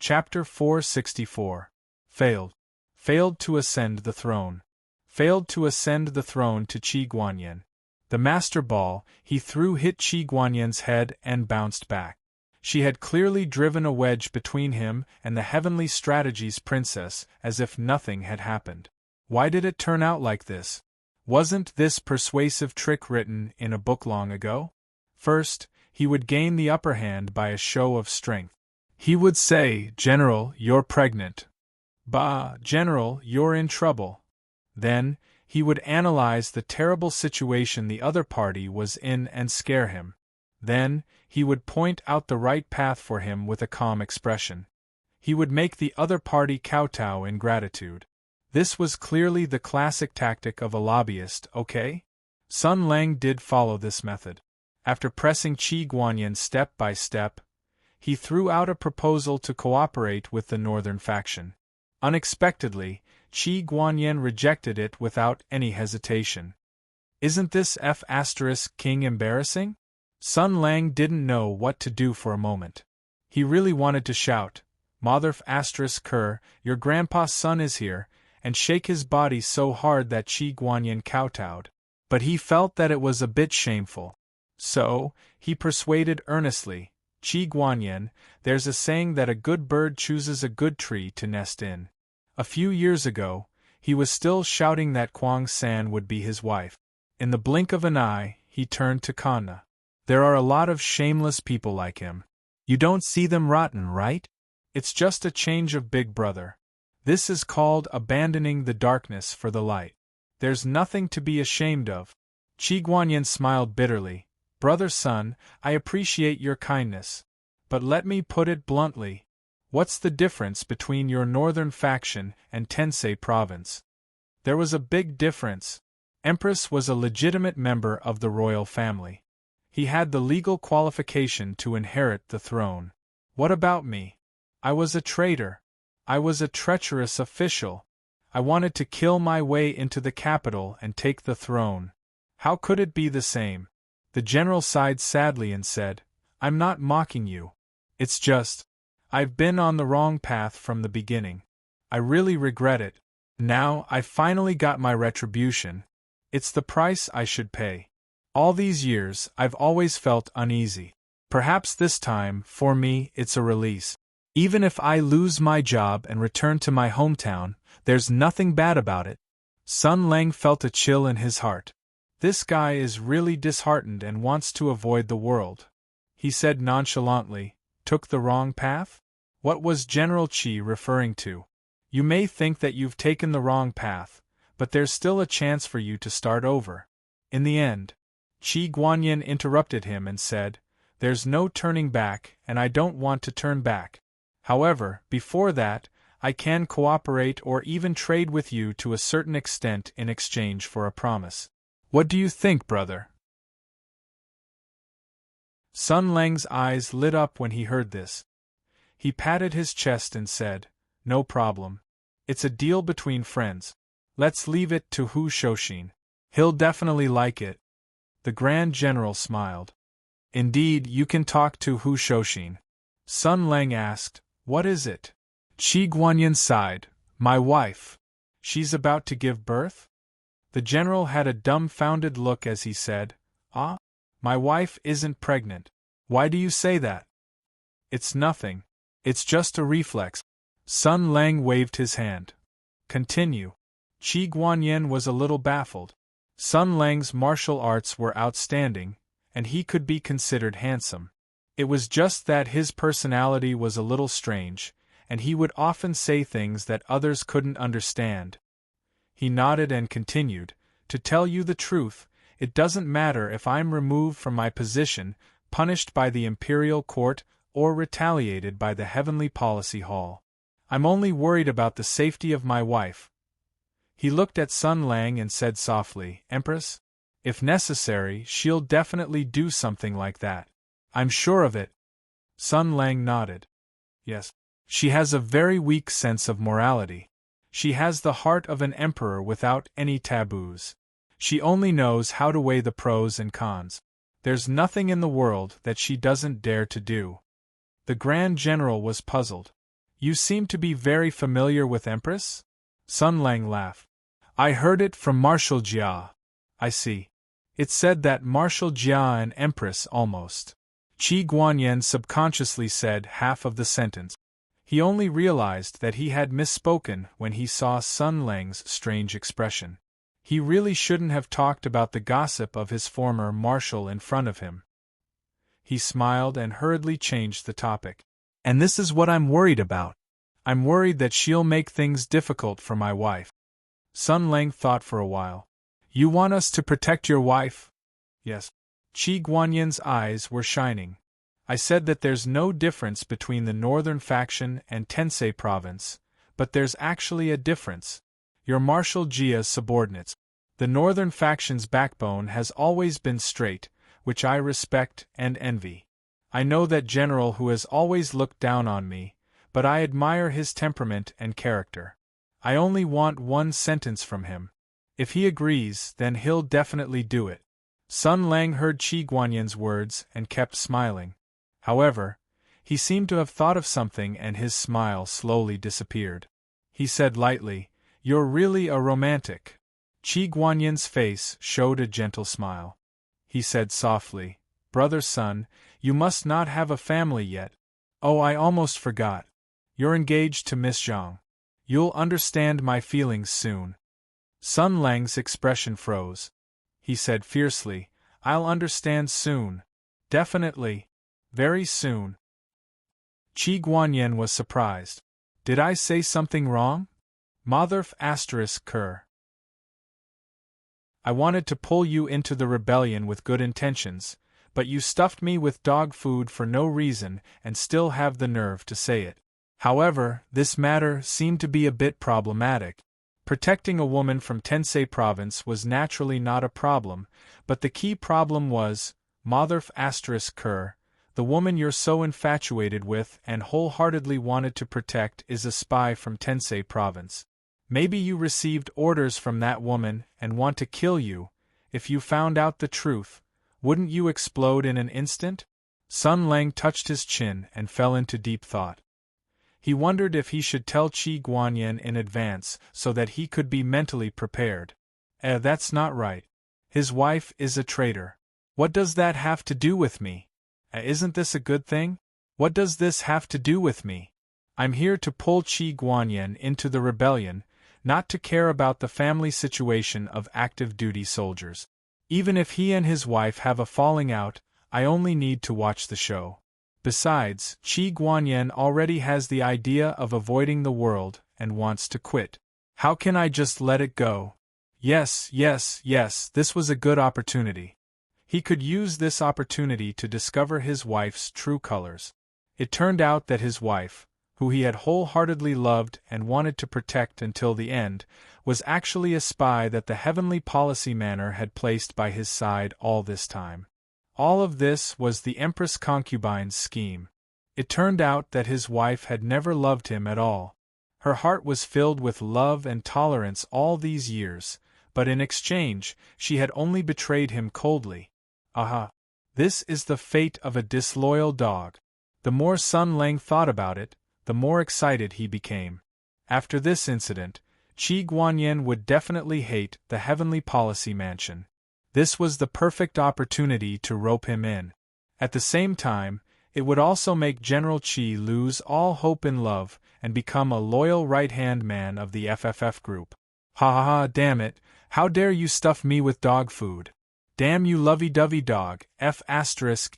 Chapter 464. Failed. Failed to ascend the throne. Failed to ascend the throne to Qi Guanyin. The master ball he threw hit Qi Guanyan's head and bounced back. She had clearly driven a wedge between him and the heavenly strategies princess, as if nothing had happened. Why did it turn out like this? Wasn't this persuasive trick written in a book long ago? First, he would gain the upper hand by a show of strength. He would say, "General, you're pregnant." "Bah, General, you're in trouble." Then, he would analyze the terrible situation the other party was in and scare him. Then, he would point out the right path for him with a calm expression. He would make the other party kowtow in gratitude. This was clearly the classic tactic of a lobbyist, okay? Sun Lang did follow this method. After pressing Qi Guanyin step by step, he threw out a proposal to cooperate with the northern faction. Unexpectedly, Qi Guanyin rejected it without any hesitation. Isn't this King embarrassing? Sun Lang didn't know what to do for a moment. He really wanted to shout, "Mother Ker, your grandpa's son is here," and shake his body so hard that Qi Guanyin kowtowed. But he felt that it was a bit shameful. So, he persuaded earnestly, "Qi Guanyin, there's a saying that a good bird chooses a good tree to nest in." A few years ago, he was still shouting that Kuang San would be his wife. In the blink of an eye, he turned to Kanna. There are a lot of shameless people like him. You don't see them rotten, right? It's just a change of big brother. This is called abandoning the darkness for the light. There's nothing to be ashamed of. Qi Guanyin smiled bitterly. "Brother Sun, I appreciate your kindness. But let me put it bluntly. What's the difference between your northern faction and Tensei province?" There was a big difference. Empress was a legitimate member of the royal family. He had the legal qualification to inherit the throne. What about me? I was a traitor. I was a treacherous official. I wanted to kill my way into the capital and take the throne. How could it be the same? The general sighed sadly and said, "I'm not mocking you. It's just, I've been on the wrong path from the beginning. I really regret it. Now I've finally got my retribution. It's the price I should pay. All these years I've always felt uneasy. Perhaps this time, for me, it's a release. Even if I lose my job and return to my hometown, there's nothing bad about it." Sun Lang felt a chill in his heart. This guy is really disheartened and wants to avoid the world. He said nonchalantly, "Took the wrong path?" What was General Qi referring to? You may think that you've taken the wrong path, but there's still a chance for you to start over. In the end, Qi Guanyin interrupted him and said, "There's no turning back, and I don't want to turn back. However, before that, I can cooperate or even trade with you to a certain extent in exchange for a promise. What do you think, brother?" Sun Lang's eyes lit up when he heard this. He patted his chest and said, "No problem. It's a deal between friends. Let's leave it to Hu Shoshin. He'll definitely like it." The Grand General smiled. "Indeed, you can talk to Hu Shoshin." Sun Lang asked, "What is it?" Qi Guanyin sighed, "My wife. She's about to give birth?" The general had a dumbfounded look as he said, "Ah? My wife isn't pregnant. Why do you say that?" "It's nothing. It's just a reflex." Sun Lang waved his hand. "Continue." Qi Guanyin was a little baffled. Sun Lang's martial arts were outstanding, and he could be considered handsome. It was just that his personality was a little strange, and he would often say things that others couldn't understand. He nodded and continued, "To tell you the truth, it doesn't matter if I'm removed from my position, punished by the imperial court, or retaliated by the heavenly policy hall. I'm only worried about the safety of my wife." He looked at Sun Lang and said softly, "Empress? If necessary, she'll definitely do something like that. I'm sure of it." Sun Lang nodded. "Yes. She has a very weak sense of morality. She has the heart of an emperor without any taboos. She only knows how to weigh the pros and cons. There's nothing in the world that she doesn't dare to do." The Grand General was puzzled. You seem to be very familiar with Empress? Sun Lang laughed. I heard it from Marshal Jia. I see. It's said that Marshal Jia and Empress almost. Qi Guanyin subconsciously said half of the sentence. He only realized that he had misspoken when he saw Sun Lang's strange expression. He really shouldn't have talked about the gossip of his former marshal in front of him. He smiled and hurriedly changed the topic. And this is what I'm worried about. I'm worried that she'll make things difficult for my wife. Sun Lang thought for a while. You want us to protect your wife? Yes. Qi Guanyin's eyes were shining. I said that there's no difference between the northern faction and Tensei province, but there's actually a difference. You're Marshal Jia's subordinates. The northern faction's backbone has always been straight, which I respect and envy. I know that general who has always looked down on me, but I admire his temperament and character. I only want one sentence from him. If he agrees, then he'll definitely do it. Sun Lang heard Qi Guanyin's words and kept smiling. However, he seemed to have thought of something and his smile slowly disappeared. He said lightly, You're really a romantic. Qi Guanyin's face showed a gentle smile. He said softly, Brother Sun, you must not have a family yet. Oh, I almost forgot. You're engaged to Miss Zhang. You'll understand my feelings soon. Sun Lang's expression froze. He said fiercely, I'll understand soon. Definitely. Very soon. Qi Guanyin was surprised. Did I say something wrong? Motherf ** Cur. I wanted to pull you into the rebellion with good intentions, but you stuffed me with dog food for no reason and still have the nerve to say it. However, this matter seemed to be a bit problematic. Protecting a woman from Tensei province was naturally not a problem, but the key problem was, Motherf * Cur, the woman you're so infatuated with and wholeheartedly wanted to protect is a spy from Tensei province. Maybe you received orders from that woman and want to kill you. If you found out the truth, wouldn't you explode in an instant? Sun Lang touched his chin and fell into deep thought. He wondered if he should tell Qi Guanyin in advance so that he could be mentally prepared. That's not right. His wife is a traitor. What does that have to do with me? Isn't this a good thing? What does this have to do with me? I'm here to pull Qi Guanyin into the rebellion, not to care about the family situation of active duty soldiers. Even if he and his wife have a falling out, I only need to watch the show. Besides, Qi Guanyin already has the idea of avoiding the world and wants to quit. How can I just let it go? Yes, this was a good opportunity. He could use this opportunity to discover his wife's true colors. It turned out that his wife, who he had wholeheartedly loved and wanted to protect until the end, was actually a spy that the Heavenly Policy Manor had placed by his side all this time. All of this was the Empress Concubine's scheme. It turned out that his wife had never loved him at all. Her heart was filled with love and tolerance all these years, but in exchange, she had only betrayed him coldly. Aha! This is the fate of a disloyal dog. The more Sun Lang thought about it, the more excited he became. After this incident, Qi Guanyin would definitely hate the Heavenly Policy Mansion. This was the perfect opportunity to rope him in. At the same time, it would also make General Qi lose all hope in love and become a loyal right-hand man of the FFF group. Ha ha ha, damn it, how dare you stuff me with dog food? Damn you lovey-dovey dog,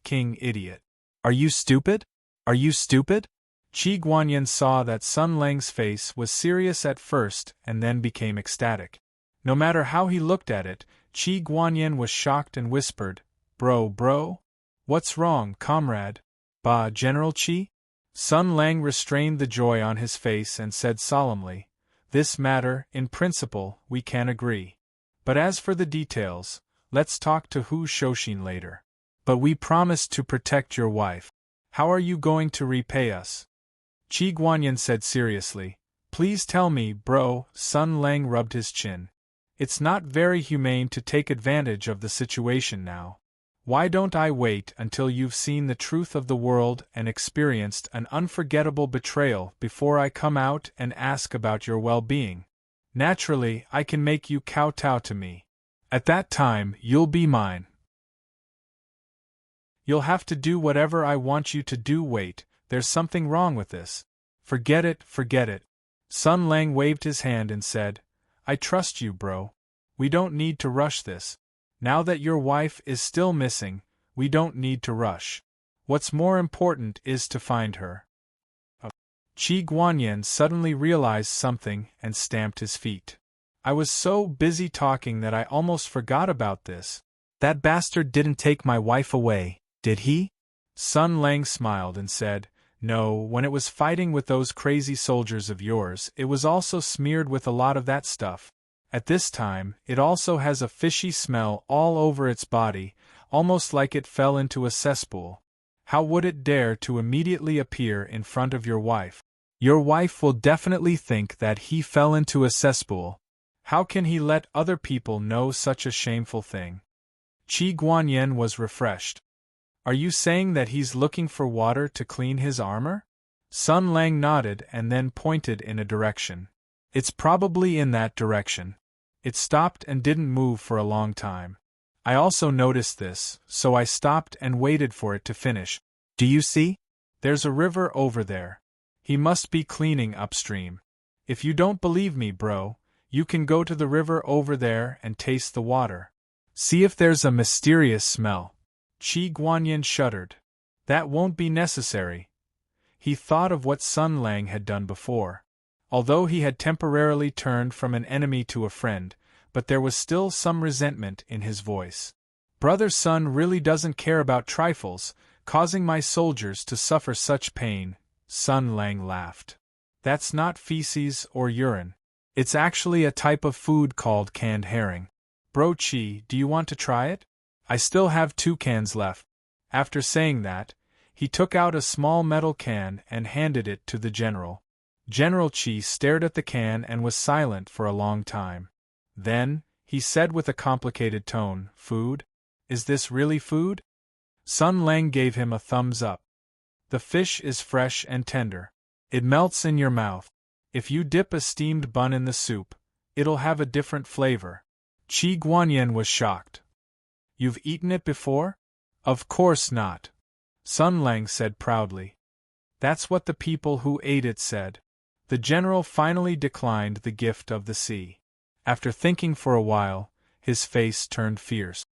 King idiot. Are you stupid? Are you stupid? Qi Guanyin saw that Sun Lang's face was serious at first and then became ecstatic. No matter how he looked at it, Qi Guanyin was shocked and whispered, Bro? What's wrong, comrade? Bah, General Qi? Sun Lang restrained the joy on his face and said solemnly, This matter, in principle, we can agree. But as for the details, let's talk to Hu Shoshin later. But we promised to protect your wife. How are you going to repay us? Qi Guanyin said seriously, Please tell me, bro. Sun Lang rubbed his chin. It's not very humane to take advantage of the situation now. Why don't I wait until you've seen the truth of the world and experienced an unforgettable betrayal before I come out and ask about your well-being? Naturally, I can make you kowtow to me. At that time, you'll be mine. You'll have to do whatever I want you to do. Wait, there's something wrong with this. Forget it, forget it. Sun Lang waved his hand and said, I trust you, bro. We don't need to rush this. Now that your wife is still missing, we don't need to rush. What's more important is to find her. Qi Guanyin suddenly realized something and stamped his feet. I was so busy talking that I almost forgot about this. That bastard didn't take my wife away, did he? Sun Lang smiled and said, No, when it was fighting with those crazy soldiers of yours, it was also smeared with a lot of that stuff. At this time, it also has a fishy smell all over its body, almost like it fell into a cesspool. How would it dare to immediately appear in front of your wife? Your wife will definitely think that he fell into a cesspool. How can he let other people know such a shameful thing? Qi Guanyin was refreshed. Are you saying that he's looking for water to clean his armor? Sun Lang nodded and then pointed in a direction. It's probably in that direction. It stopped and didn't move for a long time. I also noticed this, so I stopped and waited for it to finish. Do you see? There's a river over there. He must be cleaning upstream. If you don't believe me, bro, you can go to the river over there and taste the water. See if there's a mysterious smell. Qi Guanyin shuddered. That won't be necessary. He thought of what Sun Lang had done before. Although he had temporarily turned from an enemy to a friend, but there was still some resentment in his voice. Brother Sun really doesn't care about trifles, causing my soldiers to suffer such pain. Sun Lang laughed. That's not feces or urine. It's actually a type of food called canned herring. Bro Qi, do you want to try it? I still have 2 cans left. After saying that, he took out a small metal can and handed it to the general. General Qi stared at the can and was silent for a long time. Then, he said with a complicated tone, Food? Is this really food? Sun Lang gave him a thumbs up. The fish is fresh and tender. It melts in your mouth. If you dip a steamed bun in the soup, it'll have a different flavor. Qi Guanyin was shocked. You've eaten it before? Of course not. Sun Lang said proudly. That's what the people who ate it said. The general finally declined the gift of the sea. After thinking for a while, his face turned fierce.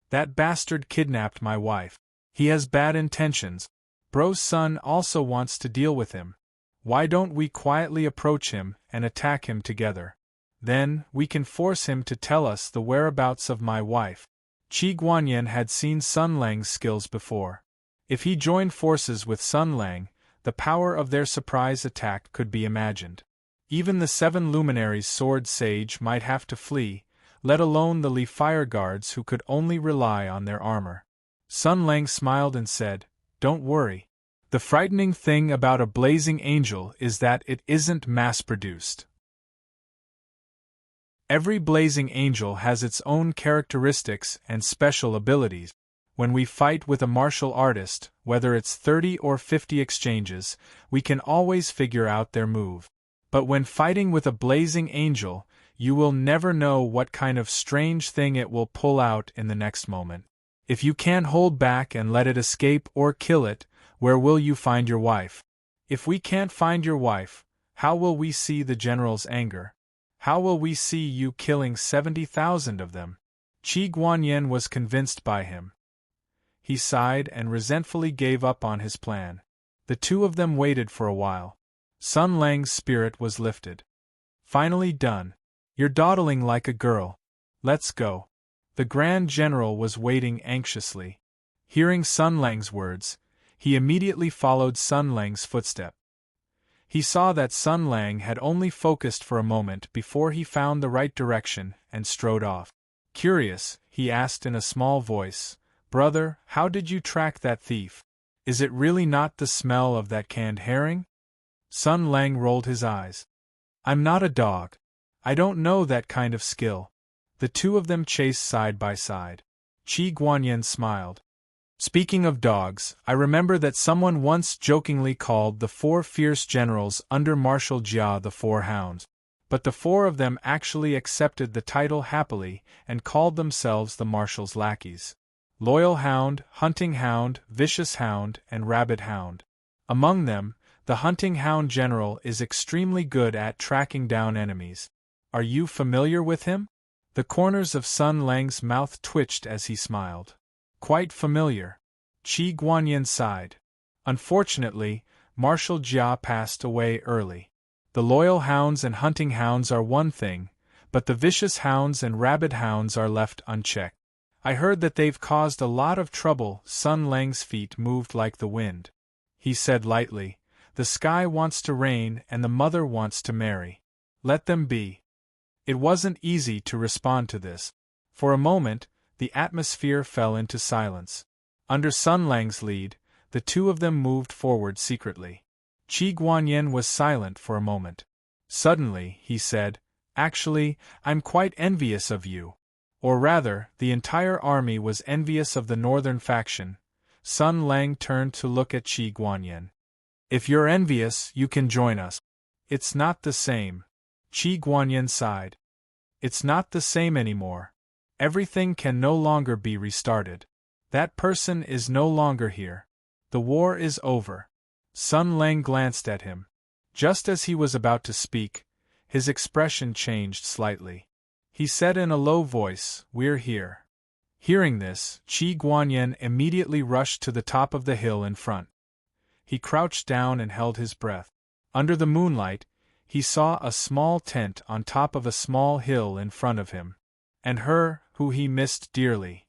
That bastard kidnapped my wife. He has bad intentions. Bro's son also wants to deal with him. Why don't we quietly approach him and attack him together? Then, we can force him to tell us the whereabouts of my wife. Qi Guanyin had seen Sun Lang's skills before. If he joined forces with Sun Lang, the power of their surprise attack could be imagined. Even the 7 luminaries' sword sage might have to flee, let alone the Li fire guards who could only rely on their armor. Sun Lang smiled and said, Don't worry. The frightening thing about a blazing angel is that it isn't mass-produced. Every blazing angel has its own characteristics and special abilities. When we fight with a martial artist, whether it's 30 or 50 exchanges, we can always figure out their move. But when fighting with a blazing angel, you will never know what kind of strange thing it will pull out in the next moment. If you can't hold back and let it escape or kill it, where will you find your wife? If we can't find your wife, how will we see the general's anger? How will we see you killing 70,000 of them? Qi Guanyin was convinced by him. He sighed and resentfully gave up on his plan. The 2 of them waited for a while. Sun Lang's spirit was lifted. Finally done. You're dawdling like a girl. Let's go. The Grand General was waiting anxiously. Hearing Sun Lang's words, he immediately followed Sun Lang's footstep. He saw that Sun Lang had only focused for a moment before he found the right direction and strode off. Curious, he asked in a small voice, Brother, how did you track that thief? Is it really not the smell of that canned herring? Sun Lang rolled his eyes. I'm not a dog. I don't know that kind of skill. The 2 of them chased side by side. Qi Guanyin smiled. Speaking of dogs, I remember that someone once jokingly called the 4 fierce generals under Marshal Jia the 4 hounds. But the 4 of them actually accepted the title happily and called themselves the marshal's lackeys. Loyal hound, hunting hound, vicious hound, and rabid hound. Among them, the hunting hound general is extremely good at tracking down enemies. Are you familiar with him? The corners of Sun Lang's mouth twitched as he smiled. Quite familiar. Qi Guanyin sighed. Unfortunately, Marshal Jia passed away early. The loyal hounds and hunting hounds are one thing, but the vicious hounds and rabid hounds are left unchecked. I heard that they've caused a lot of trouble. Sun Lang's feet moved like the wind. He said lightly, "The sky wants to rain and the mother wants to marry. Let them be." It wasn't easy to respond to this. For a moment, the atmosphere fell into silence. Under Sun Lang's lead, the 2 of them moved forward secretly. Qi Guanyin was silent for a moment. Suddenly, he said, "Actually, I'm quite envious of you." Or rather, the entire army was envious of the northern faction. Sun Lang turned to look at Qi Guanyin. "If you're envious, you can join us." "It's not the same." Qi Guanyin sighed. "It's not the same anymore. Everything can no longer be restarted. That person is no longer here. The war is over." Sun Lang glanced at him. Just as he was about to speak, his expression changed slightly. He said in a low voice, "We're here." Hearing this, Qi Guanyin immediately rushed to the top of the hill in front. He crouched down and held his breath. Under the moonlight, he saw a small tent on top of a small hill in front of him. And her, who he missed dearly.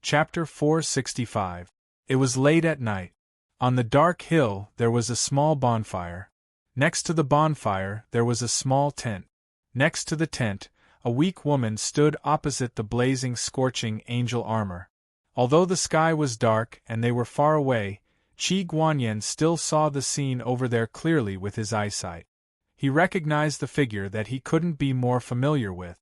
Chapter 465. It was late at night. On the dark hill there was a small bonfire. Next to the bonfire there was a small tent. Next to the tent, a weak woman stood opposite the blazing, scorching angel armor. Although the sky was dark and they were far away, Qi Guanyin still saw the scene over there clearly with his eyesight. He recognized the figure that he couldn't be more familiar with.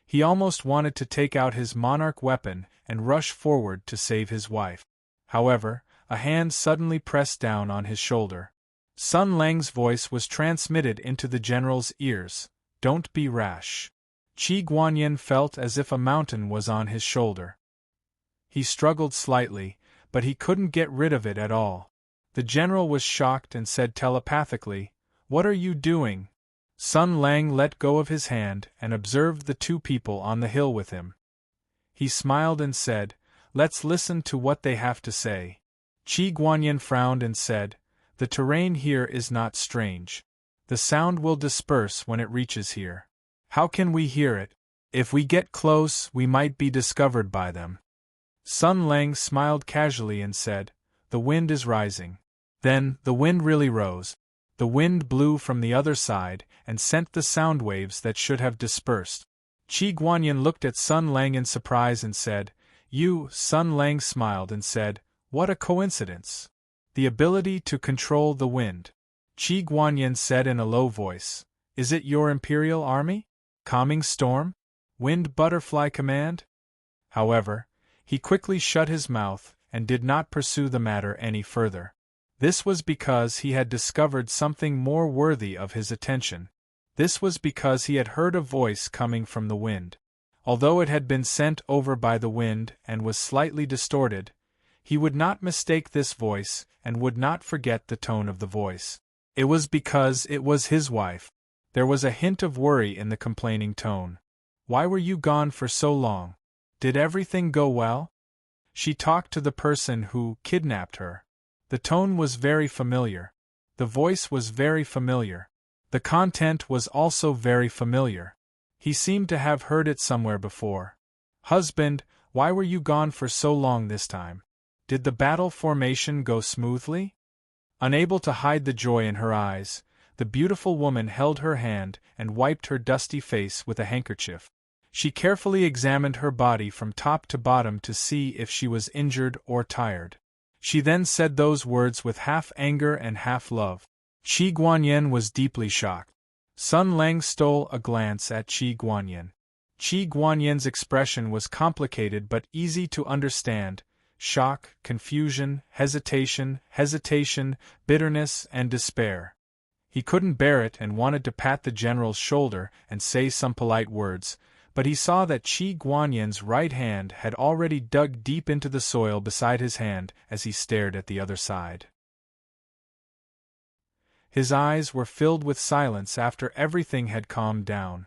He almost wanted to take out his monarch weapon and rush forward to save his wife. However, a hand suddenly pressed down on his shoulder. Sun Lang's voice was transmitted into the general's ears. "Don't be rash." Qi Guanyin felt as if a mountain was on his shoulder. He struggled slightly, but he couldn't get rid of it at all. The general was shocked and said telepathically, "What are you doing?" Sun Lang let go of his hand and observed the 2 people on the hill with him. He smiled and said, "Let's listen to what they have to say." Qi Guanyin frowned and said, "The terrain here is not strange. The sound will disperse when it reaches here. How can we hear it? If we get close, we might be discovered by them." Sun Lang smiled casually and said, "The wind is rising." Then, the wind really rose. The wind blew from the other side and sent the sound waves that should have dispersed. Qi Guanyin looked at Sun Lang in surprise and said, "You." Sun Lang smiled and said, "What a coincidence. The ability to control the wind." Qi Guanyin said in a low voice, "Is it your imperial army? Calming storm? Wind butterfly command?" However, he quickly shut his mouth and did not pursue the matter any further. This was because he had discovered something more worthy of his attention. This was because he had heard a voice coming from the wind. Although it had been sent over by the wind and was slightly distorted, he would not mistake this voice and would not forget the tone of the voice. It was because it was his wife. There was a hint of worry in the complaining tone. "Why were you gone for so long? Did everything go well?" She talked to the person who kidnapped her. The tone was very familiar. The voice was very familiar. The content was also very familiar. He seemed to have heard it somewhere before. "Husband, why were you gone for so long this time? Did the battle formation go smoothly?" Unable to hide the joy in her eyes, the beautiful woman held her hand and wiped her dusty face with a handkerchief. She carefully examined her body from top to bottom to see if she was injured or tired. She then said those words with half anger and half love. Qi Guanyin was deeply shocked. Sun Lang stole a glance at Qi Guanyin. Qi Guanyan's expression was complicated but easy to understand: shock, confusion, hesitation, bitterness, and despair. He couldn't bear it and wanted to pat the general's shoulder and say some polite words, but he saw that Qi Guanyan's right hand had already dug deep into the soil beside his hand as he stared at the other side. His eyes were filled with silence after everything had calmed down.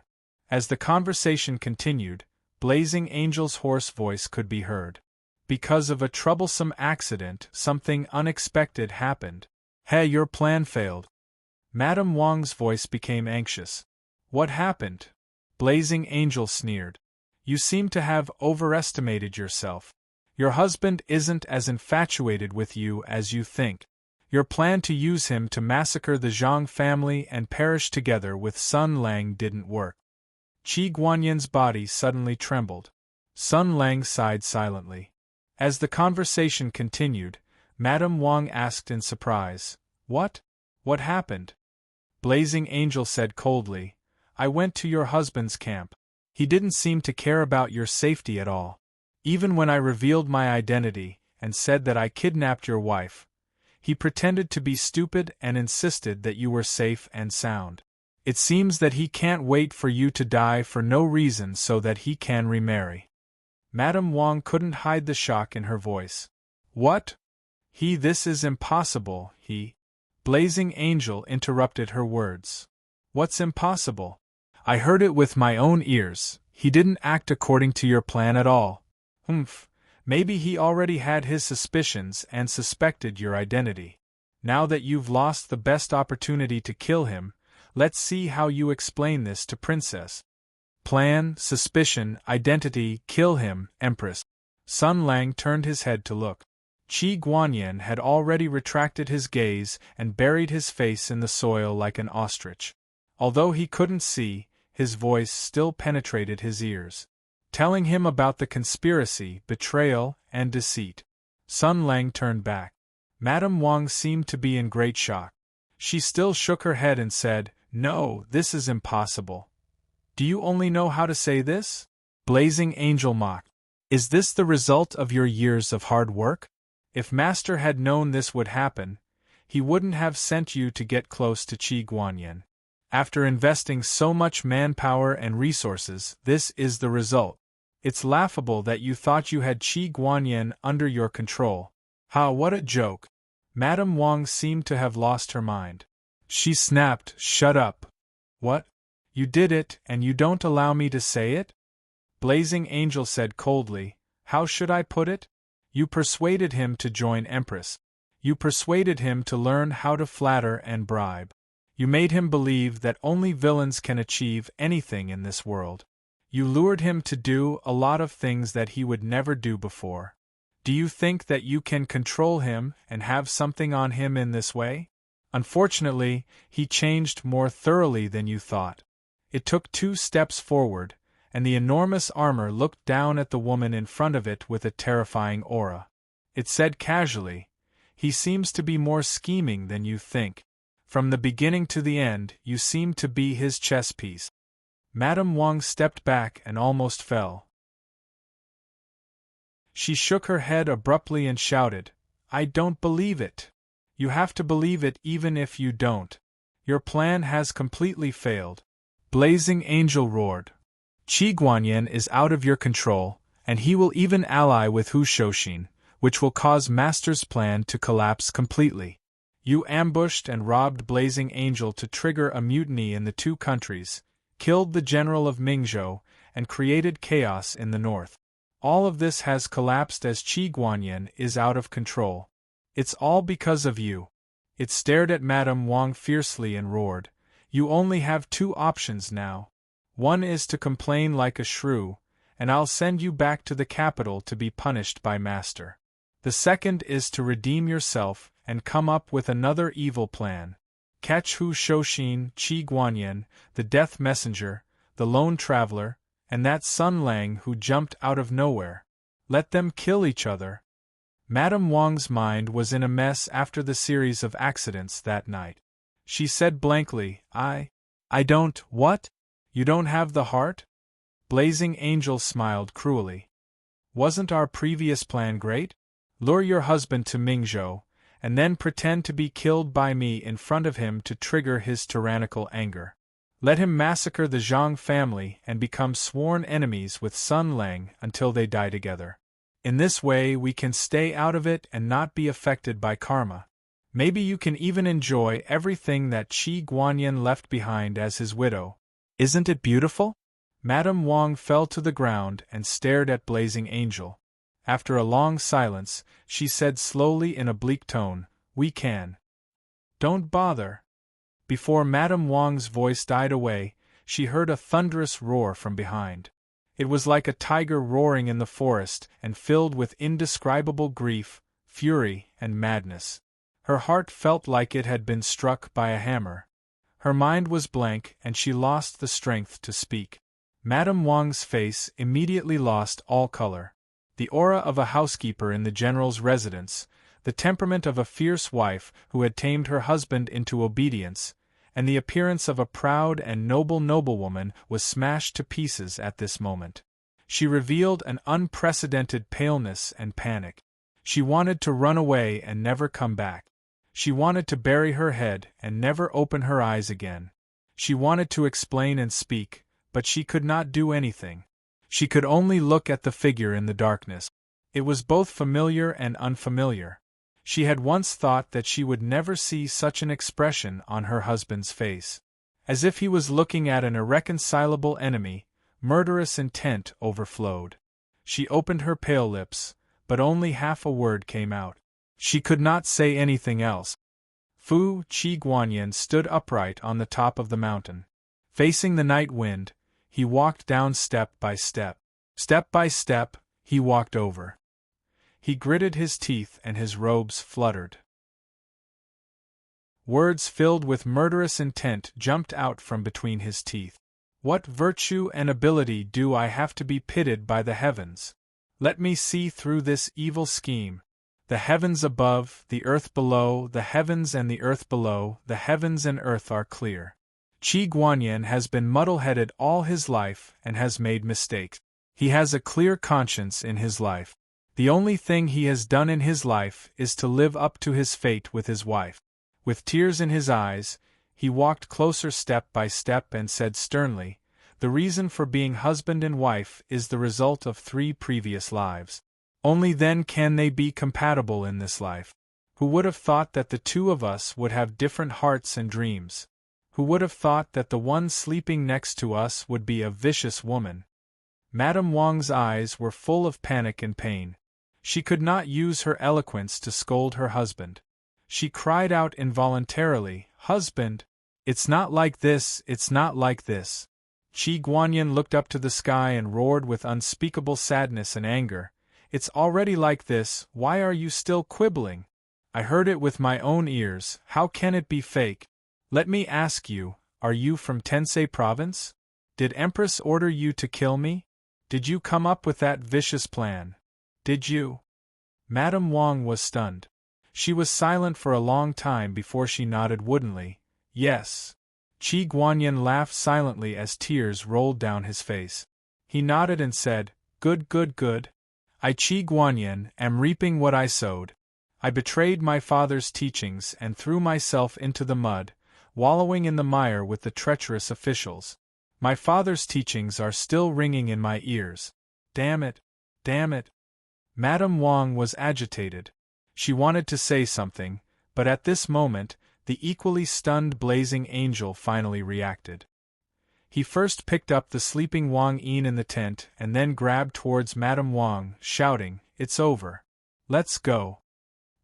As the conversation continued, Blazing Angel's hoarse voice could be heard. Because of a troublesome accident, something unexpected happened. Hey, your plan failed. Madame Wang's voice became anxious. What happened? Blazing Angel sneered. You seem to have overestimated yourself. Your husband isn't as infatuated with you as you think. Your plan to use him to massacre the Zhang family and perish together with Sun Lang didn't work. Qi Guanyan's body suddenly trembled. Sun Lang sighed silently. As the conversation continued, Madame Wang asked in surprise, What? What happened? Blazing Angel said coldly, I went to your husband's camp. He didn't seem to care about your safety at all. Even when I revealed my identity and said that I kidnapped your wife, he pretended to be stupid and insisted that you were safe and sound. It seems that he can't wait for you to die for no reason so that he can remarry. Madame Wang couldn't hide the shock in her voice. What? This is impossible, Blazing Angel interrupted her words. What's impossible? I heard it with my own ears. He didn't act according to your plan at all. Maybe he already had his suspicions and suspected your identity. Now that you've lost the best opportunity to kill him, let's see how you explain this to Princess. Plan, suspicion, identity, kill him, Empress. Sun Lang turned his head to look. Qi Guanyan had already retracted his gaze and buried his face in the soil like an ostrich. Although he couldn't see, his voice still penetrated his ears, telling him about the conspiracy, betrayal, and deceit. Sun Lang turned back. Madame Wang seemed to be in great shock. She still shook her head and said, No, this is impossible. Do you only know how to say this? Blazing Angel mocked. Is this the result of your years of hard work? If Master had known this would happen, he wouldn't have sent you to get close to Qi Guanyan. After investing so much manpower and resources, this is the result. It's laughable that you thought you had Qi Guanyan under your control. What a joke. Madame Wang seemed to have lost her mind. She snapped, Shut up. What? You did it, and you don't allow me to say it? Blazing Angel said coldly, How should I put it? You persuaded him to join Empress. You persuaded him to learn how to flatter and bribe. You made him believe that only villains can achieve anything in this world. You lured him to do a lot of things that he would never do before. Do you think that you can control him and have something on him in this way? Unfortunately, he changed more thoroughly than you thought. It took 2 steps forward, and the enormous armor looked down at the woman in front of it with a terrifying aura. It said casually, He seems to be more scheming than you think. From the beginning to the end, you seem to be his chess piece. Madame Wang stepped back and almost fell. She shook her head abruptly and shouted, I don't believe it. You have to believe it even if you don't. Your plan has completely failed. Blazing Angel roared. Qi Guanyan is out of your control, and he will even ally with Hu Shouxin, which will cause Master's plan to collapse completely. You ambushed and robbed Blazing Angel to trigger a mutiny in the 2 countries, killed the general of Mingzhou, and created chaos in the north. All of this has collapsed as Qi Guanyan is out of control. It's all because of you. It stared at Madame Wang fiercely and roared, You only have 2 options now. One is to complain like a shrew, and I'll send you back to the capital to be punished by Master. The second is to redeem yourself and come up with another evil plan. Catch Hu Shouxin, Qi Guanyan, the Death Messenger, the Lone Traveler, and that Sun Lang who jumped out of nowhere. Let them kill each other. Madame Wang's mind was in a mess after the series of accidents that night. She said blankly, I don't, what? You don't have the heart? Blazing Angel smiled cruelly. Wasn't our previous plan great? Lure your husband to Mingzhou, and then pretend to be killed by me in front of him to trigger his tyrannical anger. Let him massacre the Zhang family and become sworn enemies with Sun Lang until they die together. In this way we can stay out of it and not be affected by karma. Maybe you can even enjoy everything that Qi Guanyin left behind as his widow. Isn't it beautiful? Madame Wang fell to the ground and stared at Blazing Angel. After a long silence, she said slowly in a bleak tone, "We can." "Don't bother." Before Madame Wang's voice died away, she heard a thunderous roar from behind. It was like a tiger roaring in the forest and filled with indescribable grief, fury, and madness. Her heart felt like it had been struck by a hammer. Her mind was blank and she lost the strength to speak. Madame Wang's face immediately lost all color. The aura of a housekeeper in the general's residence, the temperament of a fierce wife who had tamed her husband into obedience, and the appearance of a proud and noble noblewoman was smashed to pieces at this moment. She revealed an unprecedented paleness and panic. She wanted to run away and never come back. She wanted to bury her head and never open her eyes again. She wanted to explain and speak, but she could not do anything. She could only look at the figure in the darkness. It was both familiar and unfamiliar. She had once thought that she would never see such an expression on her husband's face. As if he was looking at an irreconcilable enemy, murderous intent overflowed. She opened her pale lips, but only half a word came out. She could not say anything else. Qi Guanyin stood upright on the top of the mountain. Facing the night wind, he walked down step by step. Step by step, he walked over. He gritted his teeth and his robes fluttered. Words filled with murderous intent jumped out from between his teeth. What virtue and ability do I have to be pitted by the heavens? Let me see through this evil scheme. The heavens above, the earth below, the heavens and the earth below, the heavens and earth are clear. Qi Guanyin has been muddle-headed all his life and has made mistakes. He has a clear conscience in his life. The only thing he has done in his life is to live up to his fate with his wife. With tears in his eyes, he walked closer step by step and said sternly, "The reason for being husband and wife is the result of 3 previous lives. Only then can they be compatible in this life. Who would have thought that the 2 of us would have different hearts and dreams? Who would have thought that the one sleeping next to us would be a vicious woman?" Madame Wang's eyes were full of panic and pain. She could not use her eloquence to scold her husband. She cried out involuntarily, "Husband! It's not like this, it's not like this." Qi Guanyin looked up to the sky and roared with unspeakable sadness and anger, "It's already like this, why are you still quibbling? I heard it with my own ears, how can it be fake? Let me ask you, are you from Tensei province? Did Empress order you to kill me? Did you come up with that vicious plan? Did you?" Madame Wang was stunned. She was silent for a long time before she nodded woodenly, "Yes." Qi Guanyin laughed silently as tears rolled down his face. He nodded and said, "Good, good, good. I, Qi Guanyin, am reaping what I sowed. I betrayed my father's teachings and threw myself into the mud, wallowing in the mire with the treacherous officials. My father's teachings are still ringing in my ears. Damn it! Damn it!" Madame Wang was agitated. She wanted to say something, but at this moment, the equally stunned Blazing Angel finally reacted. He first picked up the sleeping Wang Yin in the tent and then grabbed towards Madame Wang, shouting, "It's over. Let's go."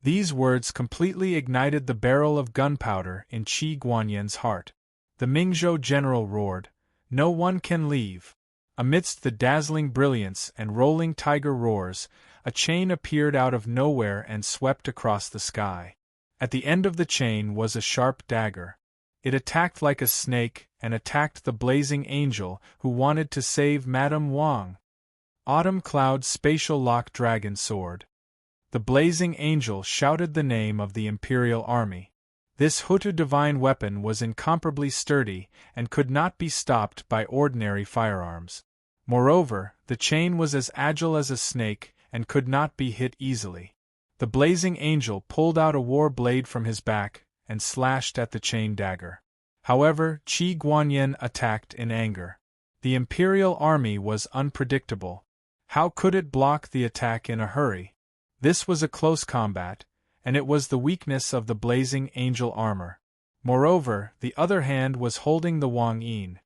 These words completely ignited the barrel of gunpowder in Qi Guanyin's heart. The Mingzhou general roared, "No one can leave." Amidst the dazzling brilliance and rolling tiger roars, a chain appeared out of nowhere and swept across the sky. At the end of the chain was a sharp dagger. It attacked like a snake and attacked the Blazing Angel who wanted to save Madame Wang. Autumn Cloud's spatial lock dragon sword. The Blazing Angel shouted the name of the Imperial Army. This Hutu divine weapon was incomparably sturdy and could not be stopped by ordinary firearms. Moreover, the chain was as agile as a snake and could not be hit easily. The blazing angel pulled out a war blade from his back and slashed at the chain dagger. However, Qi Guanyin attacked in anger. The imperial army was unpredictable. How could it block the attack in a hurry? This was a close combat, and it was the weakness of the blazing angel armor. Moreover, the other hand was holding the Wang Yin.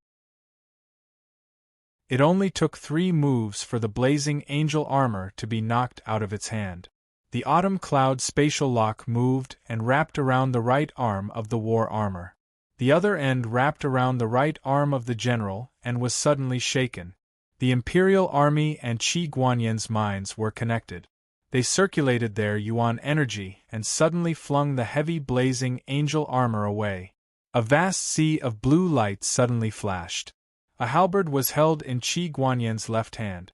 It only took 3 moves for the blazing angel armor to be knocked out of its hand. The autumn cloud spatial lock moved and wrapped around the right arm of the war armor. The other end wrapped around the right arm of the general and was suddenly shaken. The imperial army and Qi Guanyin's minds were connected. They circulated their yuan energy and suddenly flung the heavy blazing angel armor away. A vast sea of blue light suddenly flashed. A halberd was held in Qi Guanyin's left hand.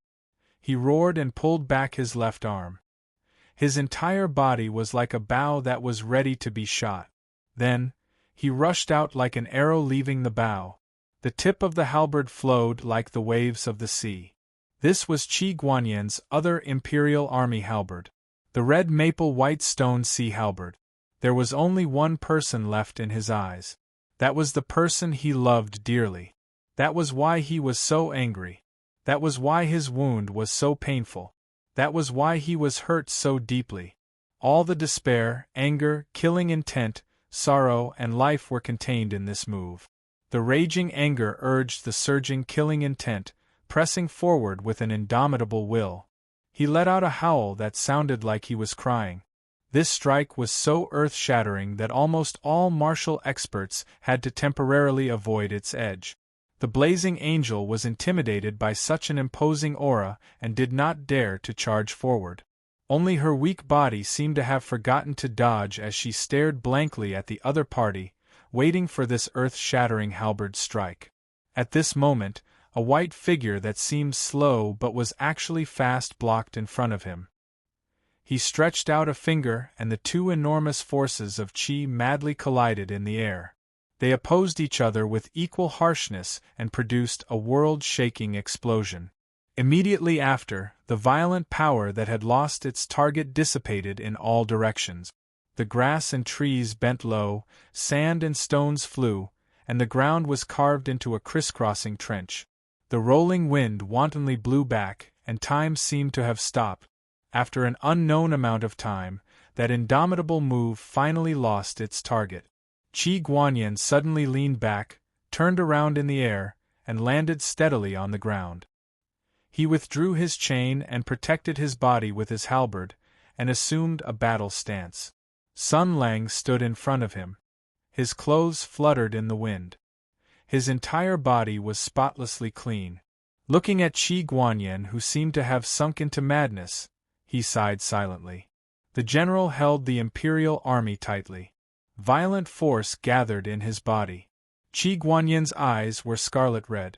He roared and pulled back his left arm. His entire body was like a bow that was ready to be shot. Then, he rushed out like an arrow leaving the bow. The tip of the halberd flowed like the waves of the sea. This was Qi Guanyin's other imperial army halberd, the red maple white stone sea halberd. There was only one person left in his eyes. That was the person he loved dearly. That was why he was so angry. That was why his wound was so painful. That was why he was hurt so deeply. All the despair, anger, killing intent, sorrow, and life were contained in this move. The raging anger urged the surging killing intent, pressing forward with an indomitable will. He let out a howl that sounded like he was crying. This strike was so earth-shattering that almost all martial experts had to temporarily avoid its edge. The blazing angel was intimidated by such an imposing aura and did not dare to charge forward. Only her weak body seemed to have forgotten to dodge as she stared blankly at the other party, waiting for this earth-shattering halberd strike. At this moment, a white figure that seemed slow but was actually fast blocked in front of him. He stretched out a finger and the 2 enormous forces of Qi madly collided in the air. They opposed each other with equal harshness and produced a world-shaking explosion. Immediately after, the violent power that had lost its target dissipated in all directions. The grass and trees bent low, sand and stones flew, and the ground was carved into a crisscrossing trench. The rolling wind wantonly blew back, and time seemed to have stopped. After an unknown amount of time, that indomitable move finally lost its target. Qi Guanyin suddenly leaned back, turned around in the air, and landed steadily on the ground. He withdrew his chain and protected his body with his halberd, and assumed a battle stance. Sun Lang stood in front of him. His clothes fluttered in the wind. His entire body was spotlessly clean. Looking at Qi Guanyin, who seemed to have sunk into madness, he sighed silently. The general held the imperial army tightly. Violent force gathered in his body. Qi Guanyin's eyes were scarlet red.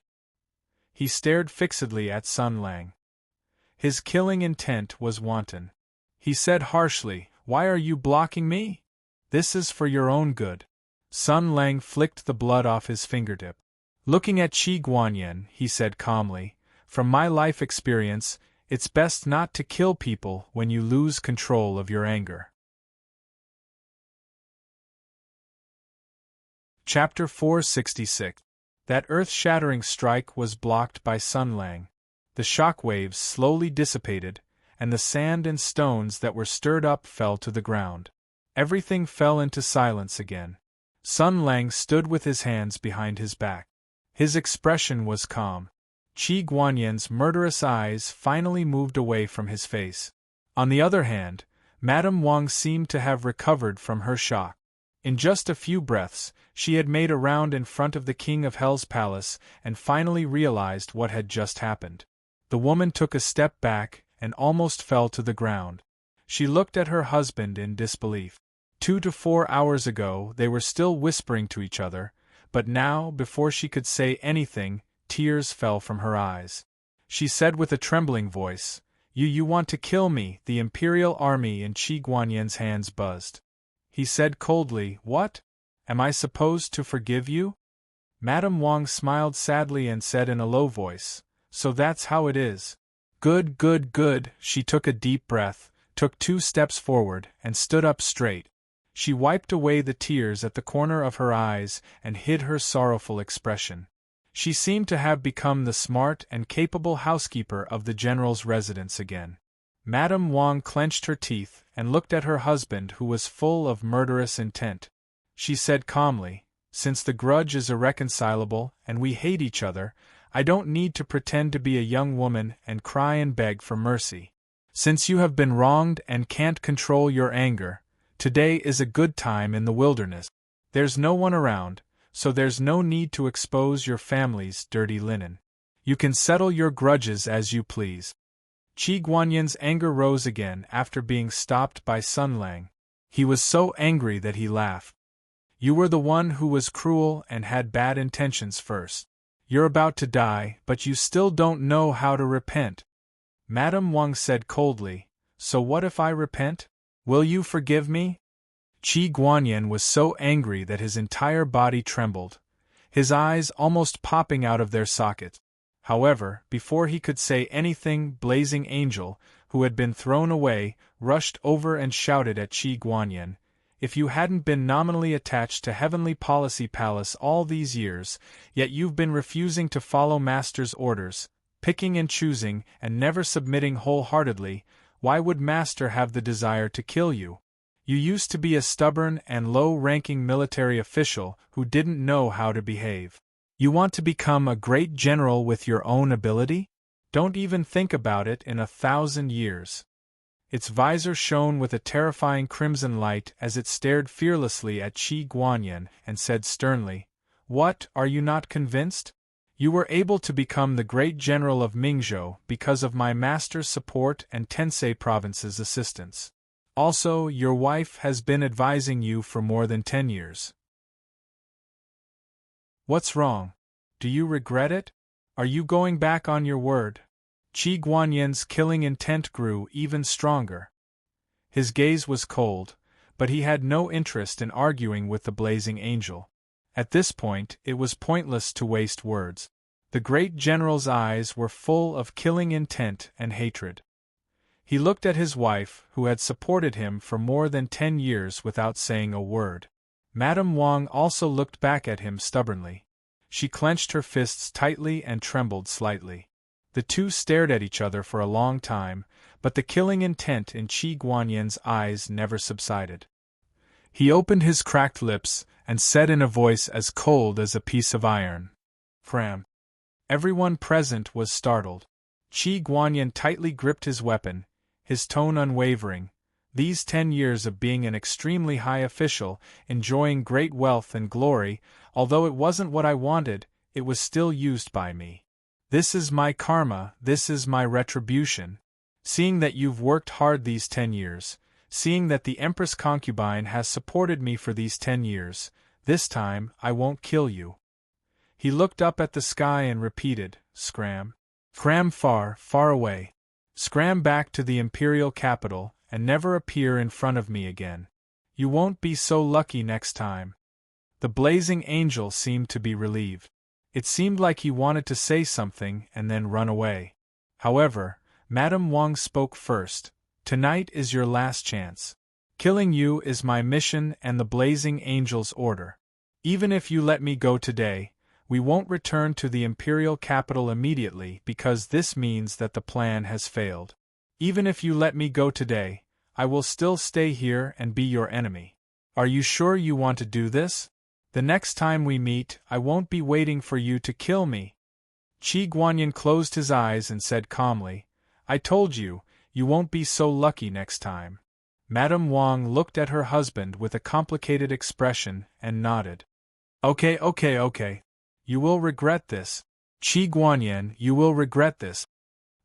He stared fixedly at Sun Lang. His killing intent was wanton. He said harshly, "Why are you blocking me? This is for your own good." Sun Lang flicked the blood off his fingertip. Looking at Qi Guanyin, he said calmly, "From my life experience, it's best not to kill people when you lose control of your anger." Chapter 466. That earth-shattering strike was blocked by Sun Lang. The shock waves slowly dissipated, and the sand and stones that were stirred up fell to the ground. Everything fell into silence again. Sun Lang stood with his hands behind his back. His expression was calm. Qi Guanyin's murderous eyes finally moved away from his face. On the other hand, Madame Wang seemed to have recovered from her shock. In just a few breaths, she had made a round in front of the King of Hell's palace and finally realized what had just happened. The woman took a step back and almost fell to the ground. She looked at her husband in disbelief. 2 to 4 hours ago they were still whispering to each other, but now, before she could say anything, tears fell from her eyes. She said with a trembling voice, You want to kill me." The imperial army in Qi Guanyin's hands buzzed. He said coldly, "What? Am I supposed to forgive you?" Madame Wang smiled sadly and said in a low voice, So that's how it is. Good, good, good. She took a deep breath, took 2 steps forward, and stood up straight. She wiped away the tears at the corner of her eyes and hid her sorrowful expression. She seemed to have become the smart and capable housekeeper of the general's residence again. Madame Wang clenched her teeth and looked at her husband, who was full of murderous intent. She said calmly, "Since the grudge is irreconcilable and we hate each other, I don't need to pretend to be a young woman and cry and beg for mercy. Since you have been wronged and can't control your anger, today is a good time in the wilderness. There's no one around, so there's no need to expose your family's dirty linen. You can settle your grudges as you please." Qi Guanyan's anger rose again after being stopped by Sun Lang. He was so angry that he laughed. "You were the one who was cruel and had bad intentions first. You're about to die, but you still don't know how to repent." Madame Wang said coldly, "So what if I repent? Will you forgive me?" Qi Guanyan was so angry that his entire body trembled, his eyes almost popping out of their sockets. However, before he could say anything, Blazing Angel, who had been thrown away, rushed over and shouted at Qi Guanyan, "If you hadn't been nominally attached to Heavenly Policy Palace all these years, yet you've been refusing to follow Master's orders, picking and choosing and never submitting wholeheartedly, why would Master have the desire to kill you? You used to be a stubborn and low-ranking military official who didn't know how to behave. You want to become a great general with your own ability? Don't even think about it in 1,000 years." Its visor shone with a terrifying crimson light as it stared fearlessly at Qi Guanyan and said sternly, "What, are you not convinced? You were able to become the great general of Mingzhou because of my master's support and Tensei Province's assistance. Also, your wife has been advising you for more than 10 years. What's wrong? Do you regret it? Are you going back on your word?" Qi Guanyan's killing intent grew even stronger. His gaze was cold, but he had no interest in arguing with the Blazing Angel. At this point, it was pointless to waste words. The great general's eyes were full of killing intent and hatred. He looked at his wife, who had supported him for more than 10 years without saying a word. Madame Wang also looked back at him stubbornly. She clenched her fists tightly and trembled slightly. The two stared at each other for a long time, but the killing intent in Qi Guanyan's eyes never subsided. He opened his cracked lips and said in a voice as cold as a piece of iron, "Cram." Everyone present was startled. Qi Guanyan tightly gripped his weapon, his tone unwavering. These 10 years of being an extremely high official, enjoying great wealth and glory, although it wasn't what I wanted, it was still used by me. This is my karma, this is my retribution. Seeing that you've worked hard these 10 years, seeing that the Empress concubine has supported me for these 10 years, this time I won't kill you." He looked up at the sky and repeated, "Scram. Scram far, far away. Scram back to the imperial capital, and never appear in front of me again. You won't be so lucky next time." The Blazing Angel seemed to be relieved. It seemed like he wanted to say something and then run away. However, Madame Wang spoke first. "Tonight is your last chance. Killing you is my mission and the Blazing Angel's order. Even if you let me go today, we won't return to the imperial capital immediately because this means that the plan has failed. Even if you let me go today, I will still stay here and be your enemy. Are you sure you want to do this? The next time we meet, I won't be waiting for you to kill me." Qi Guanyan closed his eyes and said calmly, "I told you, you won't be so lucky next time." Madame Wang looked at her husband with a complicated expression and nodded. Okay. You will regret this. Qi Guanyan, you will regret this."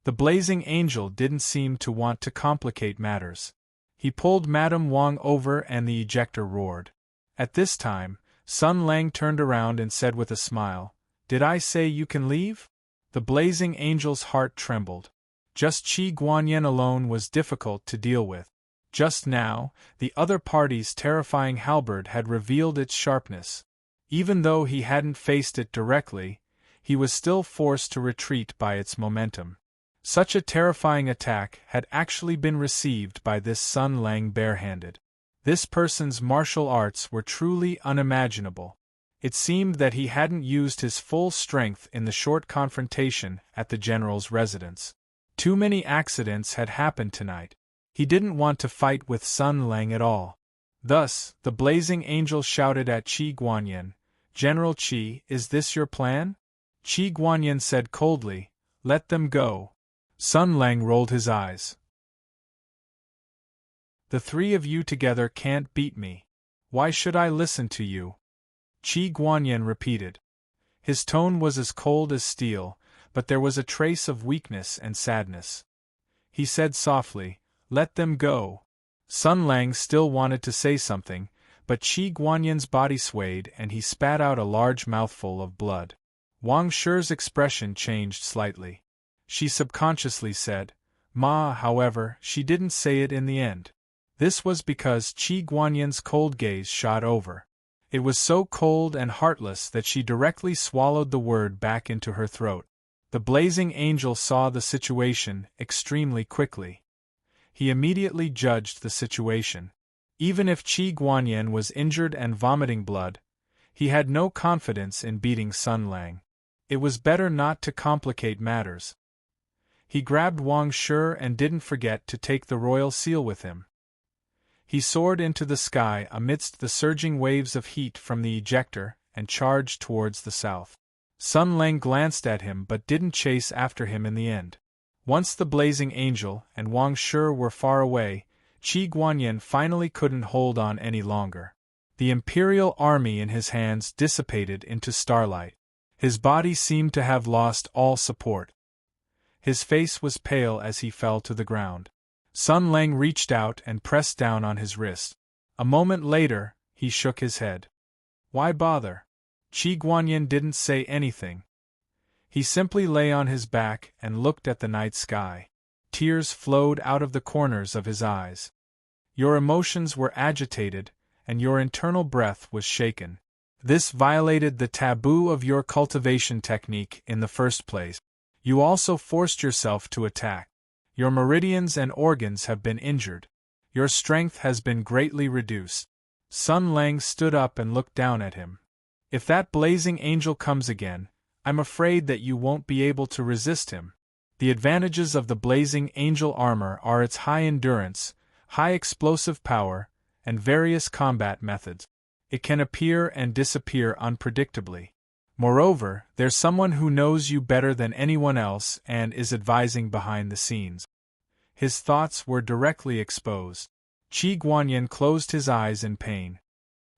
The Blazing Angel didn't seem to want to complicate matters. He pulled Madame Wang over and the ejector roared. At this time, Sun Lang turned around and said with a smile, "Did I say you can leave?" The Blazing Angel's heart trembled. Just Qi Guanyan alone was difficult to deal with. Just now, the other party's terrifying halberd had revealed its sharpness. Even though he hadn't faced it directly, he was still forced to retreat by its momentum. Such a terrifying attack had actually been received by this Sun Lang barehanded. This person's martial arts were truly unimaginable. It seemed that he hadn't used his full strength in the short confrontation at the general's residence. Too many accidents had happened tonight. He didn't want to fight with Sun Lang at all. Thus, the blazing angel shouted at Qi Guanyin, "General Qi, is this your plan?" Qi Guanyin said coldly, "Let them go." Sun Lang rolled his eyes. "The three of you together can't beat me. Why should I listen to you?" Qi Guanyin repeated. His tone was as cold as steel, but there was a trace of weakness and sadness. He said softly, "Let them go." Sun Lang still wanted to say something, but Qi Guanyin's body swayed and he spat out a large mouthful of blood. Wang Shi's expression changed slightly. She subconsciously said, "Ma," however, she didn't say it in the end. This was because Qi Guanyin's cold gaze shot over. It was so cold and heartless that she directly swallowed the word back into her throat. The blazing angel saw the situation extremely quickly. He immediately judged the situation. Even if Qi Guanyin was injured and vomiting blood, he had no confidence in beating Sun Lang. It was better not to complicate matters. He grabbed Wang Shi and didn't forget to take the royal seal with him. He soared into the sky amidst the surging waves of heat from the ejector and charged towards the south. Sun Lang glanced at him but didn't chase after him in the end. Once the blazing angel and Wang Shi were far away, Qi Guanyin finally couldn't hold on any longer. The imperial army in his hands dissipated into starlight. His body seemed to have lost all support. His face was pale as he fell to the ground. Sun Lang reached out and pressed down on his wrist. A moment later, he shook his head. Why bother? Qi Guanyin didn't say anything. He simply lay on his back and looked at the night sky. Tears flowed out of the corners of his eyes. Your emotions were agitated, and your internal breath was shaken. This violated the taboo of your cultivation technique in the first place. You also forced yourself to attack. Your meridians and organs have been injured. Your strength has been greatly reduced. Sun Lang stood up and looked down at him. If that blazing angel comes again, I'm afraid that you won't be able to resist him. The advantages of the blazing angel armor are its high endurance, high explosive power, and various combat methods. It can appear and disappear unpredictably. Moreover, there's someone who knows you better than anyone else and is advising behind the scenes. His thoughts were directly exposed. Qi Guanyin closed his eyes in pain.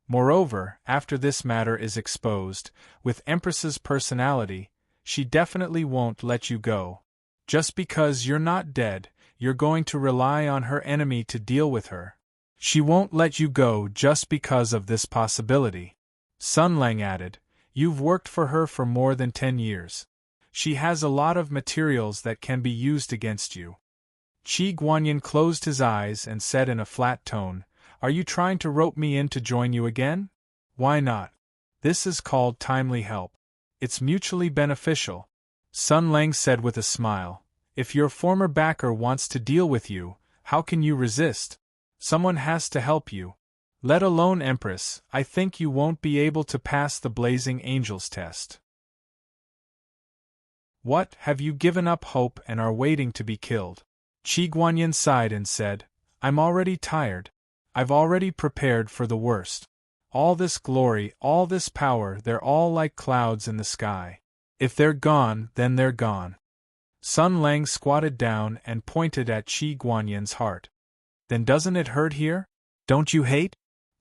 Moreover, after this matter is exposed, with Empress's personality, she definitely won't let you go. Just because you're not dead, you're going to rely on her enemy to deal with her. She won't let you go just because of this possibility. Sun Lang added, "You've worked for her for more than 10 years. She has a lot of materials that can be used against you." Qi Guanyin closed his eyes and said in a flat tone, "Are you trying to rope me in to join you again? Why not? This is called timely help. It's mutually beneficial." Sun Lang said with a smile, "If your former backer wants to deal with you, how can you resist? Someone has to help you. Let alone Empress, I think you won't be able to pass the Blazing Angels test." "What, have you given up hope and are waiting to be killed?" Qi Guanyin sighed and said, "I'm already tired. I've already prepared for the worst. All this glory, all this power, they're all like clouds in the sky. If they're gone, then they're gone." Sun Lang squatted down and pointed at Qi Guanyin's heart. "Then doesn't it hurt here? Don't you hate?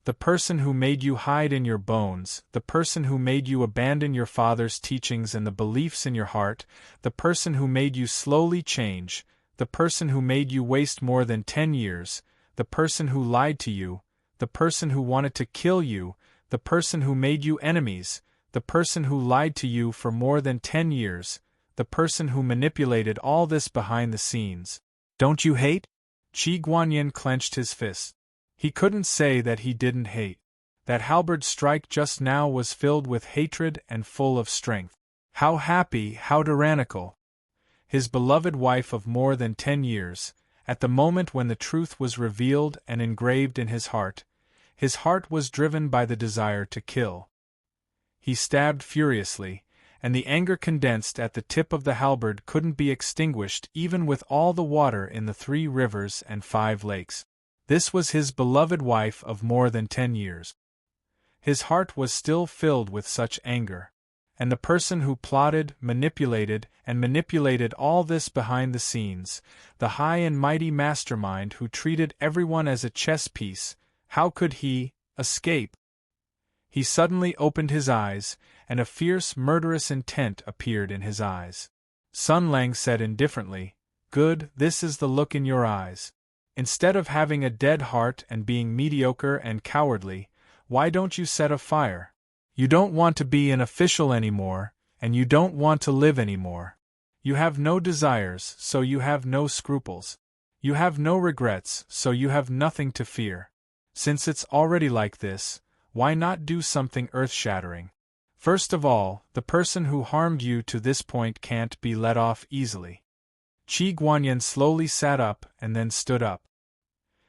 The person who made you hide in your bones, the person who made you abandon your father's teachings and the beliefs in your heart, the person who made you slowly change, the person who made you waste more than 10 years, the person who lied to you, the person who wanted to kill you, the person who made you enemies, the person who lied to you for more than 10 years, the person who manipulated all this behind the scenes. Don't you hate?" Qi Guanyin clenched his fist. He couldn't say that he didn't hate. That halberd strike just now was filled with hatred and full of strength. How happy, how tyrannical! His beloved wife of more than 10 years, at the moment when the truth was revealed and engraved in his heart was driven by the desire to kill. He stabbed furiously, and the anger condensed at the tip of the halberd couldn't be extinguished even with all the water in the 3 rivers and 5 lakes. This was his beloved wife of more than 10 years. His heart was still filled with such anger. And the person who plotted, manipulated all this behind the scenes, the high and mighty mastermind who treated everyone as a chess piece, how could he escape? He suddenly opened his eyes, and a fierce, murderous intent appeared in his eyes. Sun Lang said indifferently, "Good, this is the look in your eyes. Instead of having a dead heart and being mediocre and cowardly, why don't you set a fire? You don't want to be an official anymore, and you don't want to live anymore. You have no desires, so you have no scruples. You have no regrets, so you have nothing to fear. Since it's already like this, why not do something earth-shattering? First of all, the person who harmed you to this point can't be let off easily." Qi Guanyin slowly sat up and then stood up.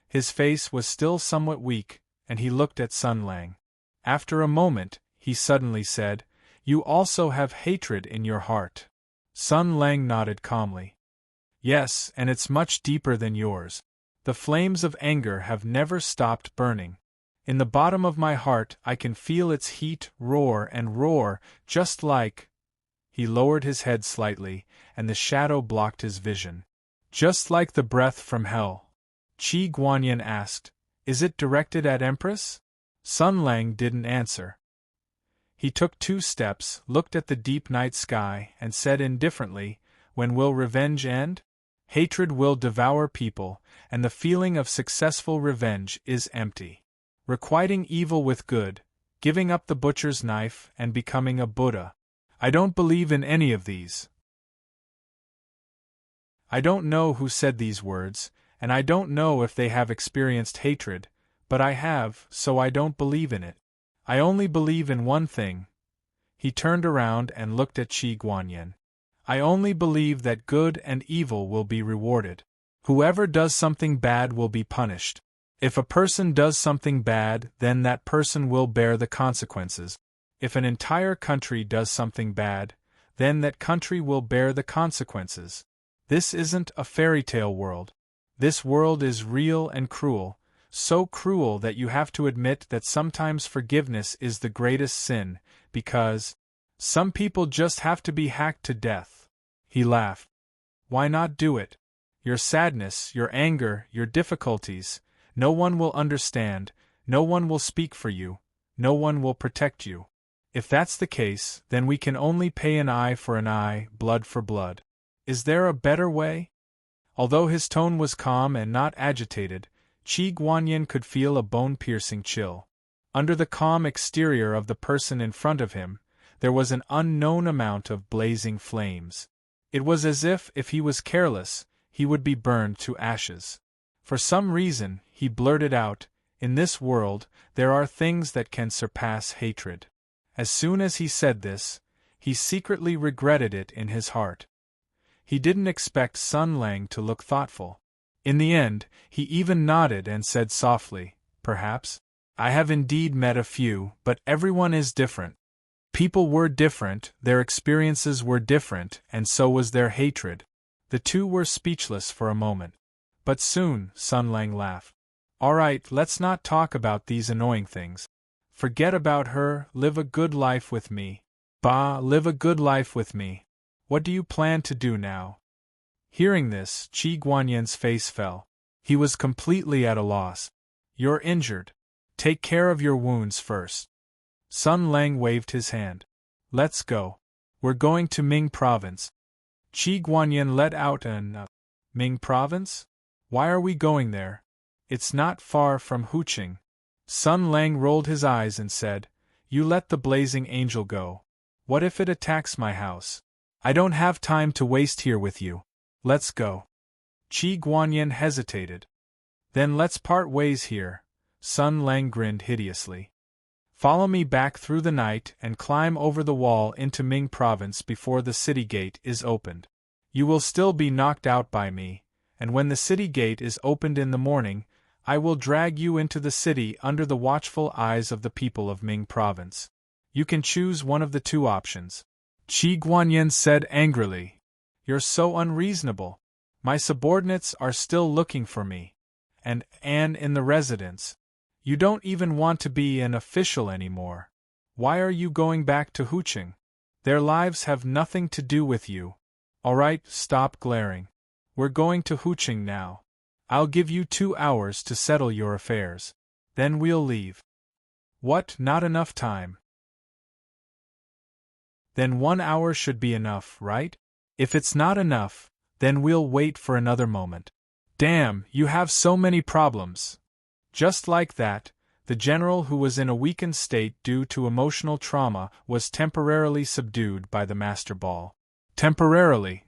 His face was still somewhat weak, and he looked at Sun Lang. After a moment, he suddenly said, "You also have hatred in your heart." Sun Lang nodded calmly. "Yes, and it's much deeper than yours. The flames of anger have never stopped burning. In the bottom of my heart I can feel its heat roar and roar, just like—" He lowered his head slightly, and the shadow blocked his vision. "Just like the breath from hell?" Qi Guanyin asked. "Is it directed at Empress?" Sun Lang didn't answer. He took 2 steps, looked at the deep night sky, and said indifferently, "When will revenge end? Hatred will devour people, and the feeling of successful revenge is empty. Requiting evil with good, giving up the butcher's knife, and becoming a Buddha. I don't believe in any of these." I don't know who said these words, and I don't know if they have experienced hatred, but I have, so I don't believe in it. I only believe in one thing. He turned around and looked at Qi Guanyin. I only believe that good and evil will be rewarded. Whoever does something bad will be punished. If a person does something bad, then that person will bear the consequences. If an entire country does something bad, then that country will bear the consequences. This isn't a fairy tale world. This world is real and cruel. So cruel that you have to admit that sometimes forgiveness is the greatest sin, because some people just have to be hacked to death." He laughed. "Why not do it? Your sadness, your anger, your difficulties, no one will understand, no one will speak for you, no one will protect you. If that's the case, then we can only pay an eye for an eye, blood for blood. Is there a better way?" Although his tone was calm and not agitated, Qi Guanyin could feel a bone-piercing chill. Under the calm exterior of the person in front of him, there was an unknown amount of blazing flames. It was as if he was careless, he would be burned to ashes. For some reason, he blurted out, "In this world, there are things that can surpass hatred." As soon as he said this, he secretly regretted it in his heart. He didn't expect Sun Lang to look thoughtful. In the end, he even nodded and said softly, "Perhaps. I have indeed met a few, but everyone is different. People were different, their experiences were different, and so was their hatred." The two were speechless for a moment. But soon, Sun Lang laughed. "All right, let's not talk about these annoying things. Forget about her, live a good life with me. Bah, live a good life with me. What do you plan to do now?" Hearing this, Qi Guanyin's face fell. He was completely at a loss. "You're injured. Take care of your wounds first." Sun Lang waved his hand. "Let's go. We're going to Ming Province." Qi Guanyin let out an Ming Province? Why are we going there? It's not far from Huqing. Sun Lang rolled his eyes and said, "You let the blazing angel go. What if it attacks my house? I don't have time to waste here with you. Let's go." Qi Guanyin hesitated. "Then let's part ways here." Sun Lang grinned hideously. Follow me back through the night and climb over the wall into Ming Province before the city gate is opened. You will still be knocked out by me, and when the city gate is opened in the morning, I will drag you into the city under the watchful eyes of the people of Ming Province. You can choose one of the two options." Qi Guanyin said angrily. "You're so unreasonable. My subordinates are still looking for me. And in the residence. You don't even want to be an official anymore. Why are you going back to Huqing? Their lives have nothing to do with you. Alright, stop glaring. We're going to Huqing now. I'll give you 2 hours to settle your affairs. Then we'll leave." "What, not enough time?" "Then 1 hour should be enough, right? If it's not enough, then we'll wait for another moment." "Damn, you have so many problems." Just like that, the general, who was in a weakened state due to emotional trauma, was temporarily subdued by the master ball. Temporarily.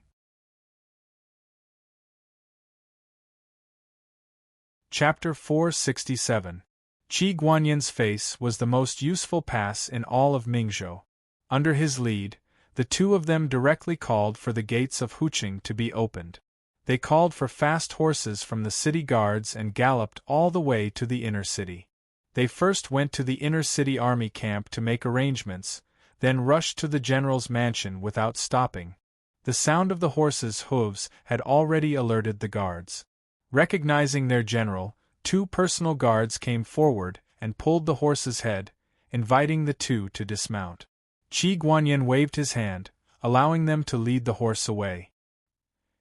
Chapter 467. Qi Guanyin's face was the most useful pass in all of Mingzhou. Under his lead, the two of them directly called for the gates of Huqing to be opened. They called for fast horses from the city guards and galloped all the way to the inner city. They first went to the inner city army camp to make arrangements, then rushed to the general's mansion without stopping. The sound of the horses' hooves had already alerted the guards. Recognizing their general, 2 personal guards came forward and pulled the horse's head, inviting the two to dismount. Qi Guanyin waved his hand, allowing them to lead the horse away.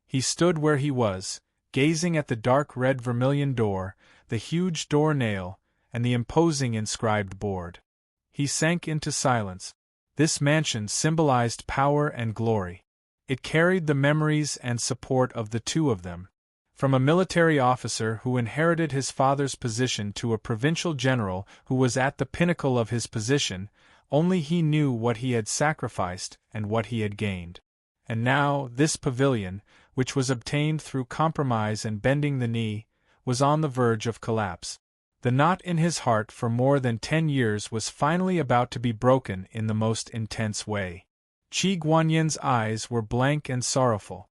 He stood where he was, gazing at the dark red vermilion door, the huge door nail, and the imposing inscribed board. He sank into silence. This mansion symbolized power and glory. It carried the memories and support of the two of them. From a military officer who inherited his father's position to a provincial general who was at the pinnacle of his position, only he knew what he had sacrificed and what he had gained. And now, this pavilion, which was obtained through compromise and bending the knee, was on the verge of collapse. The knot in his heart for more than 10 years was finally about to be broken in the most intense way. Qi Guanyin's eyes were blank and sorrowful.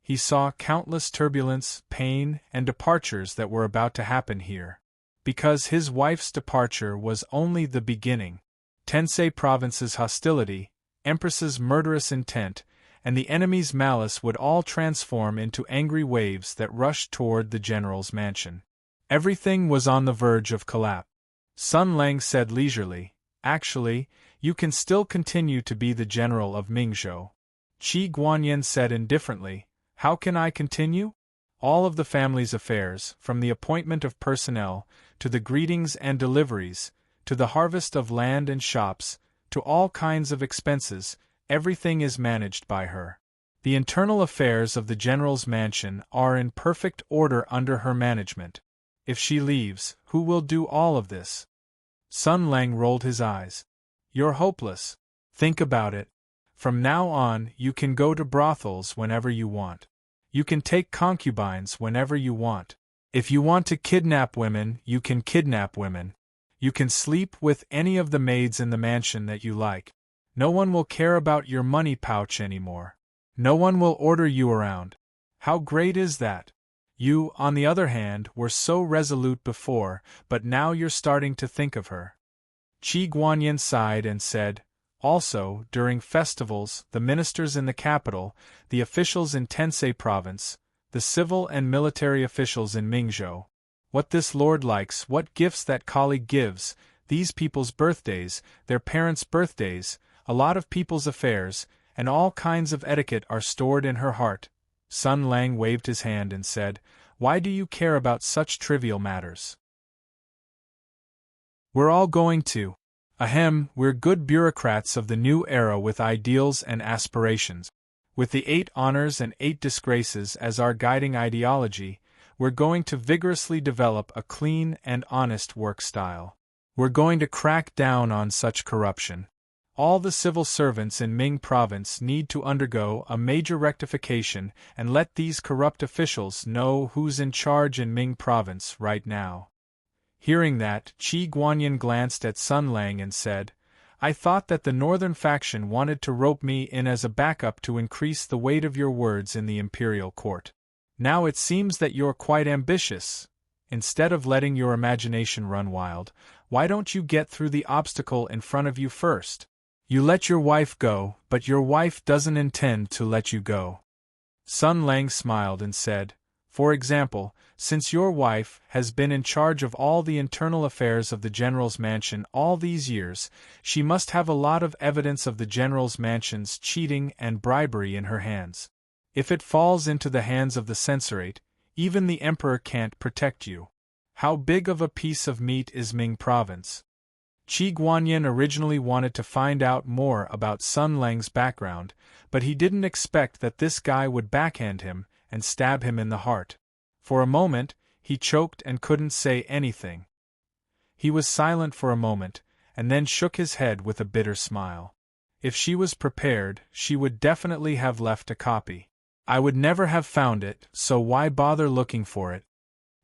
He saw countless turbulence, pain, and departures that were about to happen here. Because his wife's departure was only the beginning. Tensei Province's hostility, Empress's murderous intent, and the enemy's malice would all transform into angry waves that rushed toward the general's mansion. Everything was on the verge of collapse. Sun Lang said leisurely, "Actually, you can still continue to be the general of Mingzhou." Qi Guanyin said indifferently, "How can I continue? All of the family's affairs, from the appointment of personnel, to the greetings and deliveries, to the harvest of land and shops, to all kinds of expenses, everything is managed by her. The internal affairs of the general's mansion are in perfect order under her management. If she leaves, who will do all of this?" Sun Lang rolled his eyes. "You're hopeless. Think about it. From now on, you can go to brothels whenever you want. You can take concubines whenever you want. If you want to kidnap women, you can kidnap women. You can sleep with any of the maids in the mansion that you like. No one will care about your money pouch anymore. No one will order you around. How great is that? You, on the other hand, were so resolute before, but now you're starting to think of her." Qi Guanyin sighed and said, "Also, during festivals, the ministers in the capital, the officials in Tensei Province, the civil and military officials in Mingzhou. What this lord likes, what gifts that colleague gives, these people's birthdays, their parents' birthdays, a lot of people's affairs, and all kinds of etiquette are stored in her heart." Sun Lang waved his hand and said, "Why do you care about such trivial matters? We're all going to. We're good bureaucrats of the new era with ideals and aspirations. With the 8 honors and 8 disgraces as our guiding ideology, we're going to vigorously develop a clean and honest work style. We're going to crack down on such corruption. All the civil servants in Ming Province need to undergo a major rectification and let these corrupt officials know who's in charge in Ming Province right now." Hearing that, Qi Guanyin glanced at Sun Lang and said, I thought that the northern faction wanted to rope me in as a backup to increase the weight of your words in the imperial court. Now it seems that you're quite ambitious. Instead of letting your imagination run wild, why don't you get through the obstacle in front of you first? You let your wife go, but your wife doesn't intend to let you go. Sun Lang smiled and said, For example, since your wife has been in charge of all the internal affairs of the general's mansion all these years, she must have a lot of evidence of the general's mansion's cheating and bribery in her hands. If it falls into the hands of the censorate, even the emperor can't protect you. How big of a piece of meat is Ming province? Qi Guanyin originally wanted to find out more about Sun Lang's background, but he didn't expect that this guy would backhand him and stab him in the heart. For a moment, he choked and couldn't say anything. He was silent for a moment, and then shook his head with a bitter smile. If she was prepared, she would definitely have left a copy. I would never have found it, so why bother looking for it?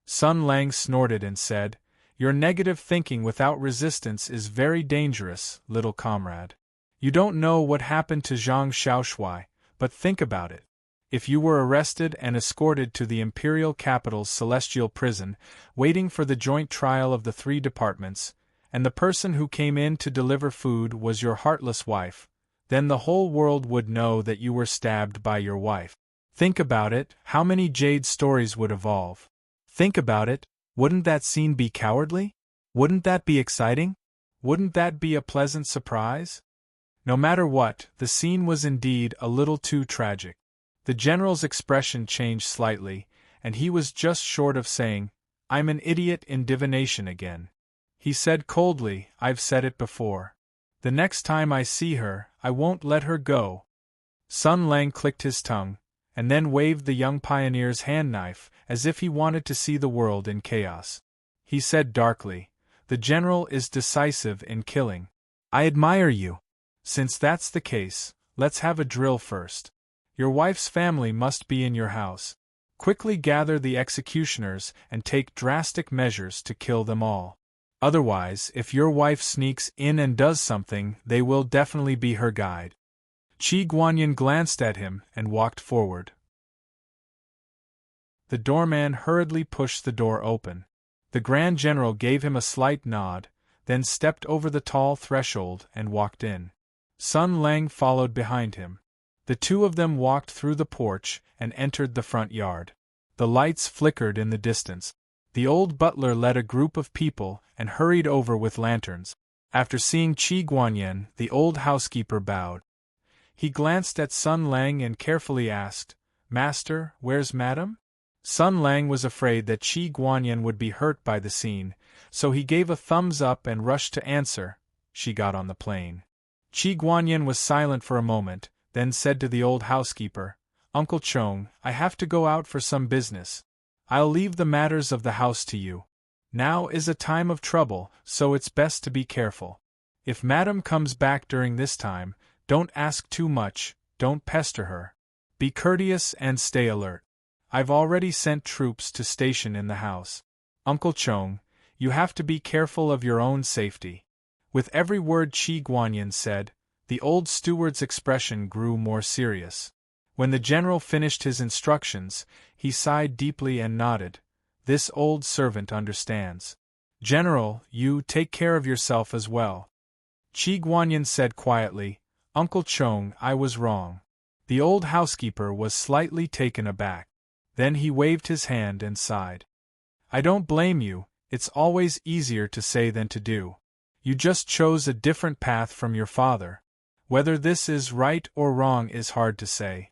Sun Lang snorted and said, Your negative thinking without resistance is very dangerous, little comrade. You don't know what happened to Zhang Xiaoshui, but think about it. If you were arrested and escorted to the imperial capital's celestial prison, waiting for the joint trial of the 3 departments, and the person who came in to deliver food was your heartless wife, then the whole world would know that you were stabbed by your wife. Think about it, how many Jade stories would evolve? Think about it, wouldn't that scene be cowardly? Wouldn't that be exciting? Wouldn't that be a pleasant surprise? No matter what, the scene was indeed a little too tragic. The general's expression changed slightly, and he was just short of saying, I'm an idiot in divination again. He said coldly, I've said it before. The next time I see her, I won't let her go. Sun Lang clicked his tongue, and then waved the young pioneer's hand knife, as if he wanted to see the world in chaos. He said darkly, The general is decisive in killing. I admire you. Since that's the case, let's have a drill first. Your wife's family must be in your house. Quickly gather the executioners and take drastic measures to kill them all. Otherwise, if your wife sneaks in and does something, they will definitely be her guide. Qi Guanyin glanced at him and walked forward. The doorman hurriedly pushed the door open. The Grand General gave him a slight nod, then stepped over the tall threshold and walked in. Sun Lang followed behind him. The two of them walked through the porch and entered the front yard. The lights flickered in the distance. The old butler led a group of people and hurried over with lanterns. After seeing Qi Guanyin, the old housekeeper bowed. He glanced at Sun Lang and carefully asked, Master, where's Madam? Sun Lang was afraid that Qi Guanyin would be hurt by the scene, so he gave a thumbs up and rushed to answer, She got on the plane. Qi Guanyin was silent for a moment, then said to the old housekeeper, Uncle Chong, I have to go out for some business. I'll leave the matters of the house to you. Now is a time of trouble, so it's best to be careful. If Madam comes back during this time, don't ask too much, don't pester her. Be courteous and stay alert. I've already sent troops to station in the house. Uncle Chong, you have to be careful of your own safety. With every word Qi Guanyin said, the old steward's expression grew more serious. When the general finished his instructions, he sighed deeply and nodded. This old servant understands. General, you take care of yourself as well. Qi Guanyin said quietly, Uncle Chong, I was wrong. The old housekeeper was slightly taken aback. Then he waved his hand and sighed. I don't blame you, it's always easier to say than to do. You just chose a different path from your father. Whether this is right or wrong is hard to say.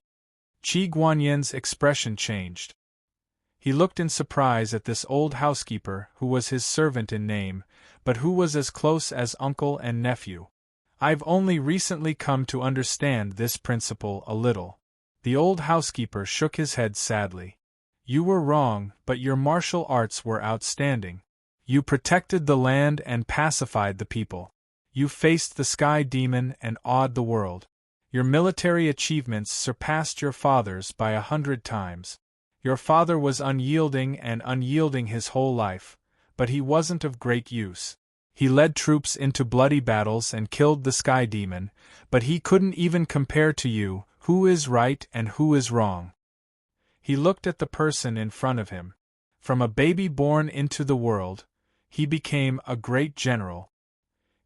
Qi Guanyin's expression changed. He looked in surprise at this old housekeeper who was his servant in name, but who was as close as uncle and nephew. I've only recently come to understand this principle a little. The old housekeeper shook his head sadly. You were wrong, but your martial arts were outstanding. You protected the land and pacified the people. You faced the sky demon and awed the world. Your military achievements surpassed your father's by 100 times. Your father was unyielding and unyielding his whole life, but he wasn't of great use. He led troops into bloody battles and killed the sky demon, but he couldn't even compare to you who is right and who is wrong. He looked at the person in front of him. From a baby born into the world, he became a great general.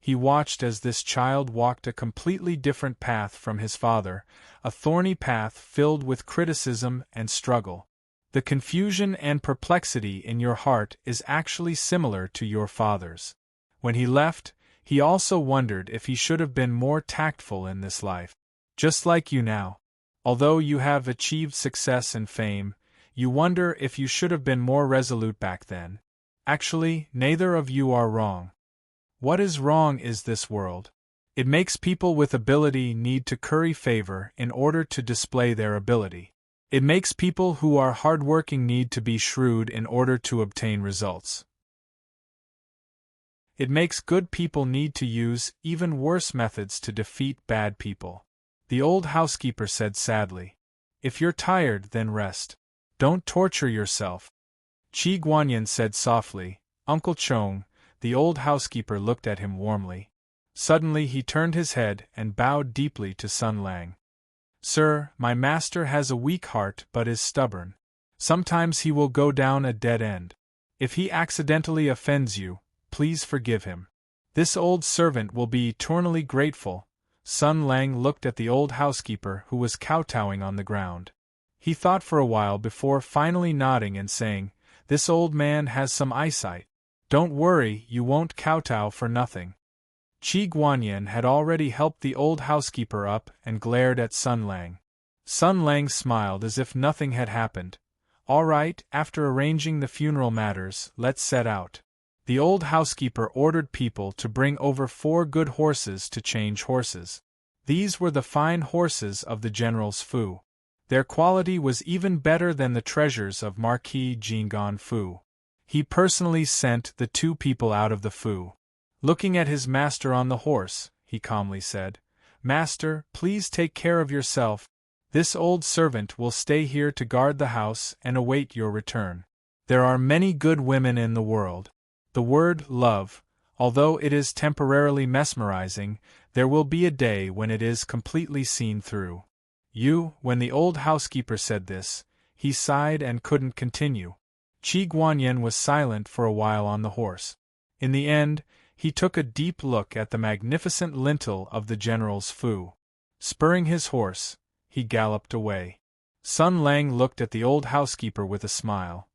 He watched as this child walked a completely different path from his father, a thorny path filled with criticism and struggle. The confusion and perplexity in your heart is actually similar to your father's. When he left, he also wondered if he should have been more tactful in this life. Just like you now. Although you have achieved success and fame, you wonder if you should have been more resolute back then. Actually, neither of you are wrong. What is wrong is this world. It makes people with ability need to curry favor in order to display their ability. It makes people who are hardworking need to be shrewd in order to obtain results. It makes good people need to use even worse methods to defeat bad people. The old housekeeper said sadly. If you're tired, then rest. Don't torture yourself. Chi Guanyin said softly. Uncle Chong. The old housekeeper looked at him warmly. Suddenly he turned his head and bowed deeply to Sun Lang. Sir, my master has a weak heart but is stubborn. Sometimes he will go down a dead end. If he accidentally offends you, please forgive him. This old servant will be eternally grateful. Sun Lang looked at the old housekeeper who was kowtowing on the ground. He thought for a while before finally nodding and saying, This old man has some eyesight. Don't worry, you won't kowtow for nothing. Chi Guanyin had already helped the old housekeeper up and glared at Sun Lang. Sun Lang smiled as if nothing had happened. All right, after arranging the funeral matters, let's set out. The old housekeeper ordered people to bring over 4 good horses to change horses. These were the fine horses of the general's Fu. Their quality was even better than the treasures of Marquis Jingon Fu. He personally sent the 2 people out of the Fu. Looking at his master on the horse, he calmly said, Master, please take care of yourself. This old servant will stay here to guard the house and await your return. There are many good women in the world. The word love, although it is temporarily mesmerizing, there will be a day when it is completely seen through. When the old housekeeper said this, he sighed and couldn't continue. Chi Guanyin was silent for a while on the horse. In the end, he took a deep look at the magnificent lintel of the general's Fu. Spurring his horse, he galloped away. Sun Lang looked at the old housekeeper with a smile.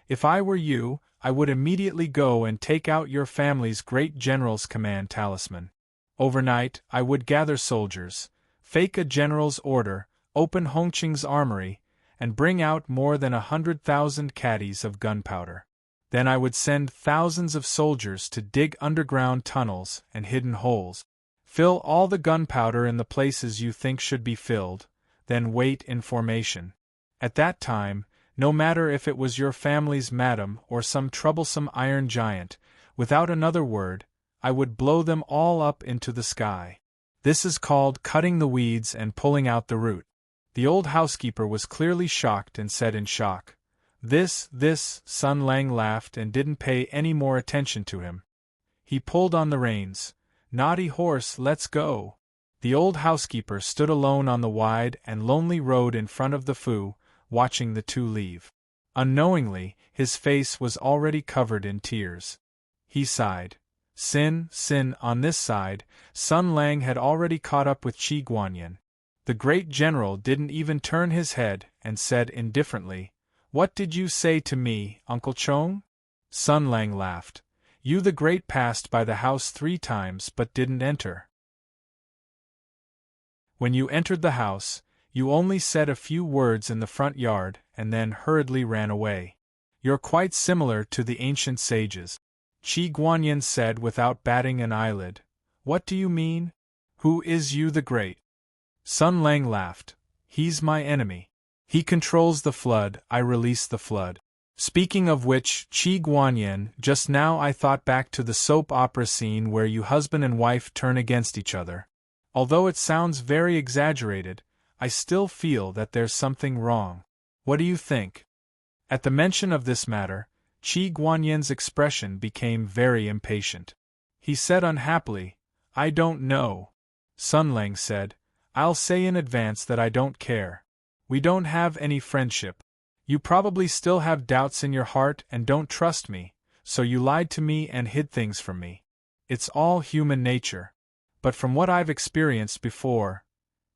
If I were you, I would immediately go and take out your family's great general's command talisman. Overnight, I would gather soldiers, fake a general's order, open Hongqing's armory, and bring out more than 100,000 caddies of gunpowder. Then I would send thousands of soldiers to dig underground tunnels and hidden holes. Fill all the gunpowder in the places you think should be filled, then wait in formation. At that time, no matter if it was your family's madam or some troublesome iron giant, without another word, I would blow them all up into the sky. This is called cutting the weeds and pulling out the root. The old housekeeper was clearly shocked and said in shock, This, Sun Lang laughed and didn't pay any more attention to him. He pulled on the reins. Naughty horse, let's go. The old housekeeper stood alone on the wide and lonely road in front of the Fu, watching the 2 leave. Unknowingly, his face was already covered in tears. He sighed. Sin, on this side, Sun Lang had already caught up with Chi Guanyin. The great general didn't even turn his head and said indifferently, What did you say to me, Uncle Chong? Sun Lang laughed. You the great passed by the house 3 times but didn't enter. When you entered the house, you only said a few words in the front yard and then hurriedly ran away. You're quite similar to the ancient sages. Chi Guanyin said without batting an eyelid. What do you mean? Who is you the great? Sun Lang laughed. He's my enemy. He controls the flood, I release the flood. Speaking of which, Chi Guanyin, just now I thought back to the soap opera scene where you husband and wife turn against each other. Although it sounds very exaggerated, I still feel that there's something wrong. What do you think? At the mention of this matter, Qi Guanyan's expression became very impatient. He said unhappily, I don't know. Sun Lang said, I'll say in advance that I don't care. We don't have any friendship. You probably still have doubts in your heart and don't trust me, so you lied to me and hid things from me. It's all human nature. But from what I've experienced before,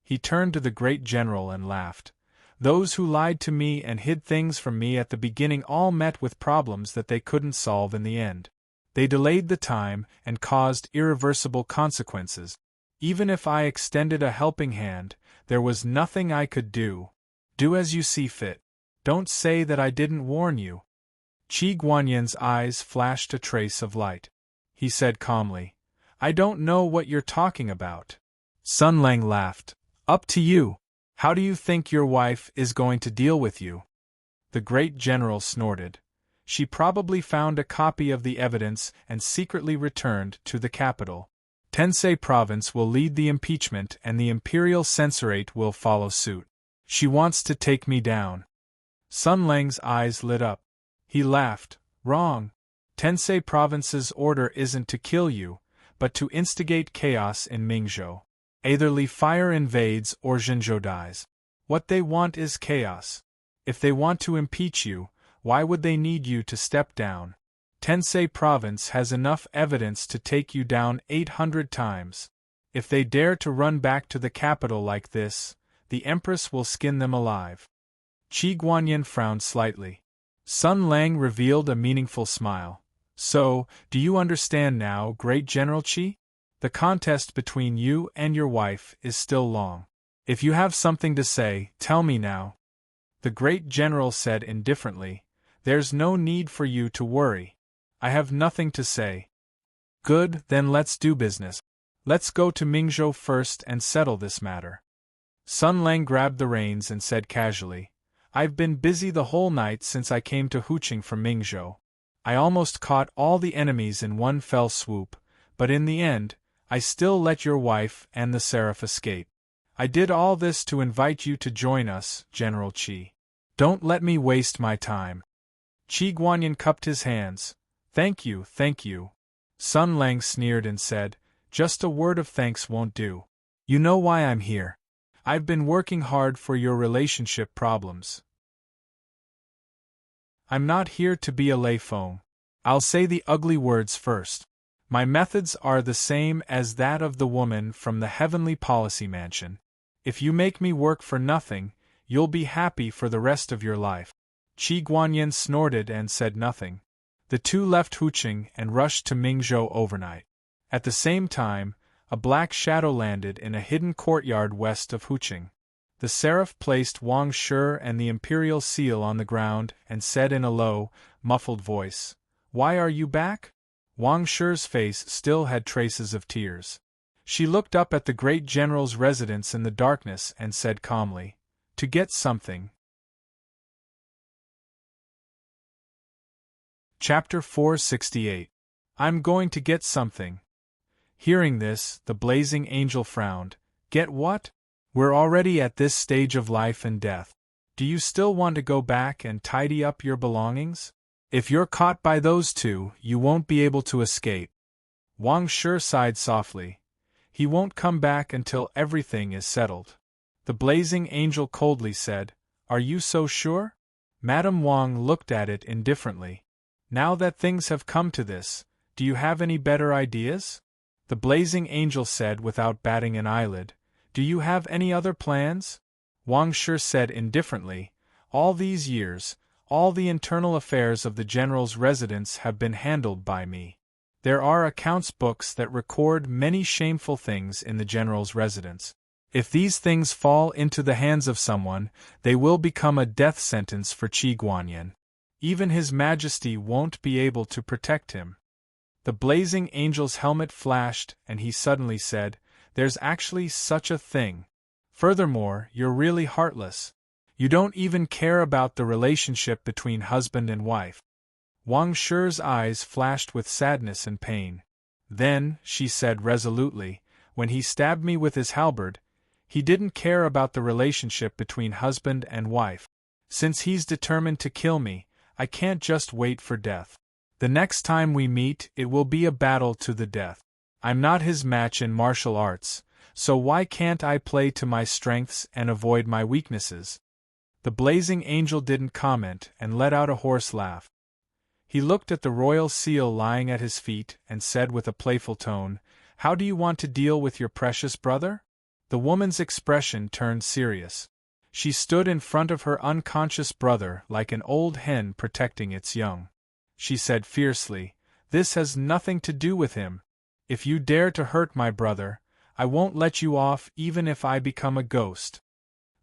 he turned to the great general and laughed. Those who lied to me and hid things from me at the beginning all met with problems that they couldn't solve in the end. They delayed the time and caused irreversible consequences. Even if I extended a helping hand, there was nothing I could do. Do as you see fit. Don't say that I didn't warn you. Qi Guanyan's eyes flashed a trace of light. He said calmly, I don't know what you're talking about. Sun Lang laughed. Up to you. How do you think your wife is going to deal with you? The great general snorted. She probably found a copy of the evidence and secretly returned to the capital. Tensei Province will lead the impeachment and the Imperial Censorate will follow suit. She wants to take me down. Sun Lang's eyes lit up. He laughed. Wrong. Tensei Province's order isn't to kill you, but to instigate chaos in Mingzhou. Either fire invades or Zhenzhou dies. What they want is chaos. If they want to impeach you, why would they need you to step down? Tensei Province has enough evidence to take you down 800 times. If they dare to run back to the capital like this, the Empress will skin them alive. Qi Guanyan frowned slightly. Sun Lang revealed a meaningful smile. So, do you understand now, Great General Qi? The contest between you and your wife is still long. If you have something to say, tell me now. The great general said indifferently, There's no need for you to worry. I have nothing to say. Good, then let's do business. Let's go to Mingzhou first and settle this matter. Sun Lang grabbed the reins and said casually, I've been busy the whole night since I came to Huqing from Mingzhou. I almost caught all the enemies in one fell swoop, but in the end, I still let your wife and the Seraph escape. I did all this to invite you to join us, General Qi. Don't let me waste my time. Qi Guanyan cupped his hands. Thank you, thank you. Sun Lang sneered and said, Just a word of thanks won't do. You know why I'm here. I've been working hard for your relationship problems. I'm not here to be a lay phone. I'll say the ugly words first. My methods are the same as that of the woman from the Heavenly Policy Mansion. If you make me work for nothing, you'll be happy for the rest of your life. Qi Guanyan snorted and said nothing. The two left Huqing and rushed to Mingzhou overnight. At the same time, a black shadow landed in a hidden courtyard west of Huqing. The Seraph placed Wang Shi and the Imperial seal on the ground and said in a low, muffled voice, Why are you back? Wang Shi's face still had traces of tears. She looked up at the great general's residence in the darkness and said calmly, To get something. Chapter 468. I'm going to get something. Hearing this, the blazing angel frowned. Get what? We're already at this stage of life and death. Do you still want to go back and tidy up your belongings? If you're caught by those two, you won't be able to escape. Wang Shi sighed softly. He won't come back until everything is settled. The blazing angel coldly said, Are you so sure? Madame Wang looked at it indifferently. Now that things have come to this, do you have any better ideas? The blazing angel said without batting an eyelid, Do you have any other plans? Wang Shi said indifferently, All these years, all the internal affairs of the general's residence have been handled by me. There are accounts books that record many shameful things in the general's residence. If these things fall into the hands of someone, they will become a death sentence for Qi Guanyan. Even His Majesty won't be able to protect him. The blazing angel's helmet flashed and he suddenly said, There's actually such a thing. Furthermore, you're really heartless. You don't even care about the relationship between husband and wife. Wang Shi's eyes flashed with sadness and pain. Then, she said resolutely, when he stabbed me with his halberd, he didn't care about the relationship between husband and wife. Since he's determined to kill me, I can't just wait for death. The next time we meet, it will be a battle to the death. I'm not his match in martial arts, so why can't I play to my strengths and avoid my weaknesses?" The blazing angel didn't comment and let out a hoarse laugh. He looked at the royal seal lying at his feet and said with a playful tone, "How do you want to deal with your precious brother?" The woman's expression turned serious. She stood in front of her unconscious brother like an old hen protecting its young. She said fiercely, "This has nothing to do with him. If you dare to hurt my brother, I won't let you off even if I become a ghost."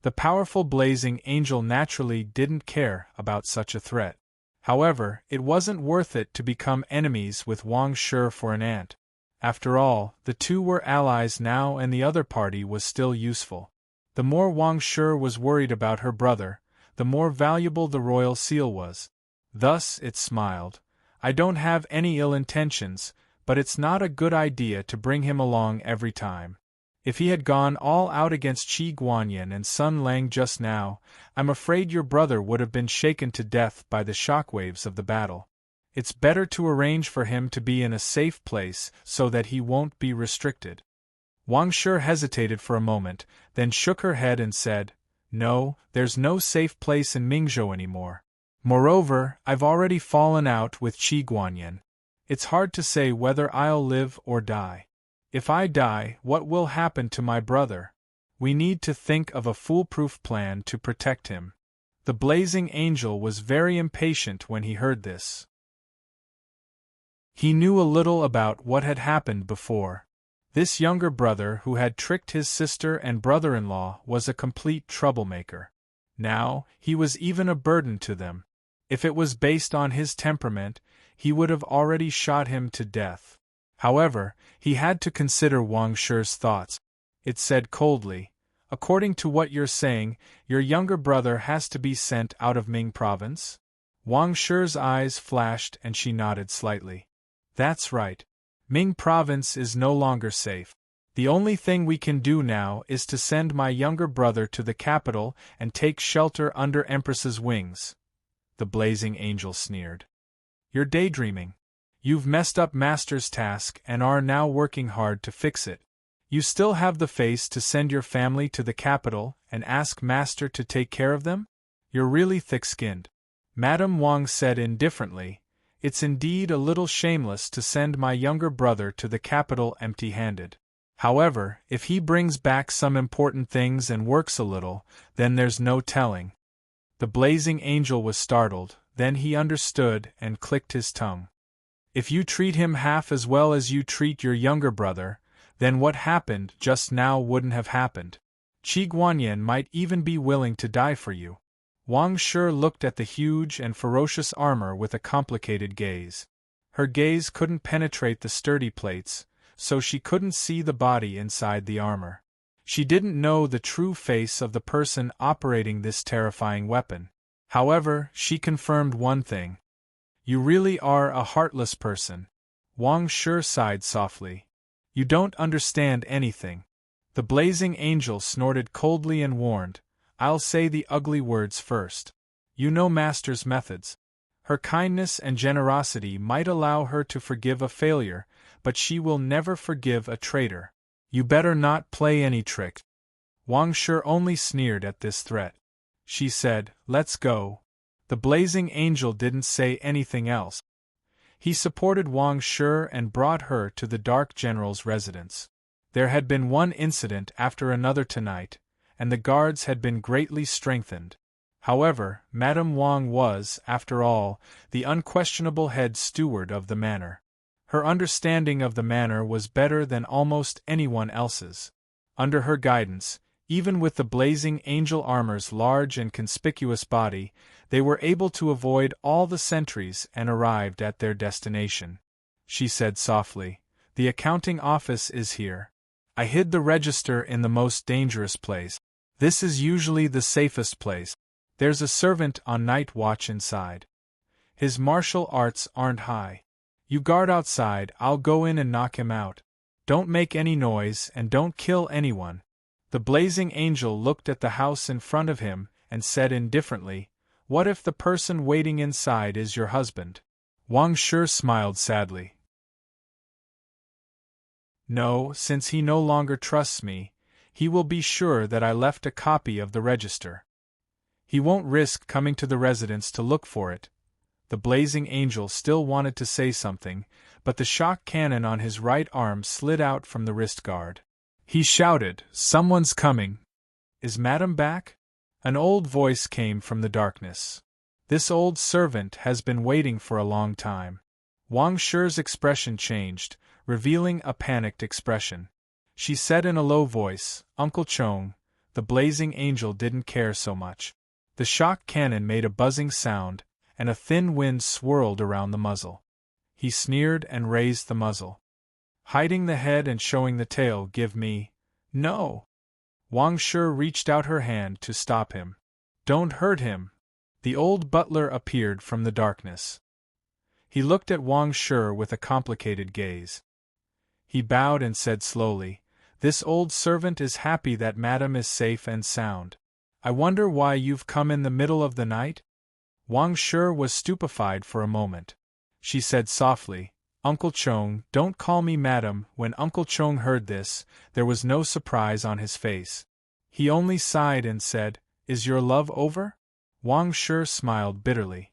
The powerful blazing angel naturally didn't care about such a threat. However, it wasn't worth it to become enemies with Wang Shi for an ant. After all, the two were allies now and the other party was still useful. The more Wang Shi was worried about her brother, the more valuable the royal seal was. Thus, it smiled, "I don't have any ill intentions, but it's not a good idea to bring him along every time. If he had gone all out against Qi Guanyin and Sun Lang just now, I'm afraid your brother would have been shaken to death by the shockwaves of the battle. It's better to arrange for him to be in a safe place so that he won't be restricted." Wang Shi hesitated for a moment, then shook her head and said, "No, there's no safe place in Mingzhou anymore. Moreover, I've already fallen out with Qi Guanyin. It's hard to say whether I'll live or die. If I die, what will happen to my brother? We need to think of a foolproof plan to protect him." The blazing angel was very impatient when he heard this. He knew a little about what had happened before. This younger brother who had tricked his sister and brother-in-law was a complete troublemaker. Now, he was even a burden to them. If it was based on his temperament, he would have already shot him to death. However, he had to consider Wang Shi's thoughts. It said coldly, "According to what you're saying, your younger brother has to be sent out of Ming province?" Wang Shi's eyes flashed and she nodded slightly. "That's right. Ming province is no longer safe. The only thing we can do now is to send my younger brother to the capital and take shelter under Empress's wings." The blazing angel sneered. "You're daydreaming. You've messed up Master's task and are now working hard to fix it. You still have the face to send your family to the capital and ask Master to take care of them? You're really thick-skinned." Madame Wang said indifferently, "It's indeed a little shameless to send my younger brother to the capital empty-handed. However, if he brings back some important things and works a little, then there's no telling." The blazing angel was startled, then he understood and clicked his tongue. "If you treat him half as well as you treat your younger brother, then what happened just now wouldn't have happened. Qi Guanyin might even be willing to die for you." Wang Shi looked at the huge and ferocious armor with a complicated gaze. Her gaze couldn't penetrate the sturdy plates, so she couldn't see the body inside the armor. She didn't know the true face of the person operating this terrifying weapon. However, she confirmed one thing. "You really are a heartless person." Wang Shi sighed softly. "You don't understand anything." The blazing angel snorted coldly and warned, "I'll say the ugly words first. You know Master's methods. Her kindness and generosity might allow her to forgive a failure, but she will never forgive a traitor. You better not play any trick." Wang Shi only sneered at this threat. She said, "Let's go." The blazing angel didn't say anything else. He supported Wang Shi and brought her to the Dark General's residence. There had been one incident after another tonight, and the guards had been greatly strengthened. However, Madame Wang was, after all, the unquestionable head steward of the manor. Her understanding of the manor was better than almost anyone else's. Under her guidance, even with the blazing angel armor's large and conspicuous body, they were able to avoid all the sentries and arrived at their destination. She said softly, "The accounting office is here. I hid the register in the most dangerous place. This is usually the safest place. There's a servant on night watch inside. His martial arts aren't high. You guard outside, I'll go in and knock him out. Don't make any noise and don't kill anyone." The blazing angel looked at the house in front of him and said indifferently, What if the person waiting inside is your husband? Wang Shi smiled sadly. No, since he no longer trusts me, he will be sure that I left a copy of the register. He won't risk coming to the residence to look for it. The blazing angel still wanted to say something, but the shock cannon on his right arm slid out from the wrist guard. He shouted, "Someone's coming! Is Madame back?" An old voice came from the darkness. "This old servant has been waiting for a long time." Wang Shi's expression changed, revealing a panicked expression. She said in a low voice, "Uncle Chong, the blazing angel didn't care so much." The shock cannon made a buzzing sound, and a thin wind swirled around the muzzle. He sneered and raised the muzzle. "Hiding the head and showing the tail, give me." "No!" Wang Shi reached out her hand to stop him. "Don't hurt him." The old butler appeared from the darkness. He looked at Wang Shi with a complicated gaze. He bowed and said slowly, "This old servant is happy that Madame is safe and sound. I wonder why you've come in the middle of the night?" Wang Shi was stupefied for a moment. She said softly, "Uncle Chong, don't call me Madam." When Uncle Chong heard this, there was no surprise on his face. He only sighed and said, "Is your love over?" Wang Shi smiled bitterly.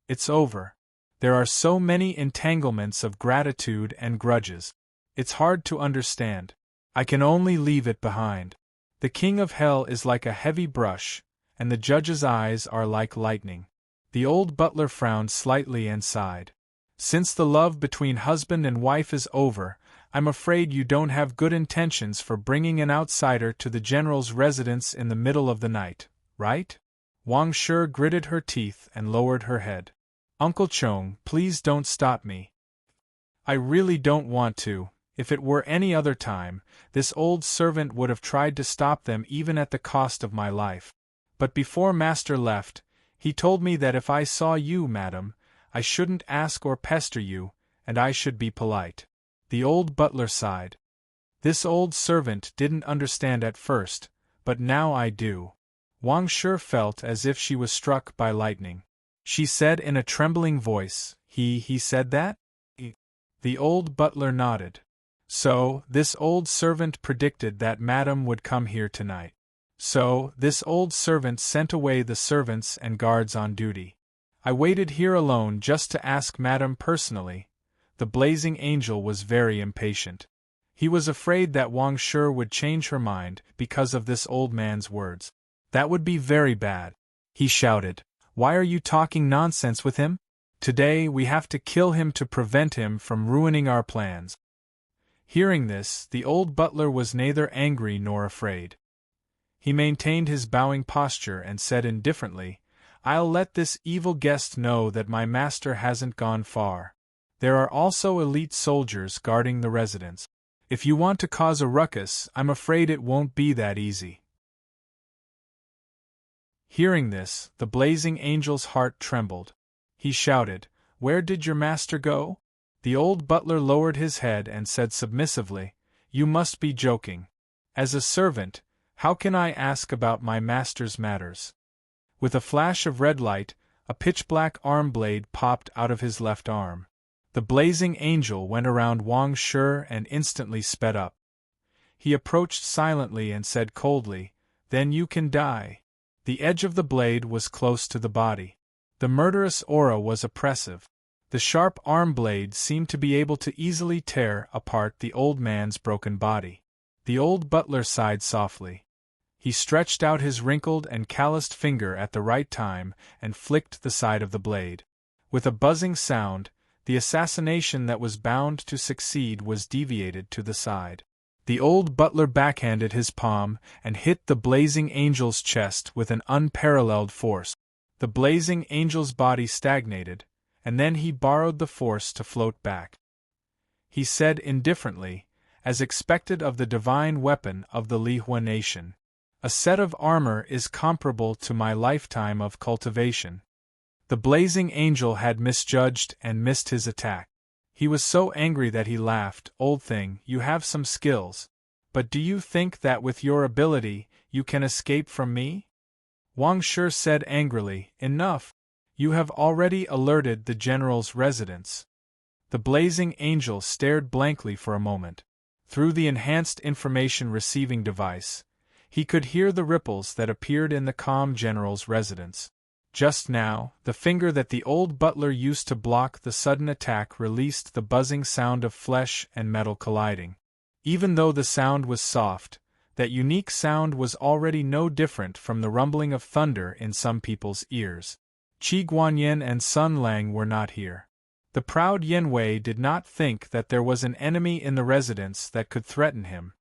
"It's over. There are so many entanglements of gratitude and grudges. It's hard to understand. I can only leave it behind. The king of hell is like a heavy brush, and the judge's eyes are like lightning." The old butler frowned slightly and sighed. "Since the love between husband and wife is over, I'm afraid you don't have good intentions for bringing an outsider to the general's residence in the middle of the night, right?" Wang Shi gritted her teeth and lowered her head. "Uncle Chong, please don't stop me. I really don't want to. If it were any other time, this old servant would have tried to stop them even at the cost of my life. But before Master left, he told me that if I saw you, Madam, I shouldn't ask or pester you, and I should be polite." The old butler sighed. "This old servant didn't understand at first, but now I do." Wang Shi felt as if she was struck by lightning. She said in a trembling voice, He said that?" The old butler nodded. "So, this old servant predicted that Madame would come here tonight. So, this old servant sent away the servants and guards on duty. I waited here alone just to ask Madame personally." The blazing angel was very impatient. He was afraid that Wang Shi would change her mind because of this old man's words. "That would be very bad," he shouted. "Why are you talking nonsense with him? Today we have to kill him to prevent him from ruining our plans." Hearing this, the old butler was neither angry nor afraid. He maintained his bowing posture and said indifferently, "I'll let this evil guest know that my master hasn't gone far. There are also elite soldiers guarding the residence. If you want to cause a ruckus, I'm afraid it won't be that easy." Hearing this, the blazing angel's heart trembled. He shouted, "Where did your master go?" The old butler lowered his head and said submissively, "You must be joking. As a servant, how can I ask about my master's matters?" With a flash of red light, a pitch-black arm blade popped out of his left arm. The blazing angel went around Wang Shi and instantly sped up. He approached silently and said coldly, "Then you can die." The edge of the blade was close to the body. The murderous aura was oppressive. The sharp arm blade seemed to be able to easily tear apart the old man's broken body. The old butler sighed softly. He stretched out his wrinkled and calloused finger at the right time and flicked the side of the blade. With a buzzing sound, the assassination that was bound to succeed was deviated to the side. The old butler backhanded his palm and hit the blazing angel's chest with an unparalleled force. The blazing angel's body stagnated, and then he borrowed the force to float back. He said indifferently, as expected of the divine weapon of the Lihua nation, "A set of armor is comparable to my lifetime of cultivation." The blazing angel had misjudged and missed his attack. He was so angry that he laughed. "Old thing, you have some skills. But do you think that with your ability, you can escape from me?" Wang Shi said angrily, "Enough! You have already alerted the general's residence." The blazing angel stared blankly for a moment. Through the enhanced information receiving device, he could hear the ripples that appeared in the calm general's residence. Just now, the finger that the old butler used to block the sudden attack released the buzzing sound of flesh and metal colliding. Even though the sound was soft, that unique sound was already no different from the rumbling of thunder in some people's ears. Qi Guanyin and Sun Lang were not here. The proud Yen Wei did not think that there was an enemy in the residence that could threaten him,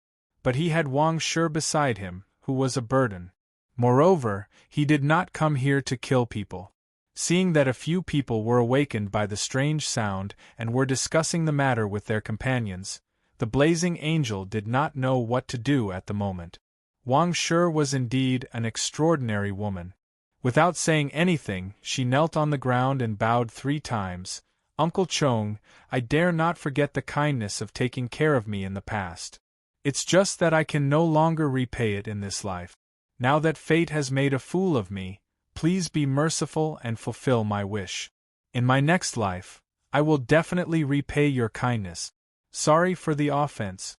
but he had Wang Shi beside him, who was a burden. Moreover, he did not come here to kill people. Seeing that a few people were awakened by the strange sound and were discussing the matter with their companions, the blazing angel did not know what to do at the moment. Wang Shi was indeed an extraordinary woman. Without saying anything, she knelt on the ground and bowed 3 times. "Uncle Chong, I dare not forget the kindness of taking care of me in the past. It's just that I can no longer repay it in this life. Now that fate has made a fool of me, please be merciful and fulfill my wish. In my next life, I will definitely repay your kindness. Sorry for the offense."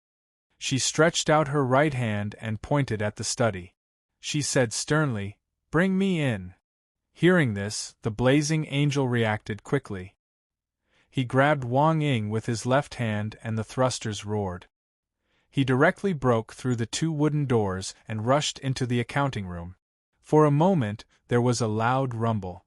She stretched out her right hand and pointed at the study. She said sternly, "Bring me in." Hearing this, the blazing angel reacted quickly. He grabbed Wang Ying with his left hand and the thrusters roared. He directly broke through the 2 wooden doors and rushed into the accounting room. For a moment, there was a loud rumble.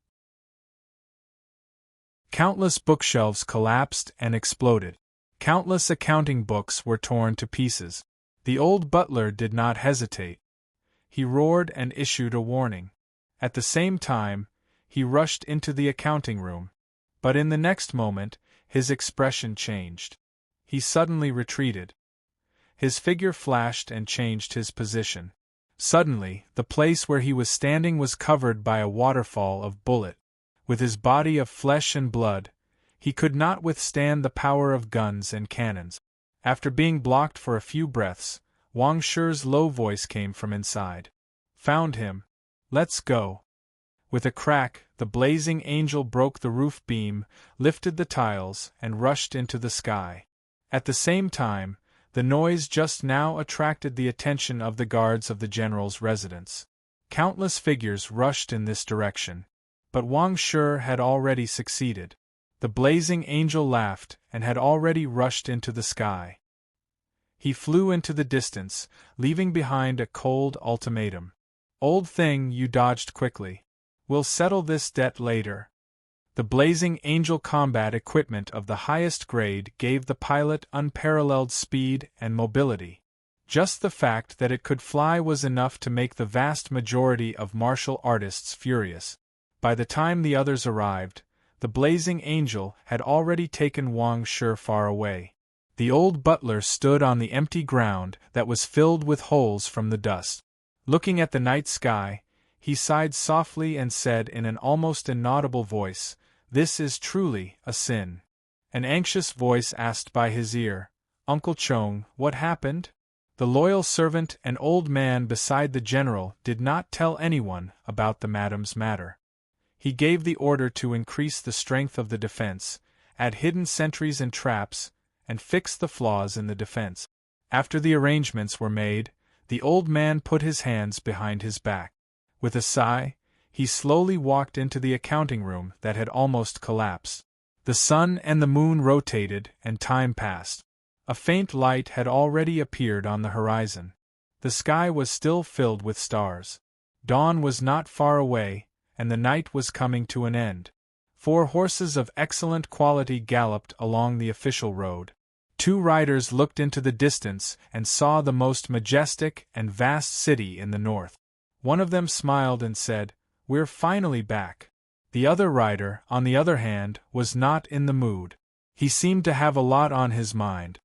Countless bookshelves collapsed and exploded. Countless accounting books were torn to pieces. The old butler did not hesitate. He roared and issued a warning. At the same time, he rushed into the accounting room. But in the next moment, his expression changed. He suddenly retreated. His figure flashed and changed his position. Suddenly, the place where he was standing was covered by a waterfall of bullet. With his body of flesh and blood, he could not withstand the power of guns and cannons. After being blocked for a few breaths, Wang Shi's low voice came from inside. "Found him. Let's go." With a crack, the blazing angel broke the roof beam, lifted the tiles, and rushed into the sky. At the same time, the noise just now attracted the attention of the guards of the general's residence. Countless figures rushed in this direction. But Wang Shi had already succeeded. The blazing angel laughed and had already rushed into the sky. He flew into the distance, leaving behind a cold ultimatum. "Old thing, you dodged quickly. We'll settle this debt later." The blazing angel combat equipment of the highest grade gave the pilot unparalleled speed and mobility. Just the fact that it could fly was enough to make the vast majority of martial artists furious. By the time the others arrived, the blazing angel had already taken Wang Shi far away. The old butler stood on the empty ground that was filled with holes from the dust. Looking at the night sky, he sighed softly and said in an almost inaudible voice, "This is truly a sin." An anxious voice asked by his ear, "Uncle Chong, what happened?" The loyal servant and old man beside the general did not tell anyone about the madam's matter. He gave the order to increase the strength of the defense, add hidden sentries and traps, and fix the flaws in the defense. After the arrangements were made, the old man put his hands behind his back. With a sigh, he slowly walked into the accounting room that had almost collapsed. The sun and the moon rotated, and time passed. A faint light had already appeared on the horizon. The sky was still filled with stars. Dawn was not far away, and the night was coming to an end. 4 horses of excellent quality galloped along the official road. 2 riders looked into the distance and saw the most majestic and vast city in the north. One of them smiled and said, "We're finally back." The other rider, on the other hand, was not in the mood. He seemed to have a lot on his mind.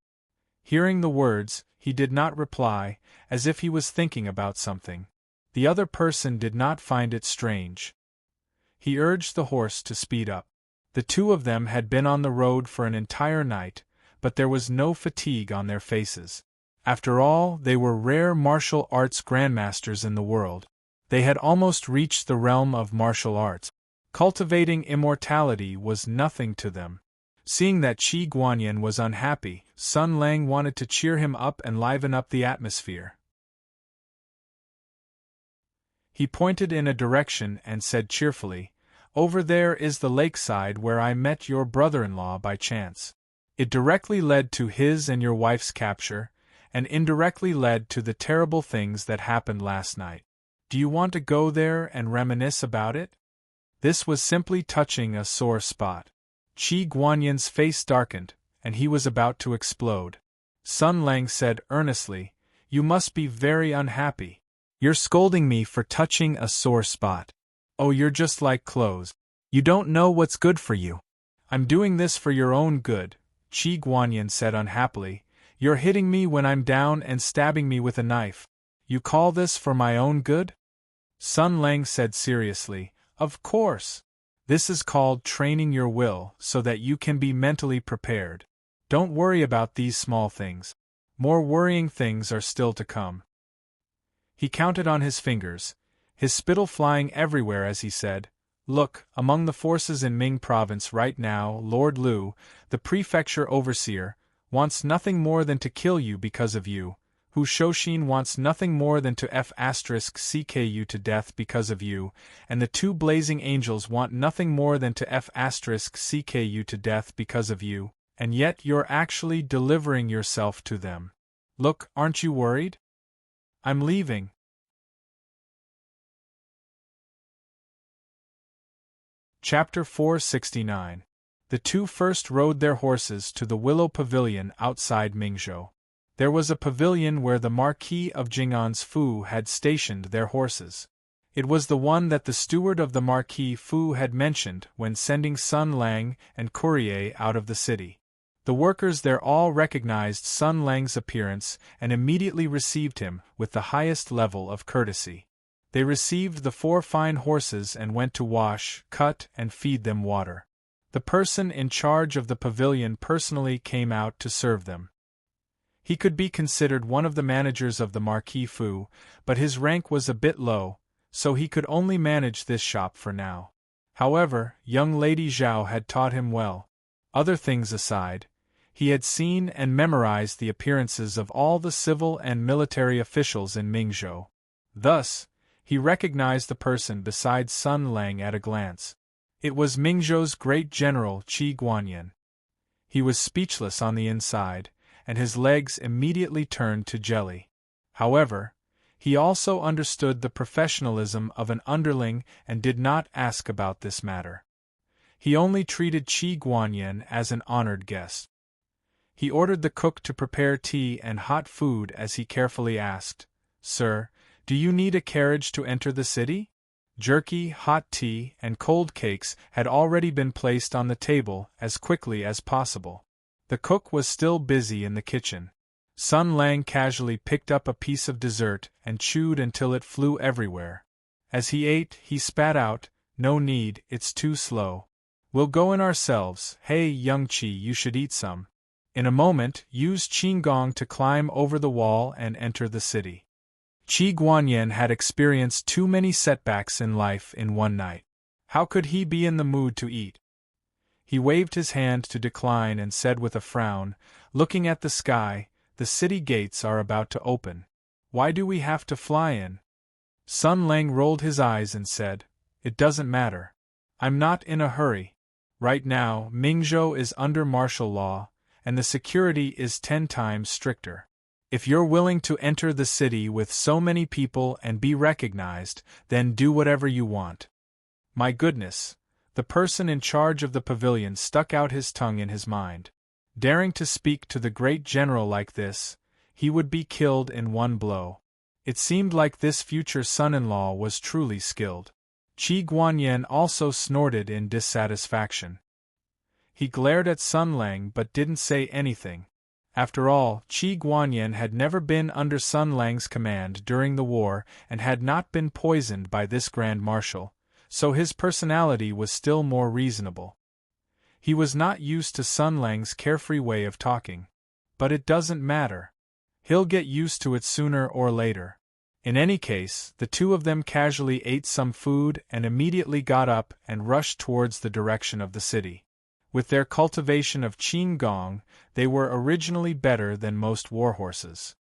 Hearing the words, he did not reply, as if he was thinking about something. The other person did not find it strange. He urged the horse to speed up. The 2 of them had been on the road for an entire night, but there was no fatigue on their faces. After all, they were rare martial arts grandmasters in the world. They had almost reached the realm of martial arts. Cultivating immortality was nothing to them. Seeing that Qi Guanyin was unhappy, Sun Lang wanted to cheer him up and liven up the atmosphere. He pointed in a direction and said cheerfully, "Over there is the lakeside where I met your brother-in-law by chance. It directly led to his and your wife's capture, and indirectly led to the terrible things that happened last night. Do you want to go there and reminisce about it?" This was simply touching a sore spot. Qi Guanyin's face darkened, and he was about to explode. Sun Lang said earnestly, "You must be very unhappy. You're scolding me for touching a sore spot. Oh, you're just like clothes. You don't know what's good for you." "I'm doing this for your own good," Qi Guanyin said unhappily. "You're hitting me when I'm down and stabbing me with a knife. You call this for my own good?" Sun Lang said seriously, "Of course. This is called training your will so that you can be mentally prepared. Don't worry about these small things. More worrying things are still to come." He counted on his fingers, his spittle flying everywhere as he said, "Look, among the forces in Ming province right now, Lord Lu, the prefecture overseer, wants nothing more than to kill you because of you. Hu Shouxin wants nothing more than to f*ck you to death because of you, and the two blazing angels want nothing more than to f*ck you to death because of you, and yet you're actually delivering yourself to them. Look, aren't you worried? I'm leaving." Chapter 469. The two first rode their horses to the Willow Pavilion outside Mingzhou. There was a pavilion where the Marquis of Jing'an's Fu had stationed their horses. It was the one that the steward of the Marquis Fu had mentioned when sending Sun Lang and Courier out of the city. The workers there all recognized Sun Lang's appearance and immediately received him with the highest level of courtesy. They received the 4 fine horses and went to wash, cut, and feed them water. The person in charge of the pavilion personally came out to serve them. He could be considered one of the managers of the Marquis Fu, but his rank was a bit low, so he could only manage this shop for now. However, young Lady Zhao had taught him well. Other things aside, he had seen and memorized the appearances of all the civil and military officials in Mingzhou. Thus, he recognized the person beside Sun Lang at a glance. It was Mingzhou's great general Qi Guanyin. He was speechless on the inside, and his legs immediately turned to jelly. However, he also understood the professionalism of an underling and did not ask about this matter. He only treated Qi Guanyin as an honored guest. He ordered the cook to prepare tea and hot food as he carefully asked, "Sir, do you need a carriage to enter the city?" Jerky, hot tea, and cold cakes had already been placed on the table as quickly as possible. The cook was still busy in the kitchen. Sun Lang casually picked up a piece of dessert and chewed until it flew everywhere. As he ate, he spat out, "No need, it's too slow. We'll go in ourselves. Hey, young Qi, you should eat some." In a moment, use Qinggong to climb over the wall and enter the city. Qi Guanyin had experienced too many setbacks in life in one night. How could he be in the mood to eat? He waved his hand to decline and said with a frown, looking at the sky, "The city gates are about to open. Why do we have to fly in?" Sun Lang rolled his eyes and said, "It doesn't matter. I'm not in a hurry. Right now, Mingzhou is under martial law, and the security is 10 times stricter. If you're willing to enter the city with so many people and be recognized, then do whatever you want." My goodness, the person in charge of the pavilion stuck out his tongue in his mind. Daring to speak to the great general like this, he would be killed in one blow. It seemed like this future son-in-law was truly skilled. Qi Guanyin also snorted in dissatisfaction. He glared at Sun Lang but didn't say anything. After all, Qi Guanyin had never been under Sun Lang's command during the war and had not been poisoned by this Grand Marshal, so his personality was still more reasonable. He was not used to Sun Lang's carefree way of talking. But it doesn't matter. He'll get used to it sooner or later. In any case, the two of them casually ate some food and immediately got up and rushed towards the direction of the city. With their cultivation of Qin Gong, they were originally better than most warhorses.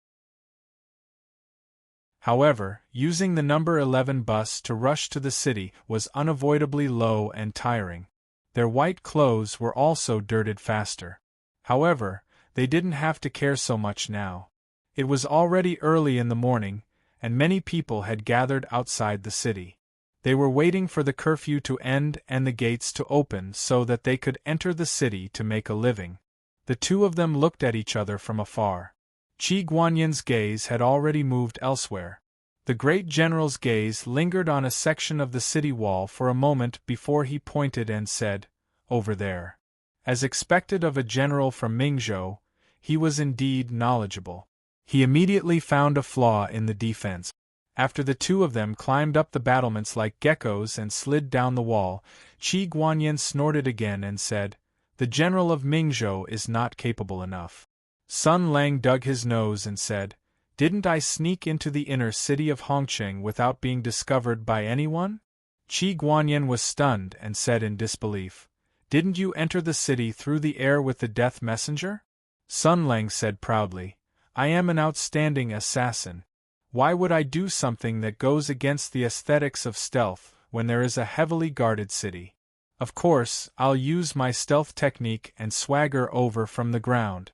However, using the number 11 bus to rush to the city was unavoidably low and tiring. Their white clothes were also dirted faster. However, they didn't have to care so much now. It was already early in the morning, and many people had gathered outside the city. They were waiting for the curfew to end and the gates to open so that they could enter the city to make a living. The two of them looked at each other from afar. Qi Guanyan's gaze had already moved elsewhere. The great general's gaze lingered on a section of the city wall for a moment before he pointed and said, "Over there." As expected of a general from Mingzhou, he was indeed knowledgeable. He immediately found a flaw in the defense. After the two of them climbed up the battlements like geckos and slid down the wall, Qi Guanyan snorted again and said, "The general of Mingzhou is not capable enough." Sun Lang dug his nose and said, "Didn't I sneak into the inner city of Hongqing without being discovered by anyone?" Qi Guanyan was stunned and said in disbelief, "Didn't you enter the city through the air with the death messenger?" Sun Lang said proudly, "I am an outstanding assassin. Why would I do something that goes against the aesthetics of stealth when there is a heavily guarded city? Of course, I'll use my stealth technique and swagger over from the ground."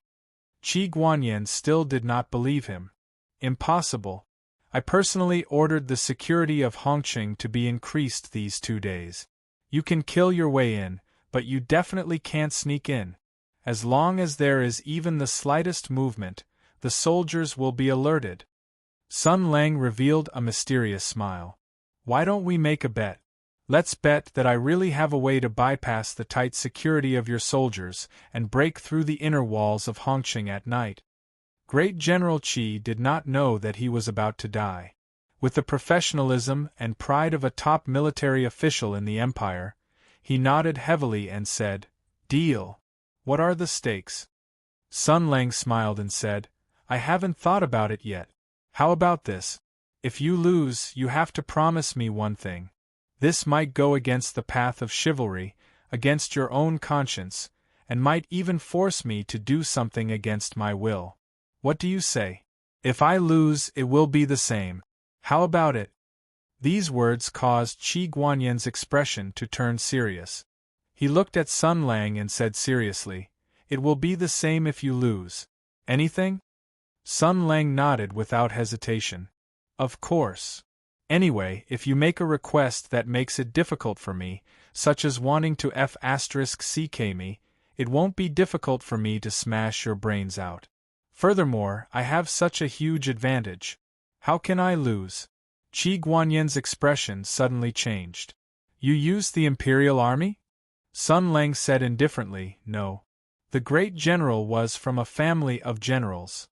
Qi Guanyan still did not believe him. "Impossible. I personally ordered the security of Hongqing to be increased these 2 days. You can kill your way in, but you definitely can't sneak in. As long as there is even the slightest movement, the soldiers will be alerted." Sun Lang revealed a mysterious smile. "Why don't we make a bet? Let's bet that I really have a way to bypass the tight security of your soldiers and break through the inner walls of Hongqing at night." Great General Qi did not know that he was about to die. With the professionalism and pride of a top military official in the empire, he nodded heavily and said, "Deal. What are the stakes?" Sun Lang smiled and said, "I haven't thought about it yet. How about this? If you lose, you have to promise me one thing. This might go against the path of chivalry, against your own conscience, and might even force me to do something against my will. What do you say? If I lose, it will be the same. How about it?" These words caused Qi Guanyan's expression to turn serious. He looked at Sun Lang and said seriously, "It will be the same if you lose. Anything?" Sun Lang nodded without hesitation. "Of course. Anyway, if you make a request that makes it difficult for me, such as wanting to f*ck me, it won't be difficult for me to smash your brains out. Furthermore, I have such a huge advantage. How can I lose?" Qi Guanyan's expression suddenly changed. "You used the Imperial Army?" Sun Lang said indifferently, "No. The great general was from a family of generals."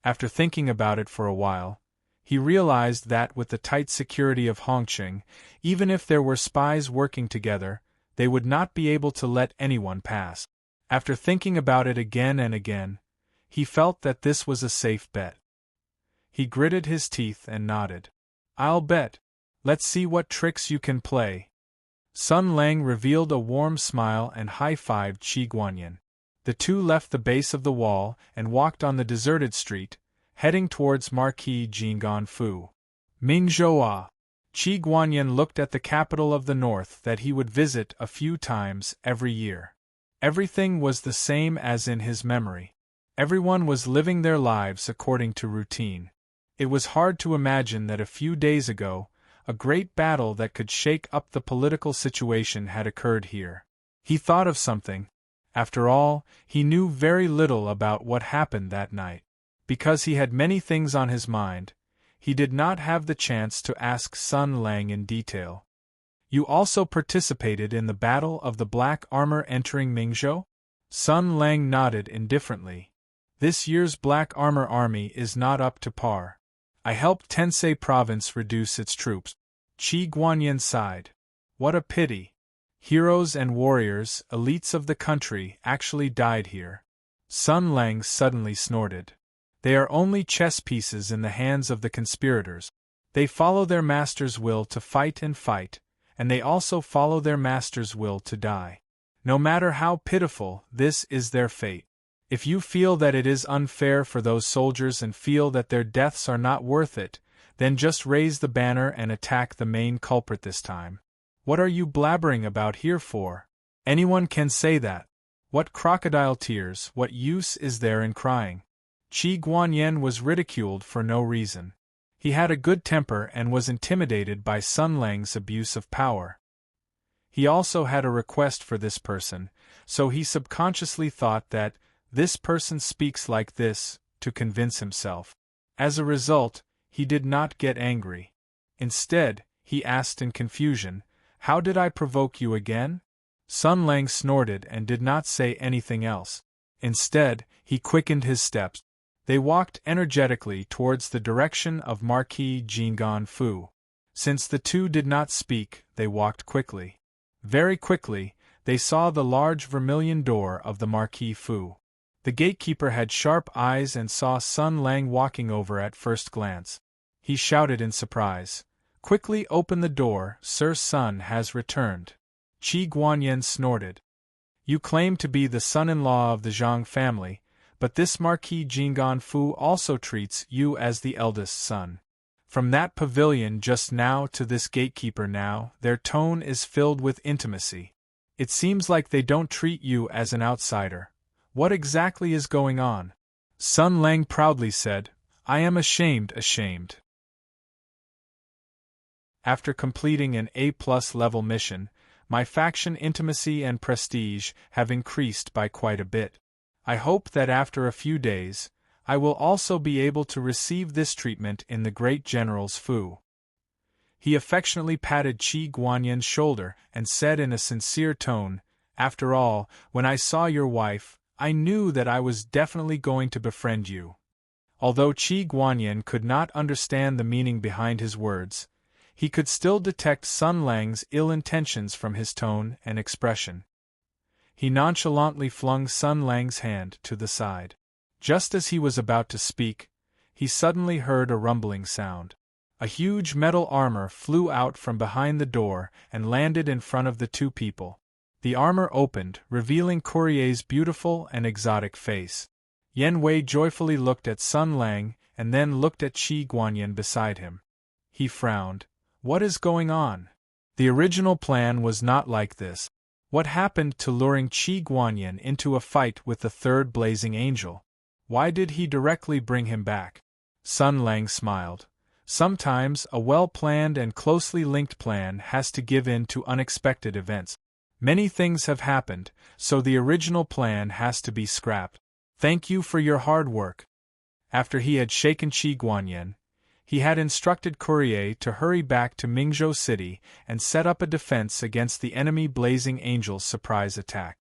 After thinking about it for a while, he realized that with the tight security of Hongqing, even if there were spies working together, they would not be able to let anyone pass. After thinking about it again and again, he felt that this was a safe bet. He gritted his teeth and nodded. "I'll bet. Let's see what tricks you can play." Sun Lang revealed a warm smile and high-fived Qi Guanyan. The two left the base of the wall and walked on the deserted street, heading towards Marquis Jing'an-fu. Mingzhou. Qi Guanyan looked at the capital of the north that he would visit a few times every year. Everything was the same as in his memory. Everyone was living their lives according to routine. It was hard to imagine that a few days ago, a great battle that could shake up the political situation had occurred here. He thought of something. After all, he knew very little about what happened that night. Because he had many things on his mind, he did not have the chance to ask Sun Lang in detail. "You also participated in the Battle of the Black Armor entering Mingzhou?" Sun Lang nodded indifferently. "This year's Black Armor army is not up to par. I helped Tensei Province reduce its troops." Qi Guanyan sighed. "What a pity. Heroes and warriors, elites of the country, actually died here." Sun Lang suddenly snorted. They are only chess pieces in the hands of the conspirators. They follow their master's will to fight, and they also follow their master's will to die. No matter how pitiful, this is their fate. If you feel that it is unfair for those soldiers and feel that their deaths are not worth it, then just raise the banner and attack the main culprit this time. What are you blabbering about here for? Anyone can say that. What crocodile tears, what use is there in crying? Qi Guanyin was ridiculed for no reason. He had a good temper and was intimidated by Sun Lang's abuse of power. He also had a request for this person, so he subconsciously thought that, this person speaks like this, to convince himself. As a result, he did not get angry. Instead, he asked in confusion, "How did I provoke you again?" Sun Lang snorted and did not say anything else. Instead, he quickened his steps. They walked energetically towards the direction of Marquis Jinggan Fu. Since the two did not speak, they walked quickly. Very quickly, they saw the large vermilion door of the Marquis Fu. The gatekeeper had sharp eyes and saw Sun Lang walking over at first glance. He shouted in surprise, "Quickly open the door, Sir Sun has returned." Qi Guanyin snorted. "You claim to be the son-in-law of the Zhang family, but this Marquis Jinggan Fu also treats you as the eldest son. From that pavilion just now to this gatekeeper now, their tone is filled with intimacy. It seems like they don't treat you as an outsider. What exactly is going on?" Sun Lang proudly said, "I am ashamed. After completing an A+ level mission, my faction intimacy and prestige have increased by quite a bit. I hope that after a few days, I will also be able to receive this treatment in the great general's Fu." He affectionately patted Qi Guanyin's shoulder and said in a sincere tone, "After all, when I saw your wife, I knew that I was definitely going to befriend you." Although Qi Guanyin could not understand the meaning behind his words, he could still detect Sun Lang's ill intentions from his tone and expression. He nonchalantly flung Sun Lang's hand to the side. Just as he was about to speak, he suddenly heard a rumbling sound. A huge metal armor flew out from behind the door and landed in front of the two people. The armor opened, revealing Courrier's beautiful and exotic face. Yen Wei joyfully looked at Sun Lang and then looked at Qi Guanyin beside him. He frowned. What is going on? The original plan was not like this. What happened to luring Qi Guanyin into a fight with the third blazing angel? Why did he directly bring him back? Sun Lang smiled. Sometimes a well-planned and closely linked plan has to give in to unexpected events. Many things have happened, so the original plan has to be scrapped. Thank you for your hard work. After he had shaken Qi Guanyin, he had instructed Courier to hurry back to Mingzhou City and set up a defense against the enemy Blazing Angel's surprise attack.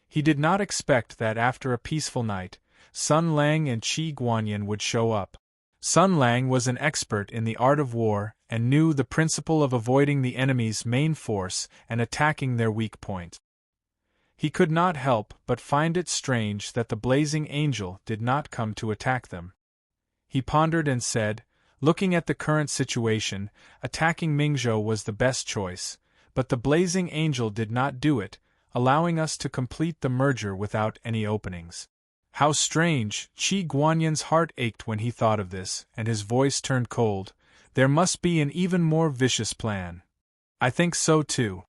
He did not expect that after a peaceful night, Sun Lang and Qi Guanyin would show up. Sun Lang was an expert in the art of war and knew the principle of avoiding the enemy's main force and attacking their weak point. He could not help but find it strange that the Blazing Angel did not come to attack them. He pondered and said, looking at the current situation, attacking Mingzhou was the best choice, but the Blazing Angel did not do it, allowing us to complete the merger without any openings. How strange! Qi Guanyin's heart ached when he thought of this, and his voice turned cold. There must be an even more vicious plan. I think so too.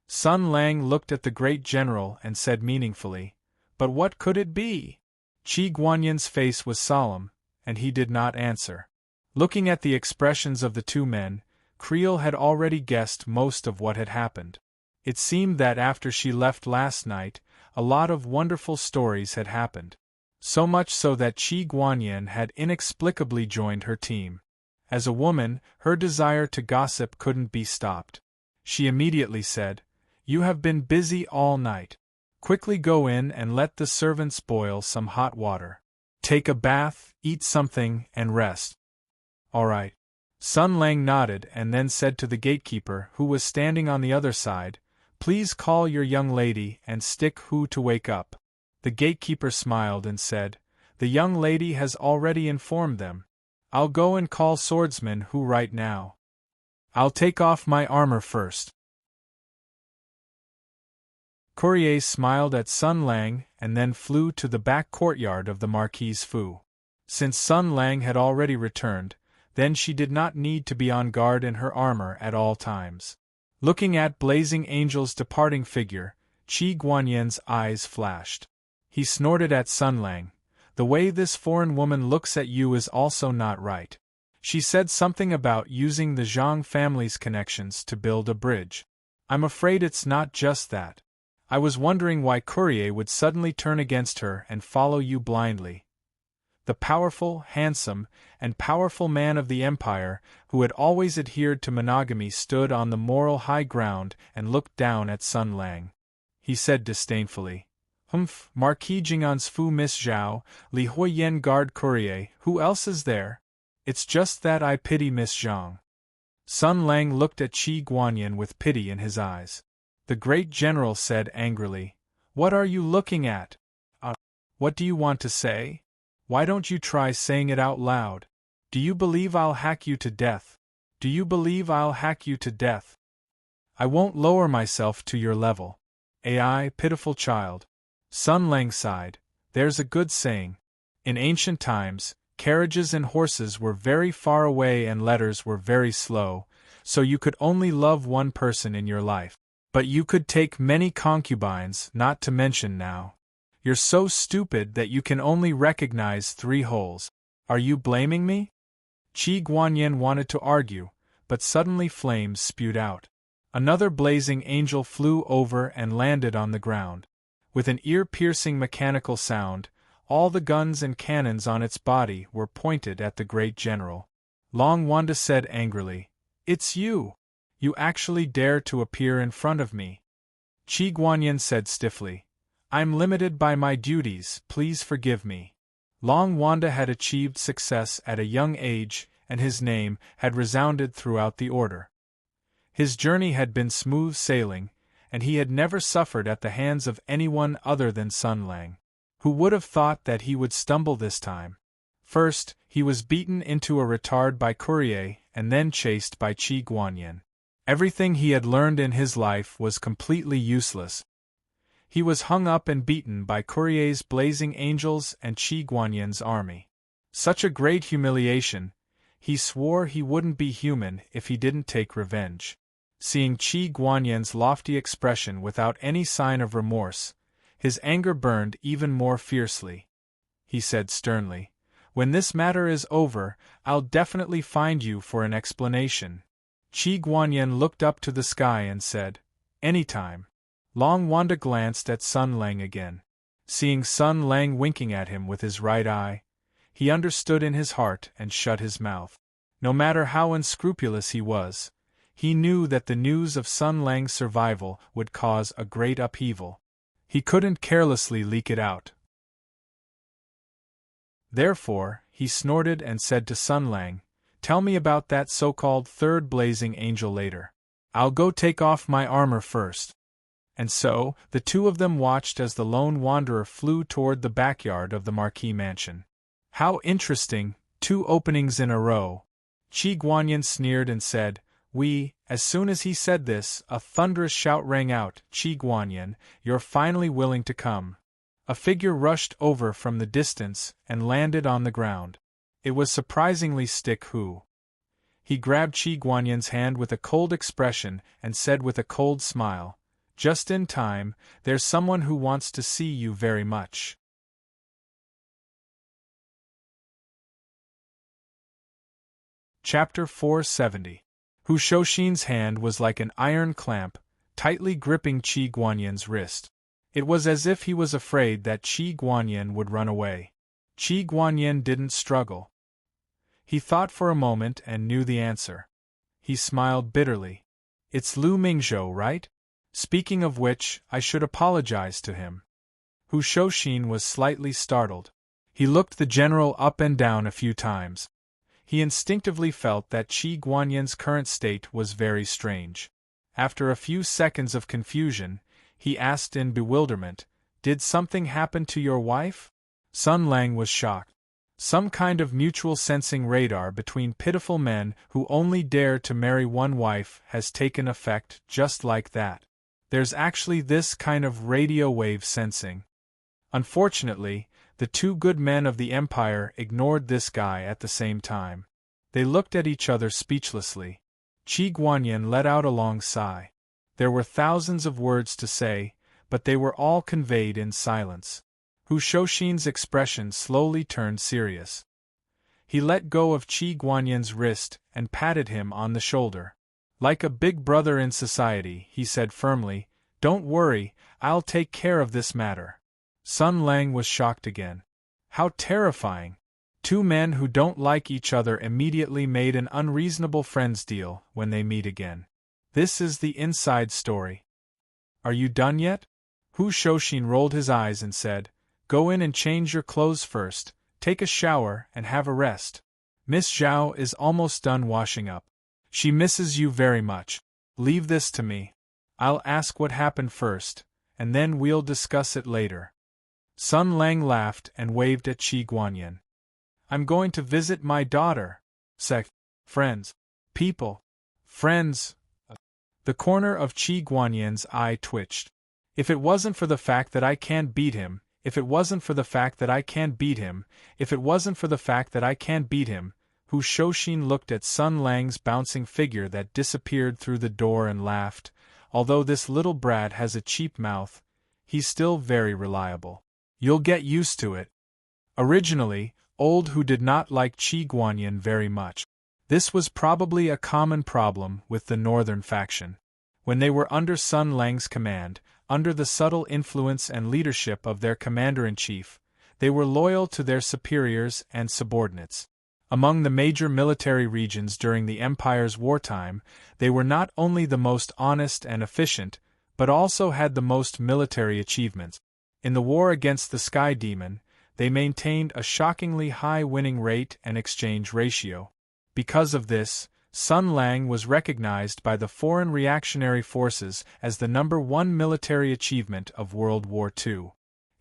Sun Lang looked at the great general and said meaningfully, but what could it be? Qi Guanyin's face was solemn, and he did not answer. Looking at the expressions of the two men, Creel had already guessed most of what had happened. It seemed that after she left last night, a lot of wonderful stories had happened. So much so that Qi Guanyin had inexplicably joined her team. As a woman, her desire to gossip couldn't be stopped. She immediately said, "You have been busy all night. Quickly go in and let the servants boil some hot water. Take a bath, eat something, and rest." "All right." Sun Lang nodded and then said to the gatekeeper, who was standing on the other side, "Please call your young lady and stick Hu to wake up." The gatekeeper smiled and said, The young lady has already informed them. I'll go and call swordsmen who right now. I'll take off my armor first. Courier smiled at Sun Lang and then flew to the back courtyard of the Marquise Fu. Since Sun Lang had already returned, then she did not need to be on guard in her armor at all times. Looking at Blazing Angel's departing figure, Qi Guanyan's eyes flashed. He snorted at Sun Lang. The way this foreign woman looks at you is also not right. She said something about using the Zhang family's connections to build a bridge. I'm afraid it's not just that. I was wondering why Courier would suddenly turn against her and follow you blindly. The powerful, handsome, and powerful man of the empire, who had always adhered to monogamy, stood on the moral high ground and looked down at Sun Lang. He said disdainfully, "Humph, Marquis Jing'an's Fu Miss Zhao, Li Huiyen guard Courier, who else is there? It's just that I pity Miss Zhang." Sun Lang looked at Qi Guanyan with pity in his eyes. The great general said angrily, "What are you looking at? What do you want to say? Why don't you try saying it out loud? Do you believe I'll hack you to death? Do you believe I'll hack you to death? I won't lower myself to your level. Ai, pitiful child." Sun Lang sighed. There's a good saying. In ancient times, carriages and horses were very far away and letters were very slow, so you could only love one person in your life. But you could take many concubines, not to mention now. You're so stupid that you can only recognize 3 holes. Are you blaming me? Qi Guanyan wanted to argue, but suddenly flames spewed out. Another blazing angel flew over and landed on the ground. With an ear-piercing mechanical sound, all the guns and cannons on its body were pointed at the great general. Long Wanda said angrily, "It's you! You actually dare to appear in front of me." Qi Guanyan said stiffly, "I'm limited by my duties, please forgive me." Long Wanda had achieved success at a young age, and his name had resounded throughout the order. His journey had been smooth sailing, and he had never suffered at the hands of anyone other than Sun Lang. Who would have thought that he would stumble this time? First, he was beaten into a retard by Courier, and then chased by Qi Guanyan. Everything he had learned in his life was completely useless. He was hung up and beaten by Courier's Blazing Angels and Qi Guanyan's army. Such a great humiliation, he swore he wouldn't be human if he didn't take revenge. Seeing Qi Guanyan's lofty expression without any sign of remorse, his anger burned even more fiercely. He said sternly, "When this matter is over, I'll definitely find you for an explanation." Qi Guanyan looked up to the sky and said, "Anytime." Long Wanda glanced at Sun Lang again. Seeing Sun Lang winking at him with his right eye, he understood in his heart and shut his mouth. No matter how unscrupulous he was, he knew that the news of Sun Lang's survival would cause a great upheaval. He couldn't carelessly leak it out. Therefore, he snorted and said to Sun Lang, "Tell me about that so-called third blazing angel later. I'll go take off my armor first." And so, the two of them watched as the lone wanderer flew toward the backyard of the Marquis mansion. "How interesting, 2 openings in a row." Qi Guanyan sneered and said, "We." As soon as he said this, a thunderous shout rang out, "Qi Guanyan, you're finally willing to come." A figure rushed over from the distance and landed on the ground. It was surprisingly Stick Hu. He grabbed Qi Guanyan's hand with a cold expression and said with a cold smile, "Just in time, there's someone who wants to see you very much." Chapter 470. Hu Shouxin's hand was like an iron clamp, tightly gripping Qi Guanyan's wrist. It was as if he was afraid that Qi Guanyan would run away. Qi Guanyan didn't struggle. He thought for a moment and knew the answer. He smiled bitterly. "It's Lu Mingzhou, right? Speaking of which, I should apologize to him." Hu Shouxin was slightly startled. He looked the general up and down a few times. He instinctively felt that Qi Guanyan's current state was very strange. After a few seconds of confusion, he asked in bewilderment, "Did something happen to your wife?" Sun Lang was shocked. Some kind of mutual sensing radar between pitiful men who only dare to marry one wife has taken effect just like that. There's actually this kind of radio wave sensing. Unfortunately, the two good men of the Empire ignored this guy at the same time. They looked at each other speechlessly. Qi Guanyin let out a long sigh. There were thousands of words to say, but they were all conveyed in silence. Hu Shouxin's expression slowly turned serious. He let go of Qi Guanyin's wrist and patted him on the shoulder. Like a big brother in society, he said firmly, "Don't worry, I'll take care of this matter." Sun Lang was shocked again. How terrifying! Two men who don't like each other immediately made an unreasonable friends deal when they meet again. This is the inside story. Are you done yet? Hu Shouxin rolled his eyes and said, "Go in and change your clothes first, take a shower and have a rest. Miss Zhao is almost done washing up. She misses you very much. Leave this to me. I'll ask what happened first, and then we'll discuss it later." Sun Lang laughed and waved at Qi Guanyin. "I'm going to visit my daughter. Friends. People. Friends." The corner of Qi Guanyin's eye twitched. "If it wasn't for the fact that I can't beat him, if it wasn't for the fact that I can't beat him, if it wasn't for the fact that I can't beat him." Hu Shouxin looked at Sun Lang's bouncing figure that disappeared through the door and laughed. "Although this little brat has a cheap mouth, he's still very reliable. You'll get used to it." Originally, Old Hu did not like Qi Guanyin very much. This was probably a common problem with the northern faction. When they were under Sun Lang's command, under the subtle influence and leadership of their commander-in-chief, they were loyal to their superiors and subordinates. Among the major military regions during the Empire's wartime, they were not only the most honest and efficient, but also had the most military achievements. In the war against the Sky Demon, they maintained a shockingly high winning rate and exchange ratio. Because of this, Sun Lang was recognized by the foreign reactionary forces as the #1 military achievement of World War II.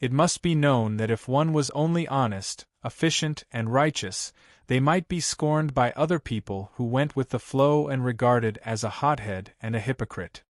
It must be known that if one was only honest, efficient, and righteous, they might be scorned by other people who went with the flow and regarded as a hothead and a hypocrite.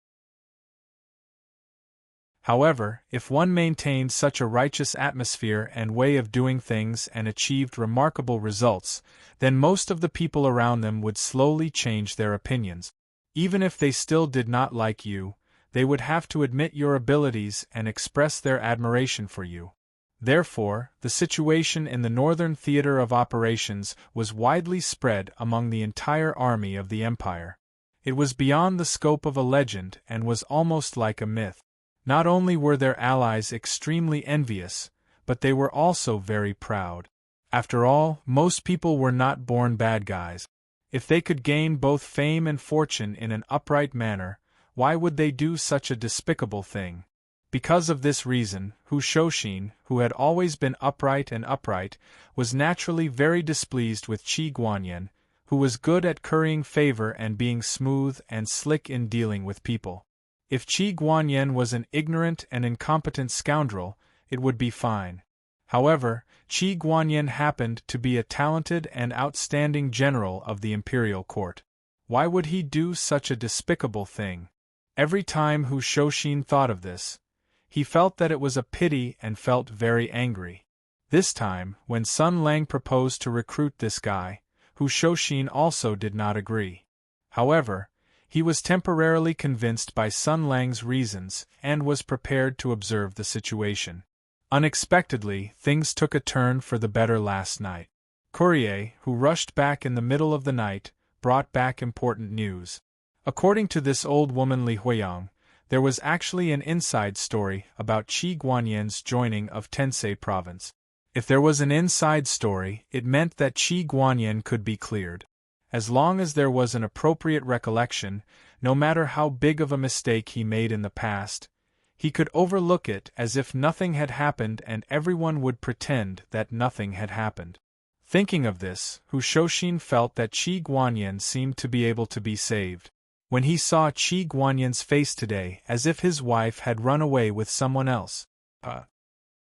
However, if one maintained such a righteous atmosphere and way of doing things and achieved remarkable results, then most of the people around them would slowly change their opinions. Even if they still did not like you, they would have to admit your abilities and express their admiration for you. Therefore, the situation in the northern theater of operations was widely spread among the entire army of the Empire. It was beyond the scope of a legend and was almost like a myth. Not only were their allies extremely envious, but they were also very proud. After all, most people were not born bad guys. If they could gain both fame and fortune in an upright manner, why would they do such a despicable thing? Because of this reason, Hu Shouxin, who had always been upright, was naturally very displeased with Qi Guanyin, who was good at currying favor and being smooth and slick in dealing with people. If Qi Guanyin was an ignorant and incompetent scoundrel, it would be fine. However, Qi Guanyin happened to be a talented and outstanding general of the imperial court. Why would he do such a despicable thing? Every time Hu Shouxin thought of this, he felt that it was a pity and felt very angry. This time, when Sun Lang proposed to recruit this guy, Hu Shouxin also did not agree. However, he was temporarily convinced by Sun Lang's reasons and was prepared to observe the situation. Unexpectedly, things took a turn for the better last night. Courier, who rushed back in the middle of the night, brought back important news. According to this old woman Li Huiyang, there was actually an inside story about Qi Guanyin's joining of Tensei province. If there was an inside story, it meant that Qi Guanyin could be cleared. As long as there was an appropriate recollection, no matter how big of a mistake he made in the past, he could overlook it as if nothing had happened and everyone would pretend that nothing had happened. Thinking of this, Hu Shouxin felt that Qi Guanyin seemed to be able to be saved. When he saw Qi Guanyin's face today as if his wife had run away with someone else.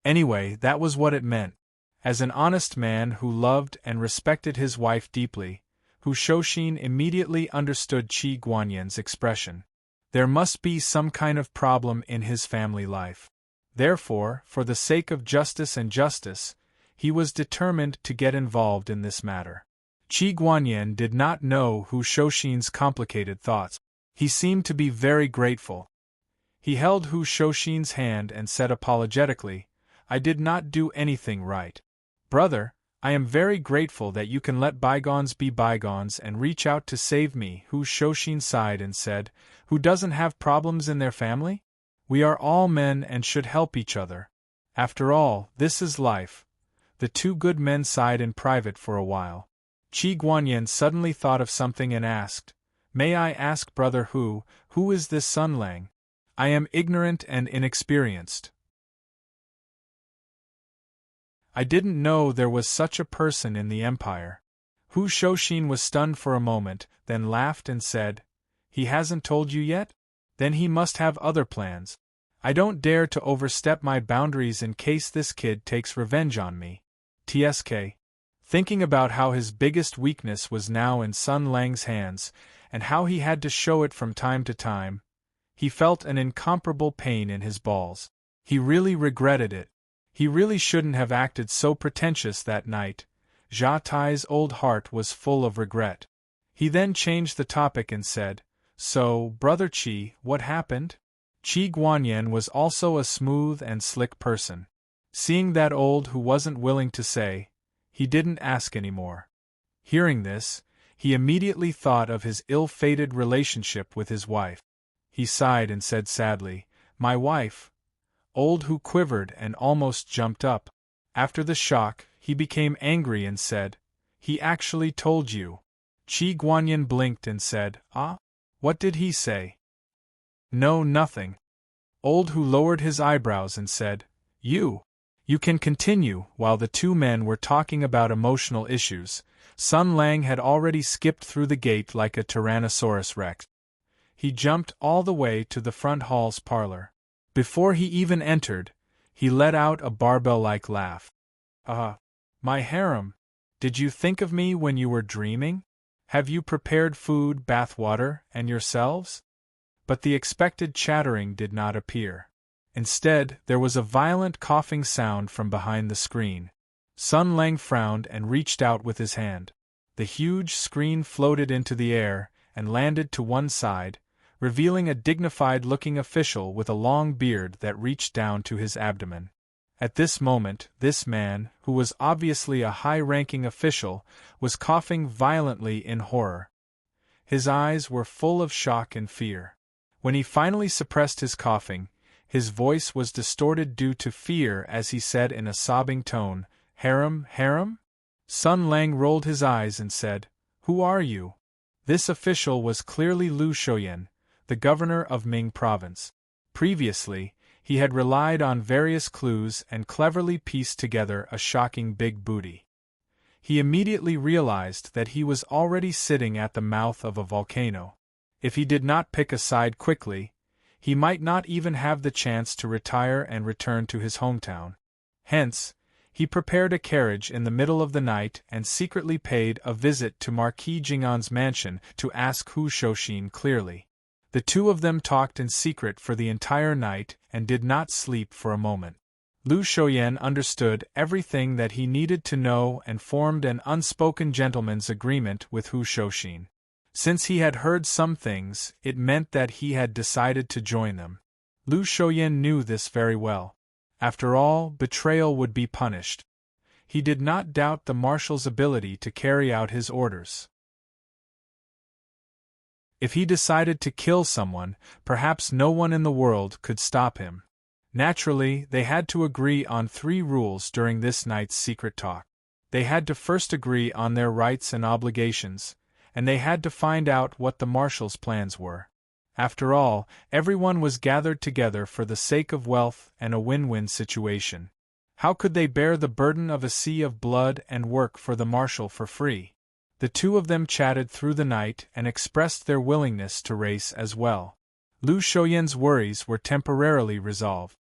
Anyway, that was what it meant. As an honest man who loved and respected his wife deeply, Hu Shouxin immediately understood Qi Guanyan's expression. There must be some kind of problem in his family life. Therefore, for the sake of justice and justice, he was determined to get involved in this matter. Qi Guanyan did not know Hu Shouxin's complicated thoughts. He seemed to be very grateful. He held Hu Shouxin's hand and said apologetically, "I did not do anything right. Brother, I am very grateful that you can let bygones be bygones and reach out to save me." Hu Shouxin sighed and said, "Who doesn't have problems in their family? We are all men and should help each other. After all, this is life." The two good men sighed in private for a while. Qi Guanyan suddenly thought of something and asked, "May I ask, Brother Hu, who is this Sun Lang? I am ignorant and inexperienced. I didn't know there was such a person in the empire." Hu Shouxin was stunned for a moment, then laughed and said, "He hasn't told you yet? Then he must have other plans. I don't dare to overstep my boundaries in case this kid takes revenge on me." TSK. Thinking about how his biggest weakness was now in Sun Lang's hands, and how he had to show it from time to time, he felt an incomparable pain in his balls. He really regretted it. He really shouldn't have acted so pretentious that night. Jia Tai's old heart was full of regret. He then changed the topic and said, "So, Brother Qi, what happened?" Qi Guanyan was also a smooth and slick person. Seeing that old Hu wasn't willing to say, he didn't ask anymore. Hearing this, he immediately thought of his ill-fated relationship with his wife. He sighed and said sadly, "My wife." Old Hu quivered and almost jumped up. After the shock, he became angry and said, "He actually told you?" Qi Guanyan blinked and said, "Ah? What did he say?" "No, nothing." Old Hu lowered his eyebrows and said, You can continue." While the two men were talking about emotional issues, Sun Lang had already skipped through the gate like a Tyrannosaurus Rex. He jumped all the way to the front hall's parlor. Before he even entered, he let out a barbell-like laugh. My harem, did you think of me when you were dreaming? Have you prepared food, bathwater, and yourselves?" But the expected chattering did not appear. Instead, there was a violent coughing sound from behind the screen. Sun Lang frowned and reached out with his hand. The huge screen floated into the air and landed to one side, revealing a dignified-looking official with a long beard that reached down to his abdomen. At this moment, this man, who was obviously a high-ranking official, was coughing violently in horror. His eyes were full of shock and fear. When he finally suppressed his coughing, his voice was distorted due to fear as he said in a sobbing tone, "Harem, harem?" Sun Lang rolled his eyes and said, "Who are you?" This official was clearly Lu Shouyan, the governor of Ming Province. Previously, he had relied on various clues and cleverly pieced together a shocking big booty. He immediately realized that he was already sitting at the mouth of a volcano. If he did not pick a side quickly, he might not even have the chance to retire and return to his hometown. Hence, he prepared a carriage in the middle of the night and secretly paid a visit to Marquis Jing'an's mansion to ask Hu Shouxin clearly. The two of them talked in secret for the entire night and did not sleep for a moment. Lu Shouyan understood everything that he needed to know and formed an unspoken gentleman's agreement with Hu Shouxin. Since he had heard some things, it meant that he had decided to join them. Lu Shouyan knew this very well. After all, betrayal would be punished. He did not doubt the marshal's ability to carry out his orders. If he decided to kill someone, perhaps no one in the world could stop him. Naturally, they had to agree on 3 rules during this night's secret talk. They had to first agree on their rights and obligations, and they had to find out what the marshal's plans were. After all, everyone was gathered together for the sake of wealth and a win-win situation. How could they bear the burden of a sea of blood and work for the marshal for free? The two of them chatted through the night and expressed their willingness to race as well. Lu Shouyan's worries were temporarily resolved.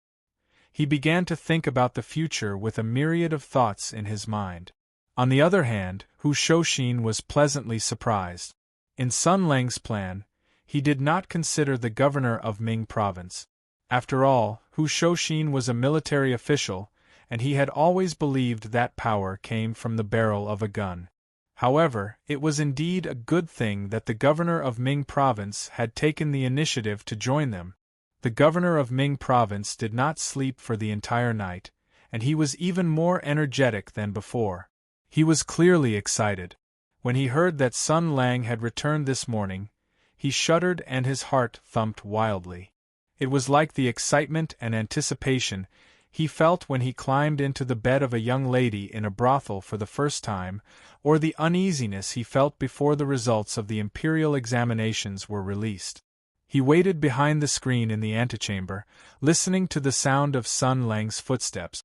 He began to think about the future with a myriad of thoughts in his mind. On the other hand, Hu Shouxin was pleasantly surprised. In Sun Lang's plan, he did not consider the governor of Ming province. After all, Hu Shouxin was a military official, and he had always believed that power came from the barrel of a gun. However, it was indeed a good thing that the governor of Ming province had taken the initiative to join them. The governor of Ming province did not sleep for the entire night, and he was even more energetic than before. He was clearly excited. When he heard that Sun Lang had returned this morning, he shuddered and his heart thumped wildly. It was like the excitement and anticipation he felt when he climbed into the bed of a young lady in a brothel for the first time, or the uneasiness he felt before the results of the imperial examinations were released. He waited behind the screen in the antechamber, listening to the sound of Sun Lang's footsteps.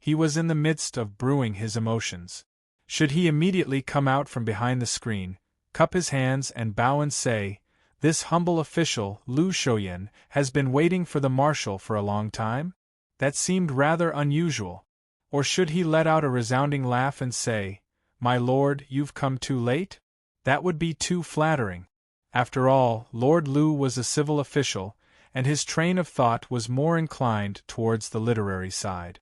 He was in the midst of brewing his emotions. Should he immediately come out from behind the screen, cup his hands and bow and say, "This humble official, Lu Shouyan, has been waiting for the marshal for a long time?" That seemed rather unusual. Or should he let out a resounding laugh and say, "My lord, you've come too late?" That would be too flattering. After all, Lord Lu was a civil official, and his train of thought was more inclined towards the literary side.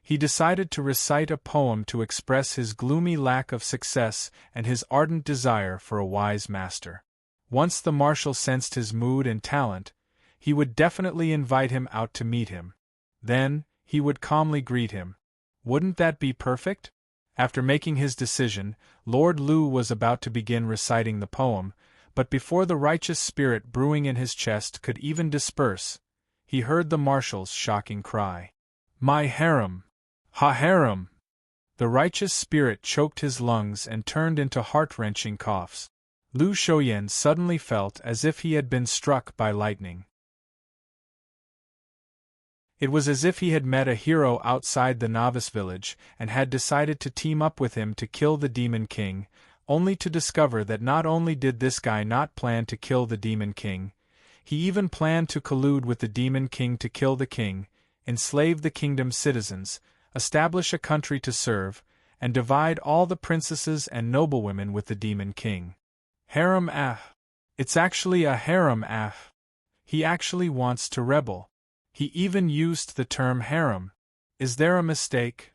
He decided to recite a poem to express his gloomy lack of success and his ardent desire for a wise master. Once the marshal sensed his mood and talent, he would definitely invite him out to meet him. Then, he would calmly greet him. Wouldn't that be perfect? After making his decision, Lord Lu was about to begin reciting the poem, but before the righteous spirit brewing in his chest could even disperse, he heard the marshal's shocking cry. "My harem! Ha harem!" The righteous spirit choked his lungs and turned into heart-wrenching coughs. Lu Shouyan suddenly felt as if he had been struck by lightning. It was as if he had met a hero outside the novice village and had decided to team up with him to kill the Demon King, only to discover that not only did this guy not plan to kill the Demon King, he even planned to collude with the Demon King to kill the king, enslave the kingdom's citizens, establish a country to serve, and divide all the princesses and noblewomen with the Demon King. Harem It's actually a harem He actually wants to rebel. He even used the term harem. Is there a mistake?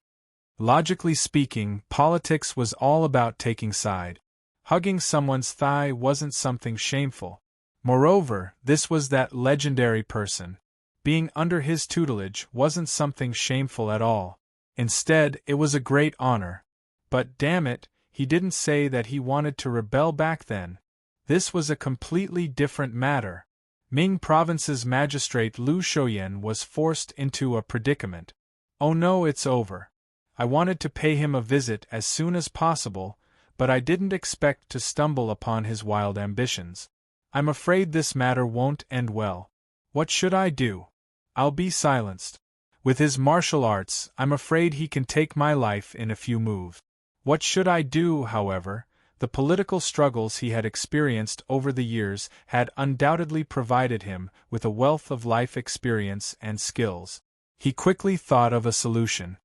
Logically speaking, politics was all about taking side. Hugging someone's thigh wasn't something shameful. Moreover, this was that legendary person. Being under his tutelage wasn't something shameful at all. Instead, it was a great honor. But damn it, he didn't say that he wanted to rebel back then. This was a completely different matter. Ming Province's magistrate Lu Shouyan was forced into a predicament. Oh no, it's over. I wanted to pay him a visit as soon as possible, but I didn't expect to stumble upon his wild ambitions. I'm afraid this matter won't end well. What should I do? I'll be silenced. With his martial arts, I'm afraid he can take my life in a few moves. What should I do, however? The political struggles he had experienced over the years had undoubtedly provided him with a wealth of life experience and skills. He quickly thought of a solution.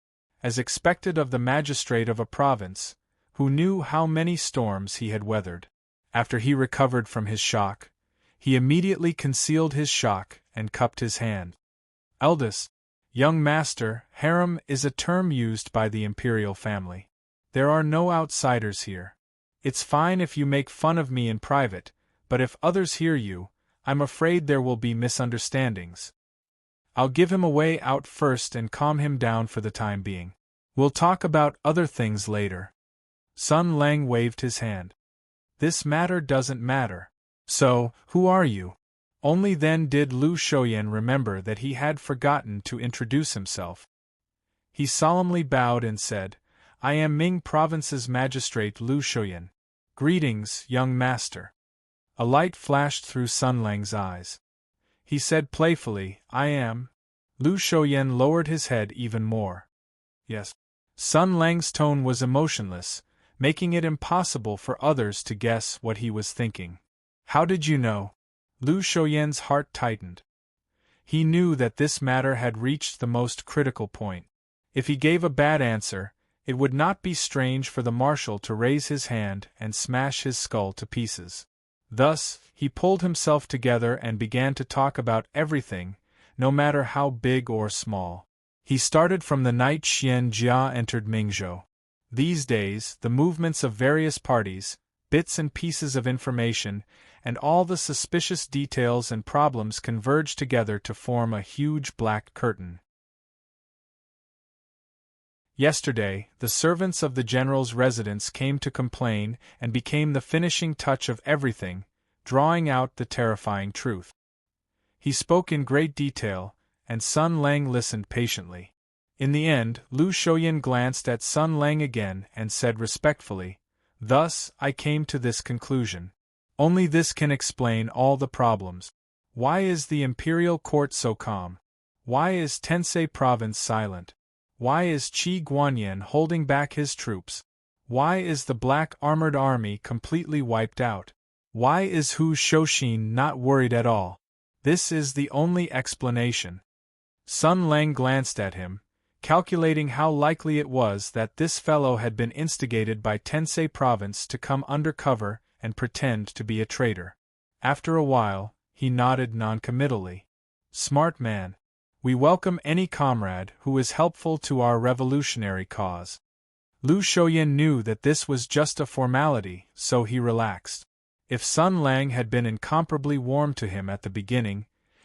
As expected of the magistrate of a province, who knew how many storms he had weathered. After he recovered from his shock, he immediately concealed his shock and cupped his hand. Eldest, young master, harem is a term used by the imperial family. There are no outsiders here. It's fine if you make fun of me in private, but if others hear you, I'm afraid there will be misunderstandings. I'll give him a way out first and calm him down for the time being. We'll talk about other things later. Sun Lang waved his hand. This matter doesn't matter. So, who are you? Only then did Lu Shouyan remember that he had forgotten to introduce himself. He solemnly bowed and said, I am Ming Province's magistrate Lu Shouyan. Greetings, young master. A light flashed through Sun Lang's eyes. He said playfully, I am. Lu Shouyan lowered his head even more. Yes. Sun Lang's tone was emotionless, making it impossible for others to guess what he was thinking. How did you know? Lu Shouyan's heart tightened. He knew that this matter had reached the most critical point. If he gave a bad answer, it would not be strange for the marshal to raise his hand and smash his skull to pieces. Thus, he pulled himself together and began to talk about everything, no matter how big or small. He started from the night Xian Jia entered Mingzhou. These days, the movements of various parties, bits and pieces of information, and all the suspicious details and problems converge together to form a huge black curtain. Yesterday, the servants of the general's residence came to complain and became the finishing touch of everything, drawing out the terrifying truth. He spoke in great detail, and Sun Lang listened patiently. In the end, Lu Shouyan glanced at Sun Lang again and said respectfully, "Thus, I came to this conclusion. Only this can explain all the problems. Why is the imperial court so calm? Why is Tensei province silent? Why is Qi Guanyin holding back his troops? Why is the black armored army completely wiped out? Why is Hu Shouxin not worried at all? This is the only explanation." Sun Lang glanced at him, calculating how likely it was that this fellow had been instigated by Tensei province to come under cover and pretend to be a traitor. After a while, he nodded noncommittally. "Smart man. We welcome any comrade who is helpful to our revolutionary cause." Lu Shouyan knew that this was just a formality, so he relaxed. If Sun Lang had been incomparably warm to him at the beginning,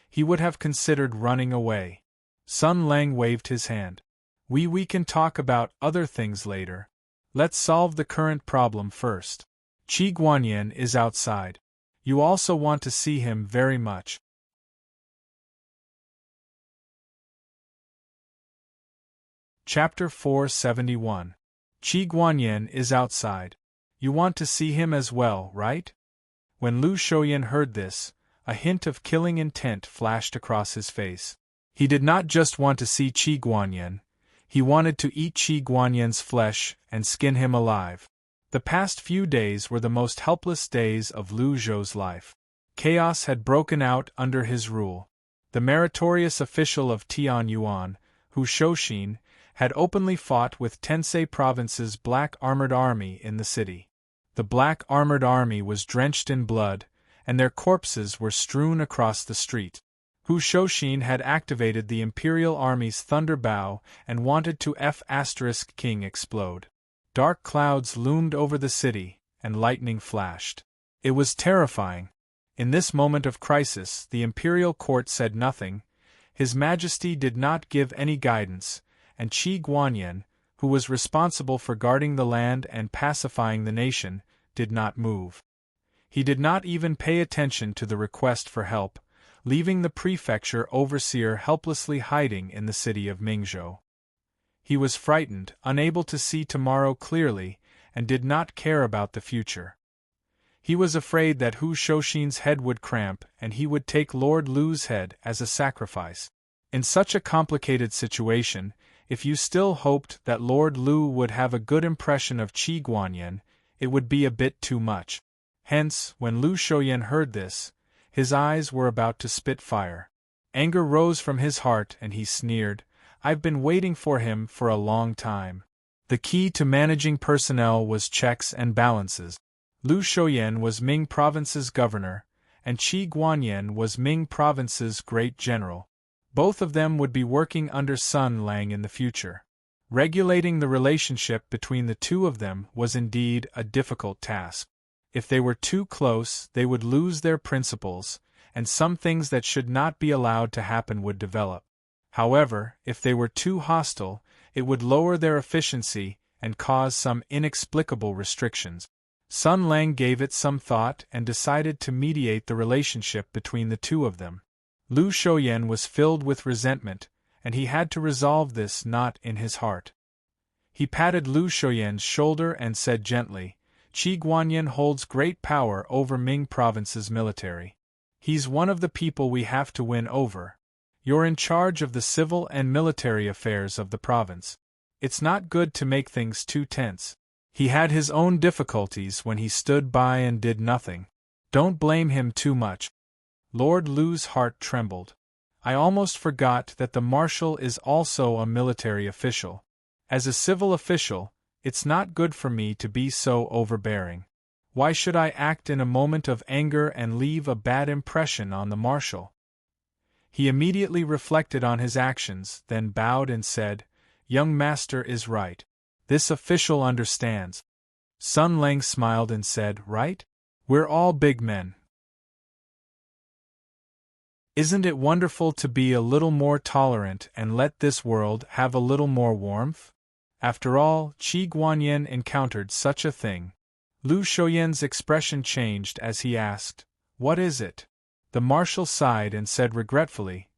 he would have considered running away. Sun Lang waved his hand. We can talk about other things later. Let's solve the current problem first. Qi Guanyin is outside. You also want to see him very much." Chapter 471. Qi Guanyin is outside. You want to see him as well, right? When Lu Shouyan heard this, a hint of killing intent flashed across his face. He did not just want to see Qi Guanyin, he wanted to eat Qi Guanyin's flesh and skin him alive. The past few days were the most helpless days of Lu Zhou's life. Chaos had broken out under his rule. The meritorious official of Tian Yuan, Hu Shouxin, had openly fought with Tensei province's black armored army in the city. The black armored army was drenched in blood, and their corpses were strewn across the street. Hu Shouxin had activated the Imperial Army's Thunder Bow and wanted to F*King explode. Dark clouds loomed over the city, and lightning flashed. It was terrifying. In this moment of crisis, the Imperial Court said nothing, His Majesty did not give any guidance, and Qi Guanyin, who was responsible for guarding the land and pacifying the nation, did not move. He did not even pay attention to the request for help, leaving the prefecture overseer helplessly hiding in the city of Mingzhou. He was frightened, unable to see tomorrow clearly, and did not care about the future. He was afraid that Hu Shouxin's head would cramp and he would take Lord Lu's head as a sacrifice. In such a complicated situation, if you still hoped that Lord Lu would have a good impression of Qi Guanyin, it would be a bit too much. Hence, when Lu Shouyan heard this, his eyes were about to spit fire. Anger rose from his heart and he sneered, "I've been waiting for him for a long time." The key to managing personnel was checks and balances. Lu Shouyan was Ming Province's governor, and Qi Guanyin was Ming Province's great general. Both of them would be working under Sun Lang in the future. Regulating the relationship between the two of them was indeed a difficult task. If they were too close, they would lose their principles, and some things that should not be allowed to happen would develop. However, if they were too hostile, it would lower their efficiency and cause some inexplicable restrictions. Sun Lang gave it some thought and decided to mediate the relationship between the two of them. Lu Shouyan was filled with resentment, and he had to resolve this knot in his heart. He patted Lu Shouyan's shoulder and said gently, "Qi Guanyin holds great power over Ming Province's military. He's one of the people we have to win over. You're in charge of the civil and military affairs of the province. It's not good to make things too tense. He had his own difficulties when he stood by and did nothing. Don't blame him too much." Lord Lu's heart trembled. I almost forgot that the marshal is also a military official. As a civil official, it's not good for me to be so overbearing. Why should I act in a moment of anger and leave a bad impression on the marshal? He immediately reflected on his actions, then bowed and said, "Young master is right. This official understands." Sun Lang smiled and said, "Right? We're all big men. Isn't it wonderful to be a little more tolerant and let this world have a little more warmth?" After all, Qi Guanyin encountered such a thing. Lu Shoyan's expression changed as he asked, "What is it?" The marshal sighed and said regretfully,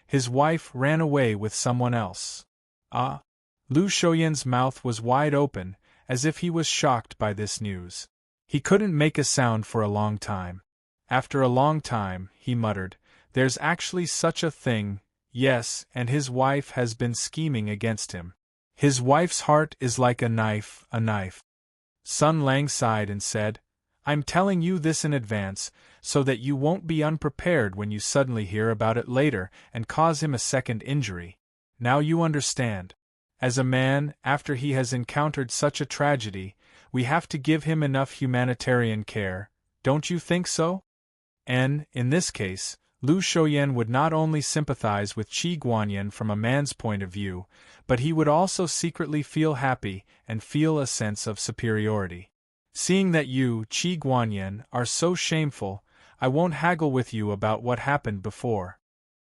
"His wife ran away with someone else." Ah! Lu Shoyan's mouth was wide open, as if he was shocked by this news. He couldn't make a sound for a long time. After a long time, he muttered, "There's actually such a thing, yes, and his wife has been scheming against him. His wife's heart is like a knife, a knife." Sun Lang sighed and said, "I'm telling you this in advance, so that you won't be unprepared when you suddenly hear about it later and cause him a second injury. Now you understand. As a man, after he has encountered such a tragedy, we have to give him enough humanitarian care, don't you think so?" And, in this case, Lu Shoyan would not only sympathize with Qi Guanyin from a man's point of view, but he would also secretly feel happy and feel a sense of superiority. "Seeing that you, Qi Guanyin, are so shameful, I won't haggle with you about what happened before.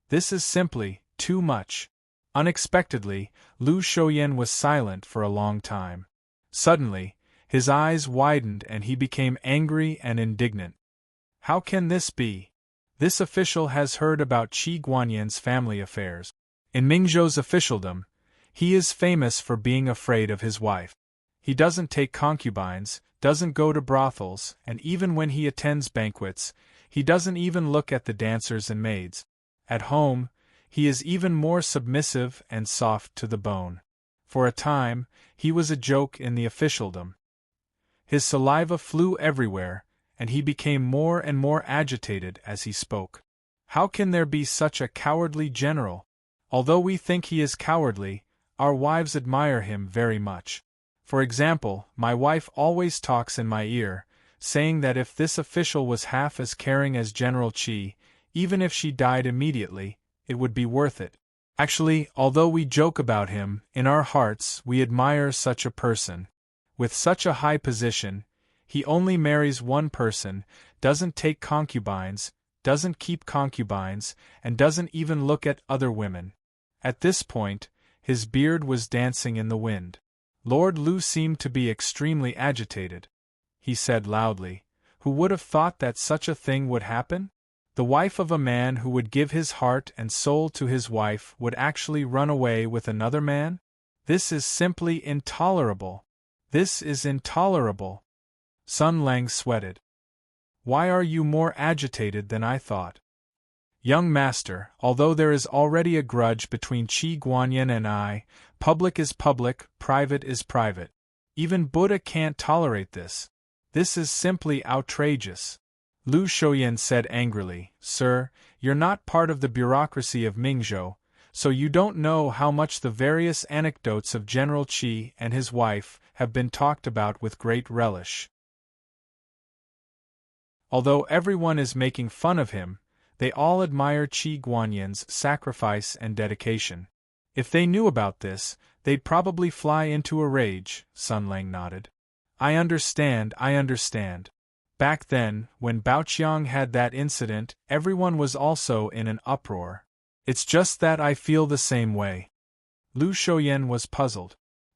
This is simply too much." Unexpectedly, Lu Shoyan was silent for a long time. Suddenly, his eyes widened and he became angry and indignant. "How can this be? This official has heard about Qi Guanyin's family affairs. In Mingzhou's officialdom, he is famous for being afraid of his wife. He doesn't take concubines, doesn't go to brothels, and even when he attends banquets, he doesn't even look at the dancers and maids. At home, he is even more submissive and soft to the bone. For a time, he was a joke in the officialdom. His saliva flew everywhere, and he became more and more agitated as he spoke. How can there be such a cowardly general? Although we think he is cowardly, our wives admire him very much. For example, my wife always talks in my ear, saying that if this official was half as caring as General Qi, even if she died immediately, it would be worth it. Actually, although we joke about him, in our hearts we admire such a person. With such a high position, he only marries one person, doesn't take concubines, doesn't keep concubines, and doesn't even look at other women." At this point, his beard was dancing in the wind. Lord Lu seemed to be extremely agitated. He said loudly, "Who would have thought that such a thing would happen? The wife of a man who would give his heart and soul to his wife would actually run away with another man? This is simply intolerable. This is intolerable." Sun Lang sweated. "Why are you more agitated than I thought?" "Young master, although there is already a grudge between Qi Guanyin and I, public is public, private is private. Even Buddha can't tolerate this. This is simply outrageous." Lu Shoyan said angrily, "Sir, you're not part of the bureaucracy of Mingzhou, so you don't know how much the various anecdotes of General Qi and his wife have been talked about with great relish. Although everyone is making fun of him, they all admire Qi Guanyin's sacrifice and dedication. If they knew about this, they'd probably fly into a rage." Sun Lang nodded. I understand. Back then, when Baoqiang had that incident, everyone was also in an uproar. It's just that I feel the same way." Lu Shoyan was puzzled.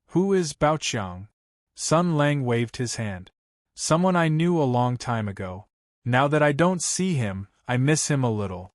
"Who is Baoqiang?" Sun Lang waved his hand. "Someone I knew a long time ago. Now that I don't see him, I miss him a little."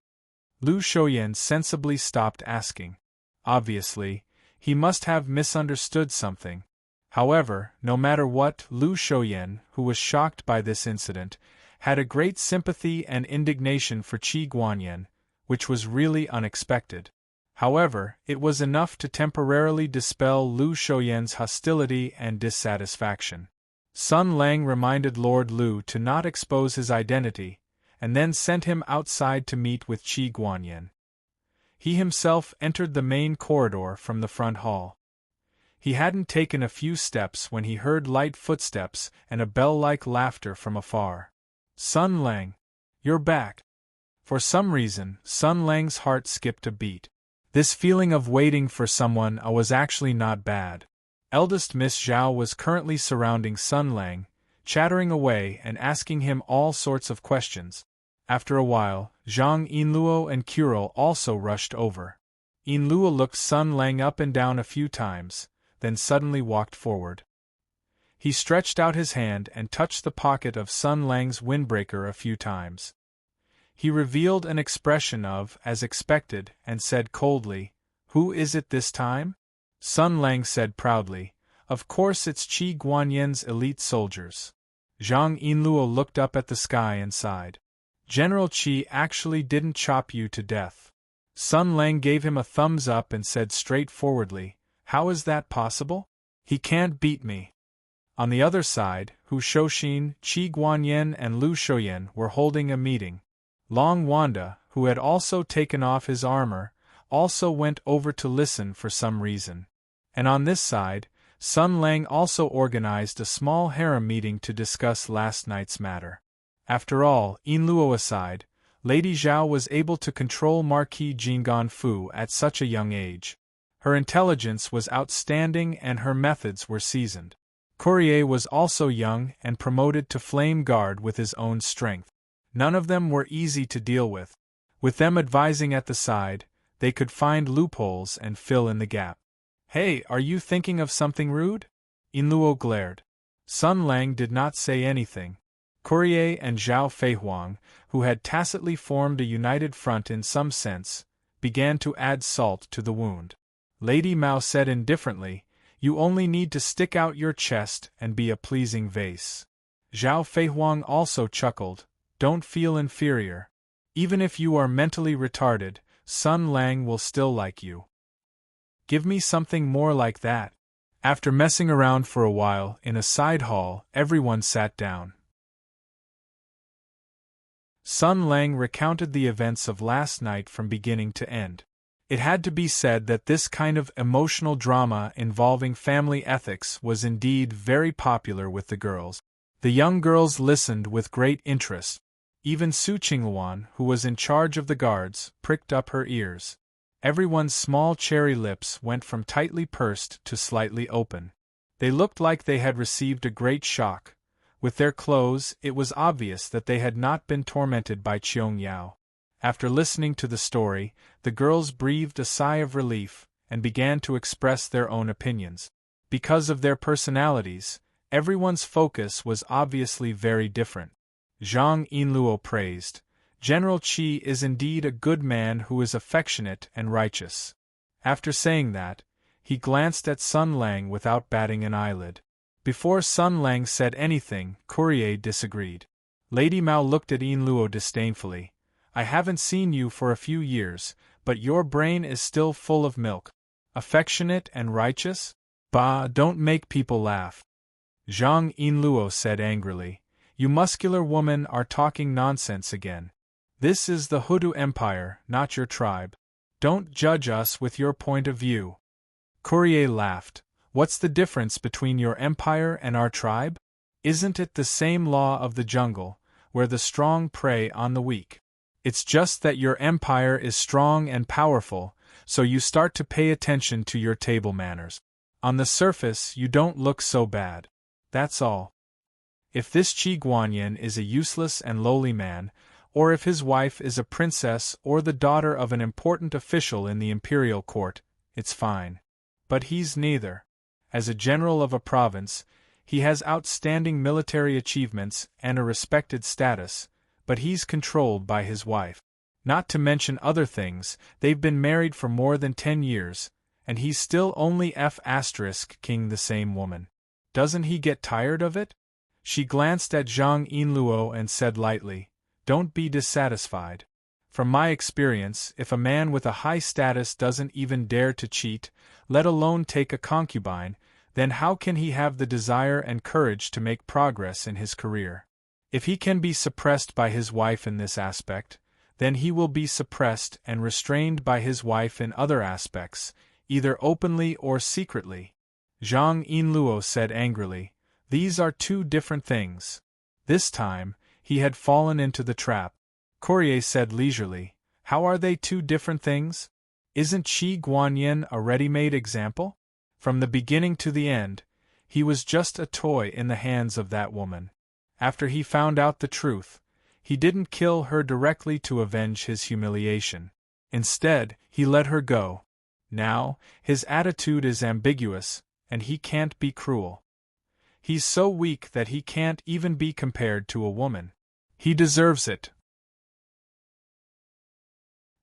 Lu Shoyan sensibly stopped asking. Obviously, he must have misunderstood something. However, no matter what, Lu Shoyan, who was shocked by this incident, had a great sympathy and indignation for Qi Guanyin, which was really unexpected. However, it was enough to temporarily dispel Lu Shoyan's hostility and dissatisfaction. Sun Lang reminded Lord Lu to not expose his identity, and then sent him outside to meet with Qi Guanyin. He himself entered the main corridor from the front hall. He hadn't taken a few steps when he heard light footsteps and a bell-like laughter from afar. Sun Lang! You're back! For some reason, Sun Lang's heart skipped a beat. This feeling of waiting for someone was actually not bad. Eldest Miss Zhao was currently surrounding Sun Lang, chattering away and asking him all sorts of questions. After a while, Zhang Yinluo and Quril also rushed over. Yinluo looked Sun Lang up and down a few times, then suddenly walked forward. He stretched out his hand and touched the pocket of Sun Lang's windbreaker a few times. He revealed an expression of, as expected, and said coldly, "Who is it this time?" Sun Lang said proudly, "Of course it's Qi Guanyan's elite soldiers." Zhang Yinluo looked up at the sky and sighed. "General Qi actually didn't chop you to death." Sun Lang gave him a thumbs up and said straightforwardly, "How is that possible? He can't beat me." On the other side, Hu Shouxin, Qi Guanyan and Lu Shouyan were holding a meeting. Long Wanda, who had also taken off his armor, also went over to listen for some reason. And on this side, Sun Lang also organized a small harem meeting to discuss last night's matter. After all, Yinluo aside, Lady Zhao was able to control Marquis Jinggan Fu at such a young age. Her intelligence was outstanding and her methods were seasoned. Courier was also young and promoted to Flame Guard with his own strength. None of them were easy to deal with. With them advising at the side, they could find loopholes and fill in the gap. "Hey, are you thinking of something rude?" Yinluo glared. Sun Lang did not say anything. Courier and Zhao Feihuang, who had tacitly formed a united front in some sense, began to add salt to the wound. Lady Mao said indifferently, "You only need to stick out your chest and be a pleasing vase." Zhao Feihuang also chuckled, "Don't feel inferior. Even if you are mentally retarded, Sun Lang will still like you. Give me something more like that." After messing around for a while in a side hall, everyone sat down. Sun Lang recounted the events of last night from beginning to end. It had to be said that this kind of emotional drama involving family ethics was indeed very popular with the girls. The young girls listened with great interest. Even Su Qingluan, who was in charge of the guards, pricked up her ears. Everyone's small cherry lips went from tightly pursed to slightly open. They looked like they had received a great shock. With their clothes, it was obvious that they had not been tormented by Qiong Yao. After listening to the story, the girls breathed a sigh of relief and began to express their own opinions. Because of their personalities, everyone's focus was obviously very different. Zhang Yinluo praised, "General Qi is indeed a good man who is affectionate and righteous." After saying that, he glanced at Sun Lang without batting an eyelid. Before Sun Lang said anything, Courier disagreed. Lady Mao looked at Yinluo disdainfully. "I haven't seen you for a few years, but your brain is still full of milk. Affectionate and righteous? Bah, don't make people laugh." Zhang Yinluo said angrily, "You muscular woman are talking nonsense again. This is the Hudu Empire, not your tribe. Don't judge us with your point of view." Courier laughed. "What's the difference between your empire and our tribe? Isn't it the same law of the jungle, where the strong prey on the weak? It's just that your empire is strong and powerful, so you start to pay attention to your table manners. On the surface, you don't look so bad. That's all. If this Qi Guanyan is a useless and lowly man, or if his wife is a princess or the daughter of an important official in the imperial court, it's fine. But he's neither. As a general of a province, he has outstanding military achievements and a respected status, but he's controlled by his wife. Not to mention other things, they've been married for more than 10 years, and he's still only F***ing the same woman. Doesn't he get tired of it?" She glanced at Zhang Yinluo and said lightly, "Don't be dissatisfied. From my experience, if a man with a high status doesn't even dare to cheat, let alone take a concubine, then how can he have the desire and courage to make progress in his career? If he can be suppressed by his wife in this aspect, then he will be suppressed and restrained by his wife in other aspects, either openly or secretly. Zhang Yinluo said angrily, "These are two different things." This time, he had fallen into the trap. Courier said leisurely, "How are they two different things? Isn't Qi Guanyin a ready-made example? From the beginning to the end, he was just a toy in the hands of that woman. After he found out the truth, he didn't kill her directly to avenge his humiliation. Instead, he let her go. Now, his attitude is ambiguous, and he can't be cruel. He's so weak that he can't even be compared to a woman. He deserves it."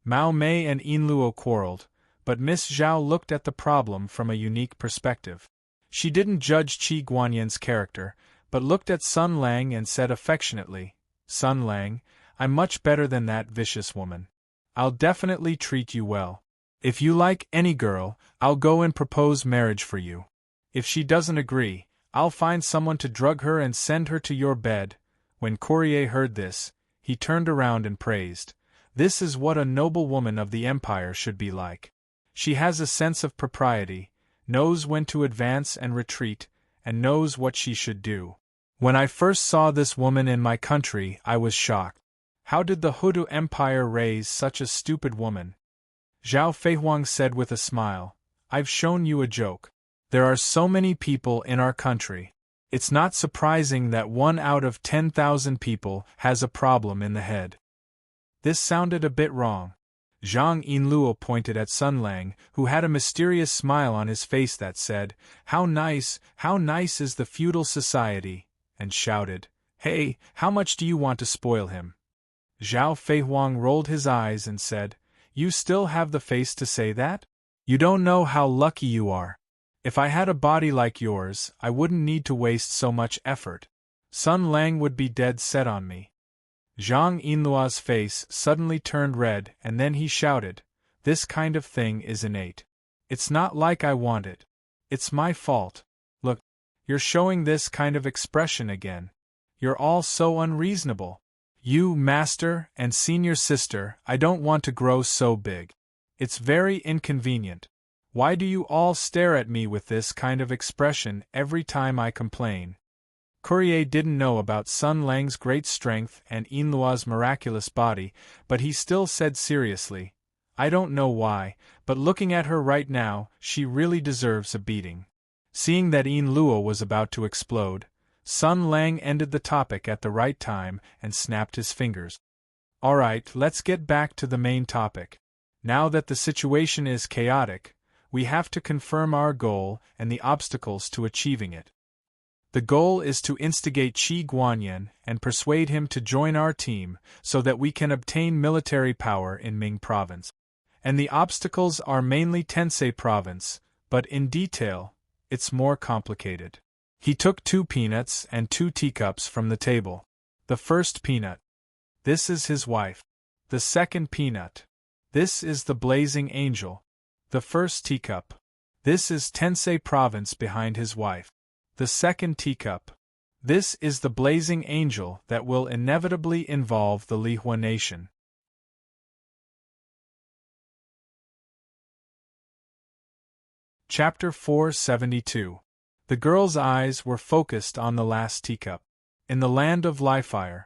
Mao Mei and Yinluo quarreled, but Miss Zhao looked at the problem from a unique perspective. She didn't judge Qi Guanyin's character, but looked at Sun Lang and said affectionately, "Sun Lang, I'm much better than that vicious woman. I'll definitely treat you well. If you like any girl, I'll go and propose marriage for you. If she doesn't agree, I'll find someone to drug her and send her to your bed." When Courier heard this, he turned around and praised, "This is what a noble woman of the empire should be like. She has a sense of propriety, knows when to advance and retreat, and knows what she should do. When I first saw this woman in my country, I was shocked. How did the Hudu Empire raise such a stupid woman?" Zhao Feihuang said with a smile, "I've shown you a joke. There are so many people in our country. It's not surprising that 1 out of 10,000 people has a problem in the head." This sounded a bit wrong. Zhang Yinluo pointed at Sun Lang, who had a mysterious smile on his face that said, how nice is the feudal society," and shouted, "Hey, how much do you want to spoil him?" Zhao Feihuang rolled his eyes and said, "You still have the face to say that? You don't know how lucky you are. If I had a body like yours, I wouldn't need to waste so much effort. Sun Lang would be dead set on me." Zhang Yinluo's face suddenly turned red and then he shouted, "This kind of thing is innate. It's not like I want it. It's my fault. Look, you're showing this kind of expression again. You're all so unreasonable. You, master, and senior sister, I don't want to grow so big. It's very inconvenient. Why do you all stare at me with this kind of expression every time I complain?" Courier didn't know about Sun Lang's great strength and Yinluo's miraculous body, but he still said seriously, "I don't know why, but looking at her right now, she really deserves a beating." Seeing that Yinluo was about to explode, Sun Lang ended the topic at the right time and snapped his fingers. "All right, let's get back to the main topic. Now that the situation is chaotic, we have to confirm our goal and the obstacles to achieving it. The goal is to instigate Qi Guanyin and persuade him to join our team so that we can obtain military power in Ming Province. And the obstacles are mainly Tensei Province, but in detail, it's more complicated." He took 2 peanuts and 2 teacups from the table. The first peanut. This is his wife. The second peanut. This is the blazing angel. The first teacup. This is Tensei Province behind his wife. The second teacup. This is the blazing angel that will inevitably involve the Lihua nation. Chapter 472. The girl's eyes were focused on the last teacup. In the land of Lifire,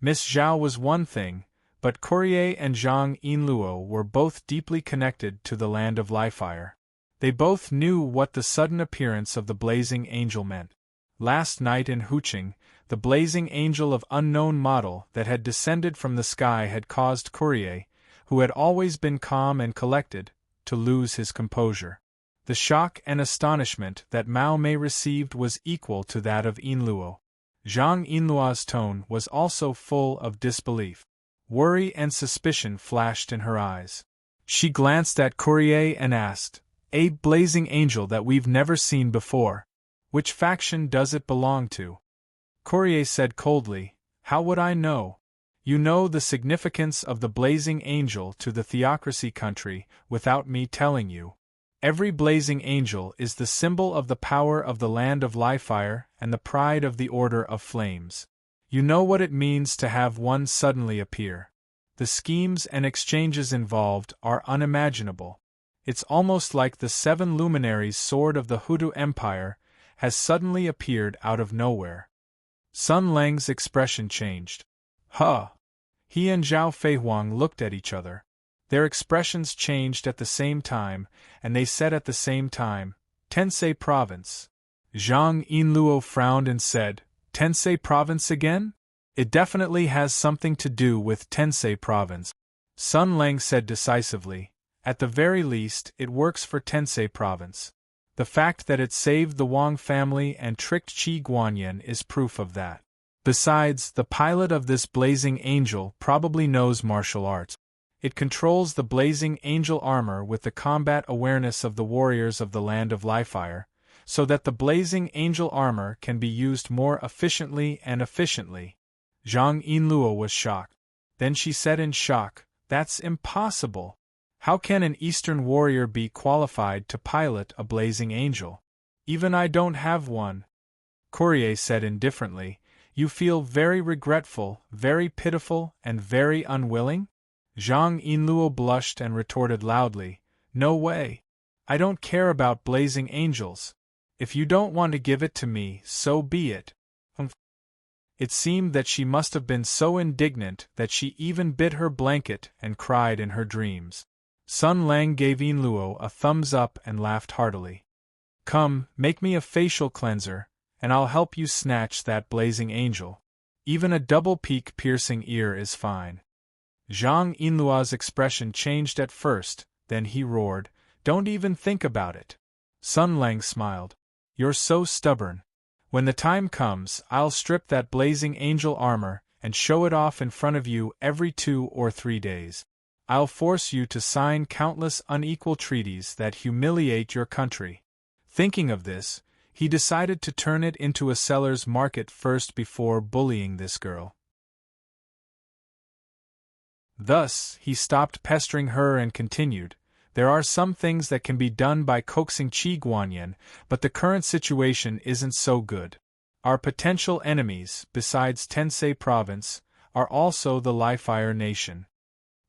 Miss Zhao was one thing, but Courier and Zhang Yinluo were both deeply connected to the land of Lifire. They both knew what the sudden appearance of the blazing angel meant. Last night in Huqing, the blazing angel of unknown model that had descended from the sky had caused Courier, who had always been calm and collected, to lose his composure. The shock and astonishment that Mao Mei received was equal to that of Yinluo. Zhang Yinluo's tone was also full of disbelief. Worry and suspicion flashed in her eyes. She glanced at Courier and asked, "A blazing angel that we've never seen before. Which faction does it belong to?" Courier said coldly, "How would I know? You know the significance of the blazing angel to the theocracy country without me telling you. Every blazing angel is the symbol of the power of the land of Lifire and the pride of the Order of Flames. You know what it means to have one suddenly appear. The schemes and exchanges involved are unimaginable. It's almost like the 7 luminaries' sword of the Hutu Empire has suddenly appeared out of nowhere. Sun Lang's expression changed. Huh! He and Zhao Feihuang looked at each other. Their expressions changed at the same time, and they said at the same time, Tensei Province. Zhang Yinluo frowned and said, Tensei Province again? It definitely has something to do with Tensei Province. Sun Lang said decisively, at the very least, it works for Tensei Province. The fact that it saved the Wang family and tricked Qi Guanyin is proof of that. Besides, the pilot of this Blazing Angel probably knows martial arts. It controls the Blazing Angel armor with the combat awareness of the warriors of the land of Lifire, so that the Blazing Angel armor can be used more efficiently and efficiently. Zhang Yinluo was shocked. Then she said in shock, That's impossible. How can an Eastern warrior be qualified to pilot a Blazing Angel? Even I don't have one. Courier said indifferently, You feel very regretful, very pitiful, and very unwilling? Zhang Yinluo blushed and retorted loudly, No way. I don't care about Blazing Angels. If you don't want to give it to me, so be it. It seemed that she must have been so indignant that she even bit her blanket and cried in her dreams. Sun Lang gave Yinluo a thumbs up and laughed heartily. Come, make me a facial cleanser, and I'll help you snatch that Blazing Angel. Even a double-peak piercing ear is fine. Zhang Yinluo's expression changed at first, then he roared, Don't even think about it. Sun Lang smiled. You're so stubborn. When the time comes, I'll strip that Blazing Angel armor and show it off in front of you every 2 or 3 days. I'll force you to sign countless unequal treaties that humiliate your country. Thinking of this, he decided to turn it into a seller's market first before bullying this girl. Thus, he stopped pestering her and continued, There are some things that can be done by coaxing Qi Guanyin, but the current situation isn't so good. Our potential enemies, besides Tensei Province, are also the Lifire Nation.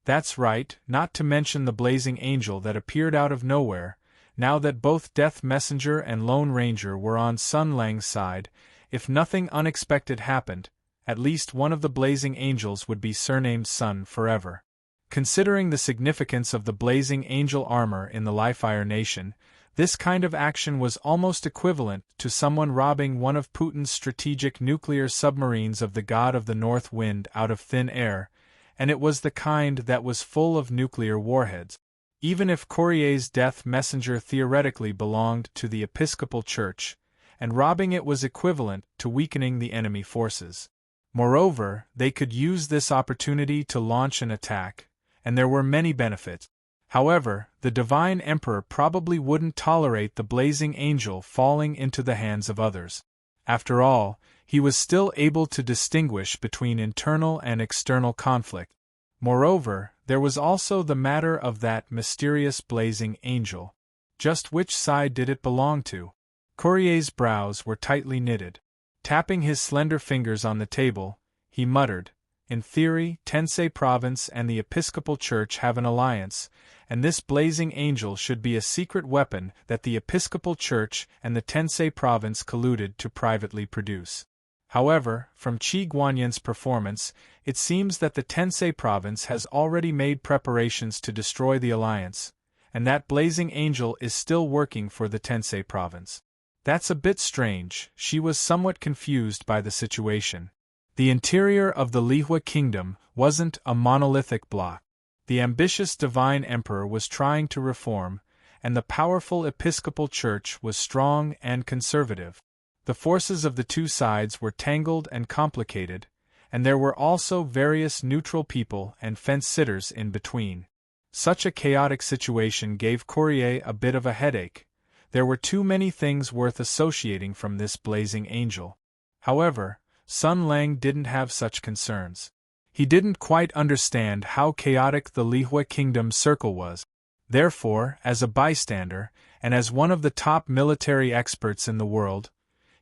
That's right, not to mention the Blazing Angel that appeared out of nowhere. Now that both Death Messenger and Lone Ranger were on Sun Lang's side, if nothing unexpected happened, at least one of the Blazing Angels would be surnamed Sun forever. Considering the significance of the Blazing Angel armor in the Lifire Nation, this kind of action was almost equivalent to someone robbing one of Putin's strategic nuclear submarines of the god of the North Wind out of thin air, and it was the kind that was full of nuclear warheads. Even if Courier's Death Messenger theoretically belonged to the Episcopal Church, and robbing it was equivalent to weakening the enemy forces. Moreover, they could use this opportunity to launch an attack, and there were many benefits. However, the Divine Emperor probably wouldn't tolerate the Blazing Angel falling into the hands of others. After all, he was still able to distinguish between internal and external conflict. Moreover, there was also the matter of that mysterious Blazing Angel. Just which side did it belong to? Courier's brows were tightly knitted. Tapping his slender fingers on the table, he muttered, In theory, Tensei Province and the Episcopal Church have an alliance, and this Blazing Angel should be a secret weapon that the Episcopal Church and the Tensei Province colluded to privately produce. However, from Qi Guanyin's performance, it seems that the Tensei Province has already made preparations to destroy the alliance, and that Blazing Angel is still working for the Tensei Province. That's a bit strange. She was somewhat confused by the situation. The interior of the Lihua Kingdom wasn't a monolithic block. The ambitious Divine Emperor was trying to reform, and the powerful Episcopal Church was strong and conservative. The forces of the two sides were tangled and complicated, and there were also various neutral people and fence-sitters in between. Such a chaotic situation gave Courier a bit of a headache. There were too many things worth associating from this Blazing Angel. However, Sun Lang didn't have such concerns. He didn't quite understand how chaotic the Lihua Kingdom circle was. Therefore, as a bystander, and as one of the top military experts in the world,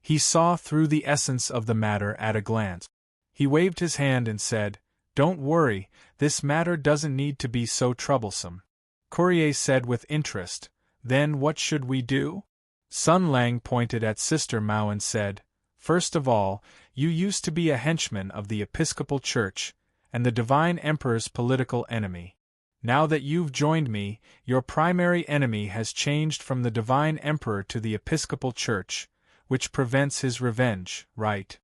he saw through the essence of the matter at a glance. He waved his hand and said, Don't worry, this matter doesn't need to be so troublesome. Courier said with interest. Then what should we do? Sun Lang pointed at Sister Mao and said, First of all, you used to be a henchman of the Episcopal Church, and the Divine Emperor's political enemy. Now that you've joined me, your primary enemy has changed from the Divine Emperor to the Episcopal Church, which prevents his revenge, right?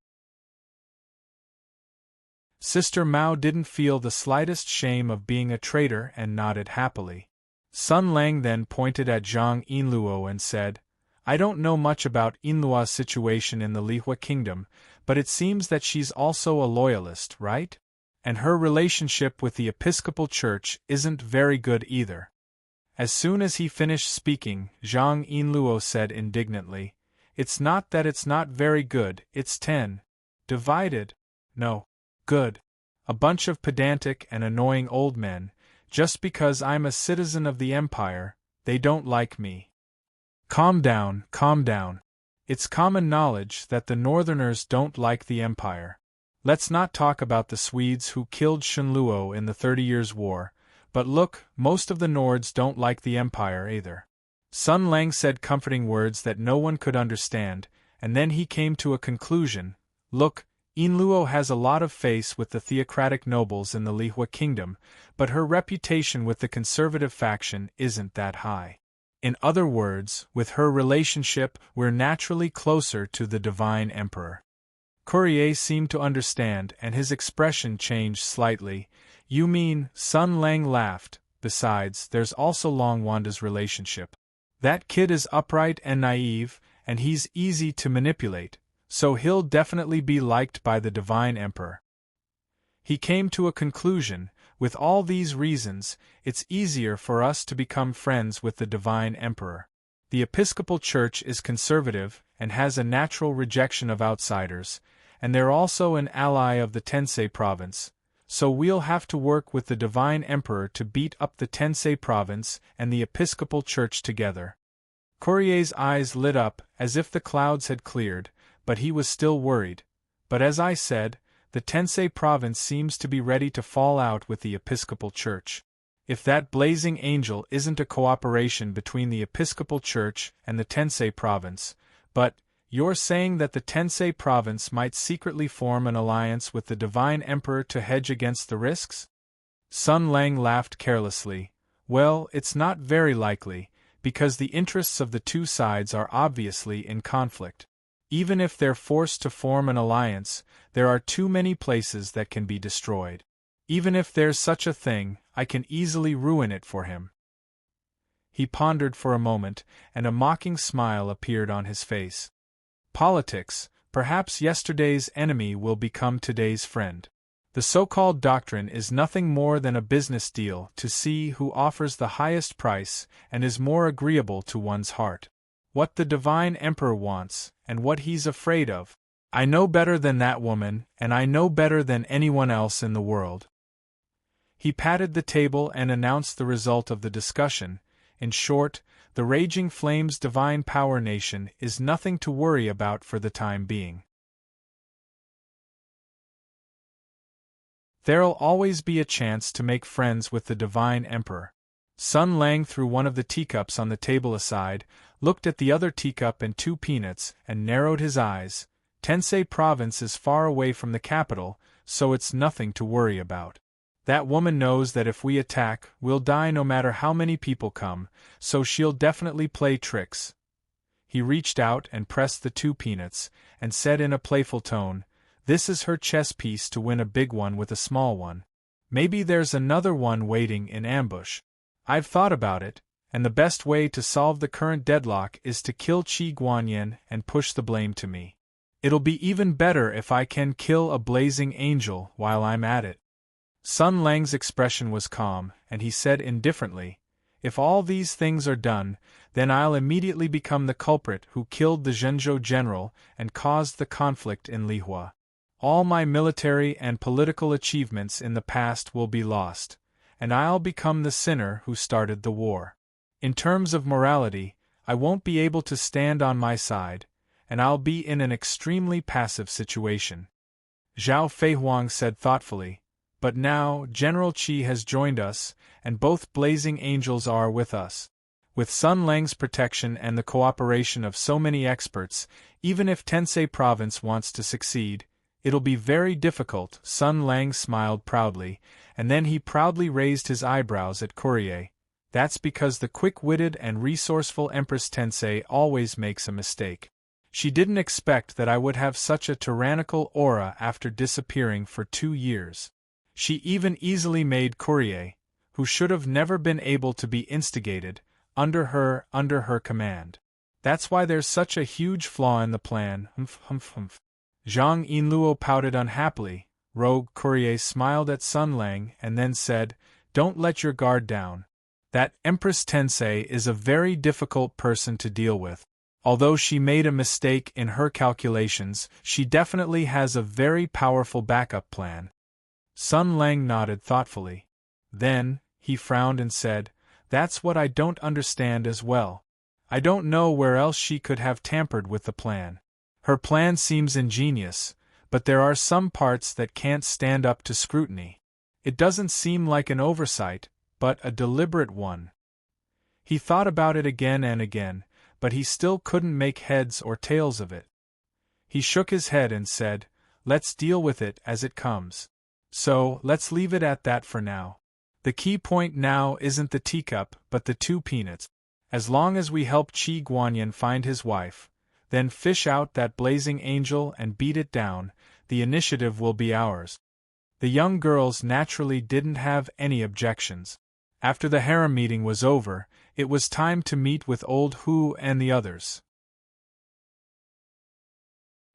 Sister Mao didn't feel the slightest shame of being a traitor and nodded happily. Sun Lang then pointed at Zhang Yinluo and said, I don't know much about Yinluo's situation in the Lihua Kingdom, but it seems that she's also a loyalist, right? And her relationship with the Episcopal Church isn't very good either. As soon as he finished speaking, Zhang Yinluo said indignantly, It's not that it's not very good, it's 10. Divided. No. Good. A bunch of pedantic and annoying old men. Just because I'm a citizen of the Empire, they don't like me. Calm down, calm down. It's common knowledge that the Northerners don't like the Empire. Let's not talk about the Swedes who killed Shenluo in the 30 Years' War, but look, most of the Nords don't like the Empire either. Sun Lang said comforting words that no one could understand, and then he came to a conclusion. Look, Yinluo has a lot of face with the theocratic nobles in the Lihua Kingdom, but her reputation with the conservative faction isn't that high. In other words, with her relationship, we're naturally closer to the Divine Emperor. Courier seemed to understand, and his expression changed slightly. You mean, Sun Lang laughed, besides, there's also Long Wanda's relationship. That kid is upright and naive, and he's easy to manipulate, so he'll definitely be liked by the Divine Emperor. He came to a conclusion. With all these reasons, it's easier for us to become friends with the Divine Emperor. The Episcopal Church is conservative and has a natural rejection of outsiders, and they're also an ally of the Tensei province, so we'll have to work with the Divine Emperor to beat up the Tensei province and the Episcopal Church together. Courier's eyes lit up as if the clouds had cleared, but he was still worried. But as I said, the Tensei province seems to be ready to fall out with the Episcopal Church. If that blazing angel isn't a cooperation between the Episcopal Church and the Tensei province, but you're saying that the Tensei province might secretly form an alliance with the Divine Emperor to hedge against the risks? Sun Lang laughed carelessly. Well, it's not very likely, because the interests of the two sides are obviously in conflict. Even if they're forced to form an alliance, there are too many places that can be destroyed. Even if there's such a thing, I can easily ruin it for him. He pondered for a moment, and a mocking smile appeared on his face. Politics, perhaps yesterday's enemy will become today's friend. The so-called doctrine is nothing more than a business deal to see who offers the highest price and is more agreeable to one's heart. What the Divine Emperor wants, and what he's afraid of. I know better than that woman, and I know better than anyone else in the world. He patted the table and announced the result of the discussion. In short, the Raging Flames Divine Power Nation is nothing to worry about for the time being. There'll always be a chance to make friends with the Divine Emperor. Sun Lang threw one of the teacups on the table aside, looked at the other teacup and 2 peanuts, and narrowed his eyes. Tensei province is far away from the capital, so it's nothing to worry about. That woman knows that if we attack, we'll die no matter how many people come, so she'll definitely play tricks. He reached out and pressed the 2 peanuts, and said in a playful tone, This is her chess piece to win a big one with a small one. Maybe there's another one waiting in ambush. I've thought about it, and the best way to solve the current deadlock is to kill Qi Guanyin and push the blame to me. It'll be even better if I can kill a blazing angel while I'm at it. Sun Lang's expression was calm, and he said indifferently, If all these things are done, then I'll immediately become the culprit who killed the Zhenzhou general and caused the conflict in Lihua. All my military and political achievements in the past will be lost, and I'll become the sinner who started the war. In terms of morality, I won't be able to stand on my side, and I'll be in an extremely passive situation. Zhao Feihuang said thoughtfully, but now General Qi has joined us, and both blazing angels are with us. With Sun Lang's protection and the cooperation of so many experts, even if Tensei Province wants to succeed, it'll be very difficult. Sun Lang smiled proudly, and then he proudly raised his eyebrows at Courier. That's because the quick-witted and resourceful Empress Tensei always makes a mistake. She didn't expect that I would have such a tyrannical aura after disappearing for 2 years. She even easily made Courier, who should have never been able to be instigated, under her command. That's why there's such a huge flaw in the plan. Humph. Zhang Yinluo pouted unhappily. Rogue Courier smiled at Sun Lang and then said, "Don't let your guard down. That Empress Tensei is a very difficult person to deal with. Although she made a mistake in her calculations, she definitely has a very powerful backup plan." Sun Lang nodded thoughtfully. Then, he frowned and said, "That's what I don't understand as well. I don't know where else she could have tampered with the plan. Her plan seems ingenious, but there are some parts that can't stand up to scrutiny. It doesn't seem like an oversight, but a deliberate one." He thought about it again and again, but he still couldn't make heads or tails of it. He shook his head and said, "Let's deal with it as it comes. So, let's leave it at that for now. The key point now isn't the teacup but the 2 peanuts. As long as we help Qi Guanyin find his wife, then fish out that blazing angel and beat it down, the initiative will be ours." The young girls naturally didn't have any objections. After the harem meeting was over, it was time to meet with old Hu and the others.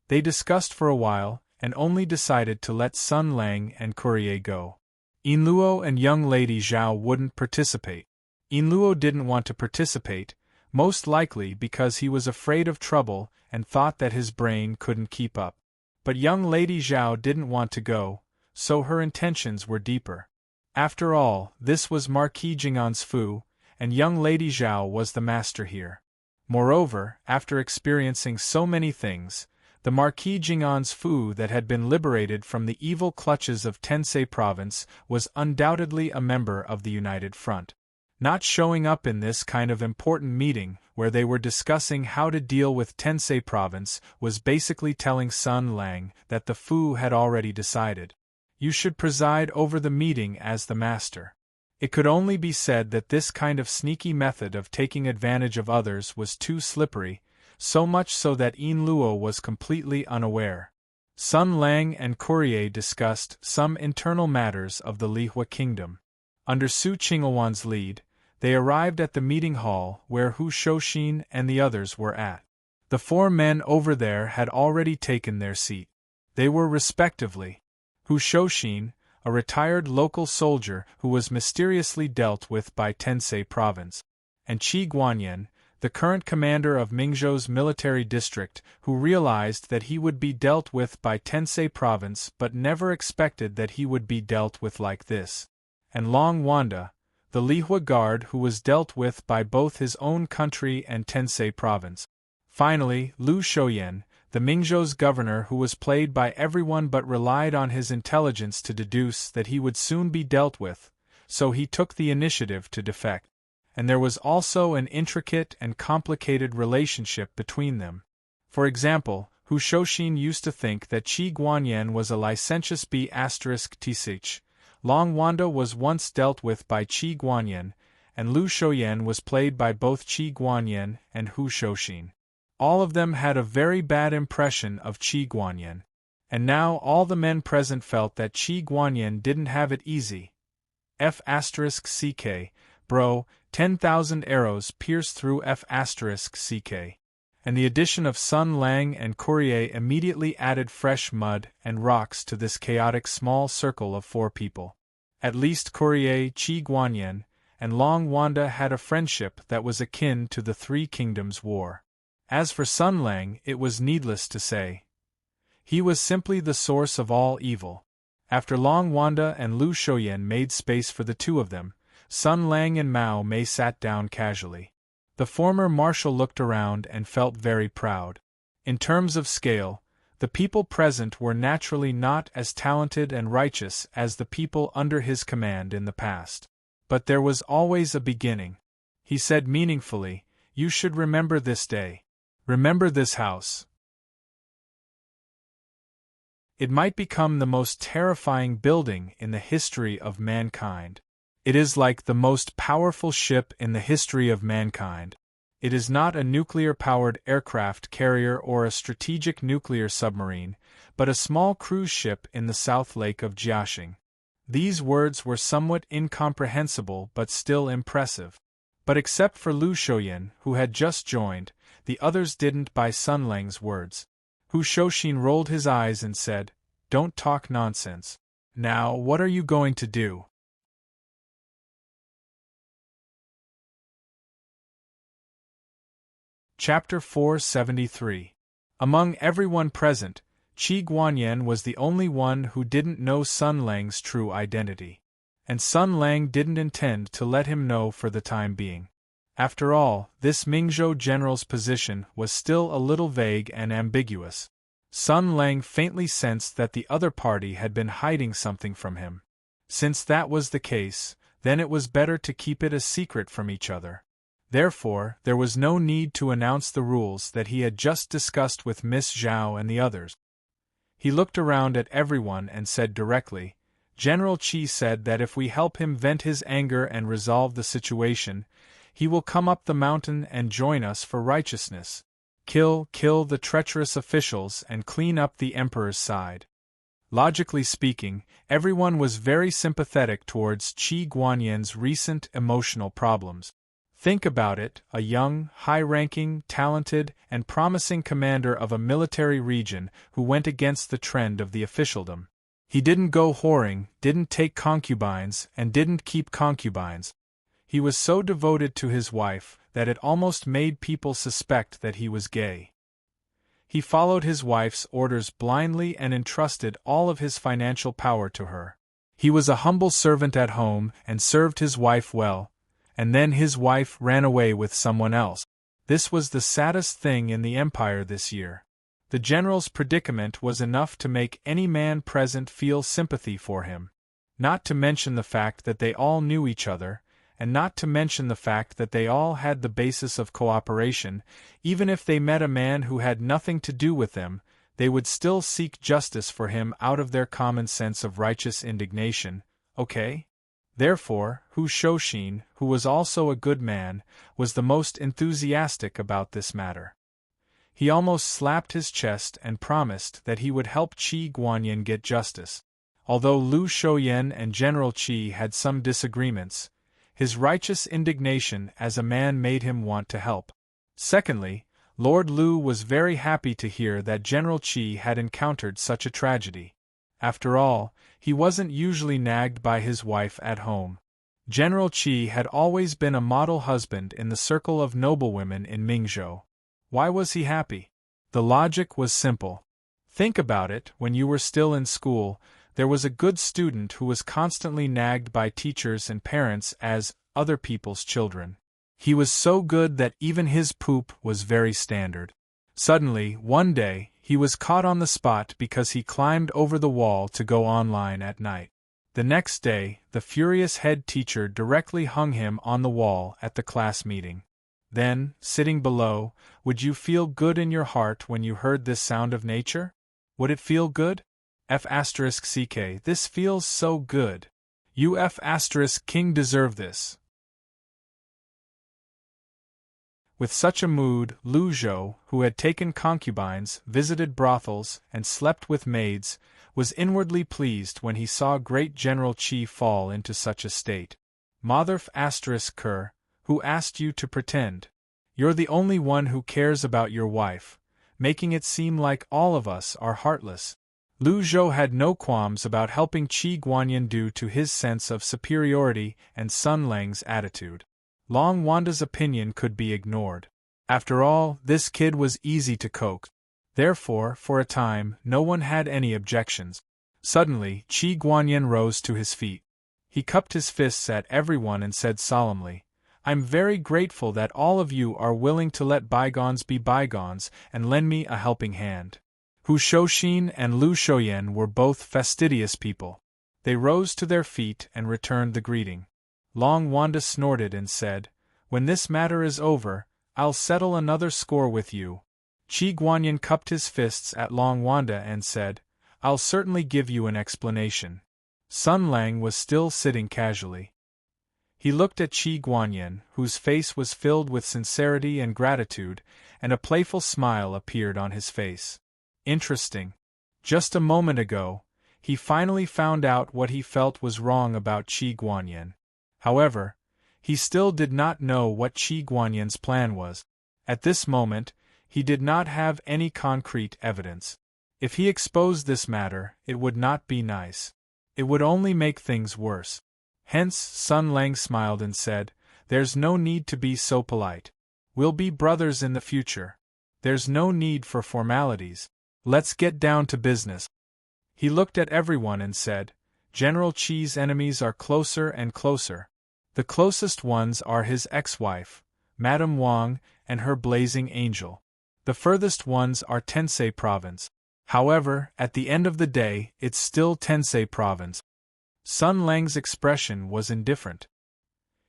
They discussed for a while, and only decided to let Sun Lang and Courier go. Yinluo and young lady Zhao wouldn't participate. Yinluo didn't want to participate, most likely because he was afraid of trouble and thought that his brain couldn't keep up. But young lady Zhao didn't want to go, so her intentions were deeper. After all, this was Marquis Jing'an's Fu, and young lady Zhao was the master here. Moreover, after experiencing so many things, the Marquis Jing'an's Fu that had been liberated from the evil clutches of Tensei Province was undoubtedly a member of the United Front. Not showing up in this kind of important meeting, where they were discussing how to deal with Tensei Province, was basically telling Sun Lang that the Fu had already decided. "You should preside over the meeting as the master." It could only be said that this kind of sneaky method of taking advantage of others was too slippery, so much so that Yinluo was completely unaware. Sun Lang and Courier discussed some internal matters of the Lihua Kingdom. Under Su Qinghuan's lead, they arrived at the meeting hall where Hu Shouxin and the others were at. The 4 men over there had already taken their seat. They were respectively Hu Shouxin, a retired local soldier who was mysteriously dealt with by Tensei Province, and Qi Guanyin, the current commander of Mingzhou's military district, who realized that he would be dealt with by Tensei Province but never expected that he would be dealt with like this, and Long Wanda, the Lihua guard who was dealt with by both his own country and Tensei Province. Finally, Lu Shouyan, the Mingzhou's governor who was played by everyone but relied on his intelligence to deduce that he would soon be dealt with, so he took the initiative to defect. And there was also an intricate and complicated relationship between them. For example, Hu Shouxin used to think that Qi Guanyin was a licentious B***T6. Long Wanda was once dealt with by Qi Guanyin, and Lu Shouyan was played by both Qi Guanyin and Hu Shouxin. All of them had a very bad impression of Qi Guanyin. And now all the men present felt that Qi Guanyin didn't have it easy. F***ck, bro, 10,000 arrows pierced through F***ck. And the addition of Sun Lang and Courier immediately added fresh mud and rocks to this chaotic small circle of 4 people. At least Courier, Qi Guanyin, and Long Wanda had a friendship that was akin to the 3 Kingdoms War. As for Sun Lang, it was needless to say. He was simply the source of all evil. After Long Wanda and Lu Shouyan made space for the 2 of them, Sun Lang and Mao Mei sat down casually. The former marshal looked around and felt very proud. In terms of scale, The people present were naturally not as talented and righteous as the people under his command in the past. But there was always a beginning. He said meaningfully, "You should remember this day. Remember this house. It might become the most terrifying building in the history of mankind. It is like the most powerful ship in the history of mankind. It is not a nuclear-powered aircraft carrier or a strategic nuclear submarine, but a small cruise ship in the South Lake of Jiaxing." These words were somewhat incomprehensible but still impressive. But except for Lu Shouyan, who had just joined, the others didn't buy Sun Lang's words. Hu Shouxin rolled his eyes and said, "Don't talk nonsense. Now, what are you going to do?" Chapter 473. Among everyone present, Qi Guanyin was the only one who didn't know Sun Lang's true identity. And Sun Lang didn't intend to let him know for the time being. After all, this Mingzhou general's position was still a little vague and ambiguous. Sun Lang faintly sensed that the other party had been hiding something from him. Since that was the case, then it was better to keep it a secret from each other. Therefore, there was no need to announce the rules that he had just discussed with Miss Zhao and the others. He looked around at everyone and said directly, "General Qi said that if we help him vent his anger and resolve the situation, he will come up the mountain and join us for righteousness. Kill the treacherous officials and clean up the emperor's side." Logically speaking, everyone was very sympathetic towards Qi Guanyin's recent emotional problems. Think about it, a young, high-ranking, talented, and promising commander of a military region who went against the trend of the officialdom. He didn't go whoring, didn't take concubines, and didn't keep concubines. He was so devoted to his wife that it almost made people suspect that he was gay. He followed his wife's orders blindly and entrusted all of his financial power to her. He was a humble servant at home and served his wife well, and then his wife ran away with someone else. This was the saddest thing in the empire this year. The general's predicament was enough to make any man present feel sympathy for him. Not to mention the fact that they all knew each other, and not to mention the fact that they all had the basis of cooperation. Even if they met a man who had nothing to do with them, they would still seek justice for him out of their common sense of righteous indignation, okay? Therefore, Hu Shouxin, who was also a good man, was the most enthusiastic about this matter. He almost slapped his chest and promised that he would help Qi Guanyin get justice. Although Lu Shouyan and General Qi had some disagreements, his righteous indignation as a man made him want to help. Secondly, Lord Lu was very happy to hear that General Qi had encountered such a tragedy. After all, he wasn't usually nagged by his wife at home. General Qi had always been a model husband in the circle of noblewomen in Mingzhou. Why was he happy? The logic was simple. Think about it, when you were still in school, there was a good student who was constantly nagged by teachers and parents as other people's children. He was so good that even his poop was very standard. Suddenly, one day, he was caught on the spot because he climbed over the wall to go online at night. The next day, the furious head teacher directly hung him on the wall at the class meeting. Then, sitting below, would you feel good in your heart when you heard this sound of nature? Would it feel good? F***ck, this feels so good. You F***king deserve this. With such a mood, Lu Zhou, who had taken concubines, visited brothels, and slept with maids, was inwardly pleased when he saw great General Qi fall into such a state. Mother F***ker, who asked you to pretend? You're the only one who cares about your wife, making it seem like all of us are heartless. Lu Zhou had no qualms about helping Qi Guanyin due to his sense of superiority and Sun Lang's attitude. Long Wanda's opinion could be ignored. After all, this kid was easy to coax. Therefore, for a time, no one had any objections. Suddenly, Qi Guanyin rose to his feet. He cupped his fists at everyone and said solemnly, "I'm very grateful that all of you are willing to let bygones be bygones and lend me a helping hand." Hu Shouxin and Lu Shouyan were both fastidious people. They rose to their feet and returned the greeting. Long Wanda snorted and said, "When this matter is over, I'll settle another score with you." Qi Guanyin cupped his fists at Long Wanda and said, "I'll certainly give you an explanation." Sun Lang was still sitting casually. He looked at Qi Guanyin, whose face was filled with sincerity and gratitude, and a playful smile appeared on his face. Interesting. Just a moment ago, he finally found out what he felt was wrong about Qi Guanyin. However, he still did not know what Qi Guanyin's plan was. At this moment, he did not have any concrete evidence. If he exposed this matter, it would not be nice. It would only make things worse. Hence, Sun Lang smiled and said, "There's no need to be so polite. We'll be brothers in the future. There's no need for formalities. Let's get down to business." He looked at everyone and said, "General Qi's enemies are closer and closer. The closest ones are his ex-wife, Madame Wang, and her blazing angel. The furthest ones are Tensei Province. However, at the end of the day, it's still Tensei Province." Sun Lang's expression was indifferent.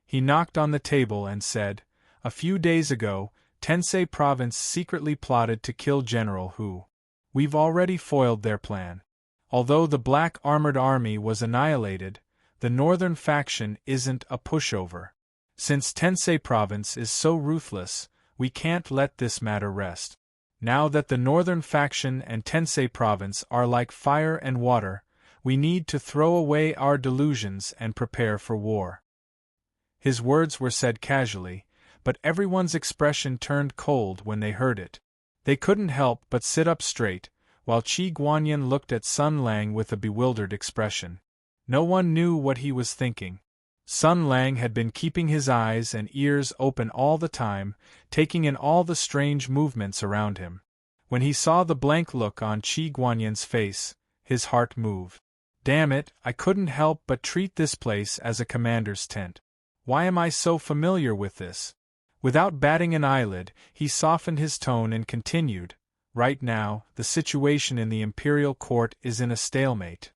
He knocked on the table and said, "A few days ago, Tensei Province secretly plotted to kill General Hu. We've already foiled their plan. Although the Black Armored Army was annihilated, the northern faction isn't a pushover. Since Tensei Province is so ruthless, we can't let this matter rest. Now that the northern faction and Tensei Province are like fire and water, we need to throw away our delusions and prepare for war." His words were said casually, but everyone's expression turned cold when they heard it. They couldn't help but sit up straight, while Qi Guanyin looked at Sun Lang with a bewildered expression. No one knew what he was thinking. Sun Lang had been keeping his eyes and ears open all the time, taking in all the strange movements around him. When he saw the blank look on Qi Guanyin's face, his heart moved. "Damn it, I couldn't help but treat this place as a commander's tent. Why am I so familiar with this?" Without batting an eyelid, he softened his tone and continued, "Right now, the situation in the imperial court is in a stalemate.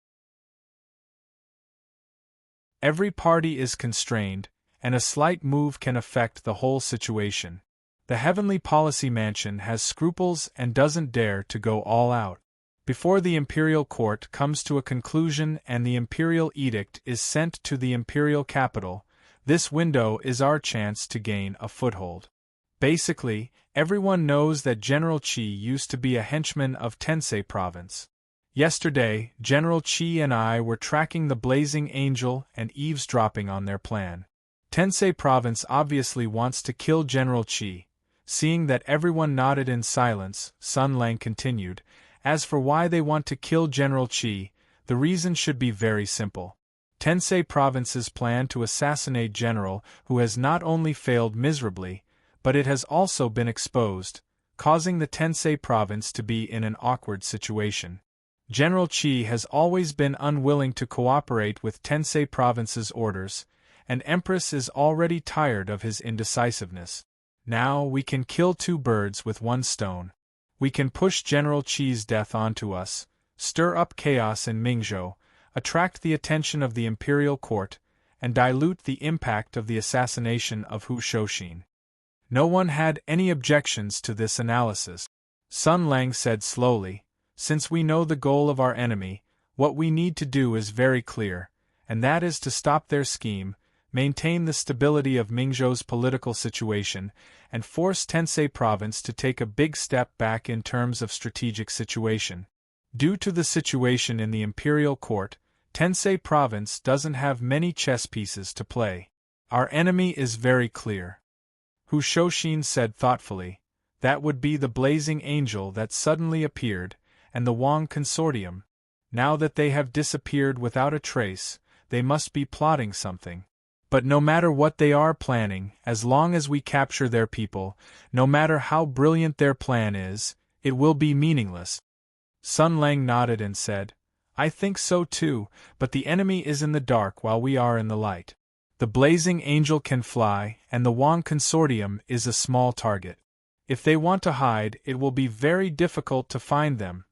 Every party is constrained, and a slight move can affect the whole situation. The Heavenly Policy Mansion has scruples and doesn't dare to go all out. Before the imperial court comes to a conclusion and the imperial edict is sent to the imperial capital, this window is our chance to gain a foothold. Basically, everyone knows that General Qi used to be a henchman of Tensei Province. Yesterday, General Qi and I were tracking the Blazing Angel and eavesdropping on their plan. Tensei Province obviously wants to kill General Qi." Seeing that everyone nodded in silence, Sun Lang continued, "As for why they want to kill General Qi, the reason should be very simple. Tensei Province's plan to assassinate General Hu has not only failed miserably, but it has also been exposed, causing the Tensei Province to be in an awkward situation. General Qi has always been unwilling to cooperate with Tensei Province's orders, and Empress is already tired of his indecisiveness. Now we can kill two birds with one stone. We can push General Qi's death onto us, stir up chaos in Mingzhou, attract the attention of the imperial court, and dilute the impact of the assassination of Hu Shouxin." No one had any objections to this analysis. Sun Lang said slowly, "Since we know the goal of our enemy, what we need to do is very clear, and that is to stop their scheme, maintain the stability of Mingzhou's political situation, and force Tensei Province to take a big step back in terms of strategic situation. Due to the situation in the imperial court, Tensei Province doesn't have many chess pieces to play. Our enemy is very clear." Hu Shouxin said thoughtfully, "That would be the Blazing Angel that suddenly appeared, and the Wang Consortium. Now that they have disappeared without a trace, they must be plotting something. But no matter what they are planning, as long as we capture their people, no matter how brilliant their plan is, it will be meaningless." Sun Lang nodded and said, "I think so too, but the enemy is in the dark while we are in the light. The Blazing Angel can fly, and the Wang Consortium is a small target. If they want to hide, it will be very difficult to find them.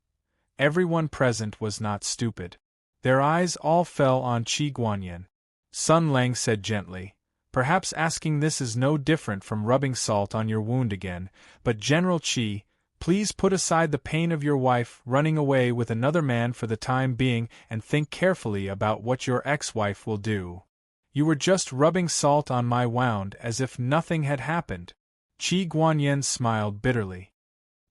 everyone present was not stupid. Their eyes all fell on Qi Guanyin. Sun Lang said gently, "Perhaps asking this is no different from rubbing salt on your wound again, but General Qi, please put aside the pain of your wife running away with another man for the time being and think carefully about what your ex-wife will do. You were just rubbing salt on my wound as if nothing had happened." Qi Guanyin smiled bitterly.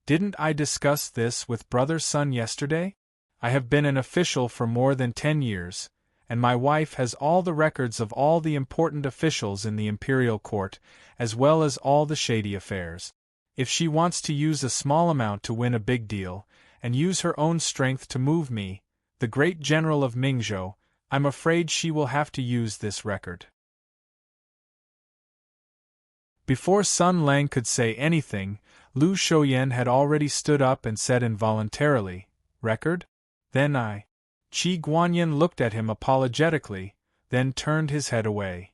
"Didn't I discuss this with Brother Sun yesterday? I have been an official for more than 10 years, and my wife has all the records of all the important officials in the imperial court, as well as all the shady affairs. If she wants to use a small amount to win a big deal, and use her own strength to move me, the great general of Mingzhou, I'm afraid she will have to use this record." Before Sun Lang could say anything, Lu Shouyan had already stood up and said involuntarily, "Record? Then I." Qi Guanyin looked at him apologetically, then turned his head away.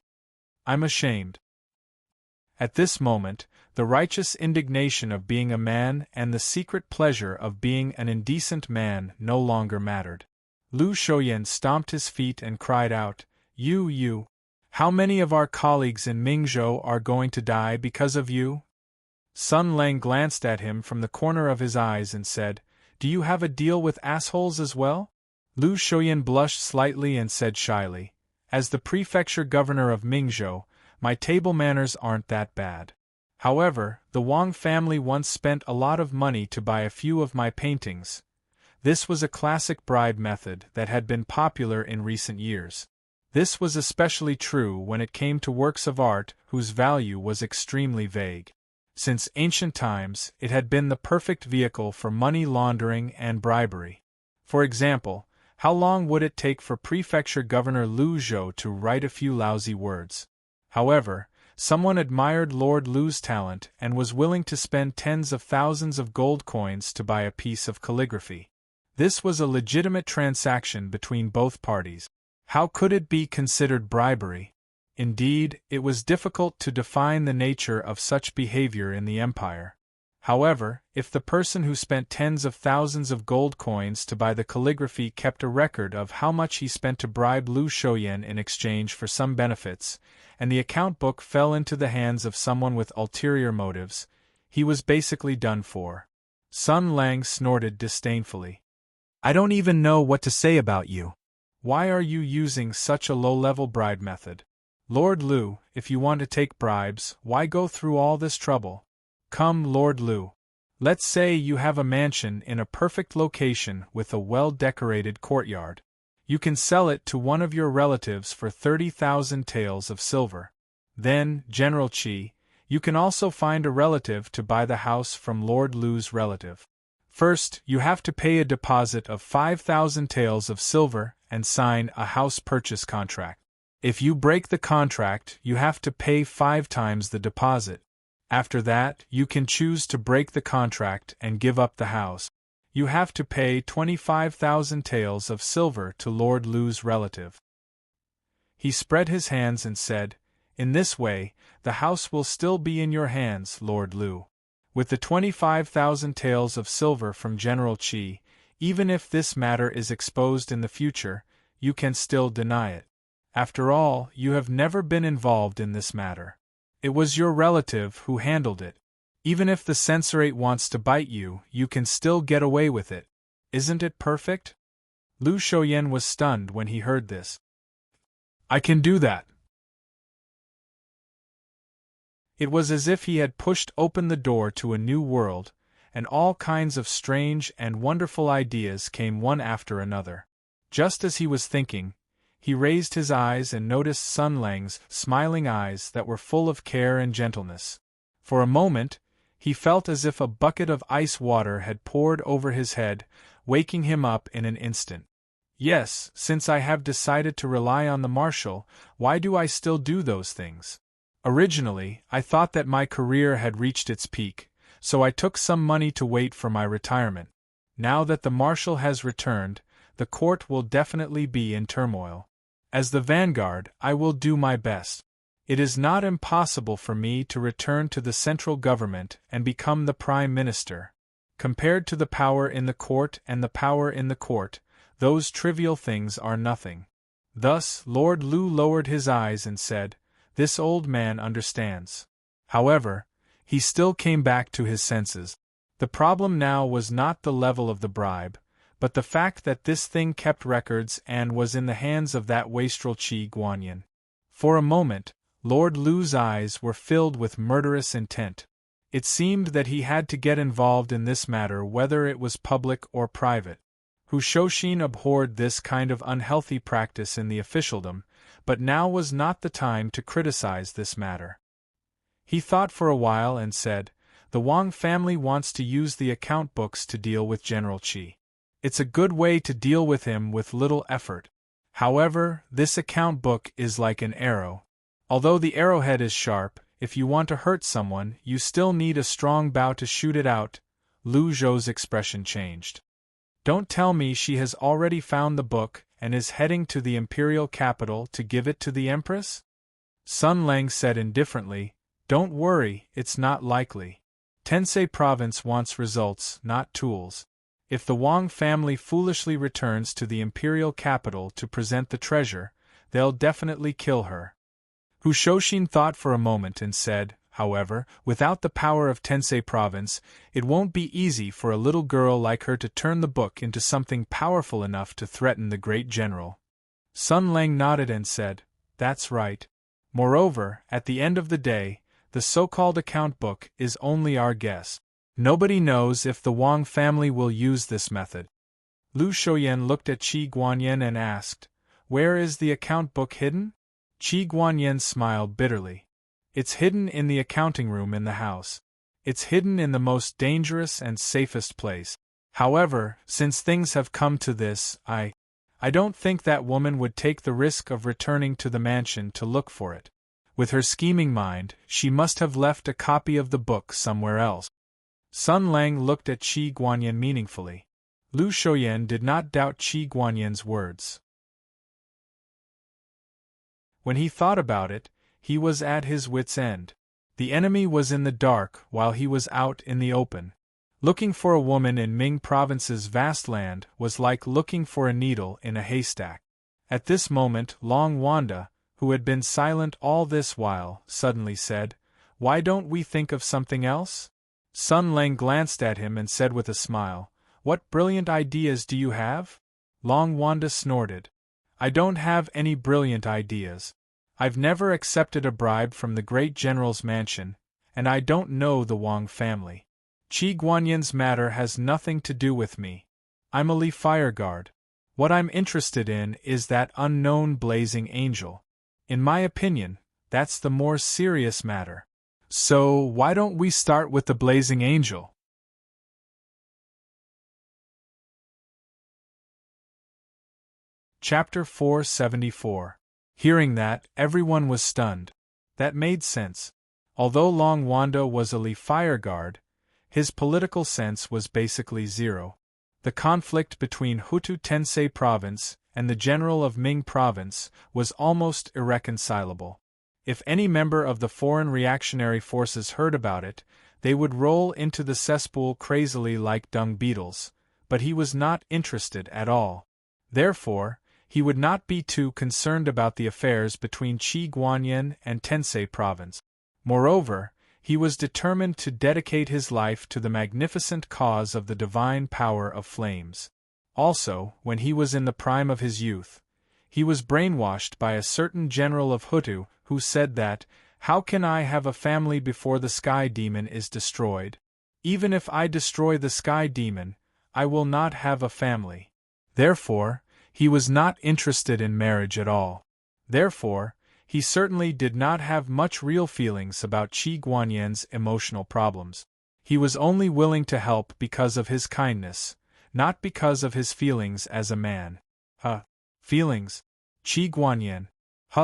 "I'm ashamed." At this moment, the righteous indignation of being a man and the secret pleasure of being an indecent man no longer mattered. Lu Shouyan stomped his feet and cried out, You! How many of our colleagues in Mingzhou are going to die because of you?" Sun Lang glanced at him from the corner of his eyes and said, "Do you have a deal with assholes as well?" Lu Shouyan blushed slightly and said shyly, "As the prefecture governor of Mingzhou, my table manners aren't that bad. However, the Wang family once spent a lot of money to buy a few of my paintings. This was a classic bribe method that had been popular in recent years. This was especially true when it came to works of art whose value was extremely vague. Since ancient times, it had been the perfect vehicle for money laundering and bribery. For example, how long would it take for Prefecture Governor Lu Zhou to write a few lousy words? However, someone admired Lord Lu's talent and was willing to spend tens of thousands of gold coins to buy a piece of calligraphy. This was a legitimate transaction between both parties. How could it be considered bribery? Indeed, it was difficult to define the nature of such behavior in the empire. However, if the person who spent tens of thousands of gold coins to buy the calligraphy kept a record of how much he spent to bribe Lu Shouyan in exchange for some benefits, and the account book fell into the hands of someone with ulterior motives, he was basically done for. Sun Lang snorted disdainfully. "I don't even know what to say about you. Why are you using such a low-level bribe method? Lord Lu, if you want to take bribes, why go through all this trouble? Come, Lord Lu. Let's say you have a mansion in a perfect location with a well-decorated courtyard. You can sell it to one of your relatives for 30,000 taels of silver. Then, General Qi, you can also find a relative to buy the house from Lord Lu's relative. First, you have to pay a deposit of 5,000 taels of silver and sign a house purchase contract. If you break the contract, you have to pay 5 times the deposit. After that, you can choose to break the contract and give up the house. You have to pay 25,000 taels of silver to Lord Lu's relative." He spread his hands and said, "In this way, the house will still be in your hands, Lord Lu. With the 25,000 taels of silver from General Qi, even if this matter is exposed in the future, you can still deny it. After all, you have never been involved in this matter. It was your relative who handled it. Even if the censorate wants to bite you, you can still get away with it. Isn't it perfect?" Lu Shouyan was stunned when he heard this. "I can do that." It was as if he had pushed open the door to a new world, and all kinds of strange and wonderful ideas came one after another. Just as he was thinking, he raised his eyes and noticed Sun Lang's smiling eyes that were full of care and gentleness. For a moment, he felt as if a bucket of ice water had poured over his head, waking him up in an instant. Yes, since I have decided to rely on the marshal, why do I still do those things? Originally, I thought that my career had reached its peak, so I took some money to wait for my retirement. Now that the marshal has returned, the court will definitely be in turmoil. As the vanguard, I will do my best. It is not impossible for me to return to the central government and become the prime minister. Compared to the power in the court and the power in the court, those trivial things are nothing. Thus, Lord Lu lowered his eyes and said, "This old man understands." However, he still came back to his senses. The problem now was not the level of the bribe, but the fact that this thing kept records and was in the hands of that wastrel Qi Guanyin. For a moment, Lord Lu's eyes were filled with murderous intent. It seemed that he had to get involved in this matter whether it was public or private. Hu Shouxin abhorred this kind of unhealthy practice in the officialdom, but now was not the time to criticize this matter. He thought for a while and said, "The Wang family wants to use the account books to deal with General Qi. It's a good way to deal with him with little effort. However, this account book is like an arrow. Although the arrowhead is sharp, if you want to hurt someone, you still need a strong bow to shoot it out." Lu Zhou's expression changed. "Don't tell me she has already found the book and is heading to the imperial capital to give it to the Empress?" Sun Lang said indifferently, "Don't worry, it's not likely. Tensei Province wants results, not tools. If the Wang family foolishly returns to the imperial capital to present the treasure, they'll definitely kill her." Hu Shouxin thought for a moment and said, "However, without the power of Tensei Province, it won't be easy for a little girl like her to turn the book into something powerful enough to threaten the great general." Sun Lang nodded and said, "That's right. Moreover, at the end of the day, the so-called account book is only our guess. Nobody knows if the Wang family will use this method." Lu Shouyan looked at Qi Guanyin and asked, "Where is the account book hidden?" Qi Guanyin smiled bitterly. "It's hidden in the accounting room in the house. It's hidden in the most dangerous and safest place. However, since things have come to this, I don't think that woman would take the risk of returning to the mansion to look for it. With her scheming mind, she must have left a copy of the book somewhere else." Sun Lang looked at Qi Guanyin meaningfully. Lu Shouyan did not doubt Qi Guanyin's words. When he thought about it, he was at his wits' end. The enemy was in the dark while he was out in the open. Looking for a woman in Ming Province's vast land was like looking for a needle in a haystack. At this moment, Long Wanda, who had been silent all this while, suddenly said, "Why don't we think of something else?" Sun Lang glanced at him and said with a smile, "What brilliant ideas do you have?" Long Wanda snorted. "I don't have any brilliant ideas. I've never accepted a bribe from the great general's mansion, and I don't know the Wang family. Qi Guanyin's matter has nothing to do with me. I'm a Li Fireguard. What I'm interested in is that unknown blazing angel. In my opinion, that's the more serious matter. So, why don't we start with the blazing angel?" Chapter 474. Hearing that, everyone was stunned. That made sense. Although Long Wanda was a Li Fireguard, his political sense was basically zero. The conflict between Hutu Tensei Province and the general of Ming Province was almost irreconcilable. If any member of the foreign reactionary forces heard about it, they would roll into the cesspool crazily like dung beetles, but he was not interested at all. Therefore, he would not be too concerned about the affairs between Qi Guanyin and Tensei Province. Moreover, he was determined to dedicate his life to the magnificent cause of the divine power of flames. Also, when he was in the prime of his youth, he was brainwashed by a certain general of Hutu who said that, "How can I have a family before the sky demon is destroyed? Even if I destroy the sky demon, I will not have a family." Therefore, he was not interested in marriage at all. Therefore, he certainly did not have much real feelings about Qi Guanyin's emotional problems. He was only willing to help because of his kindness, not because of his feelings as a man. Feelings? Qi Guanyin.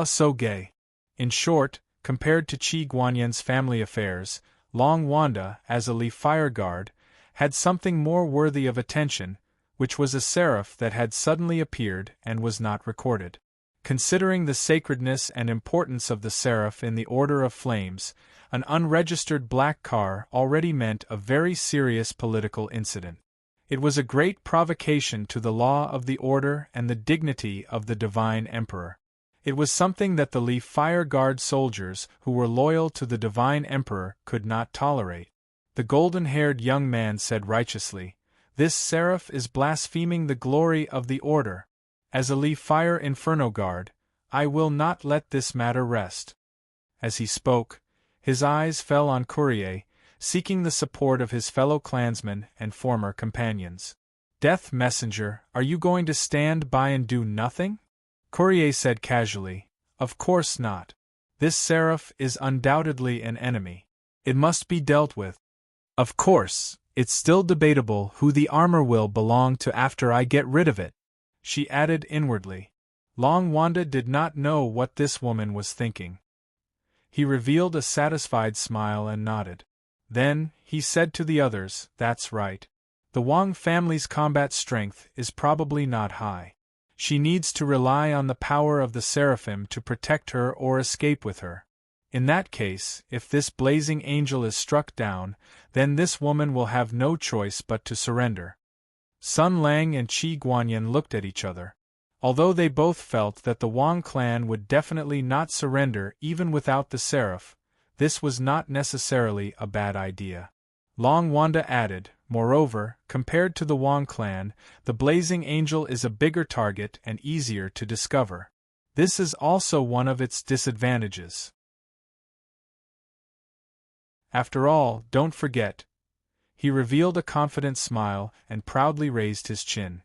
So gay. In short, compared to Qi Guanyin's family affairs, Long Wanda, as a Li Fireguard, had something more worthy of attention, which was a seraph that had suddenly appeared and was not recorded. Considering the sacredness and importance of the seraph in the Order of Flames, an unregistered black car already meant a very serious political incident. It was a great provocation to the law of the Order and the dignity of the Divine Emperor. It was something that the Leaf Fire Guard soldiers who were loyal to the Divine Emperor could not tolerate. The golden-haired young man said righteously, "This seraph is blaspheming the glory of the Order. As a Leaf Fire Inferno Guard, I will not let this matter rest." As he spoke, his eyes fell on Courier, seeking the support of his fellow clansmen and former companions. "Death Messenger, are you going to stand by and do nothing?" Courier said casually, "Of course not. This seraph is undoubtedly an enemy. It must be dealt with. Of course, it's still debatable who the armor will belong to after I get rid of it," she added inwardly. Long Wanda did not know what this woman was thinking. He revealed a satisfied smile and nodded. Then, he said to the others, "That's right. The Wang family's combat strength is probably not high. She needs to rely on the power of the seraphim to protect her or escape with her. In that case, if this blazing angel is struck down, then this woman will have no choice but to surrender." Sun Lang and Qi Guanyin looked at each other. Although they both felt that the Wang clan would definitely not surrender even without the seraph, this was not necessarily a bad idea. Long Wanda added, "Moreover, compared to the Wang clan, the blazing angel is a bigger target and easier to discover. This is also one of its disadvantages. After all, don't forget." He revealed a confident smile and proudly raised his chin.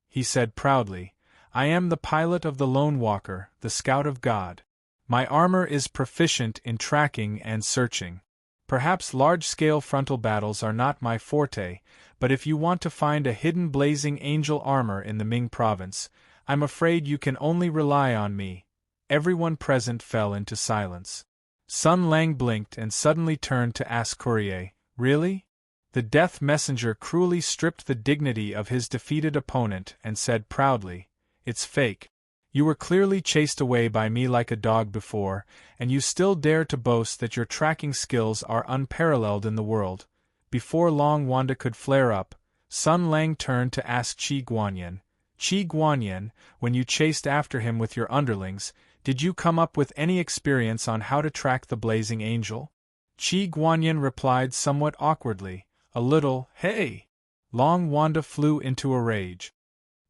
He said proudly, "I am the pilot of the Lone Walker, the Scout of God. My armor is proficient in tracking and searching. Perhaps large-scale frontal battles are not my forte, but if you want to find a hidden blazing angel armor in the Ming province, I'm afraid you can only rely on me." Everyone present fell into silence. Sun Lang blinked and suddenly turned to ask Courier, "Really?" The Death Messenger cruelly stripped the dignity of his defeated opponent and said proudly, "It's fake. You were clearly chased away by me like a dog before, and you still dare to boast that your tracking skills are unparalleled in the world." Before long Wanda could flare up, Sun Lang turned to ask Qi Guanyin, "Qi Guanyin, when you chased after him with your underlings, did you come up with any experience on how to track the blazing angel?" Qi Guanyin replied somewhat awkwardly, "A little, hey!" Long Wanda flew into a rage.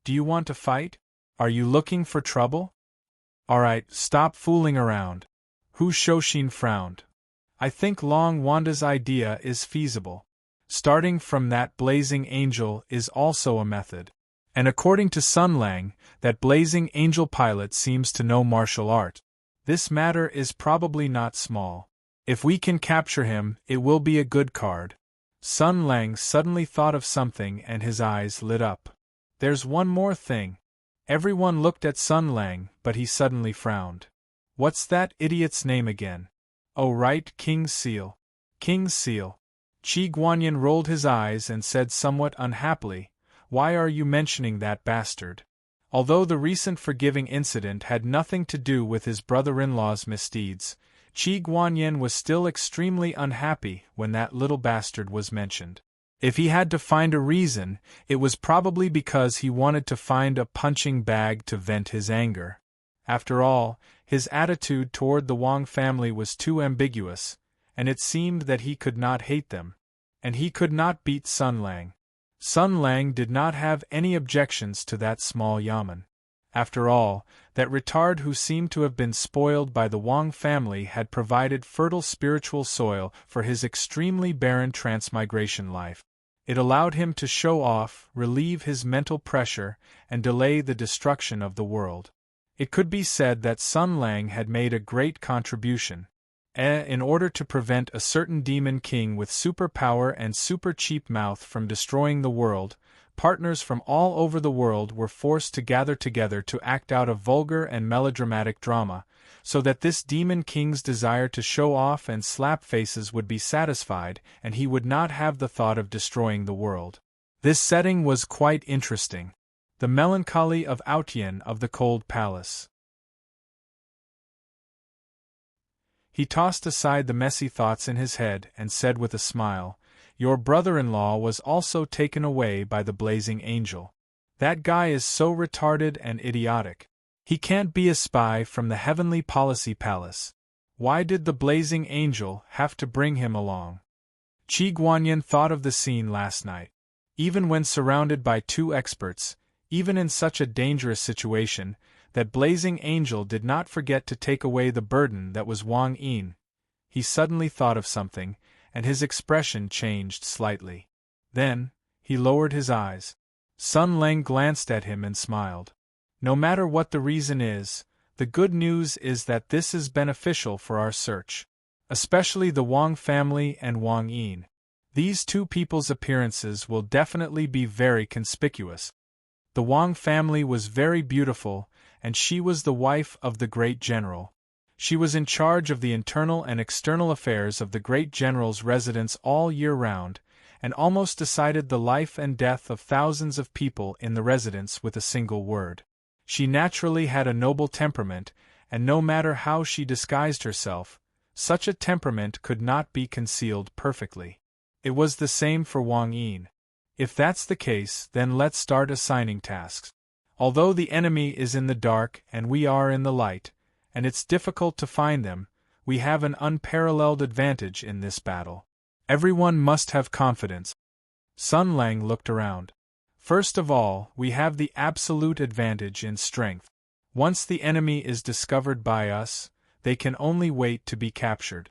"Do you want to fight? Are you looking for trouble? Alright, stop fooling around." Hu Shoshin frowned. "I think Long Wanda's idea is feasible. Starting from that blazing angel is also a method. And according to Sun Lang, that blazing angel pilot seems to know martial art. This matter is probably not small. If we can capture him, it will be a good card." Sun Lang suddenly thought of something and his eyes lit up. "There's one more thing." Everyone looked at Sun Lang, but he suddenly frowned. "What's that idiot's name again?" "Oh right, King Seal." "King Seal." Qi Guanyin rolled his eyes and said somewhat unhappily, "Why are you mentioning that bastard?" Although the recent forgiving incident had nothing to do with his brother-in-law's misdeeds, Qi Guanyin was still extremely unhappy when that little bastard was mentioned. If he had to find a reason, it was probably because he wanted to find a punching bag to vent his anger. After all, his attitude toward the Wang family was too ambiguous, and it seemed that he could not hate them. And he could not beat Sun Lang. Sun Lang did not have any objections to that small yaman. After all, that retard who seemed to have been spoiled by the Wang family had provided fertile spiritual soil for his extremely barren transmigration life. It allowed him to show off, relieve his mental pressure, and delay the destruction of the world. It could be said that Sun Lang had made a great contribution. In order to prevent a certain demon king with superpower and super cheap mouth from destroying the world, partners from all over the world were forced to gather together to act out a vulgar and melodramatic drama, so that this demon king's desire to show off and slap faces would be satisfied, and he would not have the thought of destroying the world. This setting was quite interesting. The melancholy of Aotian of the Cold Palace. He tossed aside the messy thoughts in his head and said with a smile, "Your brother-in-law was also taken away by the blazing angel. That guy is so retarded and idiotic. He can't be a spy from the Heavenly Policy Palace. Why did the blazing angel have to bring him along?" Qi Guanyin thought of the scene last night. Even when surrounded by two experts, even in such a dangerous situation, that blazing angel did not forget to take away the burden that was Wang Yin. He suddenly thought of something, and his expression changed slightly. Then, he lowered his eyes. Sun Lang glanced at him and smiled. "No matter what the reason is, the good news is that this is beneficial for our search. Especially the Wang family and Wang Yin. These two people's appearances will definitely be very conspicuous. The Wang family was very beautiful, and she was the wife of the great general. She was in charge of the internal and external affairs of the great general's residence all year round, and almost decided the life and death of thousands of people in the residence with a single word. She naturally had a noble temperament, and no matter how she disguised herself, such a temperament could not be concealed perfectly. It was the same for Wang Yin. If that's the case, then let's start assigning tasks. Although the enemy is in the dark and we are in the light, and it's difficult to find them, we have an unparalleled advantage in this battle. Everyone must have confidence." Sun Lang looked around. "First of all, we have the absolute advantage in strength. Once the enemy is discovered by us, they can only wait to be captured."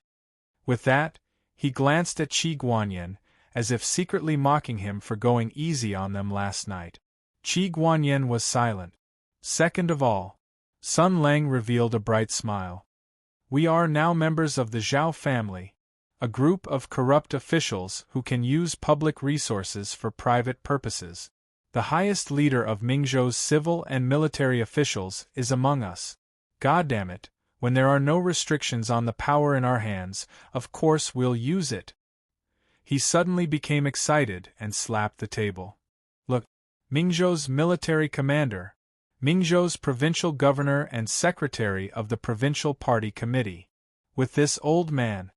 With that, he glanced at Qi Guanyin, as if secretly mocking him for going easy on them last night. Qi Guanyin was silent. Second of all, Sun Lang revealed a bright smile. "We are now members of the Zhao family, a group of corrupt officials who can use public resources for private purposes. The highest leader of Mingzhou's civil and military officials is among us. Goddamn it, when there are no restrictions on the power in our hands, of course we'll use it." He suddenly became excited and slapped the table. "Look, Mingzhou's military commander, Mingzhou's provincial governor and secretary of the provincial party committee. With this old man,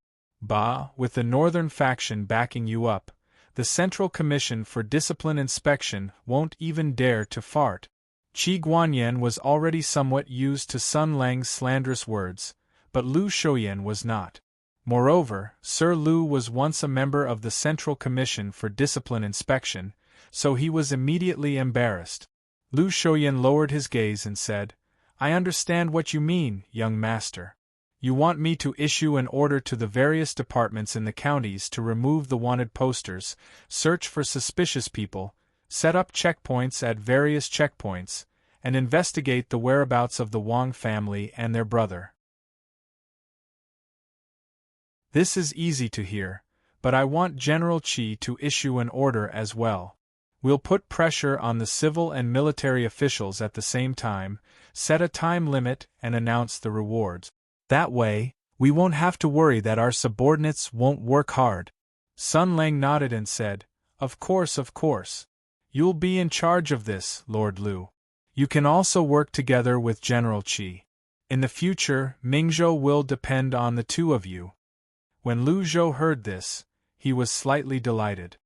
with the northern faction backing you up, the Central Commission for Discipline Inspection won't even dare to fart." Qi Guanyin was already somewhat used to Sun Lang's slanderous words, but Lu Shouyan was not. Moreover, Sir Lu was once a member of the Central Commission for Discipline Inspection, so he was immediately embarrassed. Lu Shouyan lowered his gaze and said, "I understand what you mean, young master. You want me to issue an order to the various departments in the counties to remove the wanted posters, search for suspicious people, set up checkpoints at various checkpoints, and investigate the whereabouts of the Wang family and their brother. This is easy to hear, but I want General Qi to issue an order as well. We'll put pressure on the civil and military officials at the same time, set a time limit and announce the rewards. That way, we won't have to worry that our subordinates won't work hard." Sun Lang nodded and said, Of course. You'll be in charge of this, Lord Lu. You can also work together with General Qi. In the future, Mingzhou will depend on the two of you." When Lu Zhou heard this, he was slightly delighted.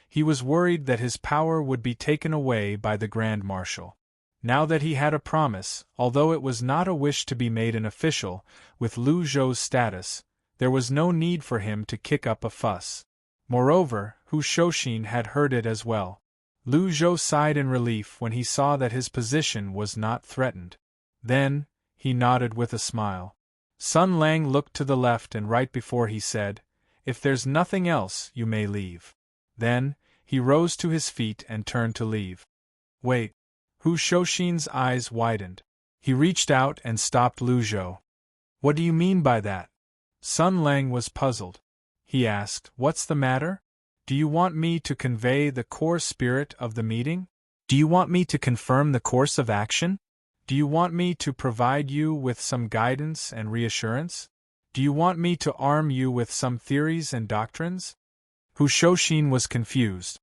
He was worried that his power would be taken away by the Grand Marshal. Now that he had a promise, although it was not a wish to be made an official, with Lu Zhou's status, there was no need for him to kick up a fuss. Moreover, Hu Shouxin had heard it as well. Lu Zhou sighed in relief when he saw that his position was not threatened. Then, he nodded with a smile. Sun Lang looked to the left and right before he said, "If there's nothing else, you may leave." Then, he rose to his feet and turned to leave. "Wait." Hu Shouxin's eyes widened. He reached out and stopped Lu Zhou. "What do you mean by that?" Sun Lang was puzzled. He asked, "What's the matter? Do you want me to convey the core spirit of the meeting? Do you want me to confirm the course of action? Do you want me to provide you with some guidance and reassurance? Do you want me to arm you with some theories and doctrines?" Hu Shouxin was confused.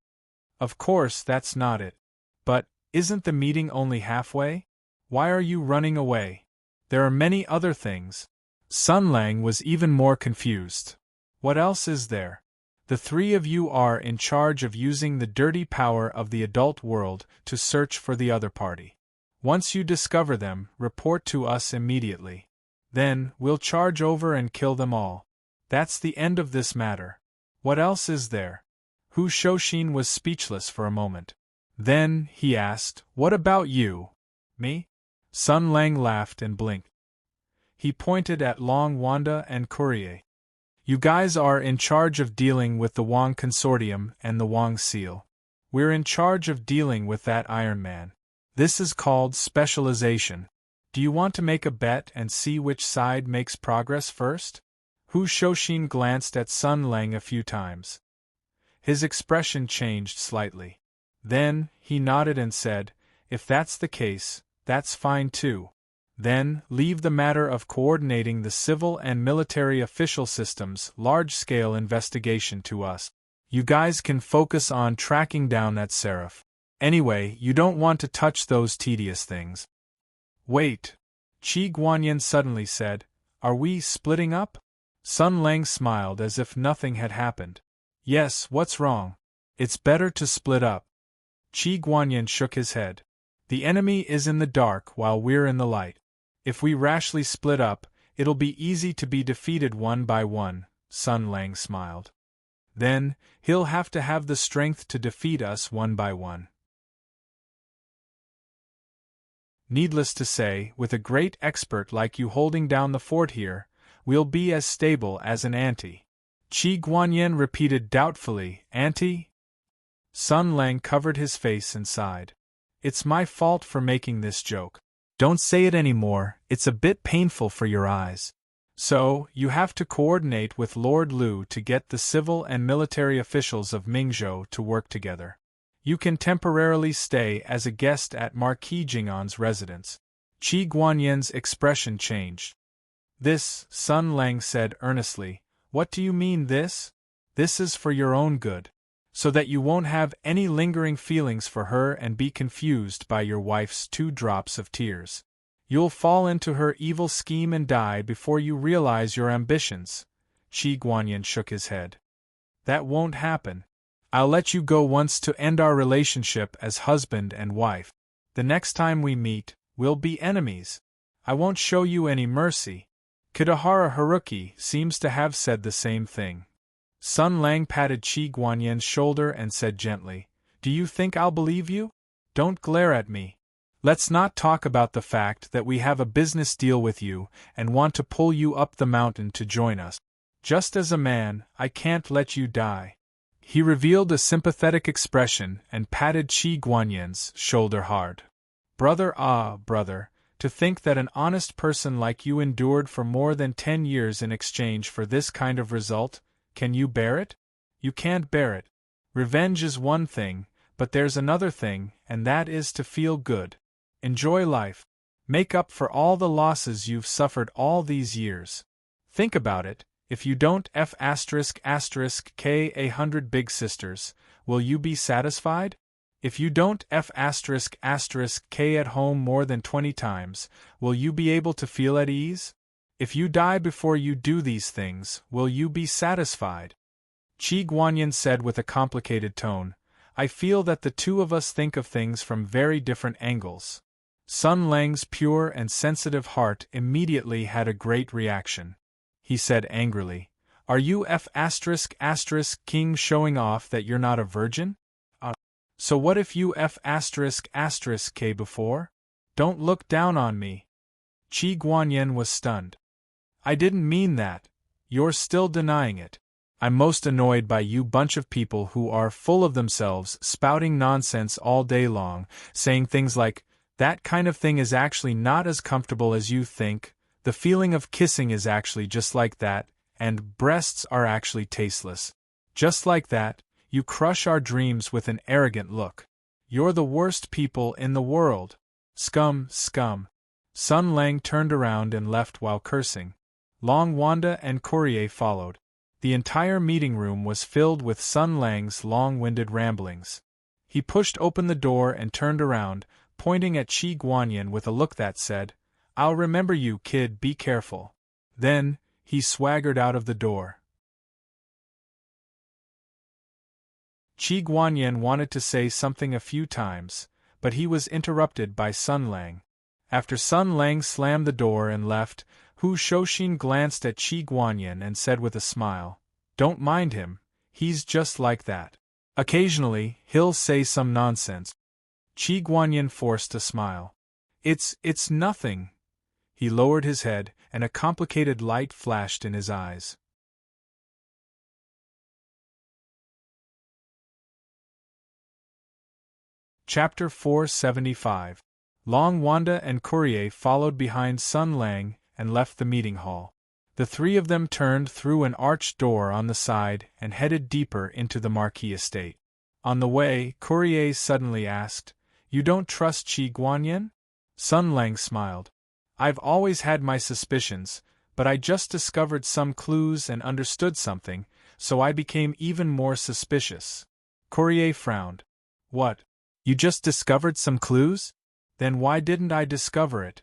"Of course that's not it. But, isn't the meeting only halfway? Why are you running away? There are many other things." Sun Lang was even more confused. What else is there? The three of you are in charge of using the dirty power of the adult world to search for the other party. Once you discover them, report to us immediately. Then, we'll charge over and kill them all. That's the end of this matter. What else is there? Hu Shoshin was speechless for a moment. Then, he asked, what about you? Me? Sun Lang laughed and blinked. He pointed at Long Wanda and Courier. You guys are in charge of dealing with the Wang Consortium and the Wang Seal. We're in charge of dealing with that Iron Man. This is called specialization. Do you want to make a bet and see which side makes progress first? Hu Shoshin glanced at Sun Lang a few times. His expression changed slightly. Then, he nodded and said, if that's the case, that's fine too. Then, leave the matter of coordinating the civil and military official systems' large-scale investigation to us. You guys can focus on tracking down that Seraph. Anyway, you don't want to touch those tedious things. Wait. Qi Guanyin suddenly said, are we splitting up? Sun Lang smiled as if nothing had happened. Yes, what's wrong? It's better to split up. Qi Guanyin shook his head. The enemy is in the dark while we're in the light. If we rashly split up, it'll be easy to be defeated one by one, Sun Lang smiled. Then, he'll have to have the strength to defeat us one by one. Needless to say, with a great expert like you holding down the fort here, we'll be as stable as an ante. Qi Guanyin repeated doubtfully, ante? Sun Lang covered his face and sighed. It's my fault for making this joke. Don't say it anymore, it's a bit painful for your eyes. So, you have to coordinate with Lord Lu to get the civil and military officials of Mingzhou to work together. You can temporarily stay as a guest at Marquis Jing'an's residence. Qi Guanyin's expression changed. This, Sun Lang said earnestly, what do you mean this? This is for your own good. So that you won't have any lingering feelings for her and be confused by your wife's 2 drops of tears. You'll fall into her evil scheme and die before you realize your ambitions. Qi Guanyin shook his head. That won't happen. I'll let you go once to end our relationship as husband and wife. The next time we meet, we'll be enemies. I won't show you any mercy. Kitahara Haruki seems to have said the same thing. Sun Lang patted Qi Guanyin's shoulder and said gently, do you think I'll believe you? Don't glare at me. Let's not talk about the fact that we have a business deal with you and want to pull you up the mountain to join us. Just as a man, I can't let you die. He revealed a sympathetic expression and patted Qi Guanyin's shoulder hard. Brother, to think that an honest person like you endured for more than 10 years in exchange for this kind of result. Can you bear it? You can't bear it. Revenge is one thing, but there's another thing, and that is to feel good. Enjoy life. Make up for all the losses you've suffered all these years. Think about it, if you don't K 100 big sisters, will you be satisfied? If you don't K at home more than 20 times, will you be able to feel at ease? If you die before you do these things, will you be satisfied? Qi Guanyin said with a complicated tone, I feel that the two of us think of things from very different angles. Sun Lang's pure and sensitive heart immediately had a great reaction. He said angrily, are you king showing off that you're not a virgin? So what if you K before? Don't look down on me. Qi Guanyin was stunned. I didn't mean that. You're still denying it. I'm most annoyed by you bunch of people who are full of themselves, spouting nonsense all day long, saying things like, that kind of thing is actually not as comfortable as you think, the feeling of kissing is actually just like that, and breasts are actually tasteless. Just like that, you crush our dreams with an arrogant look. You're the worst people in the world. Scum. Sun Lang turned around and left while cursing. Long Wanda and Courier followed. The entire meeting room was filled with Sun Lang's long-winded ramblings. He pushed open the door and turned around, pointing at Qi Guanyin with a look that said, I'll remember you, kid, be careful. Then, he swaggered out of the door. Qi Guanyin wanted to say something a few times, but he was interrupted by Sun Lang. After Sun Lang slammed the door and left, Hu Shouxin glanced at Qi Guanyin and said with a smile, "Don't mind him, he's just like that. Occasionally, he'll say some nonsense." Qi Guanyin forced a smile. It's nothing." He lowered his head, and a complicated light flashed in his eyes. Chapter 475. Long Wanda and Courier followed behind Sun Lang and left the meeting hall. The three of them turned through an arched door on the side and headed deeper into the Marquis estate. On the way, Courier suddenly asked, "You don't trust Qi Guanyin?" Sun Lang smiled. "I've always had my suspicions, but I just discovered some clues and understood something, so I became even more suspicious." Courier frowned. "What? You just discovered some clues? Then why didn't I discover it?"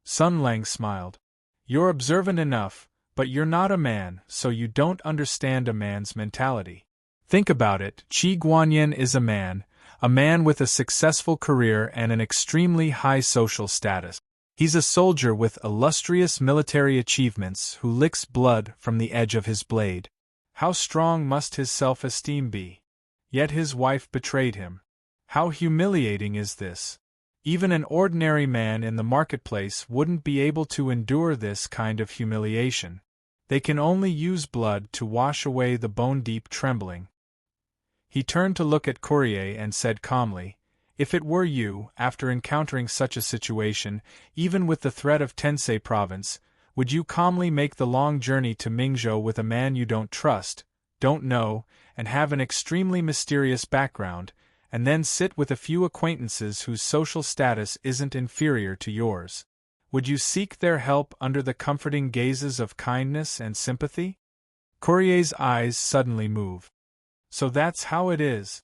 Sun Lang smiled. "You're observant enough, but you're not a man, so you don't understand a man's mentality. Think about it, Qi Guanyin is a man with a successful career and an extremely high social status. He's a soldier with illustrious military achievements who licks blood from the edge of his blade. How strong must his self-esteem be? Yet his wife betrayed him. How humiliating is this? Even an ordinary man in the marketplace wouldn't be able to endure this kind of humiliation. They can only use blood to wash away the bone-deep trembling." He turned to look at Courier and said calmly, "If it were you, after encountering such a situation, even with the threat of Tensei Province, would you calmly make the long journey to Mingzhou with a man you don't trust, don't know, and have an extremely mysterious background, and then sit with a few acquaintances whose social status isn't inferior to yours? Would you seek their help under the comforting gazes of kindness and sympathy?" Courier's eyes suddenly moved. "So that's how it is."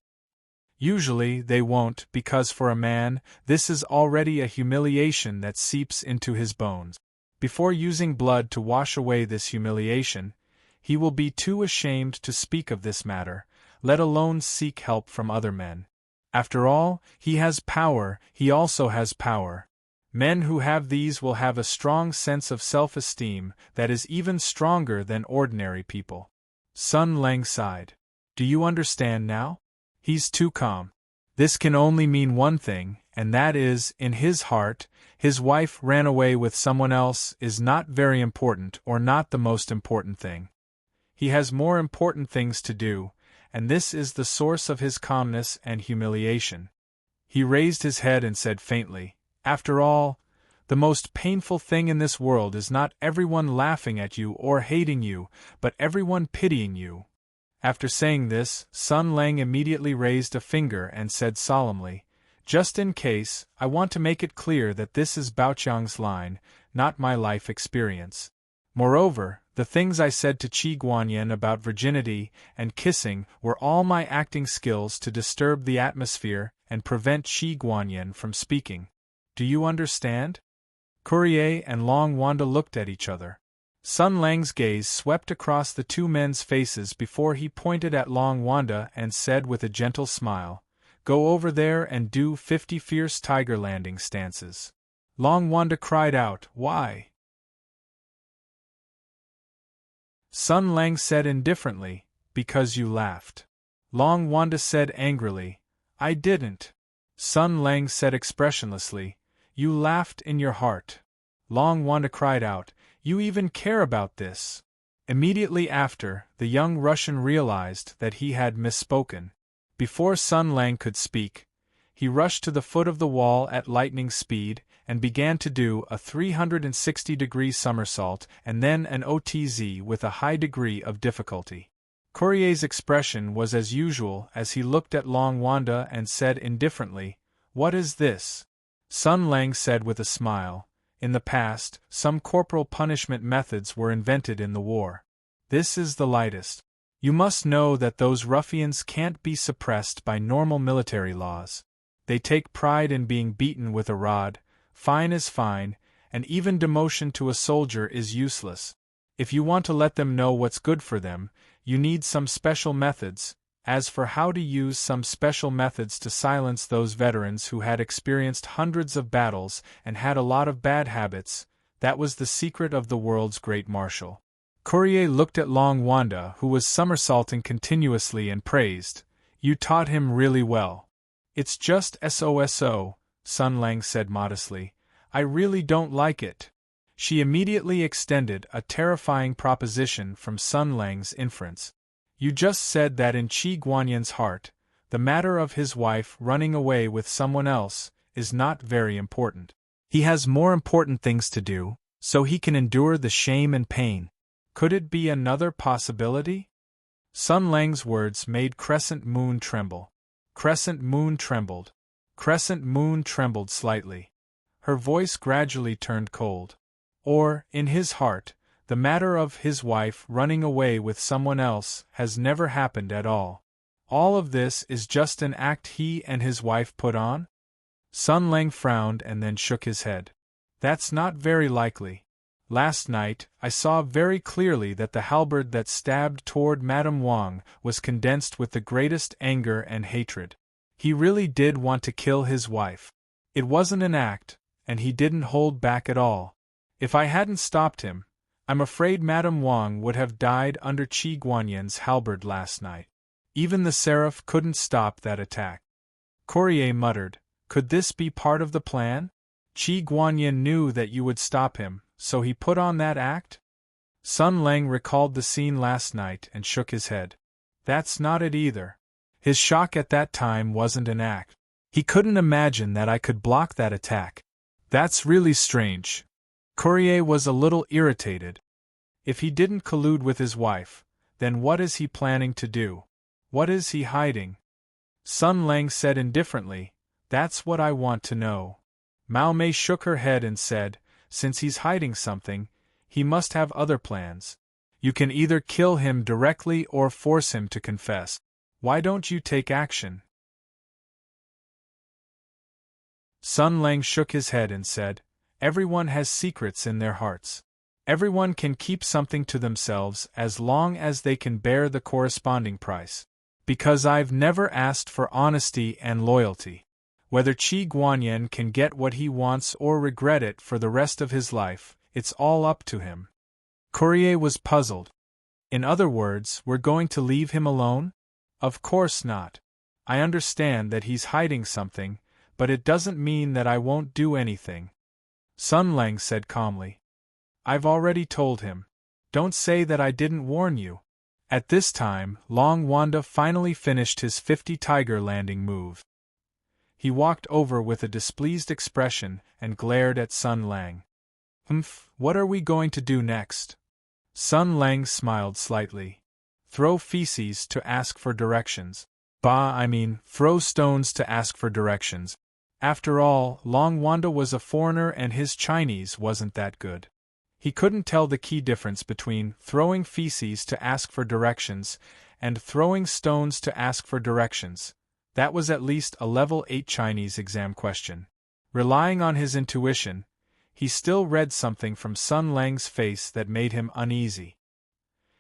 "Usually they won't, because for a man, this is already a humiliation that seeps into his bones. Before using blood to wash away this humiliation, he will be too ashamed to speak of this matter, let alone seek help from other men. After all, he has power, he also has power. Men who have these will have a strong sense of self-esteem that is even stronger than ordinary people." Sun Lang sighed. "Do you understand now? He's too calm. This can only mean one thing, and that is, in his heart, his wife ran away with someone else is not very important or not the most important thing. He has more important things to do, and this is the source of his calmness and humiliation." He raised his head and said faintly, "After all, the most painful thing in this world is not everyone laughing at you or hating you, but everyone pitying you." After saying this, Sun Lang immediately raised a finger and said solemnly, "Just in case, I want to make it clear that this is Baoqiang's line, not my life experience. Moreover, the things I said to Qi Guanyin about virginity and kissing were all my acting skills to disturb the atmosphere and prevent Qi Guanyin from speaking. Do you understand?" Courier and Long Wanda looked at each other. Sun Lang's gaze swept across the two men's faces before he pointed at Long Wanda and said with a gentle smile, "Go over there and do 50 fierce tiger landing stances." Long Wanda cried out, "Why?" Sun Lang said indifferently, "Because you laughed." Long Wanda said angrily, "I didn't." Sun Lang said expressionlessly, "You laughed in your heart." Long Wanda cried out, "You even care about this?" Immediately after, the young Russian realized that he had misspoken. Before Sun Lang could speak, he rushed to the foot of the wall at lightning speed and began to do a 360-degree somersault and then an OTZ with a high degree of difficulty. Courier's expression was as usual as he looked at Long Wanda and said indifferently, "What is this?" Sun Lang said with a smile, "In the past, some corporal punishment methods were invented in the war. This is the lightest. You must know that those ruffians can't be suppressed by normal military laws. They take pride in being beaten with a rod, fine is fine, and even demotion to a soldier is useless. If you want to let them know what's good for them, you need some special methods. As for how to use some special methods to silence those veterans who had experienced hundreds of battles and had a lot of bad habits, that was the secret of the world's great marshal. Courier looked at Long Wanda, who was somersaulting continuously, and praised, "You taught him really well." "It's just so," Sun Lang said modestly. "I really don't like it." She immediately extended a terrifying proposition from Sun Lang's inference. "You just said that in Qi Guanyan's heart, the matter of his wife running away with someone else is not very important. He has more important things to do, so he can endure the shame and pain. Could it be another possibility?" Sun Lang's words made Crescent Moon tremble. Crescent Moon trembled. Crescent Moon trembled slightly. Her voice gradually turned cold. "Or, in his heart, the matter of his wife running away with someone else has never happened at all. All of this is just an act he and his wife put on?" Sun Lang frowned and then shook his head. "That's not very likely. Last night, I saw very clearly that the halberd that stabbed toward Madame Wang was condensed with the greatest anger and hatred. He really did want to kill his wife. It wasn't an act, and he didn't hold back at all. If I hadn't stopped him, I'm afraid Madame Wang would have died under Qi Guanyan's halberd last night. Even the seraph couldn't stop that attack." Courier muttered, "Could this be part of the plan? Qi Guanyan knew that you would stop him, so he put on that act?" Sun Lang recalled the scene last night and shook his head. "That's not it either. His shock at that time wasn't an act. He couldn't imagine that I could block that attack. That's really strange." Courier was a little irritated. If he didn't collude with his wife, then what is he planning to do? What is he hiding? Sun Lang said indifferently, "That's what I want to know." Mao Mei shook her head and said, "Since he's hiding something, he must have other plans. You can either kill him directly or force him to confess. Why don't you take action?" Sun Lang shook his head and said, "Everyone has secrets in their hearts. Everyone can keep something to themselves as long as they can bear the corresponding price. Because I've never asked for honesty and loyalty. Whether Qi Guanyan can get what he wants or regret it for the rest of his life, it's all up to him." Courier was puzzled. "In other words, we're going to leave him alone?" "Of course not. I understand that he's hiding something, but it doesn't mean that I won't do anything." Sun Lang said calmly. "I've already told him. Don't say that I didn't warn you." At this time, Long Wanda finally finished his 50 tiger landing move. He walked over with a displeased expression and glared at Sun Lang. What are we going to do next?" Sun Lang smiled slightly. "Throw feces to ask for directions. Throw stones to ask for directions." After all, Long Wanda was a foreigner and his Chinese wasn't that good. He couldn't tell the key difference between throwing feces to ask for directions and throwing stones to ask for directions. That was at least a level 8 Chinese exam question. Relying on his intuition, he still read something from Sun Lang's face that made him uneasy.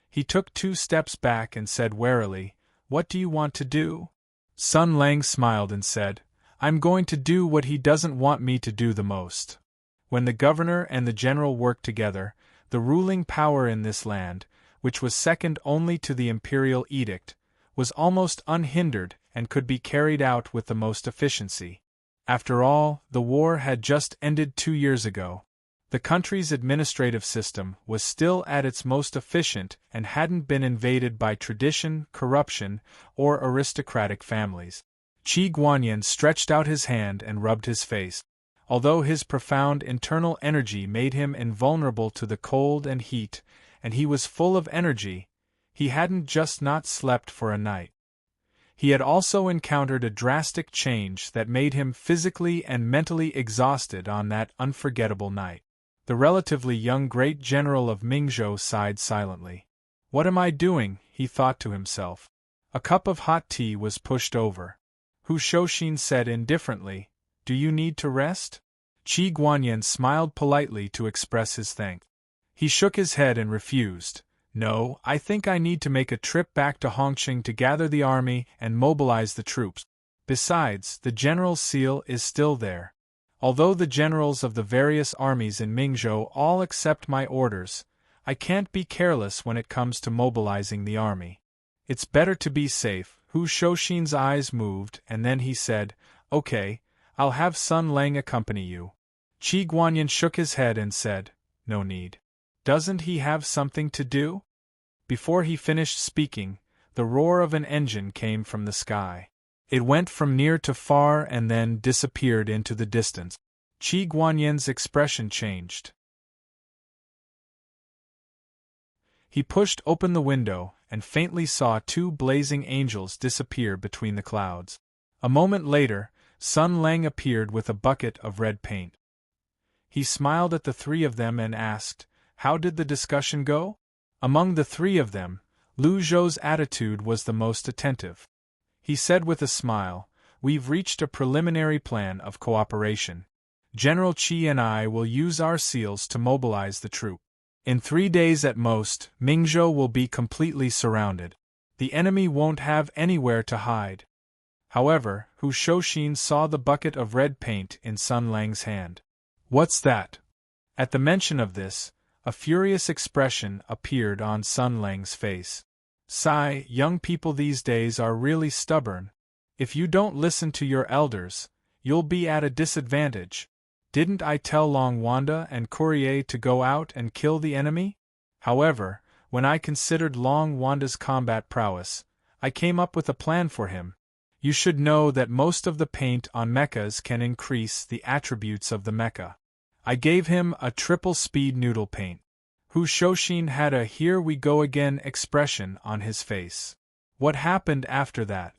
He took 2 steps back and said warily, "What do you want to do?" Sun Lang smiled and said, "I'm going to do what he doesn't want me to do the most." When the governor and the general worked together, the ruling power in this land, which was second only to the imperial edict, was almost unhindered and could be carried out with the most efficiency. After all, the war had just ended 2 years ago. The country's administrative system was still at its most efficient and hadn't been invaded by tradition, corruption, or aristocratic families. Qi Guanyan stretched out his hand and rubbed his face. Although his profound internal energy made him invulnerable to the cold and heat, and he was full of energy, he hadn't just not slept for a night. He had also encountered a drastic change that made him physically and mentally exhausted on that unforgettable night. The relatively young great general of Mingzhou sighed silently. "What am I doing?" he thought to himself. A cup of hot tea was pushed over. Hu Shouxin said indifferently, "Do you need to rest?" Qi Guanyan smiled politely to express his thanks. He shook his head and refused. No, I think I need to make a trip back to Hongqing to gather the army and mobilize the troops. Besides, the general's seal is still there. Although the generals of the various armies in Mingzhou all accept my orders, I can't be careless when it comes to mobilizing the army. It's better to be safe. Hu Shouxin's eyes moved, and then he said, "Okay, I'll have Sun Lang accompany you." Qi Guanyin shook his head and said, "No need. Doesn't he have something to do?" Before he finished speaking, the roar of an engine came from the sky. It went from near to far and then disappeared into the distance. Qi Guanyin's expression changed. He pushed open the window and faintly saw two blazing angels disappear between the clouds. A moment later, Sun Lang appeared with a bucket of red paint. He smiled at the three of them and asked, "How did the discussion go?" Among the three of them, Lu Zhou's attitude was the most attentive. He said with a smile, "We've reached a preliminary plan of cooperation. General Qi and I will use our seals to mobilize the troop. In 3 days at most, Mingzhou will be completely surrounded. The enemy won't have anywhere to hide." However, Hu Shouxin saw the bucket of red paint in Sun Lang's hand. "What's that?" At the mention of this, a furious expression appeared on Sun Lang's face. "Sigh, young people these days are really stubborn. If you don't listen to your elders, you'll be at a disadvantage. Didn't I tell Long Wanda and Courier to go out and kill the enemy? However, when I considered Long Wanda's combat prowess, I came up with a plan for him. You should know that most of the paint on mechas can increase the attributes of the mecha. I gave him a triple-speed noodle paint." Hu Shouxin had a "here we go again" expression on his face. What happened after that?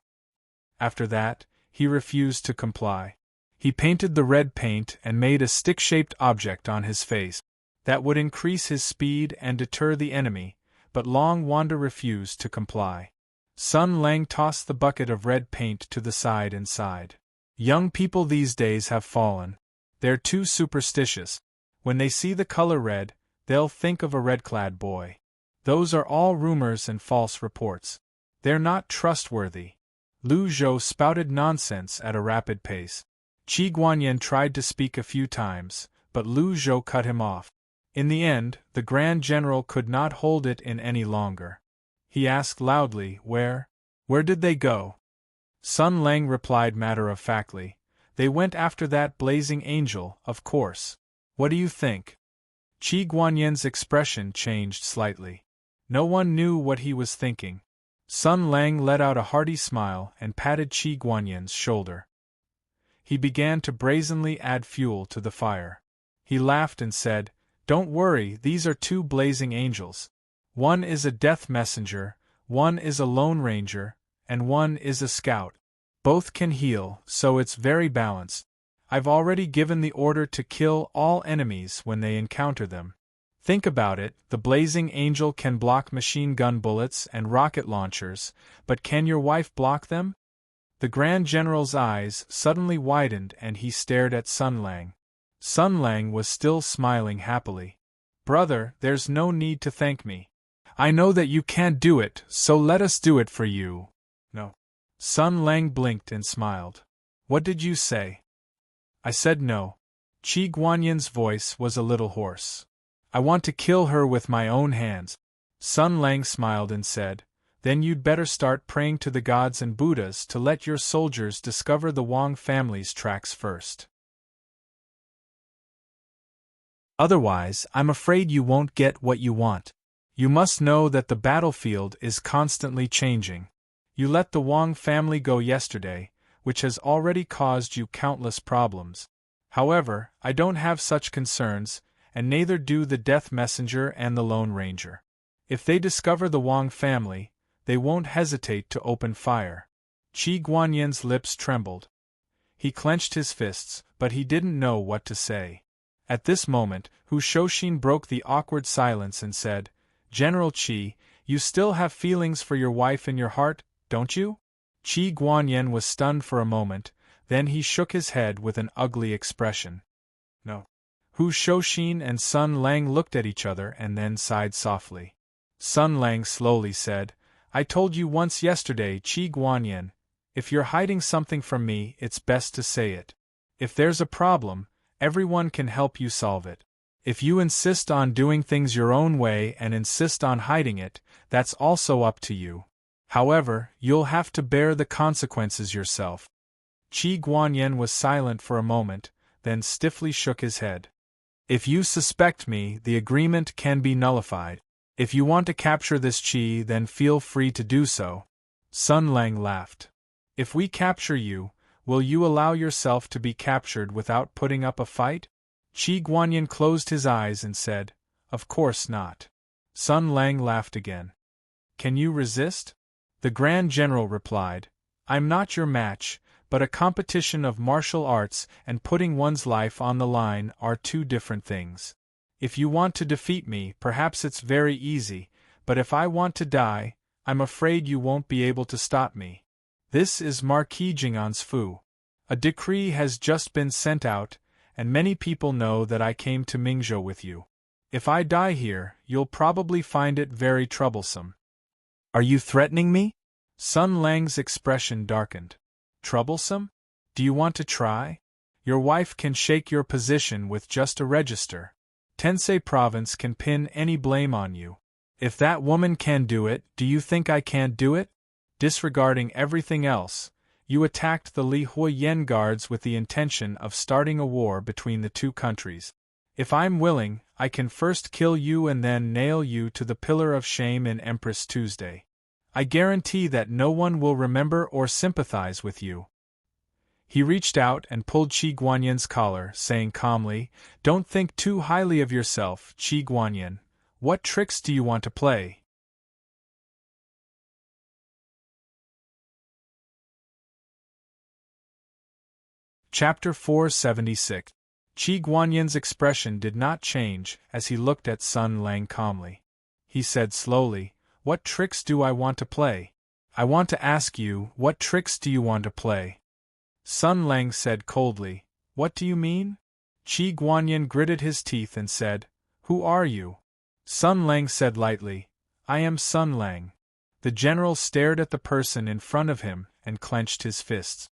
After that, he refused to comply. He painted the red paint and made a stick-shaped object on his face. That would increase his speed and deter the enemy, but Long Wanda refused to comply. Sun Lang tossed the bucket of red paint to the side and sighed. "Young people these days have fallen. They're too superstitious. When they see the color red, they'll think of a red-clad boy. Those are all rumors and false reports. They're not trustworthy." Lu Zhou spouted nonsense at a rapid pace. Qi Guanyin tried to speak a few times, but Lu Zhou cut him off. In the end, the Grand General could not hold it in any longer. He asked loudly, Where did they go?" Sun Lang replied matter-of-factly, "They went after that blazing angel, of course. What do you think?" Qi Guanyin's expression changed slightly. No one knew what he was thinking. Sun Lang let out a hearty smile and patted Qi Guanyin's shoulder. He began to brazenly add fuel to the fire. He laughed and said, "Don't worry, these are two blazing angels. One is a death messenger, one is a lone ranger, and one is a scout. Both can heal, so it's very balanced. I've already given the order to kill all enemies when they encounter them. Think about it, the blazing angel can block machine gun bullets and rocket launchers, but can your wife block them?" The Grand General's eyes suddenly widened and he stared at Sun Lang. Sun Lang was still smiling happily. "Brother, there's no need to thank me. I know that you can't do it, so let us do it for you." "No." Sun Lang blinked and smiled. "What did you say?" "I said no." Qi Guanyin's voice was a little hoarse. "I want to kill her with my own hands." Sun Lang smiled and said, "Then you'd better start praying to the gods and Buddhas to let your soldiers discover the Wang family's tracks first. Otherwise, I'm afraid you won't get what you want. You must know that the battlefield is constantly changing. You let the Wang family go yesterday, which has already caused you countless problems. However, I don't have such concerns, and neither do the Death Messenger and the Lone Ranger. If they discover the Wang family, they won't hesitate to open fire." Qi Guanyin's lips trembled. He clenched his fists, but he didn't know what to say. At this moment, Hu Shouxin broke the awkward silence and said, "General Qi, you still have feelings for your wife in your heart, don't you?" Qi Guanyin was stunned for a moment, then he shook his head with an ugly expression. "No." Hu Shouxin and Sun Lang looked at each other and then sighed softly. Sun Lang slowly said, I told you once yesterday, Qi Guanyin, if you're hiding something from me, it's best to say it. If there's a problem, everyone can help you solve it. If you insist on doing things your own way and insist on hiding it, that's also up to you. However, you'll have to bear the consequences yourself. Qi Guanyin was silent for a moment, then stiffly shook his head. If you suspect me, the agreement can be nullified. If you want to capture this Qi, then feel free to do so. Sun Lang laughed. If we capture you, will you allow yourself to be captured without putting up a fight? Qi Guanyin closed his eyes and said, Of course not. Sun Lang laughed again. Can you resist? The Grand General replied, I'm not your match, but a competition of martial arts and putting one's life on the line are two different things. If you want to defeat me, perhaps it's very easy, but if I want to die, I'm afraid you won't be able to stop me. This is Marquis Jing'an's Fu. A decree has just been sent out, and many people know that I came to Mingzhou with you. If I die here, you'll probably find it very troublesome. Are you threatening me? Sun Lang's expression darkened. Troublesome? Do you want to try? Your wife can shake your position with just a register. Tensei Province can pin any blame on you. If that woman can do it, do you think I can't do it? Disregarding everything else, you attacked the Li Huiyen guards with the intention of starting a war between the two countries. If I'm willing, I can first kill you and then nail you to the pillar of shame in Empress Tuesday. I guarantee that no one will remember or sympathize with you. He reached out and pulled Qi Guanyin's collar, saying calmly, Don't think too highly of yourself, Qi Guanyin. What tricks do you want to play? Chapter 476. Qi Guanyin's expression did not change as he looked at Sun Lang calmly. He said slowly, What tricks do I want to play? I want to ask you, what tricks do you want to play? Sun Lang said coldly, What do you mean? Qi Guanyin gritted his teeth and said, Who are you? Sun Lang said lightly, I am Sun Lang. The general stared at the person in front of him and clenched his fists.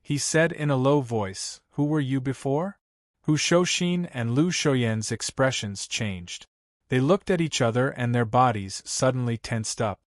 He said in a low voice, Who were you before? Hu Shouxin and Lu Shouyen's expressions changed. They looked at each other and their bodies suddenly tensed up.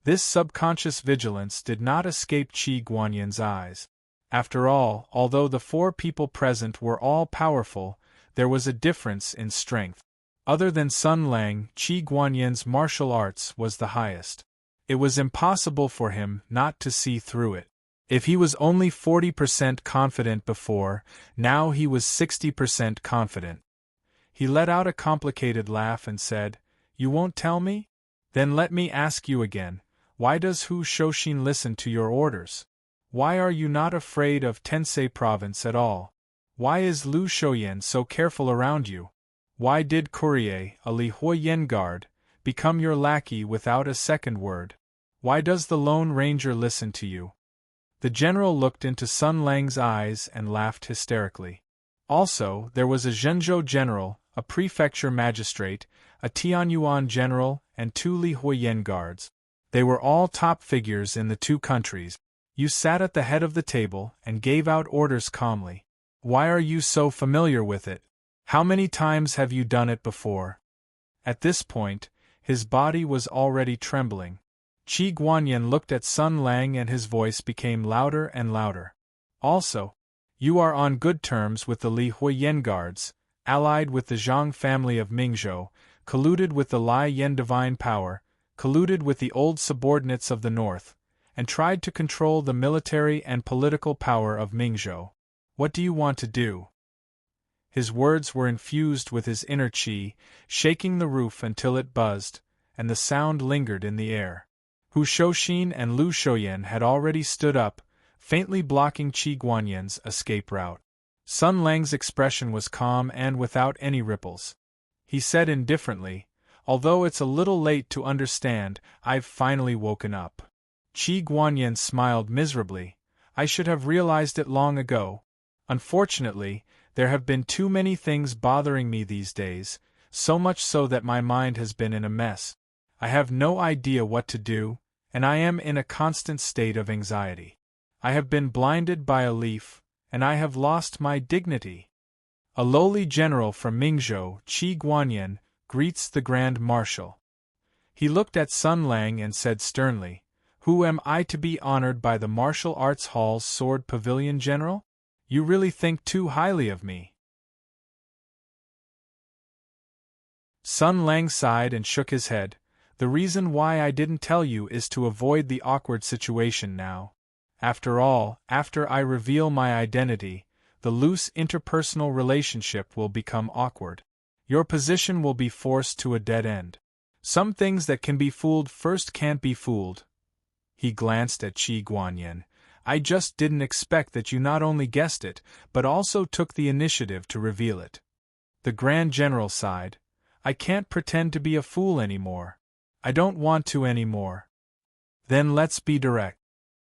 This subconscious vigilance did not escape Qi Guanyin's eyes. After all, although the four people present were all powerful, there was a difference in strength. Other than Sun Lang, Qi Guanyin's martial arts was the highest. It was impossible for him not to see through it. If he was only 40% confident before, now he was 60% confident. He let out a complicated laugh and said, You won't tell me? Then let me ask you again, why does Hu Shouxin listen to your orders? Why are you not afraid of Tensei Province at all? Why is Lu Shouyen so careful around you? Why did Courier, a Li Huiyen guard, become your lackey without a second word? Why does the Lone Ranger listen to you? The general looked into Sun Lang's eyes and laughed hysterically. Also, there was a Zhenzhou general, a prefecture magistrate, a Tianyuan general, and 2 Li Huiyen guards. They were all top figures in the two countries. You sat at the head of the table and gave out orders calmly. Why are you so familiar with it? How many times have you done it before? At this point, his body was already trembling. Qi Guanyin looked at Sun Lang and his voice became louder and louder. Also, you are on good terms with the Li Huiyen guards, allied with the Zhang family of Mingzhou, colluded with the Lai Yen divine power, colluded with the old subordinates of the north, and tried to control the military and political power of Mingzhou. What do you want to do? His words were infused with his inner qi, shaking the roof until it buzzed, and the sound lingered in the air. Hu Shouxin and Lu Shouyen had already stood up, faintly blocking Qi Guanyin's escape route. Sun Lang's expression was calm and without any ripples. He said indifferently, Although it's a little late to understand, I've finally woken up. Qi Guanyin smiled miserably. I should have realized it long ago. Unfortunately, There have been too many things bothering me these days, so much so that my mind has been in a mess. I have no idea what to do, and I am in a constant state of anxiety. I have been blinded by a leaf, and I have lost my dignity. A lowly general from Mingzhou, Qi Guanyin, greets the Grand Marshal. He looked at Sun Lang and said sternly, "Who am I to be honored by the Martial Arts Hall's Sword Pavilion, General? You really think too highly of me." Sun Lang sighed and shook his head. "The reason why I didn't tell you is to avoid the awkward situation now. After all, after I reveal my identity, the loose interpersonal relationship will become awkward. Your position will be forced to a dead end. Some things that can be fooled first can't be fooled." He glanced at Qi Guanyin. "I just didn't expect that you not only guessed it, but also took the initiative to reveal it." The Grand General sighed. "I can't pretend to be a fool anymore. I don't want to anymore." "Then let's be direct,"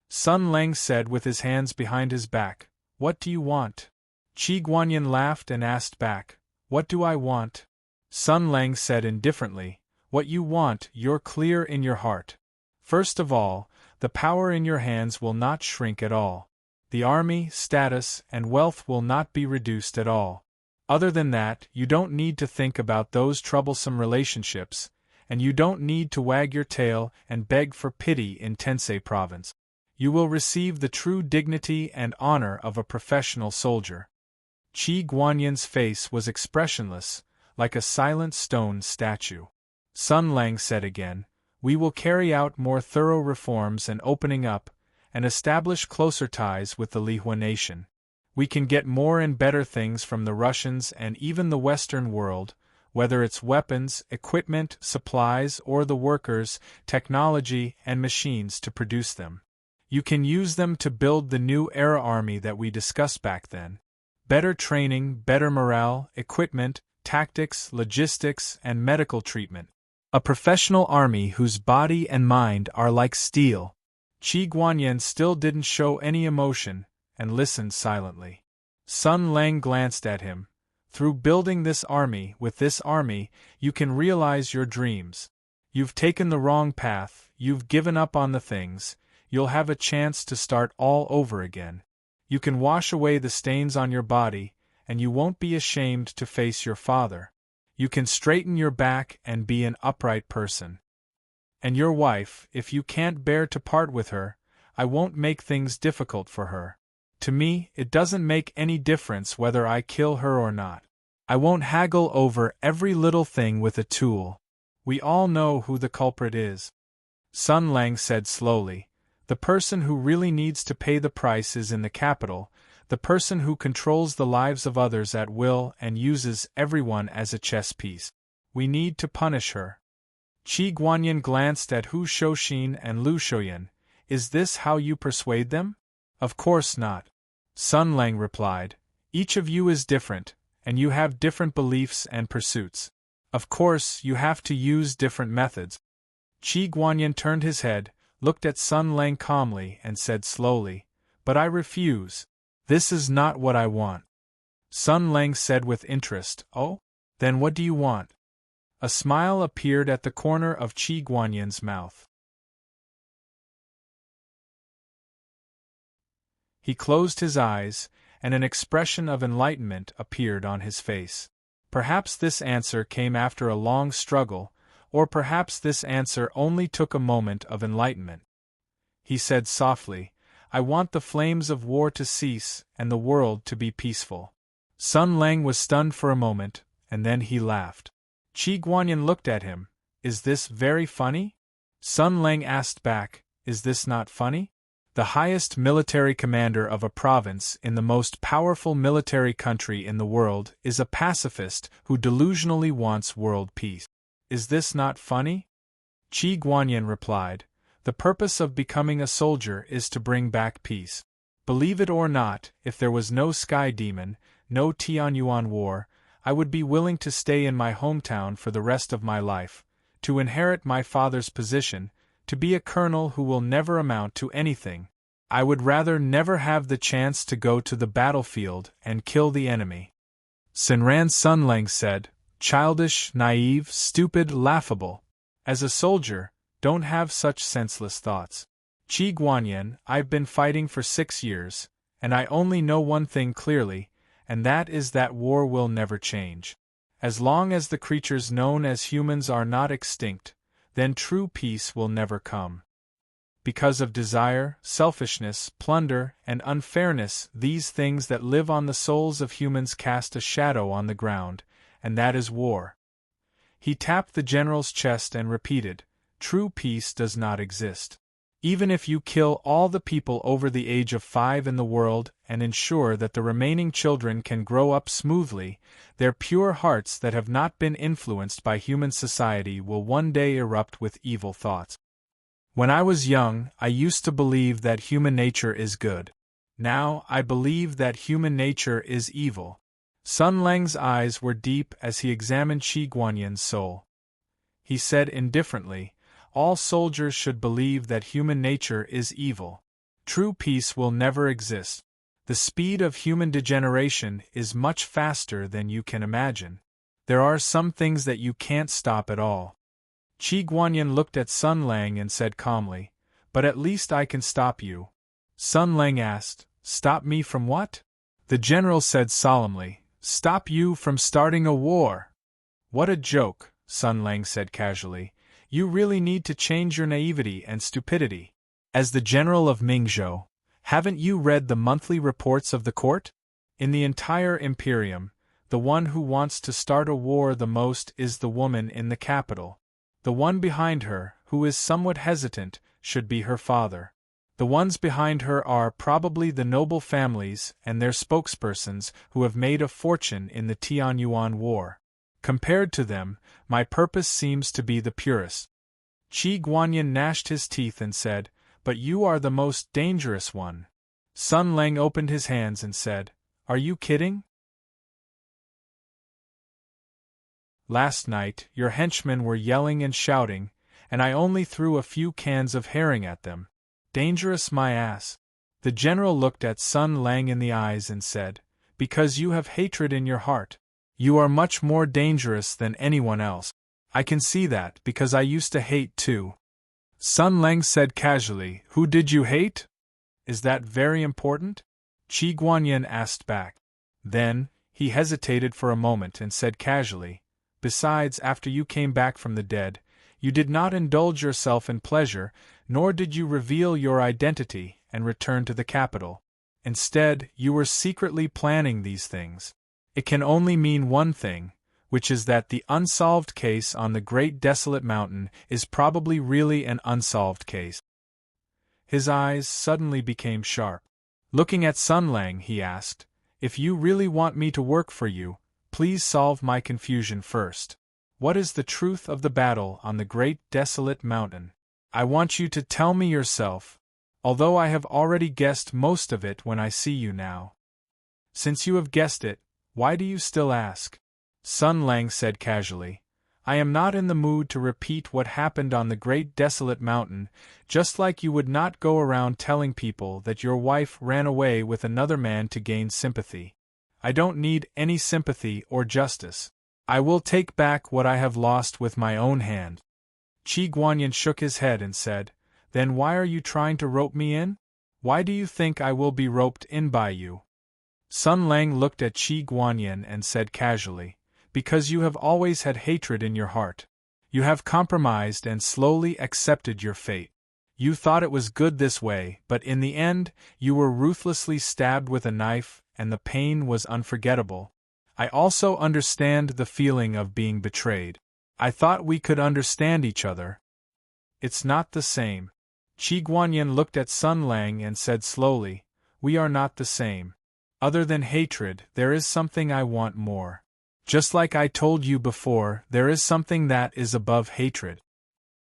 Sun Lang said with his hands behind his back. "What do you want?" Qi Guanyin laughed and asked back, "What do I want?" Sun Lang said indifferently, "What you want, you're clear in your heart. First of all, the power in your hands will not shrink at all. The army, status, and wealth will not be reduced at all. Other than that, you don't need to think about those troublesome relationships, and you don't need to wag your tail and beg for pity in Tensei Province. You will receive the true dignity and honor of a professional soldier." Qi Guanyin's face was expressionless, like a silent stone statue. Sun Lang said again, "We will carry out more thorough reforms and opening up, and establish closer ties with the Lihua nation. We can get more and better things from the Russians and even the Western world, whether it's weapons, equipment, supplies, or the workers, technology, and machines to produce them. You can use them to build the new era army that we discussed back then. Better training, better morale, equipment, tactics, logistics, and medical treatment. A professional army whose body and mind are like steel." Qi Guanyin still didn't show any emotion, and listened silently. Sun Lang glanced at him. "Through building this army, with this army, you can realize your dreams. You've taken the wrong path, you've given up on the things, you'll have a chance to start all over again. You can wash away the stains on your body, and you won't be ashamed to face your father. You can straighten your back and be an upright person. And your wife, if you can't bear to part with her, I won't make things difficult for her. To me, it doesn't make any difference whether I kill her or not. I won't haggle over every little thing with a tool. We all know who the culprit is." Sun Lang said slowly, "The person who really needs to pay the price is in the capital, the person who controls the lives of others at will and uses everyone as a chess piece. We need to punish her." Qi Guanyin glanced at Hu Shouxin and Lu Shouyan. "Is this how you persuade them?" "Of course not," Sun Lang replied. "Each of you is different, and you have different beliefs and pursuits. Of course, you have to use different methods." Qi Guanyin turned his head, looked at Sun Lang calmly, and said slowly, "But I refuse. This is not what I want." Sun Lang said with interest, "Oh? Then what do you want?" A smile appeared at the corner of Qi Guanyin's mouth. He closed his eyes, and an expression of enlightenment appeared on his face. Perhaps this answer came after a long struggle, or perhaps this answer only took a moment of enlightenment. He said softly, "I want the flames of war to cease and the world to be peaceful." Sun Lang was stunned for a moment, and then he laughed. Qi Guanyin looked at him. "Is this very funny?" Sun Lang asked back, "Is this not funny? The highest military commander of a province in the most powerful military country in the world is a pacifist who delusionally wants world peace. Is this not funny?" Qi Guanyin replied, "The purpose of becoming a soldier is to bring back peace. Believe it or not, if there was no Sky Demon, no Tianyuan War, I would be willing to stay in my hometown for the rest of my life, to inherit my father's position, to be a colonel who will never amount to anything. I would rather never have the chance to go to the battlefield and kill the enemy. Senran Sun Lang said, childish, naive, stupid, laughable. As a soldier, don't have such senseless thoughts. Qi Guanyin, I've been fighting for 6 years, and I only know one thing clearly, and that is that war will never change. As long as the creatures known as humans are not extinct, then true peace will never come. Because of desire, selfishness, plunder, and unfairness, these things that live on the souls of humans cast a shadow on the ground, and that is war. He tapped the general's chest and repeated, true peace does not exist. Even if you kill all the people over the age of 5 in the world and ensure that the remaining children can grow up smoothly, their pure hearts that have not been influenced by human society will one day erupt with evil thoughts. When I was young, I used to believe that human nature is good. Now, I believe that human nature is evil. Sun Lang's eyes were deep as he examined Qi Guanyin's soul. He said indifferently, all soldiers should believe that human nature is evil. True peace will never exist. The speed of human degeneration is much faster than you can imagine. There are some things that you can't stop at all. Qi Guanyin looked at Sun Lang and said calmly, but at least I can stop you. Sun Lang asked, stop me from what? The general said solemnly, stop you from starting a war. What a joke, Sun Lang said casually. You really need to change your naivety and stupidity. As the general of Mingzhou, haven't you read the monthly reports of the court? In the entire Imperium, the one who wants to start a war the most is the woman in the capital. The one behind her, who is somewhat hesitant, should be her father. The ones behind her are probably the noble families and their spokespersons who have made a fortune in the Tianyuan War. Compared to them, my purpose seems to be the purest. Qi Guanyin gnashed his teeth and said, but you are the most dangerous one. Sun Lang opened his hands and said, are you kidding? Last night, your henchmen were yelling and shouting, and I only threw a few cans of herring at them. Dangerous my ass. The general looked at Sun Lang in the eyes and said, because you have hatred in your heart. You are much more dangerous than anyone else. I can see that because I used to hate too. Sun Lang said casually, who did you hate? Is that very important? Qi Guanyin asked back. Then, he hesitated for a moment and said casually, besides, after you came back from the dead, you did not indulge yourself in pleasure, nor did you reveal your identity and return to the capital. Instead, you were secretly planning these things. It can only mean one thing, which is that the unsolved case on the Great Desolate Mountain is probably really an unsolved case. His eyes suddenly became sharp. Looking at Sun Lang, he asked, if you really want me to work for you, please solve my confusion first. What is the truth of the battle on the Great Desolate Mountain? I want you to tell me yourself, although I have already guessed most of it when I see you now. Since you have guessed it, why do you still ask? Sun Lang said casually, I am not in the mood to repeat what happened on the Great Desolate Mountain, just like you would not go around telling people that your wife ran away with another man to gain sympathy. I don't need any sympathy or justice. I will take back what I have lost with my own hand. Qi Guanyin shook his head and said, then why are you trying to rope me in? Why do you think I will be roped in by you? Sun Lang looked at Qi Guanyin and said casually, because you have always had hatred in your heart. You have compromised and slowly accepted your fate. You thought it was good this way, but in the end, you were ruthlessly stabbed with a knife, and the pain was unforgettable. I also understand the feeling of being betrayed. I thought we could understand each other. It's not the same. Qi Guanyin looked at Sun Lang and said slowly, we are not the same. Other than hatred, there is something I want more. Just like I told you before, there is something that is above hatred.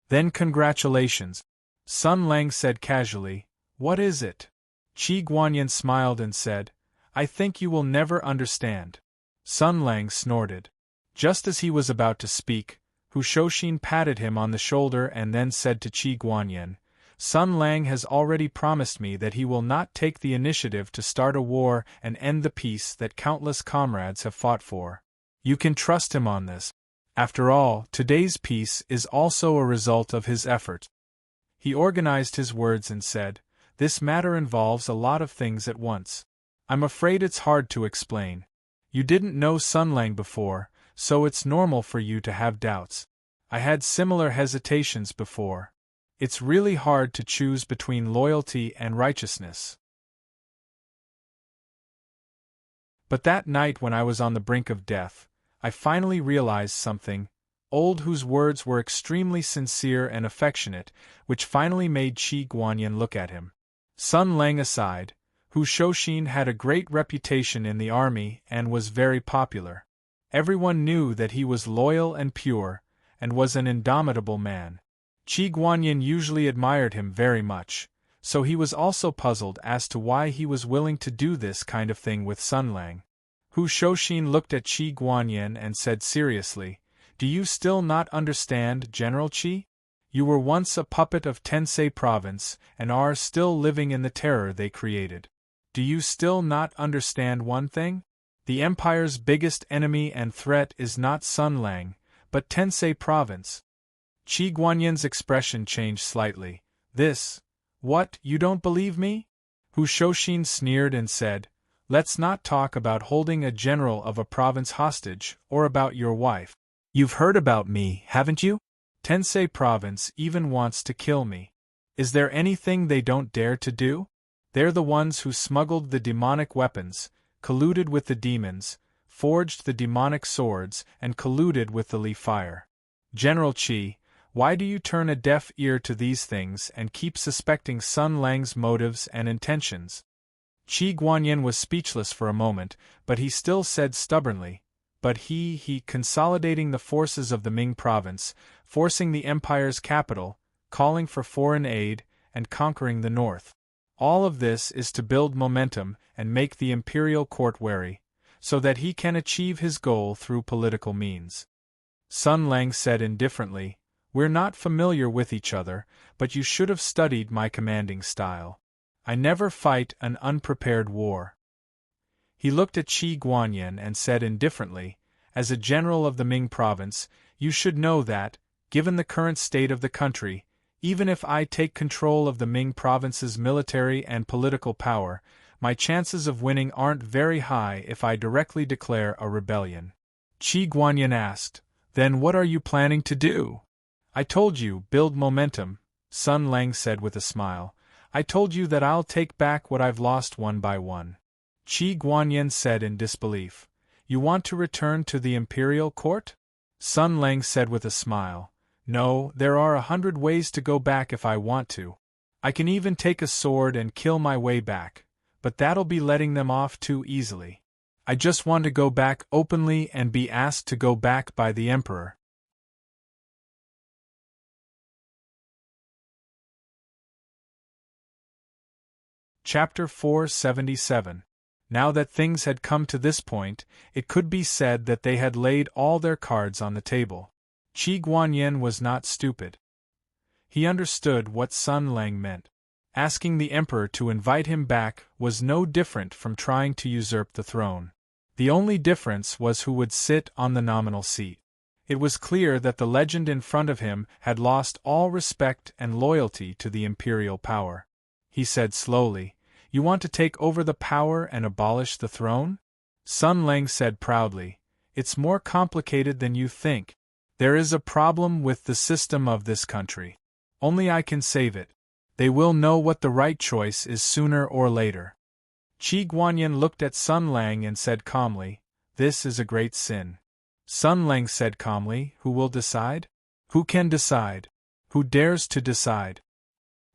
Then congratulations. Sun Lang said casually, what is it? Qi Guanyin smiled and said, I think you will never understand. Sun Lang snorted. Just as he was about to speak, Hu Shouxin patted him on the shoulder and then said to Qi Guanyin, Sun Lang has already promised me that he will not take the initiative to start a war and end the peace that countless comrades have fought for. You can trust him on this. After all, today's peace is also a result of his effort." He organized his words and said, "This matter involves a lot of things at once. I'm afraid it's hard to explain. You didn't know Sun Lang before, so it's normal for you to have doubts. I had similar hesitations before. It's really hard to choose between loyalty and righteousness. But that night when I was on the brink of death, I finally realized something, old whose words were extremely sincere and affectionate, which finally made Qi Guanyin look at him. Sun Lang aside, Hu Shouxin had a great reputation in the army and was very popular. Everyone knew that he was loyal and pure, and was an indomitable man. Qi Guanyin usually admired him very much, so he was also puzzled as to why he was willing to do this kind of thing with Sun Lang. Hu Shouxin looked at Qi Guanyin and said seriously, "Do you still not understand, General Qi? You were once a puppet of Tensei Province and are still living in the terror they created. Do you still not understand one thing? The Empire's biggest enemy and threat is not Sun Lang, but Tensei Province." Qi Guanyin's expression changed slightly. What, you don't believe me?" Hu Shouxin sneered and said, "Let's not talk about holding a general of a province hostage, or about your wife. You've heard about me, haven't you? Tensei Province even wants to kill me. Is there anything they don't dare to do? They're the ones who smuggled the demonic weapons, colluded with the demons, forged the demonic swords, and colluded with the Li Fire. General Qi, why do you turn a deaf ear to these things and keep suspecting Sun Lang's motives and intentions?" Qi Guanyin was speechless for a moment, but he still said stubbornly, "But he consolidating the forces of the Ming province, forcing the empire's capital, calling for foreign aid, and conquering the north. All of this is to build momentum and make the imperial court wary, so that he can achieve his goal through political means." Sun Lang said indifferently, "We're not familiar with each other, but you should have studied my commanding style. I never fight an unprepared war." He looked at Qi Guanyin and said indifferently, "As a general of the Ming province, you should know that, given the current state of the country, even if I take control of the Ming province's military and political power, my chances of winning aren't very high if I directly declare a rebellion." Qi Guanyin asked, "Then what are you planning to do?" "I told you, build momentum," Sun Lang said with a smile. "I told you that I'll take back what I've lost one by one." Qi Guanyin said in disbelief, "You want to return to the imperial court?" Sun Lang said with a smile, "No, there are 100 ways to go back if I want to. I can even take a sword and kill my way back, but that'll be letting them off too easily. I just want to go back openly and be asked to go back by the emperor." Chapter 477. Now that things had come to this point, it could be said that they had laid all their cards on the table. Qi Guanyin was not stupid. He understood what Sun Lang meant. Asking the emperor to invite him back was no different from trying to usurp the throne. The only difference was who would sit on the nominal seat. It was clear that the legend in front of him had lost all respect and loyalty to the imperial power. He said slowly, "You want to take over the power and abolish the throne?" Sun Lang said proudly, "It's more complicated than you think. There is a problem with the system of this country. Only I can save it. They will know what the right choice is sooner or later." Qi Guanyin looked at Sun Lang and said calmly, "This is a great sin." Sun Lang said calmly, "Who will decide? Who can decide? Who dares to decide?"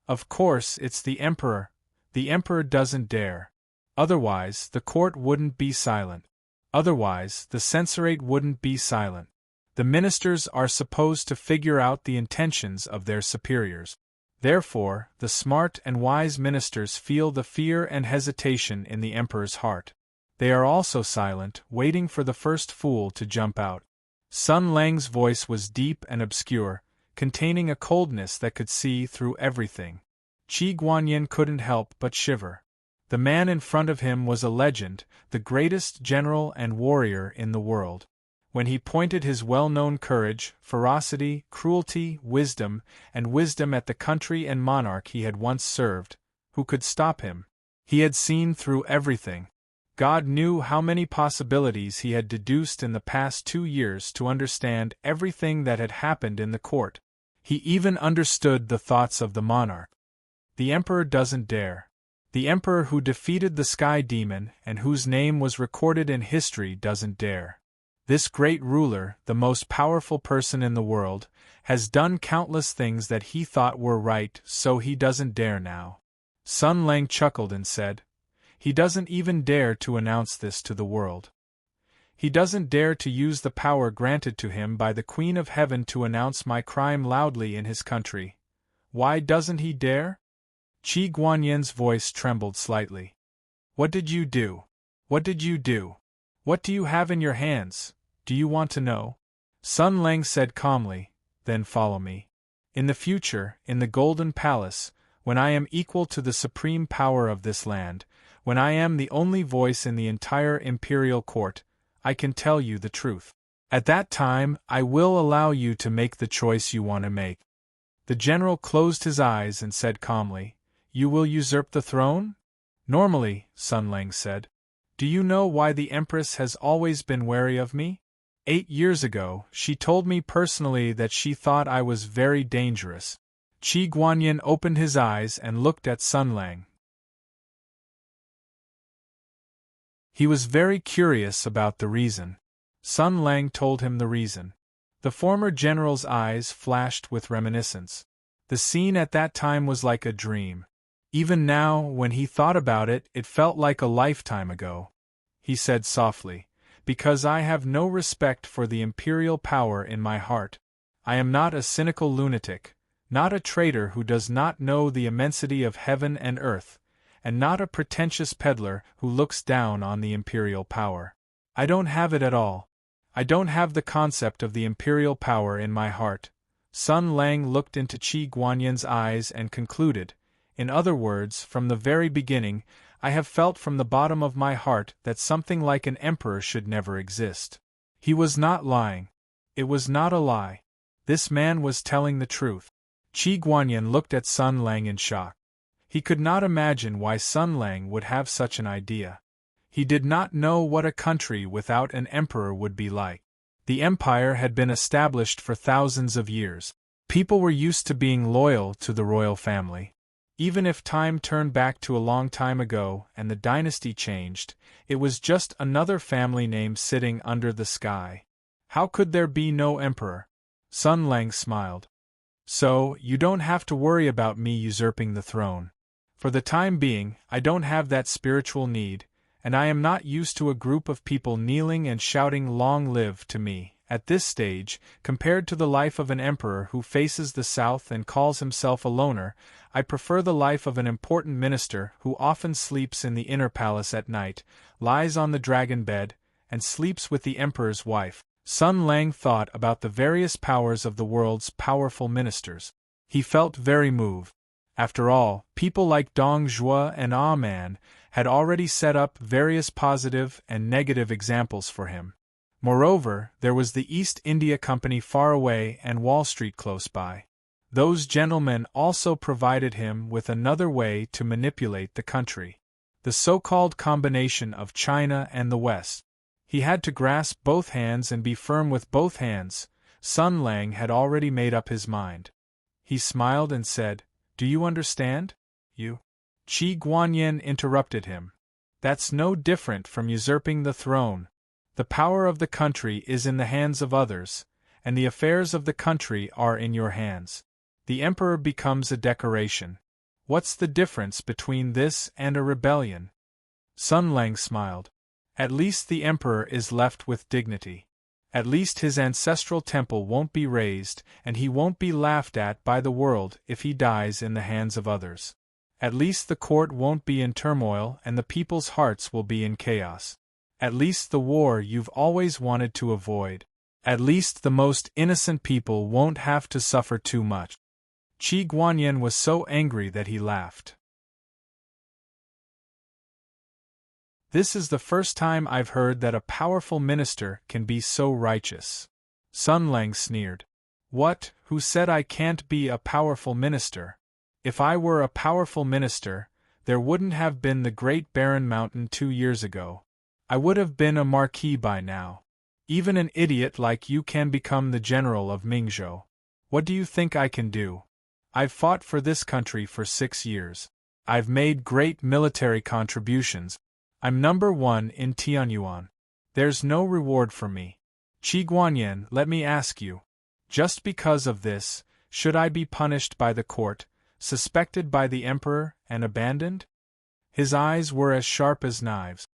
"Of course it's the emperor. The emperor doesn't dare. Otherwise, the court wouldn't be silent. Otherwise, the censorate wouldn't be silent. The ministers are supposed to figure out the intentions of their superiors. Therefore, the smart and wise ministers feel the fear and hesitation in the emperor's heart. They are also silent, waiting for the first fool to jump out." Sun Lang's voice was deep and obscure, containing a coldness that could see through everything. Qi Guanyin couldn't help but shiver. The man in front of him was a legend, the greatest general and warrior in the world. When he pointed his well-known courage, ferocity, cruelty, wisdom at the country and monarch he had once served, who could stop him? He had seen through everything. God knew how many possibilities he had deduced in the past 2 years to understand everything that had happened in the court. He even understood the thoughts of the monarch. The emperor doesn't dare. The emperor who defeated the sky demon and whose name was recorded in history doesn't dare. This great ruler, the most powerful person in the world, has done countless things that he thought were right, so he doesn't dare now. Sun Lang chuckled and said, "He doesn't even dare to announce this to the world. He doesn't dare to use the power granted to him by the Queen of Heaven to announce my crime loudly in his country. Why doesn't he dare?" Qi Guanyin's voice trembled slightly. "What did you do? What did you do? What do you have in your hands? Do you want to know?" Sun Lang said calmly, "Then follow me. In the future, in the Golden Palace, when I am equal to the supreme power of this land, when I am the only voice in the entire imperial court, I can tell you the truth. At that time, I will allow you to make the choice you want to make." The general closed his eyes and said calmly, "You will usurp the throne?" "Normally," Sun Lang said. "Do you know why the Empress has always been wary of me? 8 years ago, she told me personally that she thought I was very dangerous." Qi Guanyin opened his eyes and looked at Sun Lang. He was very curious about the reason. Sun Lang told him the reason. The former general's eyes flashed with reminiscence. The scene at that time was like a dream. Even now, when he thought about it, it felt like a lifetime ago. He said softly, "Because I have no respect for the imperial power in my heart. I am not a cynical lunatic, not a traitor who does not know the immensity of heaven and earth, and not a pretentious peddler who looks down on the imperial power. I don't have it at all. I don't have the concept of the imperial power in my heart." Sun Lang looked into Qi Guanyin's eyes and concluded, "In other words, from the very beginning, I have felt from the bottom of my heart that something like an emperor should never exist." He was not lying. It was not a lie. This man was telling the truth. Qi Guanyin looked at Sun Lang in shock. He could not imagine why Sun Lang would have such an idea. He did not know what a country without an emperor would be like. The empire had been established for thousands of years. People were used to being loyal to the royal family. Even if time turned back to a long time ago and the dynasty changed, it was just another family name sitting under the sky. How could there be no emperor? Sun Lang smiled. "So, you don't have to worry about me usurping the throne. For the time being, I don't have that spiritual need, and I am not used to a group of people kneeling and shouting 'Long live' to me. At this stage, compared to the life of an emperor who faces the south and calls himself a loner, I prefer the life of an important minister who often sleeps in the inner palace at night, lies on the dragon bed, and sleeps with the emperor's wife." Sun Lang thought about the various powers of the world's powerful ministers. He felt very moved. After all, people like Dong Zhuo and Ah Man had already set up various positive and negative examples for him. Moreover, there was the East India Company far away and Wall Street close by. Those gentlemen also provided him with another way to manipulate the country. The so-called combination of China and the West. He had to grasp both hands and be firm with both hands. Sun Lang had already made up his mind. He smiled and said, "Do you understand? You?" Qi Guanyin interrupted him. "That's no different from usurping the throne. The power of the country is in the hands of others, and the affairs of the country are in your hands. The emperor becomes a decoration. What's the difference between this and a rebellion?" Sun Lang smiled. "At least the emperor is left with dignity. At least his ancestral temple won't be razed, and he won't be laughed at by the world if he dies in the hands of others. At least the court won't be in turmoil and the people's hearts will be in chaos. At least the war you've always wanted to avoid. At least the most innocent people won't have to suffer too much." Qi Guanyin was so angry that he laughed. This is the first time I've heard that a powerful minister can be so righteous. Sun Lang sneered. What, who said I can't be a powerful minister? If I were a powerful minister, there wouldn't have been the Great Barren Mountain 2 years ago. I would have been a marquis by now. Even an idiot like you can become the general of Mingzhou. What do you think I can do? I've fought for this country for 6 years. I've made great military contributions. I'm number 1 in Tianyuan. There's no reward for me. Qi Guanyin, let me ask you. Just because of this, should I be punished by the court, suspected by the emperor, and abandoned? His eyes were as sharp as knives.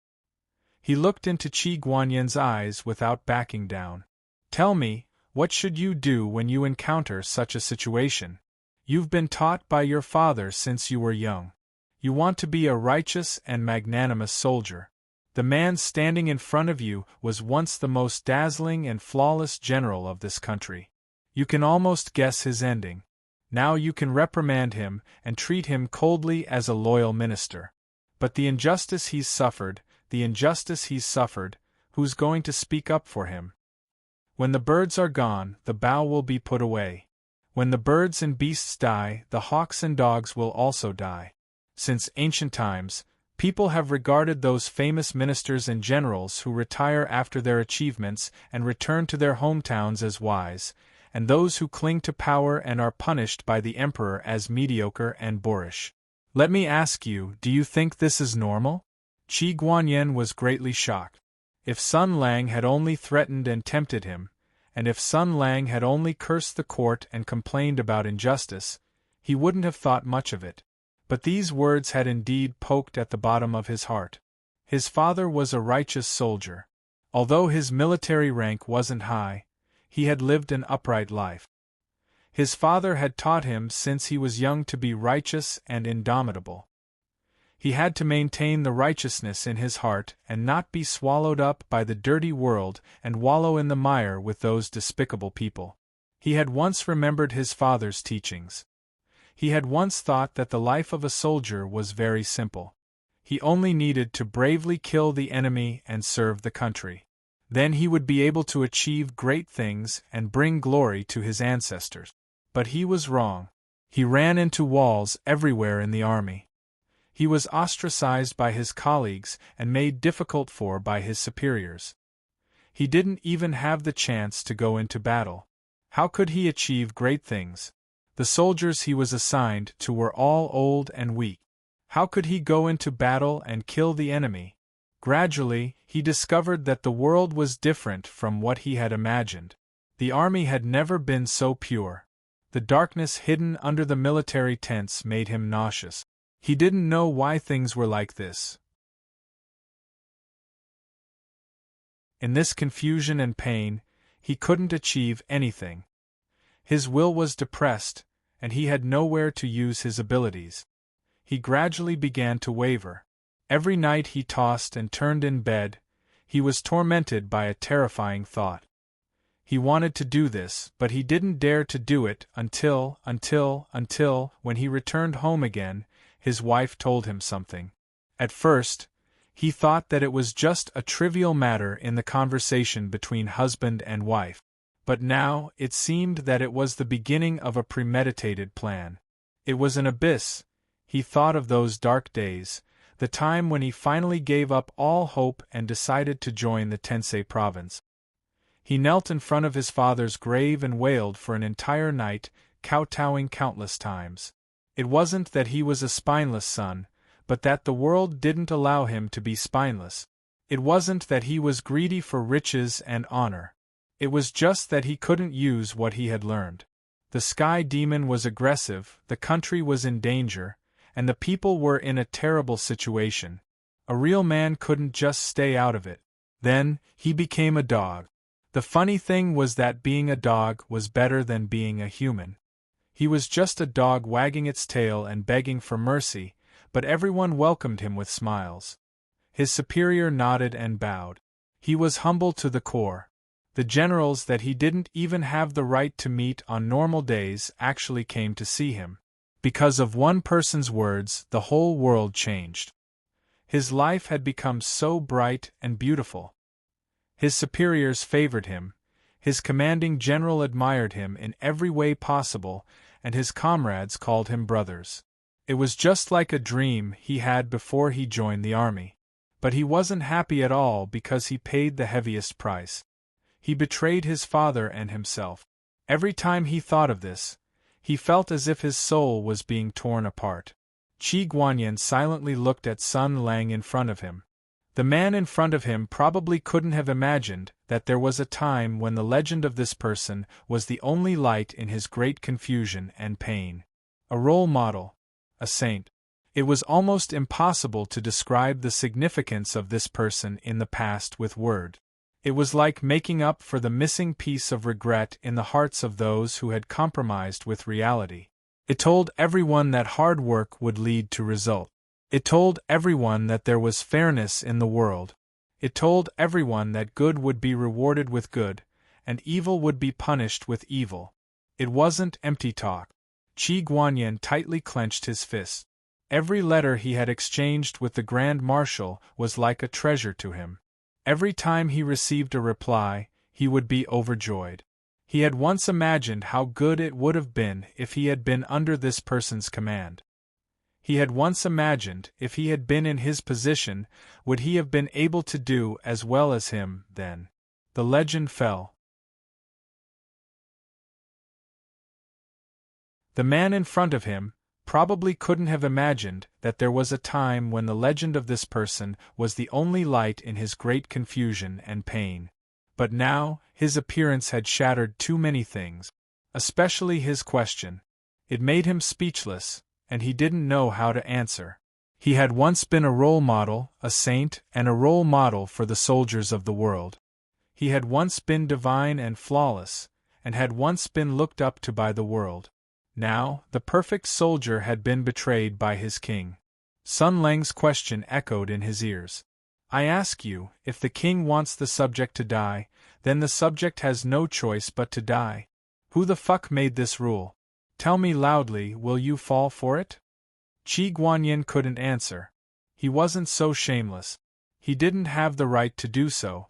He looked into Qi Guanyin's eyes without backing down. Tell me, what should you do when you encounter such a situation? You've been taught by your father since you were young. You want to be a righteous and magnanimous soldier. The man standing in front of you was once the most dazzling and flawless general of this country. You can almost guess his ending. Now you can reprimand him and treat him coldly as a loyal minister. But the injustice he's suffered, who's going to speak up for him? When the birds are gone, the bough will be put away. When the birds and beasts die, the hawks and dogs will also die. Since ancient times, people have regarded those famous ministers and generals who retire after their achievements and return to their hometowns as wise, and those who cling to power and are punished by the emperor as mediocre and boorish. Let me ask you, do you think this is normal? Qi Guanyin was greatly shocked. If Sun Lang had only threatened and tempted him, and if Sun Lang had only cursed the court and complained about injustice, he wouldn't have thought much of it. But these words had indeed poked at the bottom of his heart. His father was a righteous soldier. Although his military rank wasn't high, he had lived an upright life. His father had taught him since he was young to be righteous and indomitable. He had to maintain the righteousness in his heart and not be swallowed up by the dirty world and wallow in the mire with those despicable people. He had once remembered his father's teachings. He had once thought that the life of a soldier was very simple. He only needed to bravely kill the enemy and serve the country. Then he would be able to achieve great things and bring glory to his ancestors. But he was wrong. He ran into walls everywhere in the army. He was ostracized by his colleagues and made difficult for by his superiors. He didn't even have the chance to go into battle. How could he achieve great things? The soldiers he was assigned to were all old and weak. How could he go into battle and kill the enemy? Gradually, he discovered that the world was different from what he had imagined. The army had never been so pure. The darkness hidden under the military tents made him nauseous. He didn't know why things were like this. In this confusion and pain, he couldn't achieve anything. His will was depressed, and he had nowhere to use his abilities. He gradually began to waver. Every night he tossed and turned in bed. He was tormented by a terrifying thought. He wanted to do this, but he didn't dare to do it until, when he returned home again, his wife told him something. At first, he thought that it was just a trivial matter in the conversation between husband and wife. But now, it seemed that it was the beginning of a premeditated plan. It was an abyss. He thought of those dark days, the time when he finally gave up all hope and decided to join the Tensei province. He knelt in front of his father's grave and wailed for an entire night, kowtowing countless times. It wasn't that he was a spineless son, but that the world didn't allow him to be spineless. It wasn't that he was greedy for riches and honor. It was just that he couldn't use what he had learned. The sky demon was aggressive, the country was in danger, and the people were in a terrible situation. A real man couldn't just stay out of it. Then, he became a dog. The funny thing was that being a dog was better than being a human. He was just a dog wagging its tail and begging for mercy, but everyone welcomed him with smiles. His superior nodded and bowed. He was humble to the core. The generals that he didn't even have the right to meet on normal days actually came to see him. Because of one person's words, the whole world changed. His life had become so bright and beautiful. His superiors favored him, his commanding general admired him in every way possible, and his comrades called him brothers. It was just like a dream he had before he joined the army. But he wasn't happy at all because he paid the heaviest price. He betrayed his father and himself. Every time he thought of this, he felt as if his soul was being torn apart. Qi Guanyin silently looked at Sun Lang in front of him. The man in front of him probably couldn't have imagined that there was a time when the legend of this person was the only light in his great confusion and pain. A role model. A saint. It was almost impossible to describe the significance of this person in the past with words. It was like making up for the missing piece of regret in the hearts of those who had compromised with reality. It told everyone that hard work would lead to result. It told everyone that there was fairness in the world. It told everyone that good would be rewarded with good, and evil would be punished with evil. It wasn't empty talk. Qi Guanyin tightly clenched his fist. Every letter he had exchanged with the Grand Marshal was like a treasure to him. Every time he received a reply, he would be overjoyed. He had once imagined how good it would have been if he had been under this person's command. He had once imagined, if he had been in his position, would he have been able to do as well as him then? The legend fell. The man in front of him probably couldn't have imagined that there was a time when the legend of this person was the only light in his great confusion and pain. But now, his appearance had shattered too many things, especially his question. It made him speechless, and he didn't know how to answer. He had once been a role model, a saint, and a role model for the soldiers of the world. He had once been divine and flawless, and had once been looked up to by the world. Now, the perfect soldier had been betrayed by his king. Sun Lang's question echoed in his ears. I ask you, if the king wants the subject to die, then the subject has no choice but to die. Who the fuck made this rule? Tell me loudly, will you fall for it? Qi Guanyin couldn't answer. He wasn't so shameless. He didn't have the right to do so.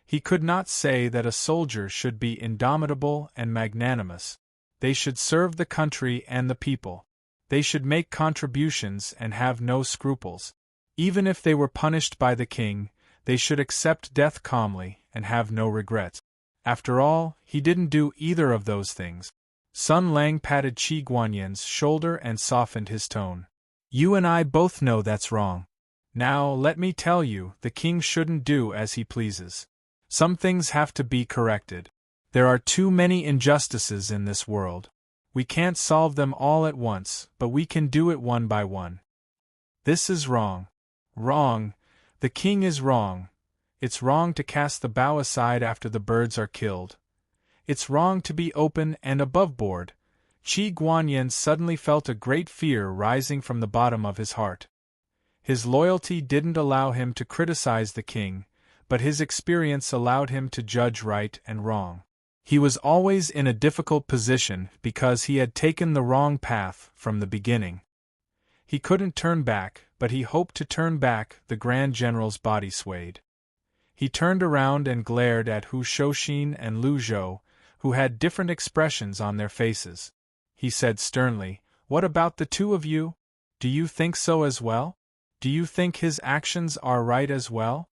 He could not say that a soldier should be indomitable and magnanimous. They should serve the country and the people. They should make contributions and have no scruples. Even if they were punished by the king, they should accept death calmly and have no regrets. After all, he didn't do either of those things. Sun Lang patted Qi Guanyin's shoulder and softened his tone. You and I both know that's wrong. Now, let me tell you, the king shouldn't do as he pleases. Some things have to be corrected. There are too many injustices in this world. We can't solve them all at once, but we can do it one by one. This is wrong. Wrong. The king is wrong. It's wrong to cast the bow aside after the birds are killed. It's wrong to be open and aboveboard. Qi Guanyin suddenly felt a great fear rising from the bottom of his heart. His loyalty didn't allow him to criticize the king, but his experience allowed him to judge right and wrong. He was always in a difficult position because he had taken the wrong path from the beginning. He couldn't turn back, but he hoped to turn back. The Grand General's body swayed. He turned around and glared at Hu Shouxin and Lu Zhou, who had different expressions on their faces. He said sternly, What about the two of you? Do you think so as well? Do you think his actions are right as well?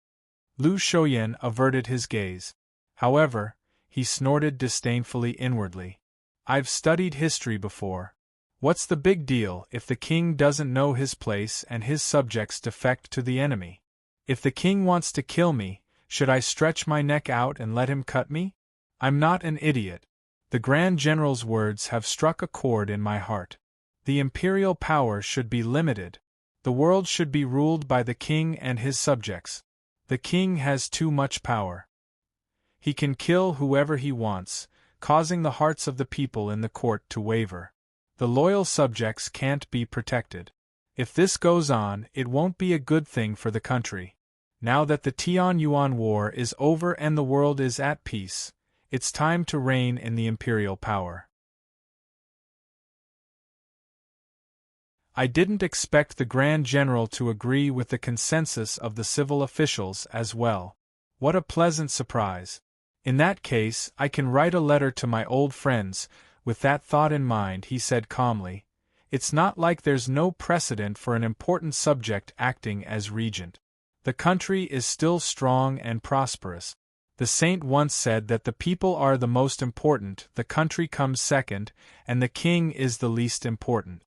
Lu Shouyin averted his gaze. However, he snorted disdainfully inwardly. I've studied history before. What's the big deal if the king doesn't know his place and his subjects defect to the enemy? If the king wants to kill me, should I stretch my neck out and let him cut me? I'm not an idiot. The Grand General's words have struck a chord in my heart. The imperial power should be limited. The world should be ruled by the king and his subjects. The king has too much power. He can kill whoever he wants, causing the hearts of the people in the court to waver. The loyal subjects can't be protected. If this goes on, it won't be a good thing for the country. Now that the Tianyuan War is over and the world is at peace, it's time to reign in the imperial power. I didn't expect the Grand General to agree with the consensus of the civil officials as well. What a pleasant surprise. In that case, I can write a letter to my old friends. With that thought in mind, he said calmly, it's not like there's no precedent for an important subject acting as regent. The country is still strong and prosperous. The saint once said that the people are the most important, the country comes second, and the king is the least important.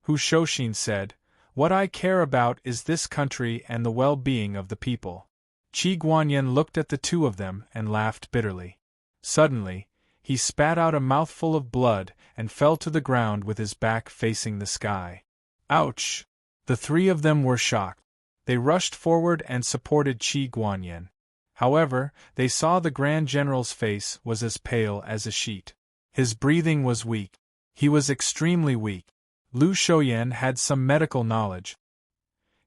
Hu Shoshin said, what I care about is this country and the well-being of the people. Qi Guanyin looked at the two of them and laughed bitterly. Suddenly, he spat out a mouthful of blood and fell to the ground with his back facing the sky. Ouch! The three of them were shocked. They rushed forward and supported Qi Guanyin. However, they saw the Grand General's face was as pale as a sheet. His breathing was weak. He was extremely weak. Lu Shouyan had some medical knowledge.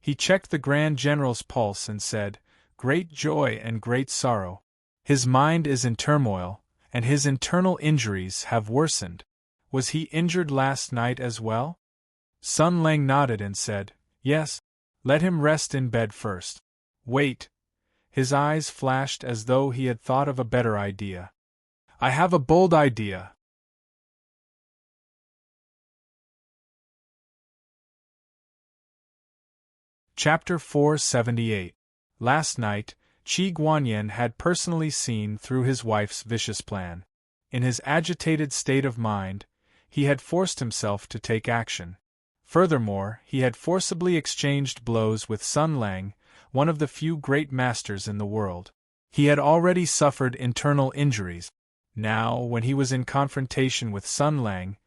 He checked the Grand General's pulse and said, great joy and great sorrow. His mind is in turmoil, and his internal injuries have worsened. Was he injured last night as well? Sun Lang nodded and said, yes. Let him rest in bed first. Wait. His eyes flashed as though he had thought of a better idea. I have a bold idea. Chapter 478. Last night, Qi Guanyin had personally seen through his wife's vicious plan. In his agitated state of mind, he had forced himself to take action. Furthermore, he had forcibly exchanged blows with Sun Lang, one of the few great masters in the world. He had already suffered internal injuries. Now, when he was in confrontation with Sun Lang,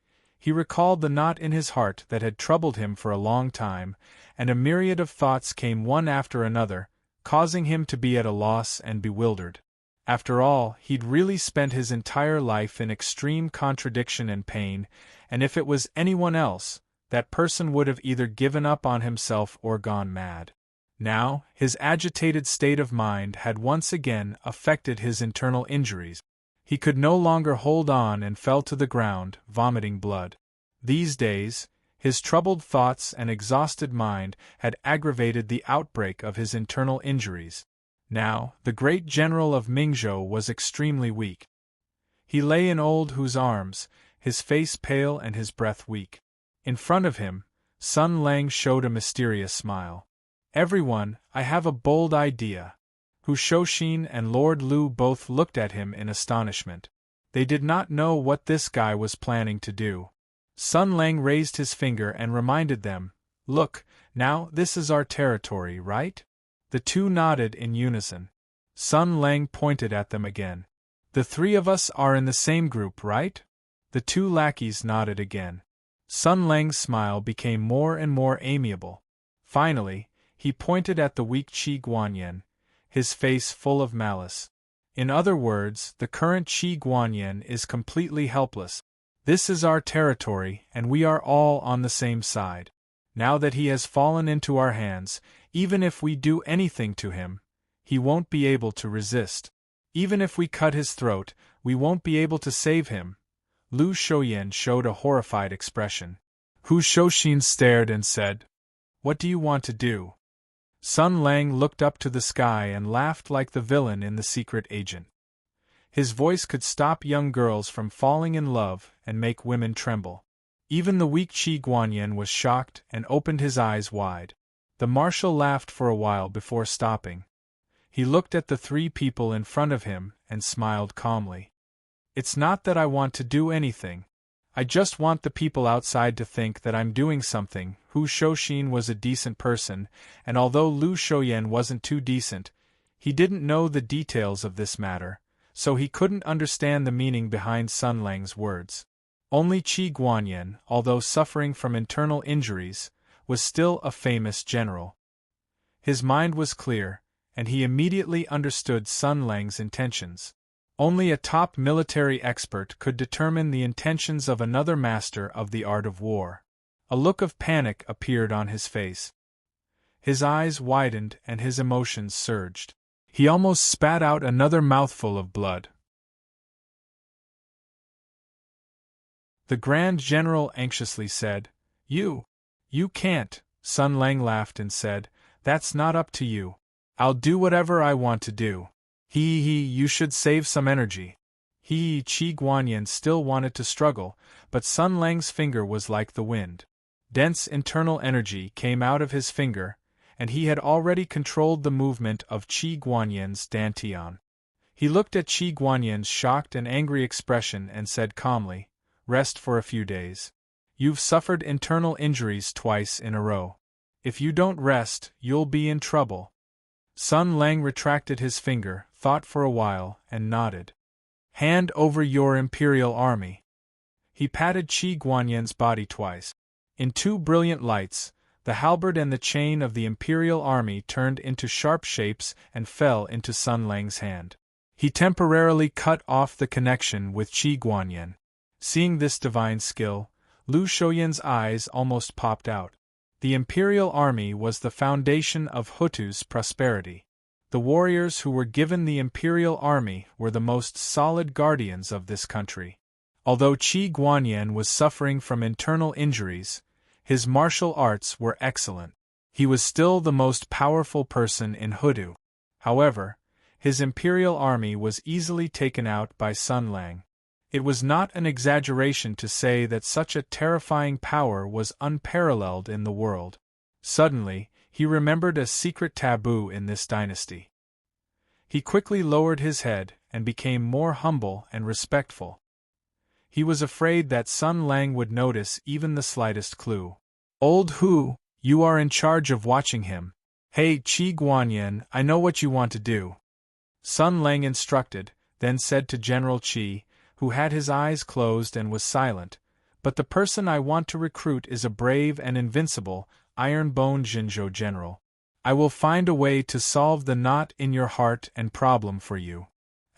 he recalled the knot in his heart that had troubled him for a long time, and a myriad of thoughts came one after another, causing him to be at a loss and bewildered. After all, he'd really spent his entire life in extreme contradiction and pain, and if it was anyone else, that person would have either given up on himself or gone mad. Now, his agitated state of mind had once again affected his internal injuries. He could no longer hold on and fell to the ground, vomiting blood. These days, his troubled thoughts and exhausted mind had aggravated the outbreak of his internal injuries. Now, the great general of Mingzhou was extremely weak. He lay in old Hu's arms, his face pale and his breath weak. In front of him, Sun Lang showed a mysterious smile. Everyone, I have a bold idea. Hu Shoshin and Lord Lu both looked at him in astonishment. They did not know what this guy was planning to do. Sun Lang raised his finger and reminded them, look, now this is our territory, right? The two nodded in unison. Sun Lang pointed at them again. The three of us are in the same group, right? The two lackeys nodded again. Sun Lang's smile became more and more amiable. Finally, he pointed at the weak Qi Guanyin, his face full of malice. In other words, the current Qi Guanyin is completely helpless. This is our territory, and we are all on the same side. Now that he has fallen into our hands, even if we do anything to him, he won't be able to resist. Even if we cut his throat, we won't be able to save him. Lu Shouyan showed a horrified expression. Hu Shoshin stared and said, what do you want to do? Sun Lang looked up to the sky and laughed like the villain in The Secret Agent. His voice could stop young girls from falling in love and make women tremble. Even the weak Qi Guanyin was shocked and opened his eyes wide. The marshal laughed for a while before stopping. He looked at the three people in front of him and smiled calmly. It's not that I want to do anything. I just want the people outside to think that I'm doing something. Hu Shoshin was a decent person, and although Lu Shouyan wasn't too decent, he didn't know the details of this matter, so he couldn't understand the meaning behind Sun Lang's words. Only Qi Guanyin, although suffering from internal injuries, was still a famous general. His mind was clear, and he immediately understood Sun Lang's intentions. Only a top military expert could determine the intentions of another master of the art of war. A look of panic appeared on his face. His eyes widened and his emotions surged. He almost spat out another mouthful of blood. The Grand General anxiously said, You can't. Sun Lang laughed and said, That's not up to you. I'll do whatever I want to do. You should save some energy. Qi Guanyin still wanted to struggle, but Sun Lang's finger was like the wind. Dense internal energy came out of his finger, and he had already controlled the movement of Qi Guanyin's dantian. He looked at Qi Guanyin's shocked and angry expression and said calmly, Rest for a few days. You've suffered internal injuries twice in a row. If you don't rest, you'll be in trouble. Sun Lang retracted his finger, thought for a while, and nodded. Hand over your imperial army. He patted Qi Guanyin's body twice. In two brilliant lights, the halberd and the chain of the imperial army turned into sharp shapes and fell into Sun Lang's hand. He temporarily cut off the connection with Qi Guanyin. Seeing this divine skill, Lu Shoyan's eyes almost popped out. The imperial army was the foundation of Hutu's prosperity. The warriors who were given the imperial army were the most solid guardians of this country. Although Qi Guanyin was suffering from internal injuries, his martial arts were excellent. He was still the most powerful person in Hutu. However, his imperial army was easily taken out by Sun Lang. It was not an exaggeration to say that such a terrifying power was unparalleled in the world. Suddenly, he remembered a secret taboo in this dynasty. He quickly lowered his head and became more humble and respectful. He was afraid that Sun Lang would notice even the slightest clue. Old Hu, you are in charge of watching him. Hey Qi Guanyin, I know what you want to do. Sun Lang instructed, then said to General Qi, who had his eyes closed and was silent, But the person I want to recruit is a brave and invincible, iron-boned Jinzhou general. I will find a way to solve the knot in your heart and problem for you.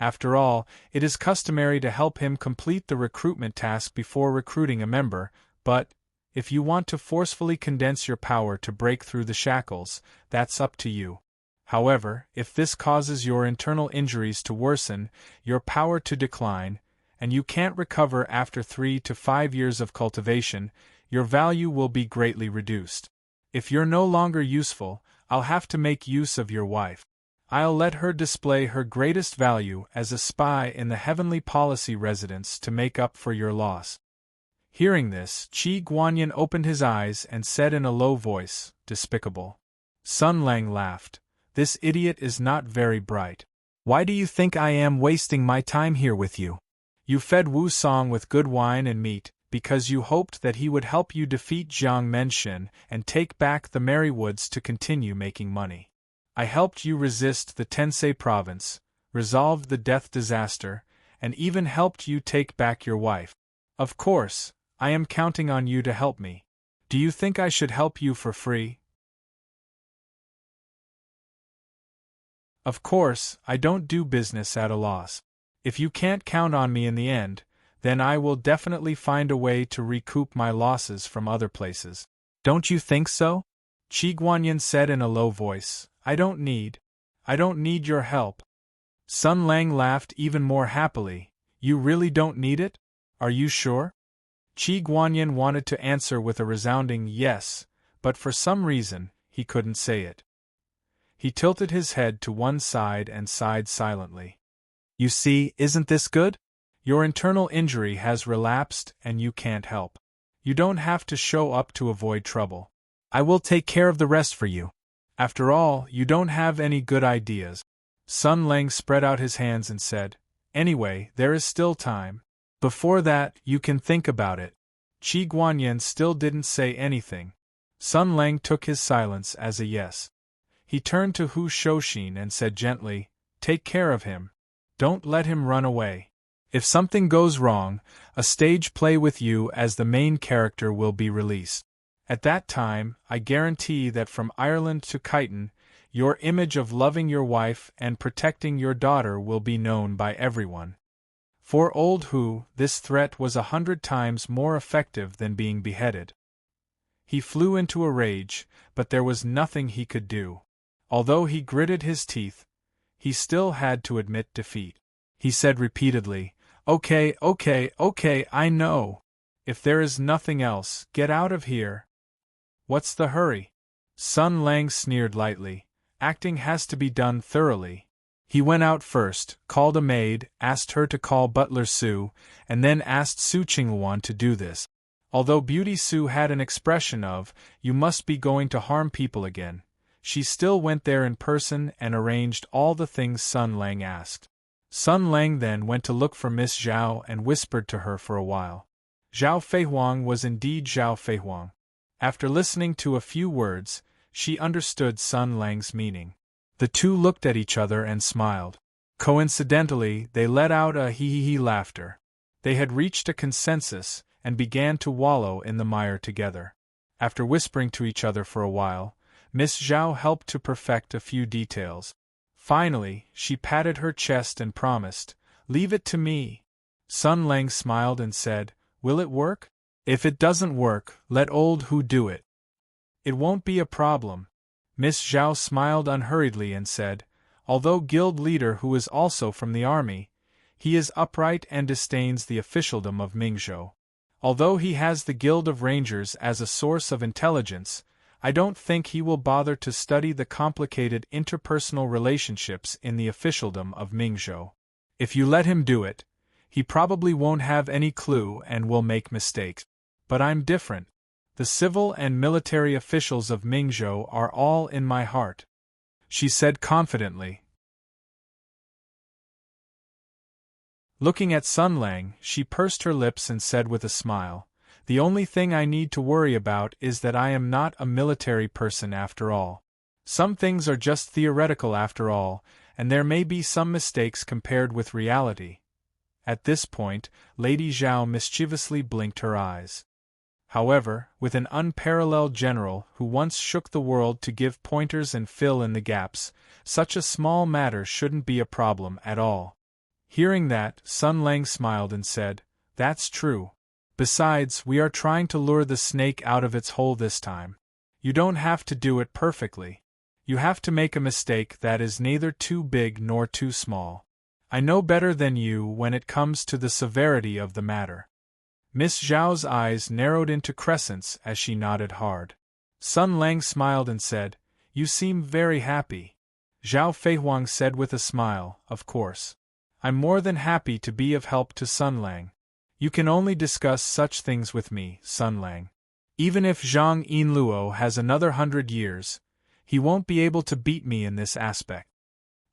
After all, it is customary to help him complete the recruitment task before recruiting a member, but, if you want to forcefully condense your power to break through the shackles, that's up to you. However, if this causes your internal injuries to worsen, your power to decline, and you can't recover after 3 to 5 years of cultivation, your value will be greatly reduced. If you're no longer useful, I'll have to make use of your wife. I'll let her display her greatest value as a spy in the Heavenly Policy residence to make up for your loss. Hearing this, Qi Guanyin opened his eyes and said in a low voice, Despicable. Sun Lang laughed. This idiot is not very bright. Why do you think I am wasting my time here with you? You fed Wu Song with good wine and meat, because you hoped that he would help you defeat Jiang Menxin and take back the Merry Woods to continue making money. I helped you resist the Tensei province, resolved the death disaster, and even helped you take back your wife. Of course, I am counting on you to help me. Do you think I should help you for free? Of course, I don't do business at a loss. If you can't count on me in the end, then I will definitely find a way to recoup my losses from other places. Don't you think so? Qi Guanyin said in a low voice. I don't need your help. Sun Lang laughed even more happily. You really don't need it? Are you sure? Qi Guanyin wanted to answer with a resounding yes, but for some reason, he couldn't say it. He tilted his head to one side and sighed silently. You see, isn't this good? Your internal injury has relapsed and you can't help. You don't have to show up to avoid trouble. I will take care of the rest for you. After all, you don't have any good ideas. Sun Lang spread out his hands and said, Anyway, there is still time. Before that, you can think about it. Qi Guanyin still didn't say anything. Sun Lang took his silence as a yes. He turned to Hu Shouxin and said gently, Take care of him. Don't let him run away. If something goes wrong, a stage play with you as the main character will be released. At that time, I guarantee that from Ireland to Khitan, your image of loving your wife and protecting your daughter will be known by everyone. For old Hu, this threat was 100 times more effective than being beheaded. He flew into a rage, but there was nothing he could do. Although he gritted his teeth, he still had to admit defeat. He said repeatedly, "Okay, okay, okay, I know. If there is nothing else, get out of here. What's the hurry?" Sun Lang sneered lightly. "Acting has to be done thoroughly." He went out first, called a maid, asked her to call Butler Su, and then asked Su Qingluan to do this. Although Beauty Su had an expression of, "You must be going to harm people again," she still went there in person and arranged all the things Sun Lang asked. Sun Lang then went to look for Miss Zhao and whispered to her for a while. Zhao Feihuang was indeed Zhao Feihuang. After listening to a few words, she understood Sun Lang's meaning. The two looked at each other and smiled. Coincidentally, they let out a hee-hee-hee laughter. They had reached a consensus, and began to wallow in the mire together. After whispering to each other for a while, Miss Zhao helped to perfect a few details. Finally, she patted her chest and promised, "Leave it to me." Sun Lang smiled and said, "Will it work? If it doesn't work, let old Hu do it. It won't be a problem." Miss Zhao smiled unhurriedly and said, "Although guild leader who is also from the army, he is upright and disdains the officialdom of Mingzhou. Although he has the Guild of Rangers as a source of intelligence, I don't think he will bother to study the complicated interpersonal relationships in the officialdom of Mingzhou. If you let him do it, he probably won't have any clue and will make mistakes. But I'm different. The civil and military officials of Mingzhou are all in my heart," she said confidently. Looking at Sun Lang, she pursed her lips and said with a smile, "The only thing I need to worry about is that I am not a military person after all. Some things are just theoretical after all, and there may be some mistakes compared with reality." At this point, Lady Zhao mischievously blinked her eyes. However, with an unparalleled general who once shook the world to give pointers and fill in the gaps, such a small matter shouldn't be a problem at all. Hearing that, Sun Lang smiled and said, "That's true. Besides, we are trying to lure the snake out of its hole this time. You don't have to do it perfectly. You have to make a mistake that is neither too big nor too small. I know better than you when it comes to the severity of the matter." Miss Zhao's eyes narrowed into crescents as she nodded hard. Sun Lang smiled and said, "You seem very happy." Zhao Feihuang said with a smile, "Of course. I'm more than happy to be of help to Sun Lang. You can only discuss such things with me, Sun Lang. Even if Zhang Yinluo has another 100 years, he won't be able to beat me in this aspect."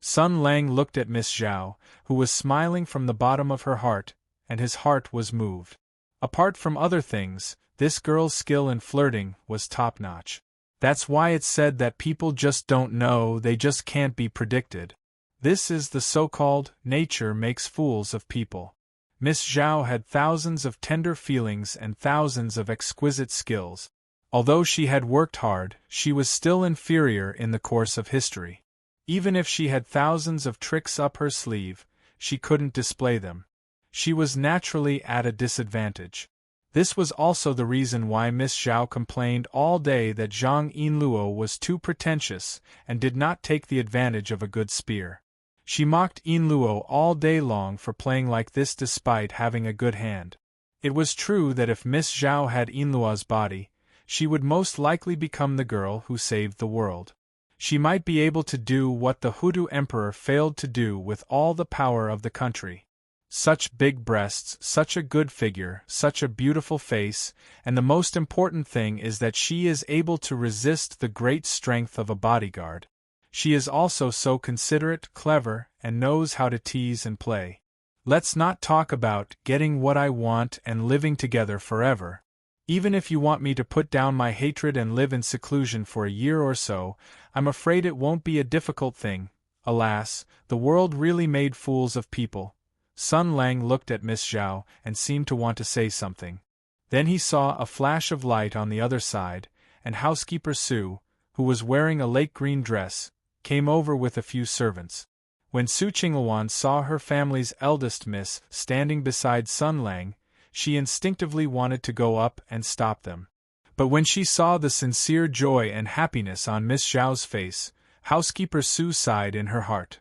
Sun Lang looked at Miss Zhao, who was smiling from the bottom of her heart, and his heart was moved. Apart from other things, this girl's skill in flirting was top-notch. That's why it's said that people just don't know, they just can't be predicted. This is the so-called nature makes fools of people. Miss Zhao had thousands of tender feelings and thousands of exquisite skills. Although she had worked hard, she was still inferior in the course of history. Even if she had thousands of tricks up her sleeve, she couldn't display them. She was naturally at a disadvantage. This was also the reason why Miss Zhao complained all day that Zhang Yinluo was too pretentious and did not take the advantage of a good spear. She mocked Yinluo all day long for playing like this despite having a good hand. It was true that if Miss Zhao had Yinluo's body, she would most likely become the girl who saved the world. She might be able to do what the Hutu emperor failed to do with all the power of the country. Such big breasts, such a good figure, such a beautiful face, and the most important thing is that she is able to resist the great strength of a bodyguard. She is also so considerate, clever, and knows how to tease and play. Let's not talk about getting what I want and living together forever. Even if you want me to put down my hatred and live in seclusion for a year or so, I'm afraid it won't be a difficult thing. Alas, the world really made fools of people. Sun Lang looked at Miss Zhao and seemed to want to say something. Then he saw a flash of light on the other side, and housekeeper Su, who was wearing a lake green dress, came over with a few servants. When Su Qingluan saw her family's eldest miss standing beside Sun Lang, she instinctively wanted to go up and stop them. But when she saw the sincere joy and happiness on Miss Zhao's face, housekeeper Su sighed in her heart.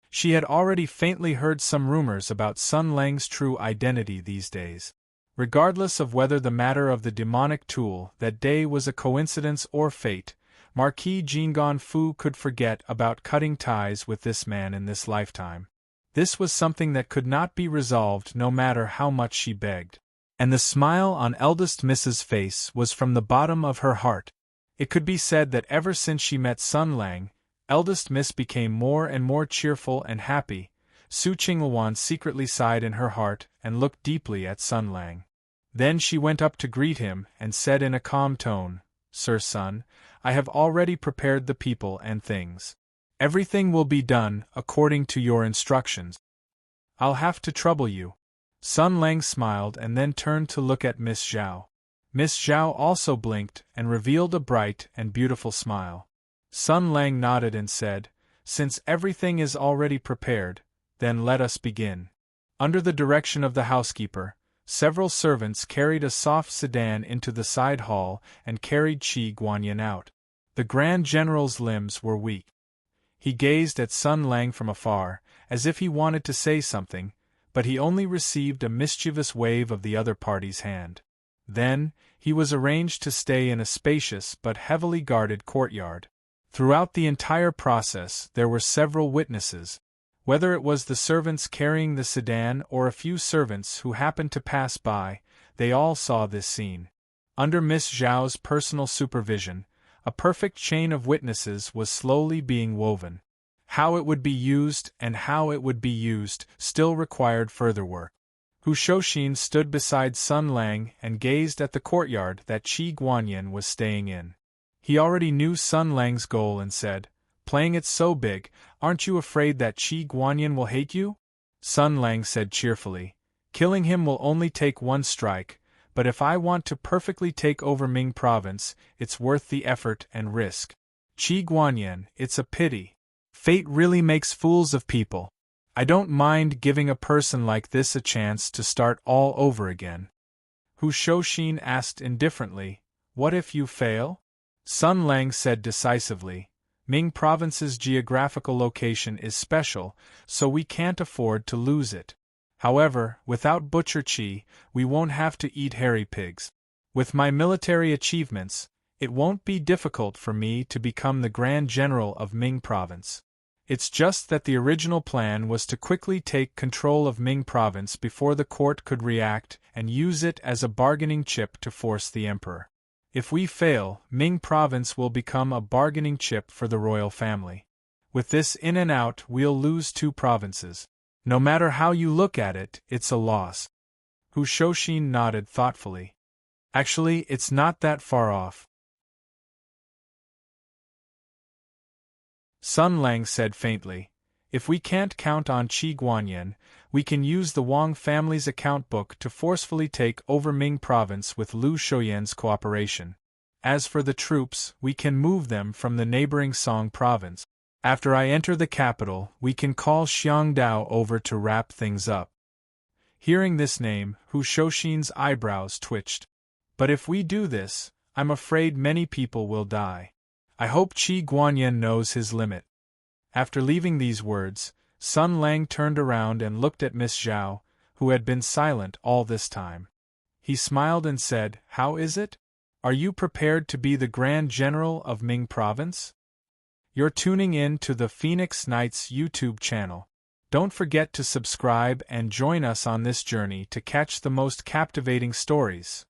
She had already faintly heard some rumors about Sun Lang's true identity these days. Regardless of whether the matter of the demonic tool that day was a coincidence or fate, Marquis Jinggan Fu could forget about cutting ties with this man in this lifetime. This was something that could not be resolved no matter how much she begged. And the smile on eldest Miss's face was from the bottom of her heart. It could be said that ever since she met Sun Lang, eldest Miss became more and more cheerful and happy. Su Qingluan secretly sighed in her heart and looked deeply at Sun Lang. Then she went up to greet him and said in a calm tone, "Sir Sun, I have already prepared the people and things. Everything will be done according to your instructions. I'll have to trouble you." Sun Lang smiled and then turned to look at Miss Zhao. Miss Zhao also blinked and revealed a bright and beautiful smile. Sun Lang nodded and said, "Since everything is already prepared, then let us begin." Under the direction of the housekeeper, several servants carried a soft sedan into the side hall and carried Qi Guanyin out. The Grand General's limbs were weak. He gazed at Sun Lang from afar, as if he wanted to say something, but he only received a mischievous wave of the other party's hand. Then, he was arranged to stay in a spacious but heavily guarded courtyard. Throughout the entire process there were several witnesses. Whether it was the servants carrying the sedan or a few servants who happened to pass by, they all saw this scene. Under Miss Zhao's personal supervision, a perfect chain of witnesses was slowly being woven. How it would be used and how it would be used still required further work. Hu Shouxin stood beside Sun Lang and gazed at the courtyard that Qi Guanyin was staying in. He already knew Sun Lang's goal and said, "Playing it so big, aren't you afraid that Qi Guanyin will hate you?" Sun Lang said cheerfully, "Killing him will only take one strike, but if I want to perfectly take over Ming Province, it's worth the effort and risk. Qi Guanyin, it's a pity. Fate really makes fools of people. I don't mind giving a person like this a chance to start all over again." Hu Shouxin asked indifferently, "What if you fail?" Sun Lang said decisively, "Ming Province's geographical location is special, so we can't afford to lose it. However, without Butcher Qi, we won't have to eat hairy pigs. With my military achievements, it won't be difficult for me to become the Grand General of Ming Province. It's just that the original plan was to quickly take control of Ming Province before the court could react and use it as a bargaining chip to force the emperor. If we fail, Ming Province will become a bargaining chip for the royal family. With this in and out, we'll lose 2 provinces. No matter how you look at it, it's a loss." Hu Shouxin nodded thoughtfully. "Actually, it's not that far off." Sun Lang said faintly, "If we can't count on Qi Guanyin, we can use the Wang family's account book to forcefully take over Ming Province with Lu Shouyan's cooperation. As for the troops, we can move them from the neighboring Song Province. After I enter the capital, we can call Xiangdao over to wrap things up." Hearing this name, Hu Shouxin's eyebrows twitched. "But if we do this, I'm afraid many people will die. I hope Qi Guanyin knows his limit." After leaving these words, Sun Lang turned around and looked at Miss Zhao, who had been silent all this time. He smiled and said, "How is it? Are you prepared to be the Grand General of Ming Province?" You're tuning in to the Phoenix Knights YouTube channel. Don't forget to subscribe and join us on this journey to catch the most captivating stories.